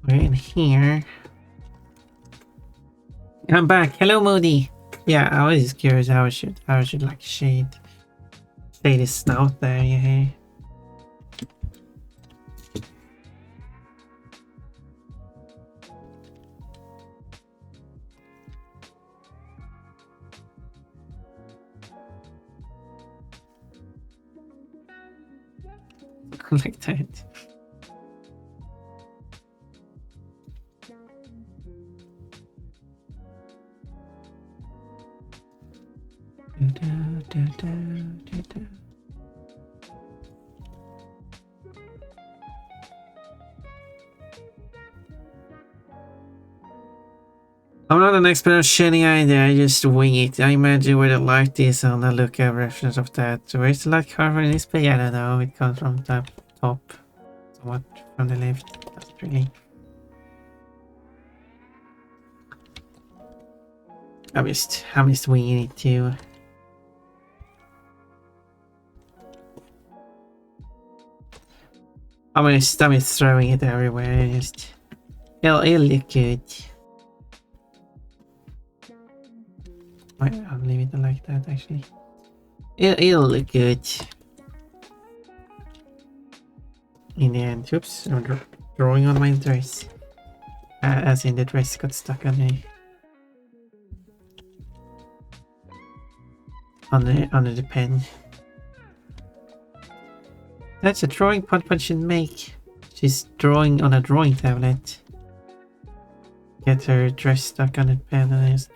We're in here. I'm back. Hello, Moody. Yeah, I was just curious how I should like shade his snout there. Yeah. like that. I'm not an expert on shading either, I just wing it. I imagine where the light is and I look at reference of that. So where's the light cover in this play? I don't know, it comes from the top. Somewhat from the left. That's really... I'm just winging it too. I'm just throwing it everywhere. It'll look good. I'll leave it like that actually. It'll look good. In the end, oops, I'm drawing on my dress. As in the dress got stuck on the pen. That's a drawing Pon should make. She's drawing on a drawing tablet. Get her dress stuck on the pen and just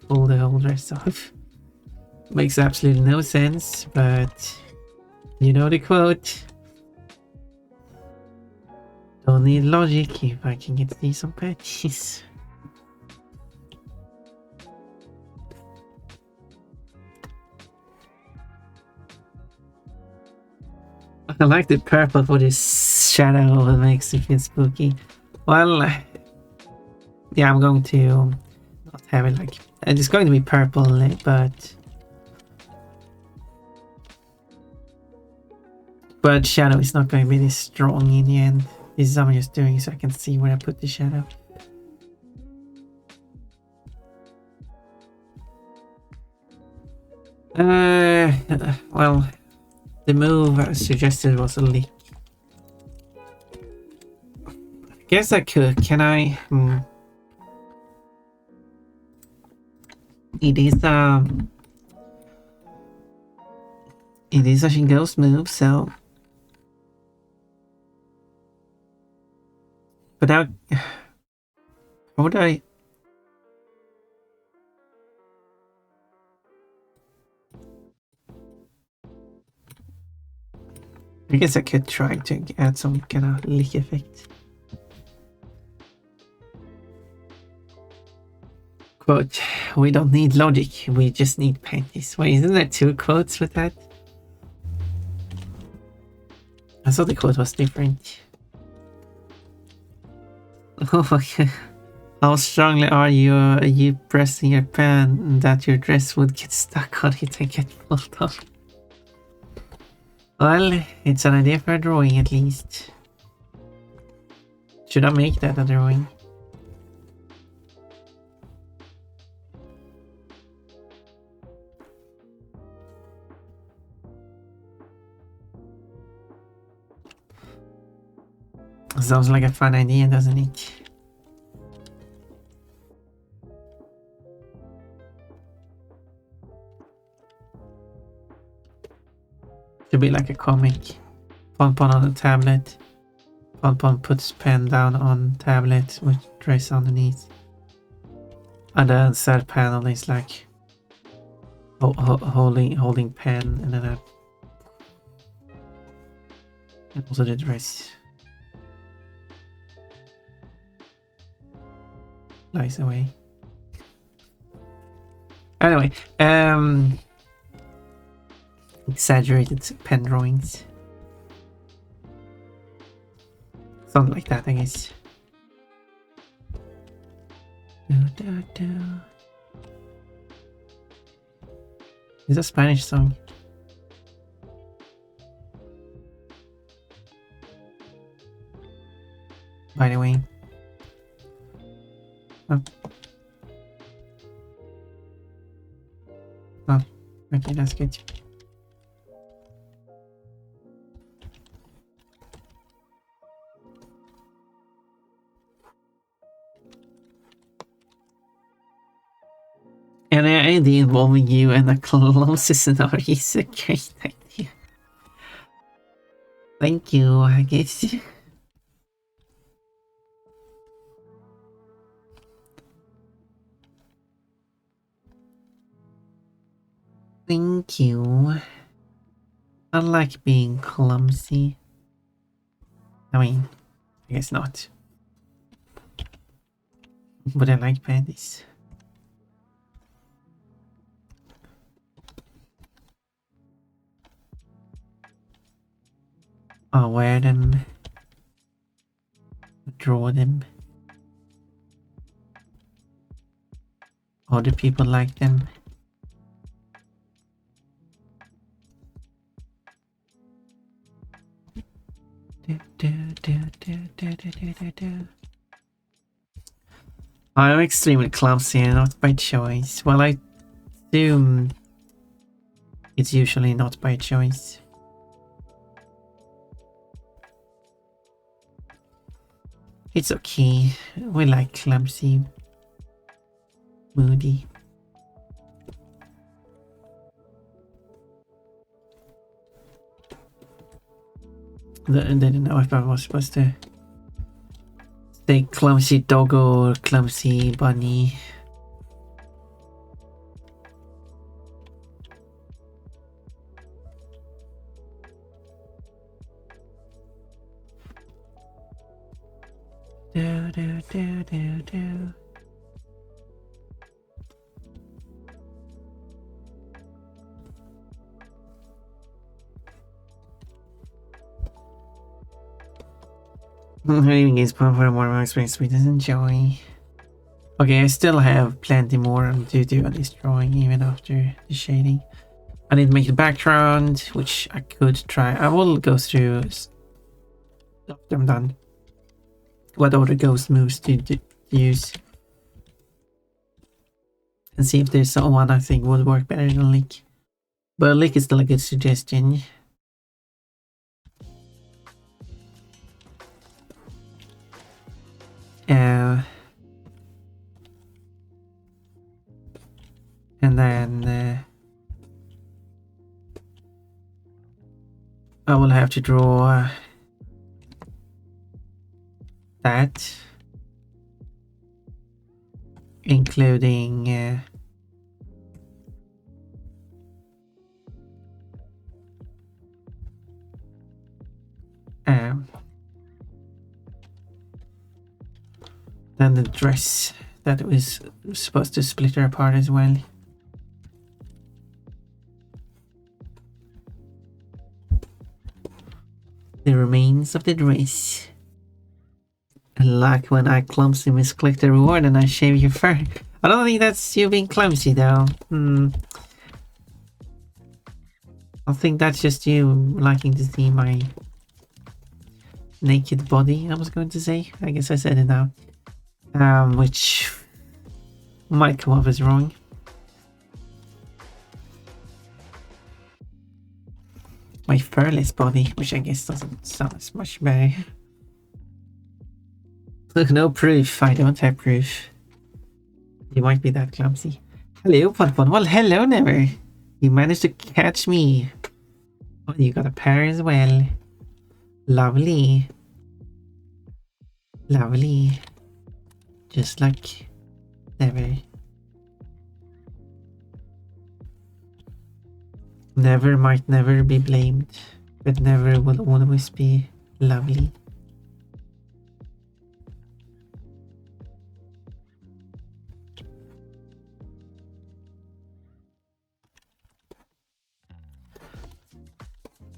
pull the whole dress off. Makes absolutely no sense, but you know the quote. Don't need logic if I can get decent patches. I like the purple for this shadow, it makes it feel spooky. Well, yeah, I'm going to not have it like... It's going to be purple, but shadow is not going to be this strong in the end. This is what I'm just doing so I can see where I put the shadow. Well, the move I suggested was a leak. I guess I could. Can I? It is a ghost move, so. But how would I? I guess I could try to add some kind of leak effect. Quote, we don't need logic, we just need panties. Wait, isn't there two quotes with that? I thought the quote was different. Oh my god. How strongly are you pressing your pen that your dress would get stuck on it and get pulled off? Well, it's an idea for a drawing at least. Should I make that a drawing? Sounds like a fun idea, doesn't it? Should be like a comic. Pon on the tablet. Pon puts pen down on tablet with dress underneath. And the third panel is like holding pen and then and also the dress lies away. Anyway, exaggerated pen drawings. Something like that, I guess. It's a Spanish song. By the way. Oh. Oh, okay, that's good. And the idea involving you and the closest scenario is a great idea. Thank you, I guess. Thank you. I like being clumsy. I mean, I guess not. But I like panties. I'll wear them. Draw them. Other people like them. I'm extremely clumsy and not by choice. Well, I assume it's usually not by choice. It's okay. We like clumsy. Moody. I didn't know if I was supposed to say clumsy dog or clumsy bunny. Do do do do do. Reading is part for more experience we just enjoy. Okay, I still have plenty more to do on this drawing even after the shading. I need to make the background, which I could try. I will go through after I'm done what other ghost moves to use and see if there's someone I think would work better than Lick. But Lick is still a good suggestion. And then I will have to draw that, including then the dress that was supposed to split her apart as well. The remains of the dress. Like when I clumsily misclick the reward and I shave your fur. I don't think that's you being clumsy though. I think that's just you liking to see my naked body, I was going to say. I guess I said it now. Which might come off as wrong. My furless body, which I guess doesn't sound as much better. Look, no proof. I don't have proof. You might be that clumsy. Hello, Ponpon. Well, hello, Never. You managed to catch me. Oh, you got a pair as well. Lovely. Lovely. Just like Never. Never might never be blamed, but Never will always be lovely.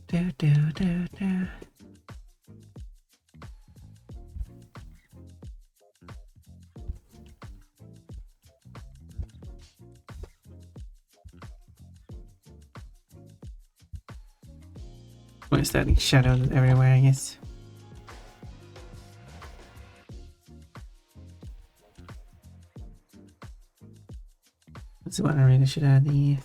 Do, do, do, do. What is that? Shadows everywhere, I guess. That's what I really should add the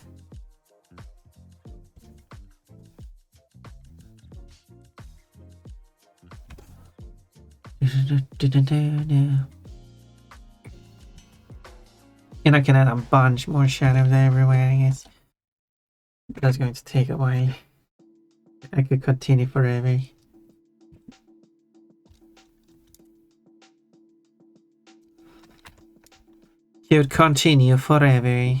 and I can add a bunch more shadows everywhere, I guess. But that's going to take a while. I could continue forever. could continue forever.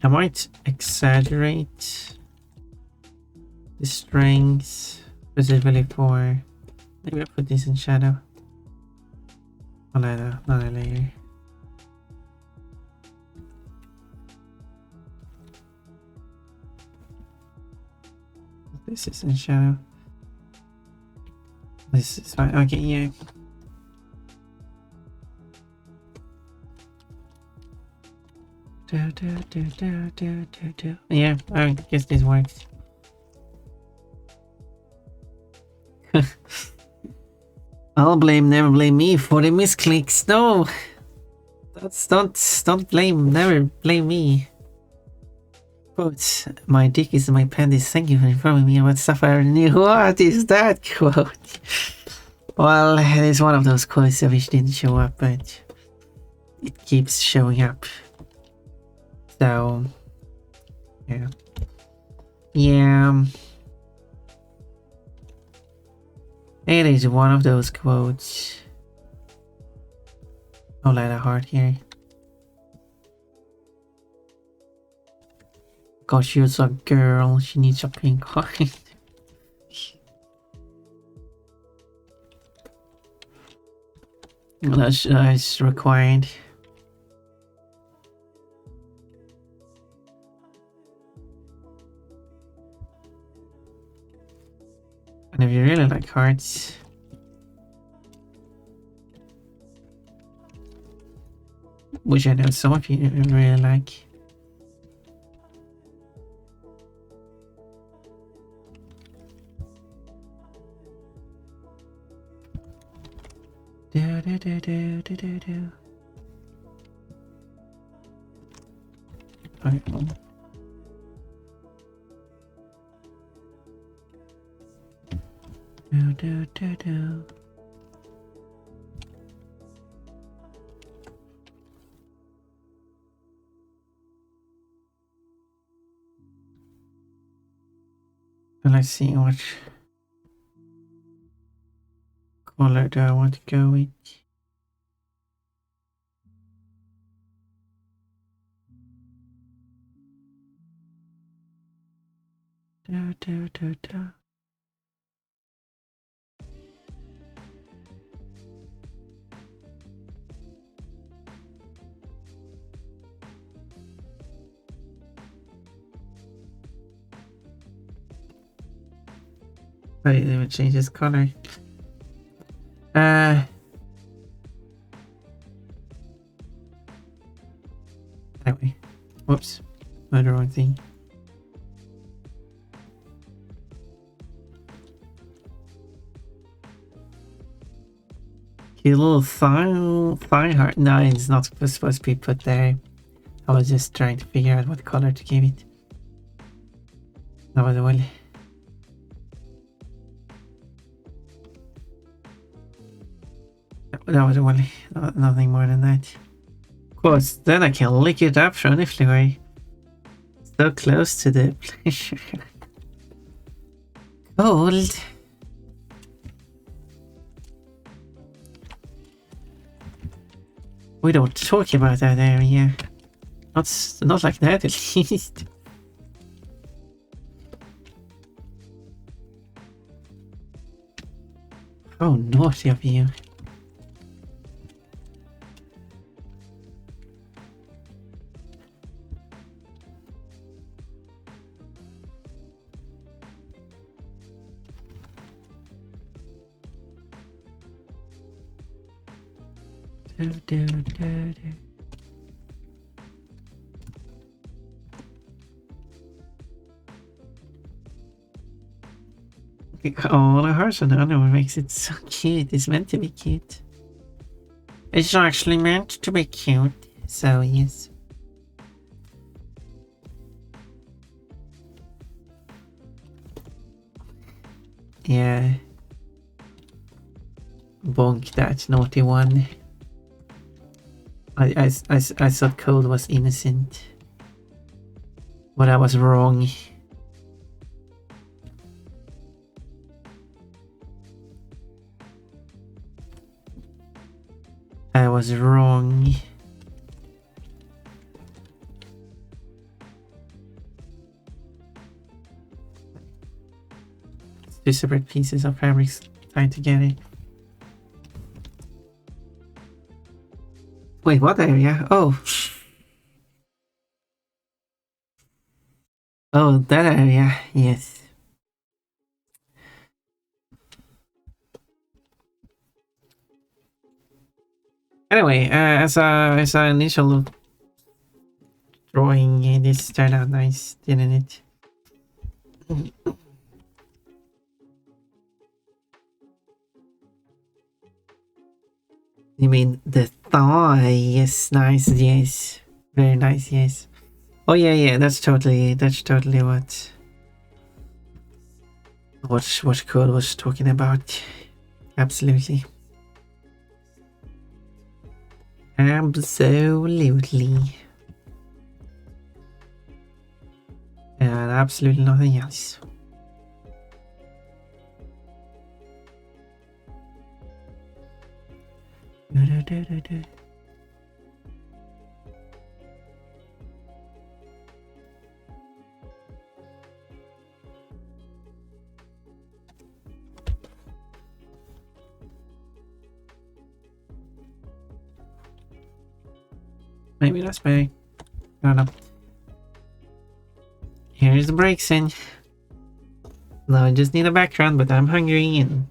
I might exaggerate the strength specifically for. Maybe I'll put this in shadow. Oh, no, not later. This is in shadow. This is fine. Okay, yeah. Yeah, I guess this works. Never blame me for the misclicks. No, don't never blame me. Quote, my dick is in my panties. Thank you for informing me about stuff I already knew. What is that quote? Well, it is one of those quotes I wish didn't show up, but it keeps showing up. So, yeah. Yeah. It is one of those quotes. I'll let a heart here. Gosh, she's a girl. She needs a pink heart. That's required. And if you really like hearts, which I know some of you really like, Alright, well. Let's see what color do I want to go with. Wait, let me change this color. Anyway, whoops, the wrong thing. Cute little thigh heart. No, it's not supposed to be put there. I was just trying to figure out what color to give it. That was well. That was well. Nothing more than that. Of course, then I can lick it up from the floor. So close to the pleasure. Cold. We don't talk about that area. Not like that, at least. How naughty of you. Oh, the hearts on the other one makes it so cute. It's meant to be cute. It's actually meant to be cute. So, yes. Yeah. Bonk that naughty one. I thought Cole was innocent. But I was wrong. I was wrong. Two separate pieces of fabrics tied together. Wait, what area? Oh. Oh, that area. Yes. Anyway, as a initial drawing, this turned out nice, didn't it? You mean the thigh? Yes, nice, yes. Very nice, yes. Oh yeah, that's totally what Cole was talking about. Absolutely. Absolutely. And absolutely nothing else. Maybe that's better. I don't know. Here's the breaks in. Now I just need a background, but I'm hungry and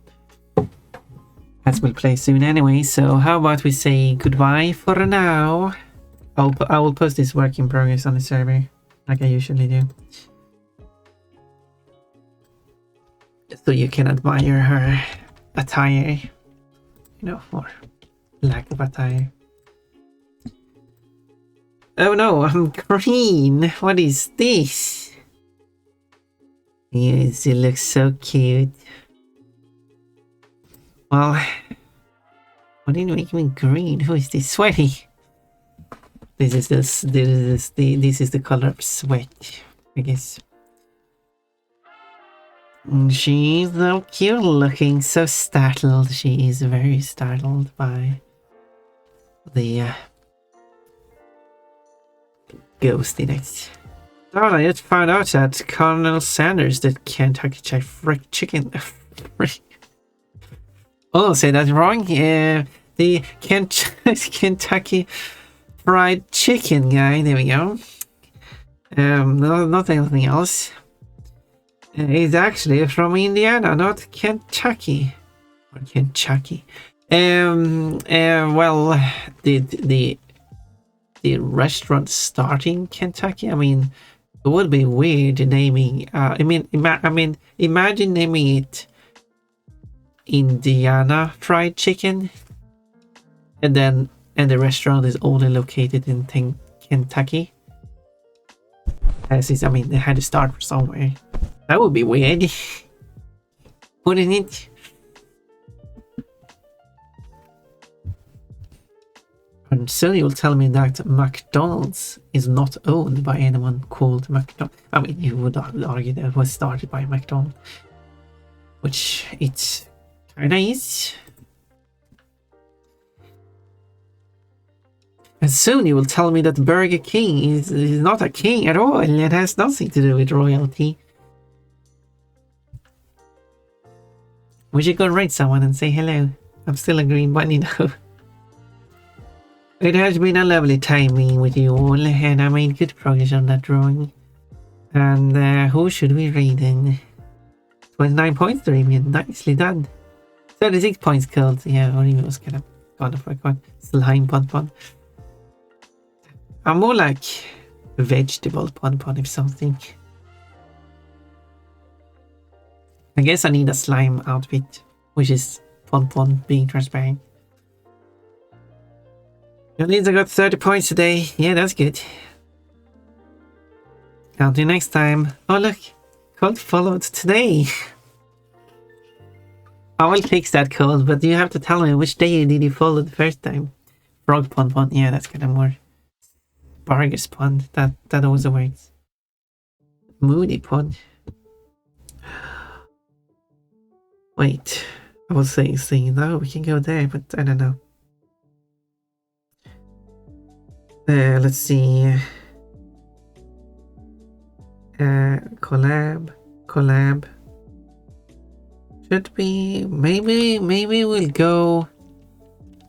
that will play soon anyway. So how about we say goodbye for now? I will post this work in progress on the server like I usually do, so you can admire her attire, you know, or lack of attire. Oh no, I'm green. What is this? Yes, it looks so cute. Well, why didn't you make me green? Who is this? Sweaty. This is the color of sweat, I guess. She's so cute looking, so startled. She is very startled by the ghost in it. Oh, I just found out that Colonel Sanders, the Kentucky Fried Chicken. Oh, say that wrong. The Kentucky Fried Chicken guy. There we go. Not anything else. He's actually from Indiana, not Kentucky. Or Kentucky. Well, the restaurant starting Kentucky. I mean, it would be weird naming. Imagine naming it Indiana Fried Chicken, and the restaurant is only located in Kentucky. As is, I mean, they had to start somewhere. That would be weird, wouldn't it? And soon you'll tell me that McDonald's is not owned by anyone called McDonald's. I mean, you would argue that it was started by McDonald's, which it's kinda is. And soon you will tell me that Burger King is not a king at all. It has nothing to do with royalty. We should go rate someone and say hello. I'm still a green bunny though. It has been a lovely time being with you all, and I made good progress on that drawing. And who should we rate then? 29 points, Damian. Nicely done. 36 points killed. Yeah, or even was kind of gone if I got slime pon. I'm more like vegetable pon if something. I guess I need a slime outfit, which is pon being transparent. At least I got 30 points today. Yeah, that's good. Until next time. Oh look, code followed today. I will fix that code, but you have to tell me which day did you follow the first time. Frog pon. Yeah, that's kind of more Bargus pon. That also works. Moody pon. Wait, I was saying no, we can go there, but I don't know. Let's see. Collab. Should we? Maybe we'll go.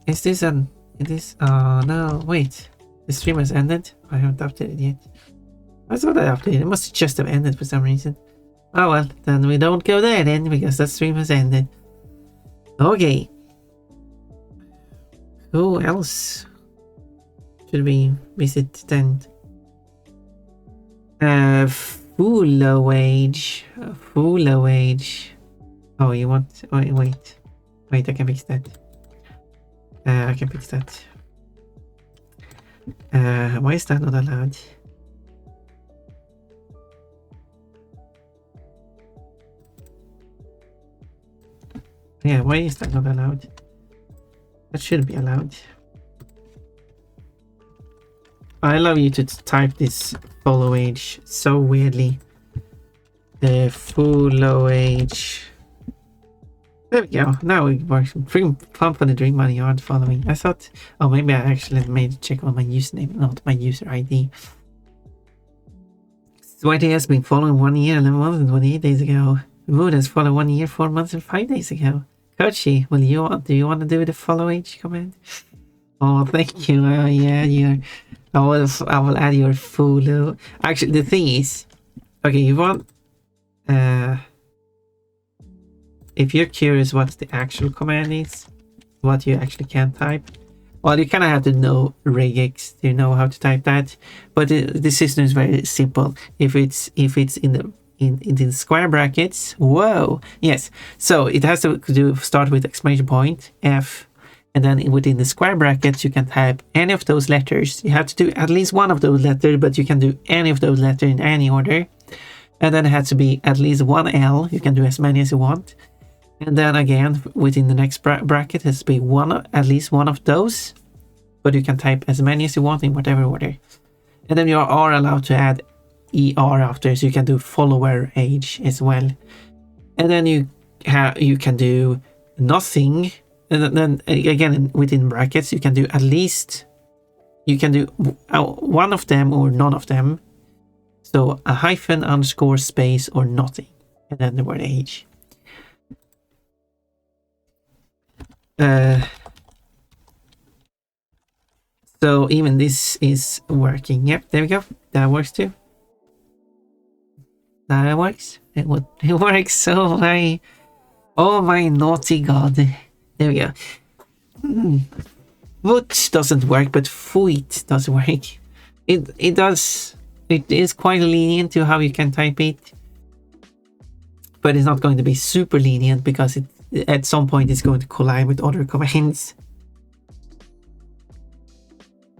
Is this an? It is. Oh no! Wait. The stream has ended. I haven't updated yet. I thought I updated. It must just have ended for some reason. Oh well, then we don't go there then because that stream has ended. Okay. Who else should we visit then? Full age. Full age. Oh, you want? Wait. I can fix that. I can fix that. Why is that not allowed? Yeah, why is that not allowed? That should be allowed. I love you to type this follow age so weirdly. Full age. There we go. Now it works. Fun for the Dream Money aren't following. I thought, oh, maybe I actually made a check on my username, not my user ID. Sweaty has been following 1 year, 11 months and 28 days ago. Mood has followed 1 year, 4 months and 5 days ago. Kochi, do you want to do the follow age command? Oh, thank you. Yeah, I will add your follow. Actually, the thing is, okay, you want, if you're curious what the actual command is, what you actually can type, well, you kind of have to know regex to know how to type that. But the system is very simple. If it's in the square brackets, whoa, yes. So it has to start with exclamation point F, and then within the square brackets you can type any of those letters. You have to do at least one of those letters, but you can do any of those letters in any order. And then it has to be at least one L. You can do as many as you want. And then again, within the next bracket has to be at least one of those, but you can type as many as you want in whatever order. And then you are allowed to add ER after, so you can do follower age as well. And then you can do nothing, and then again within brackets you can do at least, you can do one of them or none of them. So a hyphen, underscore, space, or nothing, and then the word age. So even this is working. Yep, there we go. That works too. That works. It works. So oh my naughty god. There we go. Which doesn't work, but fuit does work. It does. It is quite lenient to how you can type it, but it's not going to be super lenient because at some point it's going to collide with other commands.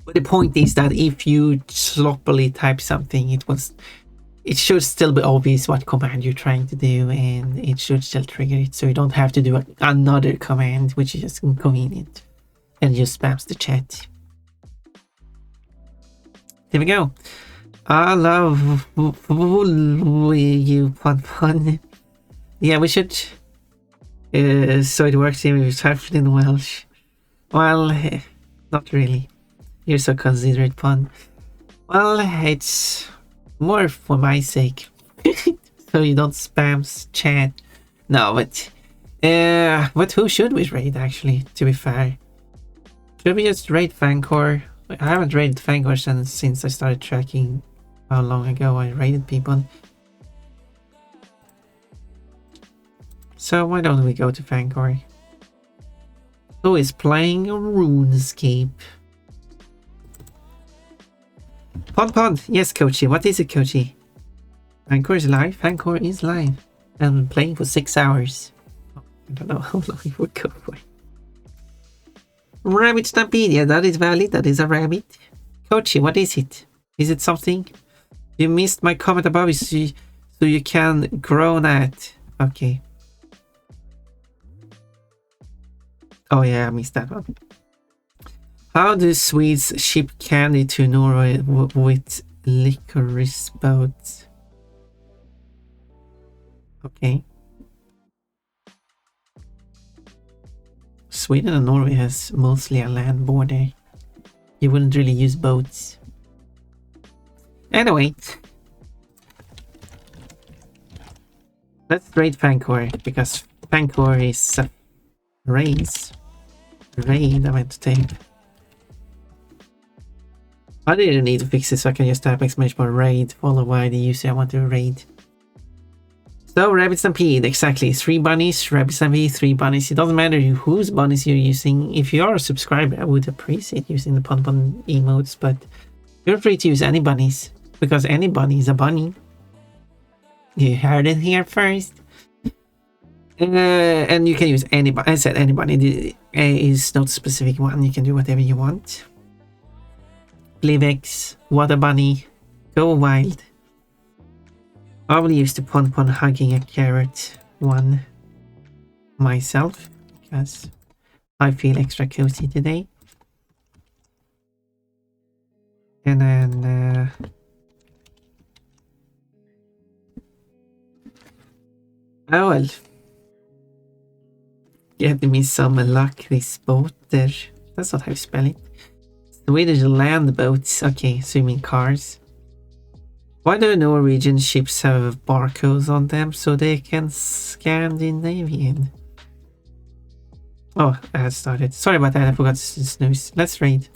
But the point is that if you sloppily type something, it should still be obvious what command you're trying to do, and it should still trigger it, so you don't have to do another command, which is just inconvenient and just spams the chat. There we go. I love you, fun. Yeah, we should. So it works here with typed in Welsh. Well, not really. You're so considerate, Pun. Well, it's more for my sake. So you don't spam chat. No, but who should we raid actually, to be fair? Should we just raid Fancor? I haven't raided Fancor since I started tracking how long ago I raided people. So why don't we go to Fancor? Who is playing RuneScape? Pon. Yes, Kochi. What is it, Kochi? Fancor is live. Fancor is live. And playing for 6 hours. I don't know how long it would go for. Rabbit Stampede. Yeah, that is valid. That is a rabbit. Kochi, what is it? Is it something? You missed my comment above, so you can grow that. Okay. Oh yeah, I missed that one. How do Swedes ship candy to Norway with licorice boats? Okay. Sweden and Norway has mostly a land border. You wouldn't really use boats. Anyway. Let's raid Fancor, because Fancor is raid I meant to take. I didn't need to fix it, so I can just type exclamation point raid followed by the user I want to raid. So Rabbit Stampede, exactly. 3 bunnies, Rabbit Stampede, 3 bunnies. It doesn't matter whose bunnies you're using. If you are a subscriber, I would appreciate using the pun emotes, but feel free to use any bunnies, because any bunny is a bunny. You heard it here first. And you can use anybody. I said anybody. Is not a specific one. You can do whatever you want. Livex, Water Bunny, Go Wild. I will use the Pon hugging a carrot one myself, because I feel extra cozy today. And then oh well. Get me some luck this boat there. That's not how you spell it. Swedish land boats. Okay, so you mean cars. Why do Norwegian ships have barcodes on them so they can Scandinavian? Oh, I had started. Sorry about that, I forgot to snooze. Let's raid.